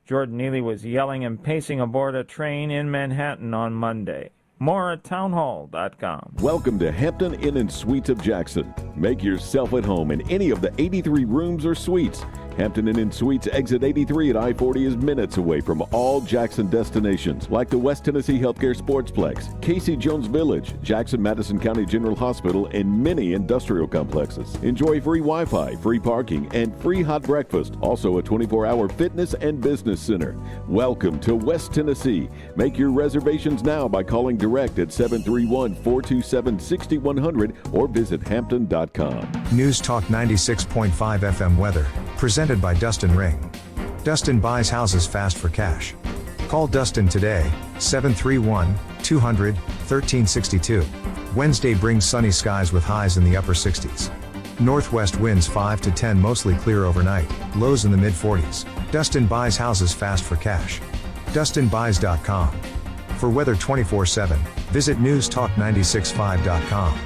Jordan Neely was yelling and pacing aboard a train in Manhattan on Monday. More at townhall.com. Welcome to Hampton Inn & Suites of Jackson. Make yourself at home in any of the 83 rooms or suites. Hampton Inn & Suites exit 83 at I-40 is minutes away from all Jackson destinations like the West Tennessee Healthcare Sportsplex, Casey Jones Village, Jackson Madison County General Hospital, and many industrial complexes. Enjoy free Wi-Fi, free parking, and free hot breakfast. Also a 24-hour fitness and business center. Welcome to West Tennessee. Make your reservations now by calling direct at 731-427-6100 or visit hampton.com. News Talk 96.5 FM weather. Presented by Dustin Ring. Dustin buys houses fast for cash. Call Dustin today, 731-200-1362. Wednesday brings sunny skies with highs in the upper 60s. Northwest winds 5 to 10, mostly clear overnight, lows in the mid-40s. Dustin buys houses fast for cash. DustinBuys.com. For weather 24/7, visit newstalk965.com.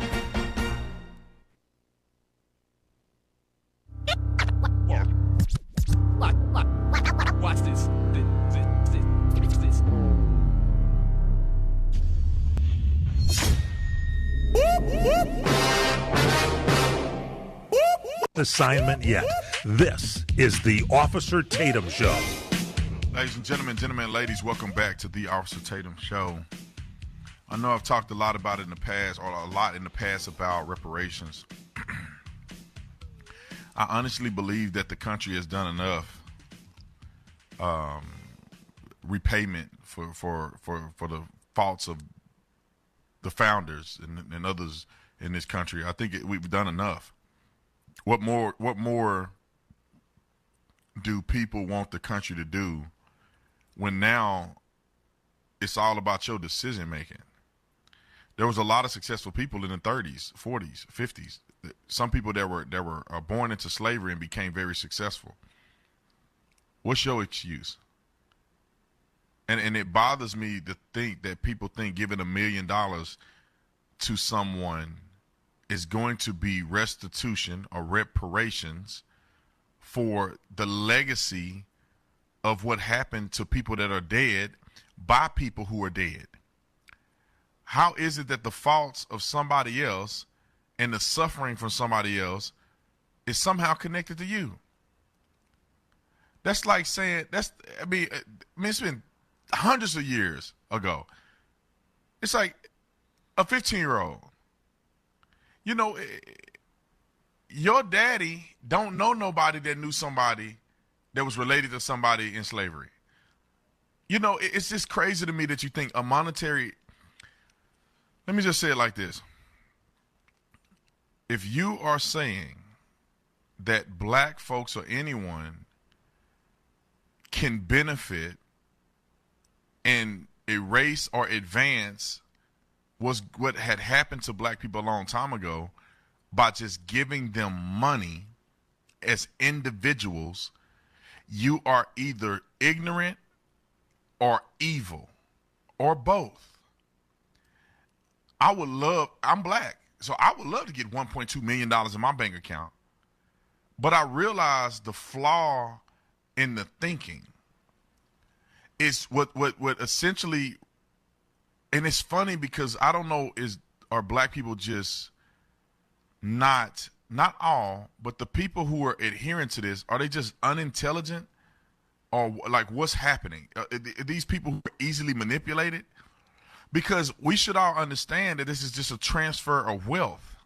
Watch this. Assignment yet. This is the Officer Tatum Show. Ladies and gentlemen, ladies, welcome back to the Officer Tatum Show. I know I've talked a lot about it in the past, or a lot in the past about reparations. I honestly believe that the country has done enough repayment for the faults of the founders and others in this country. I think we've done enough. What more do people want the country to do when now it's all about your decision making? There was a lot of successful people in the 30s, 40s, 50s. Some people that were born into slavery and became very successful. What's your excuse? And it bothers me to think that people think giving $1 million to someone is going to be restitution or reparations for the legacy of what happened to people that are dead by people who are dead. How is it that the faults of somebody else and the suffering from somebody else is somehow connected to you? That's like saying, it's been hundreds of years ago. It's like a 15-year-old. You know, your daddy don't know nobody that knew somebody that was related to somebody in slavery. You know, it's just crazy to me that you think a monetary, let me just say it like this. If you are saying that black folks or anyone can benefit and erase or advance was what had happened to black people a long time ago by just giving them money as individuals, you are either ignorant or evil or both. I'm black, so I would love to get $1.2 million in my bank account, but I realize the flaw in the thinking is what essentially. And it's funny because I don't know, are black people just not all, but the people who are adhering to this, are they just unintelligent? Or like what's happening? Are these people who are easily manipulated? Because we should all understand that this is just a transfer of wealth.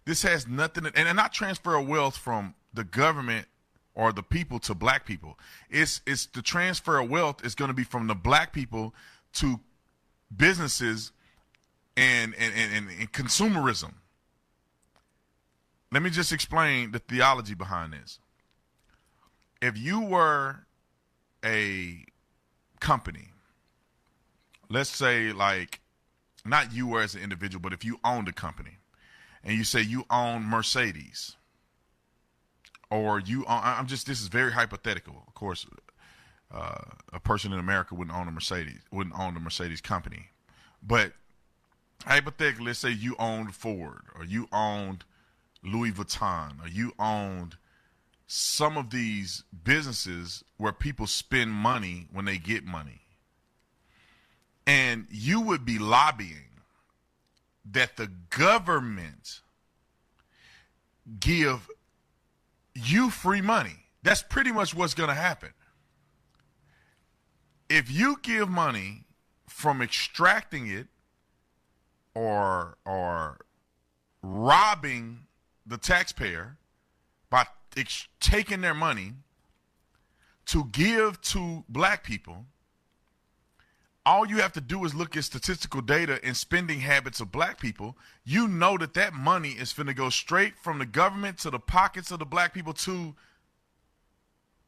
This has nothing, and not transfer of wealth from the government or the people to black people. It's the transfer of wealth is going to be from the black people to businesses and consumerism. Let me just explain the theology behind this. If you were a company, let's say like, not you were as an individual, but if you owned a company and you say you own Mercedes, or you own, this is very hypothetical. Of course, a person in America wouldn't own the Mercedes company. But hypothetically, let's say you owned Ford, or you owned Louis Vuitton, or you owned some of these businesses where people spend money when they get money. And you would be lobbying that the government give you free money. That's pretty much what's going to happen. If you give money from extracting it or robbing the taxpayer by taking their money to give to black people, all you have to do is look at statistical data and spending habits of black people. You know that money is finna go straight from the government to the pockets of the black people to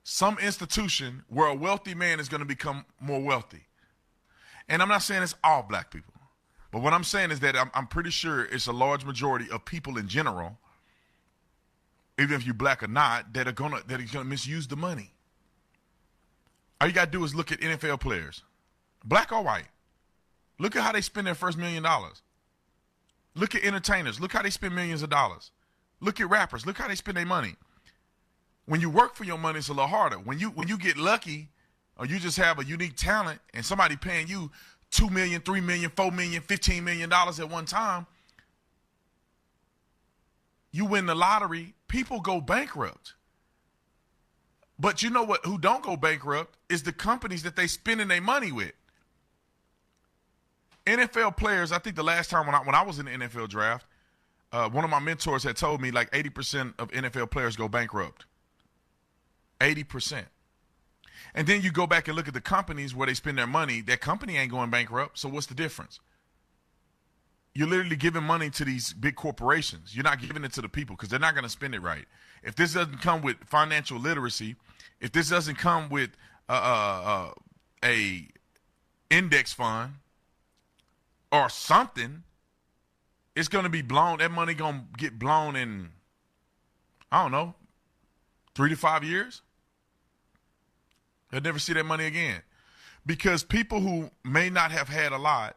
some institution where a wealthy man is going to become more wealthy. And I'm not saying it's all black people, but what I'm saying is that I'm pretty sure it's a large majority of people in general, even if you're black or not, that are gonna misuse the money. All you gotta do is look at NFL players, black or white. Look at how they spend their first $1 million. Look at entertainers. Look how they spend millions of dollars. Look at rappers. Look how they spend their money. When you work for your money, it's a little harder. When you get lucky, or you just have a unique talent, and somebody paying you $2 million, $3 million, $4 million, $15 million at one time, you win the lottery, people go bankrupt. But you know what? Who don't go bankrupt is the companies that they spending their money with. NFL players, I think the last time when I was in the NFL draft, one of my mentors had told me like 80% of NFL players go bankrupt. 80%. And then you go back and look at the companies where they spend their money. That company ain't going bankrupt, so what's the difference? You're literally giving money to these big corporations. You're not giving it to the people because they're not going to spend it right. If this doesn't come with financial literacy, if this doesn't come with a index fund or something, it's going to be blown. That money going to get blown in, I don't know, 3 to 5 years. They'll never see that money again. Because people who may not have had a lot,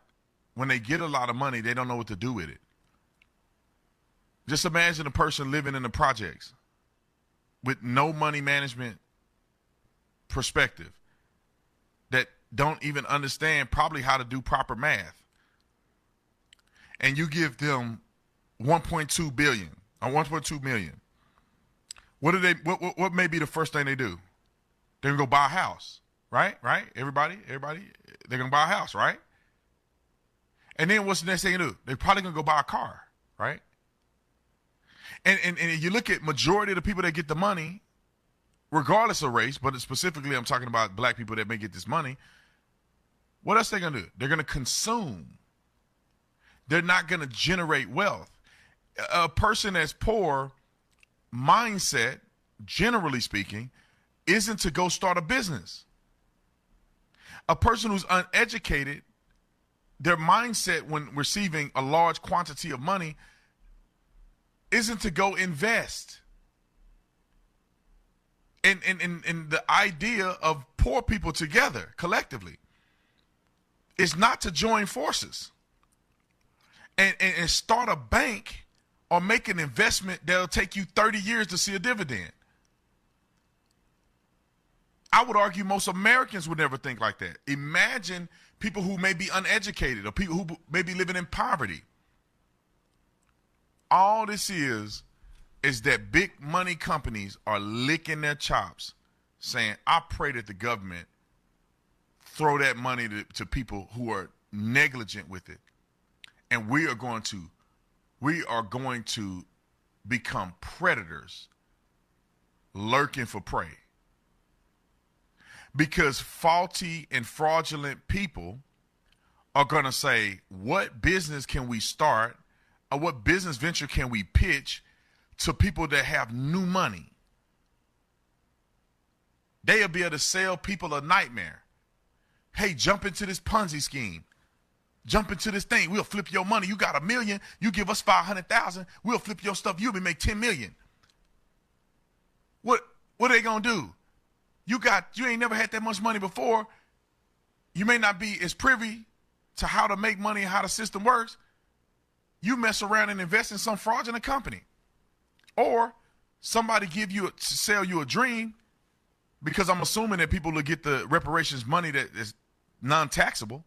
when they get a lot of money, they don't know what to do with it. Just imagine a person living in the projects with no money management perspective, that don't even understand probably how to do proper math. And you give them $1.2 billion or $1.2 million. What may be the first thing they do? They're gonna go buy a house, right? Right? Everybody, they're gonna buy a house, right? And then what's the next thing you do? They're probably gonna go buy a car, right? And you look at majority of the people that get the money, regardless of race, but specifically I'm talking about black people that may get this money, what else are they gonna do? They're gonna consume. They're not gonna generate wealth. A person that's poor mindset, generally speaking, isn't to go start a business. A person who's uneducated, their mindset when receiving a large quantity of money isn't to go invest. And the idea of poor people together collectively is not to join forces and start a bank or make an investment that'll take you 30 years to see a dividend. I would argue most Americans would never think like that. Imagine people who may be uneducated or people who may be living in poverty. All this is that big money companies are licking their chops, saying, I pray that the government throw that money to people who are negligent with it. And we are going to become predators lurking for prey. Because faulty and fraudulent people are going to say, what business can we start, or what business venture can we pitch to people that have new money? They'll be able to sell people a nightmare. Hey, jump into this Ponzi scheme. Jump into this thing. We'll flip your money. You got $1 million. You give us $500,000. We'll flip your stuff. You'll be make $10 million. What are they gonna do? You ain't never had that much money before. You may not be as privy to how to make money and how the system works. You mess around and invest in some fraudulent company, or somebody sell you a dream, because I'm assuming that people will get the reparations money that is non-taxable.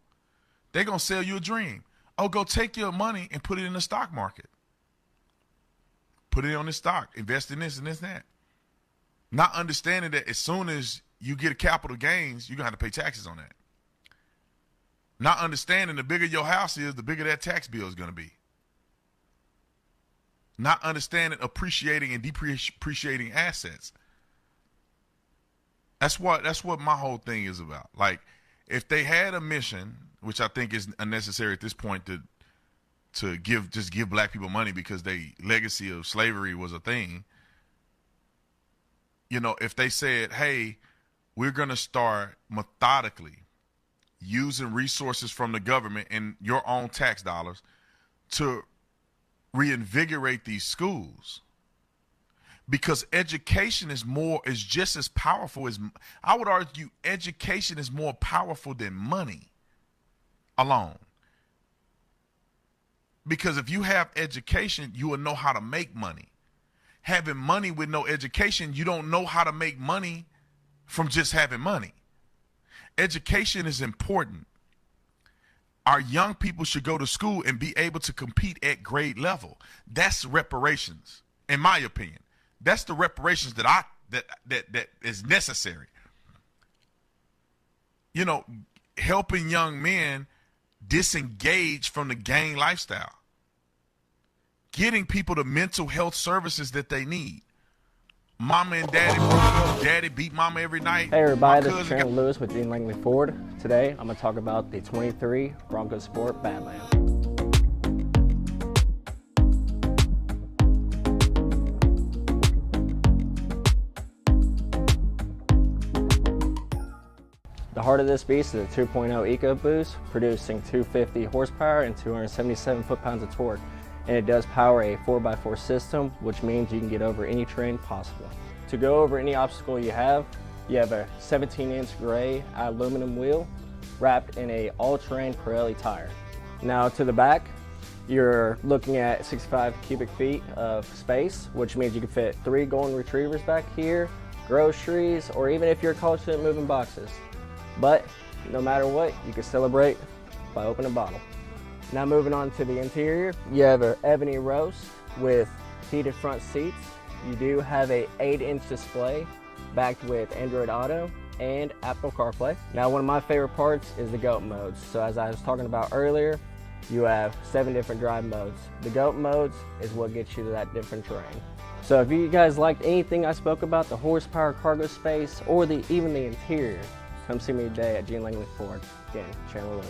They're going to sell you a dream. Oh, go take your money and put it in the stock market. Put it on the stock. Invest in this and this and that. Not understanding that as soon as you get a capital gains, you're going to have to pay taxes on that. Not understanding the bigger your house is, the bigger that tax bill is going to be. Not understanding appreciating and depreciating assets. That's what my whole thing is about. Like, if they had a mission, which I think is unnecessary at this point to give black people money because the legacy of slavery was a thing. You know, if they said, hey, we're going to start methodically using resources from the government and your own tax dollars to reinvigorate these schools, because education is just as powerful as, I would argue, education is more powerful than money alone. Because if you have education, you will know how to make money. Having money with no education, you don't know how to make money from just having money. Education is important. Our young people should go to school and be able to compete at grade level. That's reparations, in my opinion. That's the reparations that is necessary. You know, helping young men disengage from the gang lifestyle. Getting people the mental health services that they need. Mama and daddy broke up. Daddy beat mama every night. Hey everybody, this is Trent Lewis with Dean Langley Ford. Today I'm going to talk about the 23 Bronco Sport Badland. The heart of this beast is a 2.0 EcoBoost, producing 250 horsepower and 277 foot-pounds of torque. And it does power a 4x4 system, which means you can get over any terrain possible. To go over any obstacle you have a 17-inch gray aluminum wheel wrapped in a all-terrain Pirelli tire. Now to the back, you're looking at 65 cubic feet of space, which means you can fit 3 golden retrievers back here, groceries, or even if you're close to moving boxes. But no matter what, you can celebrate by opening a bottle. Now moving on to the interior, you have an ebony roast with heated front seats. You do have a 8-inch display backed with Android Auto and Apple CarPlay. Now one of my favorite parts is the GOAT modes. So as I was talking about earlier, you have 7 different drive modes. The GOAT modes is what gets you to that different terrain. So if you guys liked anything I spoke about, the horsepower, cargo space, or even the interior, come see me today at Gene Langley Ford. Again, Chandler Lewis.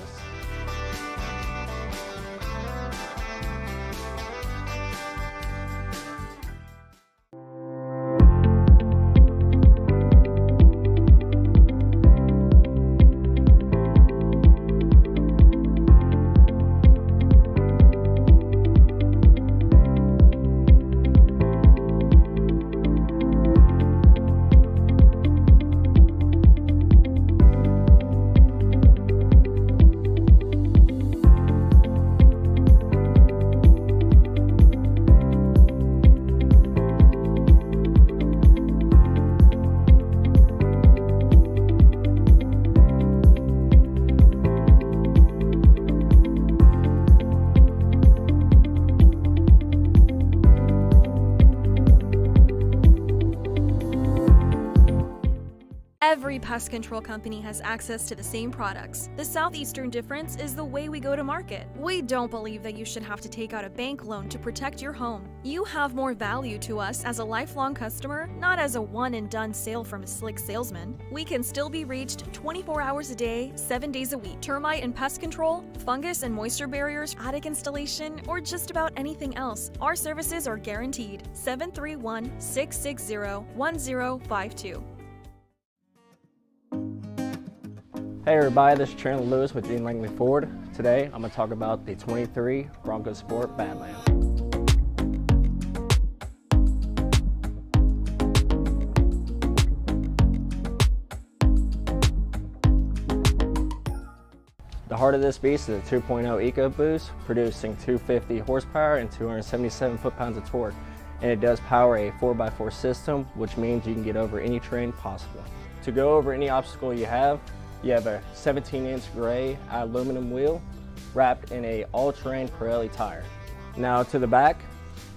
Every pest control company has access to the same products. The Southeastern difference is the way we go to market. We don't believe that you should have to take out a bank loan to protect your home. You have more value to us as a lifelong customer, not as a one-and-done sale from a slick salesman. We can still be reached 24 hours a day, 7 days a week. Termite and pest control, fungus and moisture barriers, attic installation, or just about anything else. Our services are guaranteed. 731-660-1052. Hey everybody, this is Chandler Lewis with Gene Langley Ford. Today I'm going to talk about the 23 Bronco Sport Badland. The heart of this beast is a 2.0 EcoBoost, producing 250 horsepower and 277 foot-pounds of torque. And it does power a 4x4 system, which means you can get over any terrain possible. To go over any obstacle you have a 17-inch gray aluminum wheel wrapped in a all-terrain Pirelli tire. Now to the back,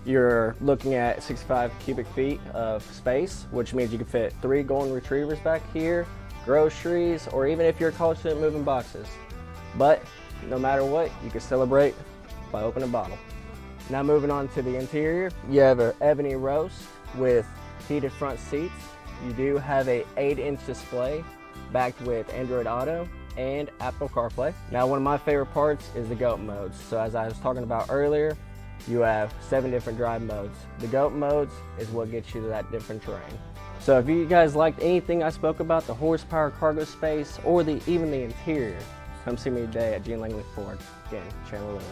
you're looking at 65 cubic feet of space, which means you can fit 3 golden retrievers back here, groceries, or even if you're a college student moving boxes. But no matter what, you can celebrate by opening a bottle. Now moving on to the interior, you have an ebony roast with heated front seats. You do have a 8-inch display backed with Android Auto and Apple CarPlay. Now one of my favorite parts is the GOAT modes. So as I was talking about earlier, you have 7 different drive modes. The GOAT modes is what gets you to that different terrain. So if you guys liked anything I spoke about, the horsepower, cargo space, or even the interior, come see me today at Gene Langley Ford. Again, Chandler Lewis.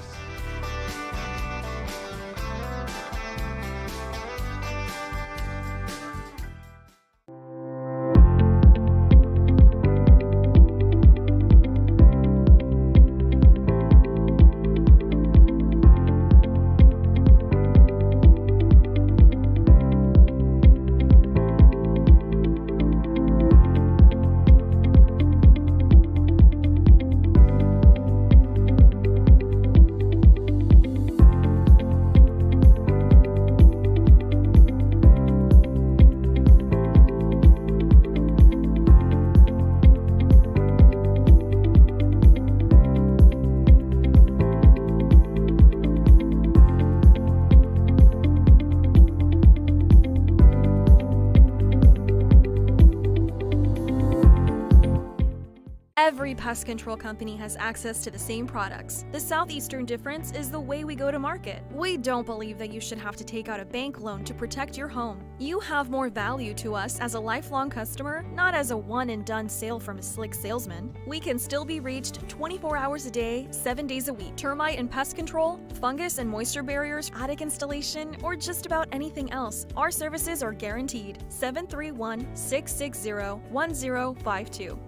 Every pest control company has access to the same products. The Southeastern difference is the way we go to market. We don't believe that you should have to take out a bank loan to protect your home. You have more value to us as a lifelong customer, not as a one-and-done sale from a slick salesman. We can still be reached 24 hours a day, 7 days a week. Termite and pest control, fungus and moisture barriers, attic installation, or just about anything else. Our services are guaranteed. 731-660-1052.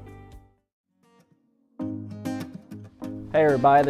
Hey everybody,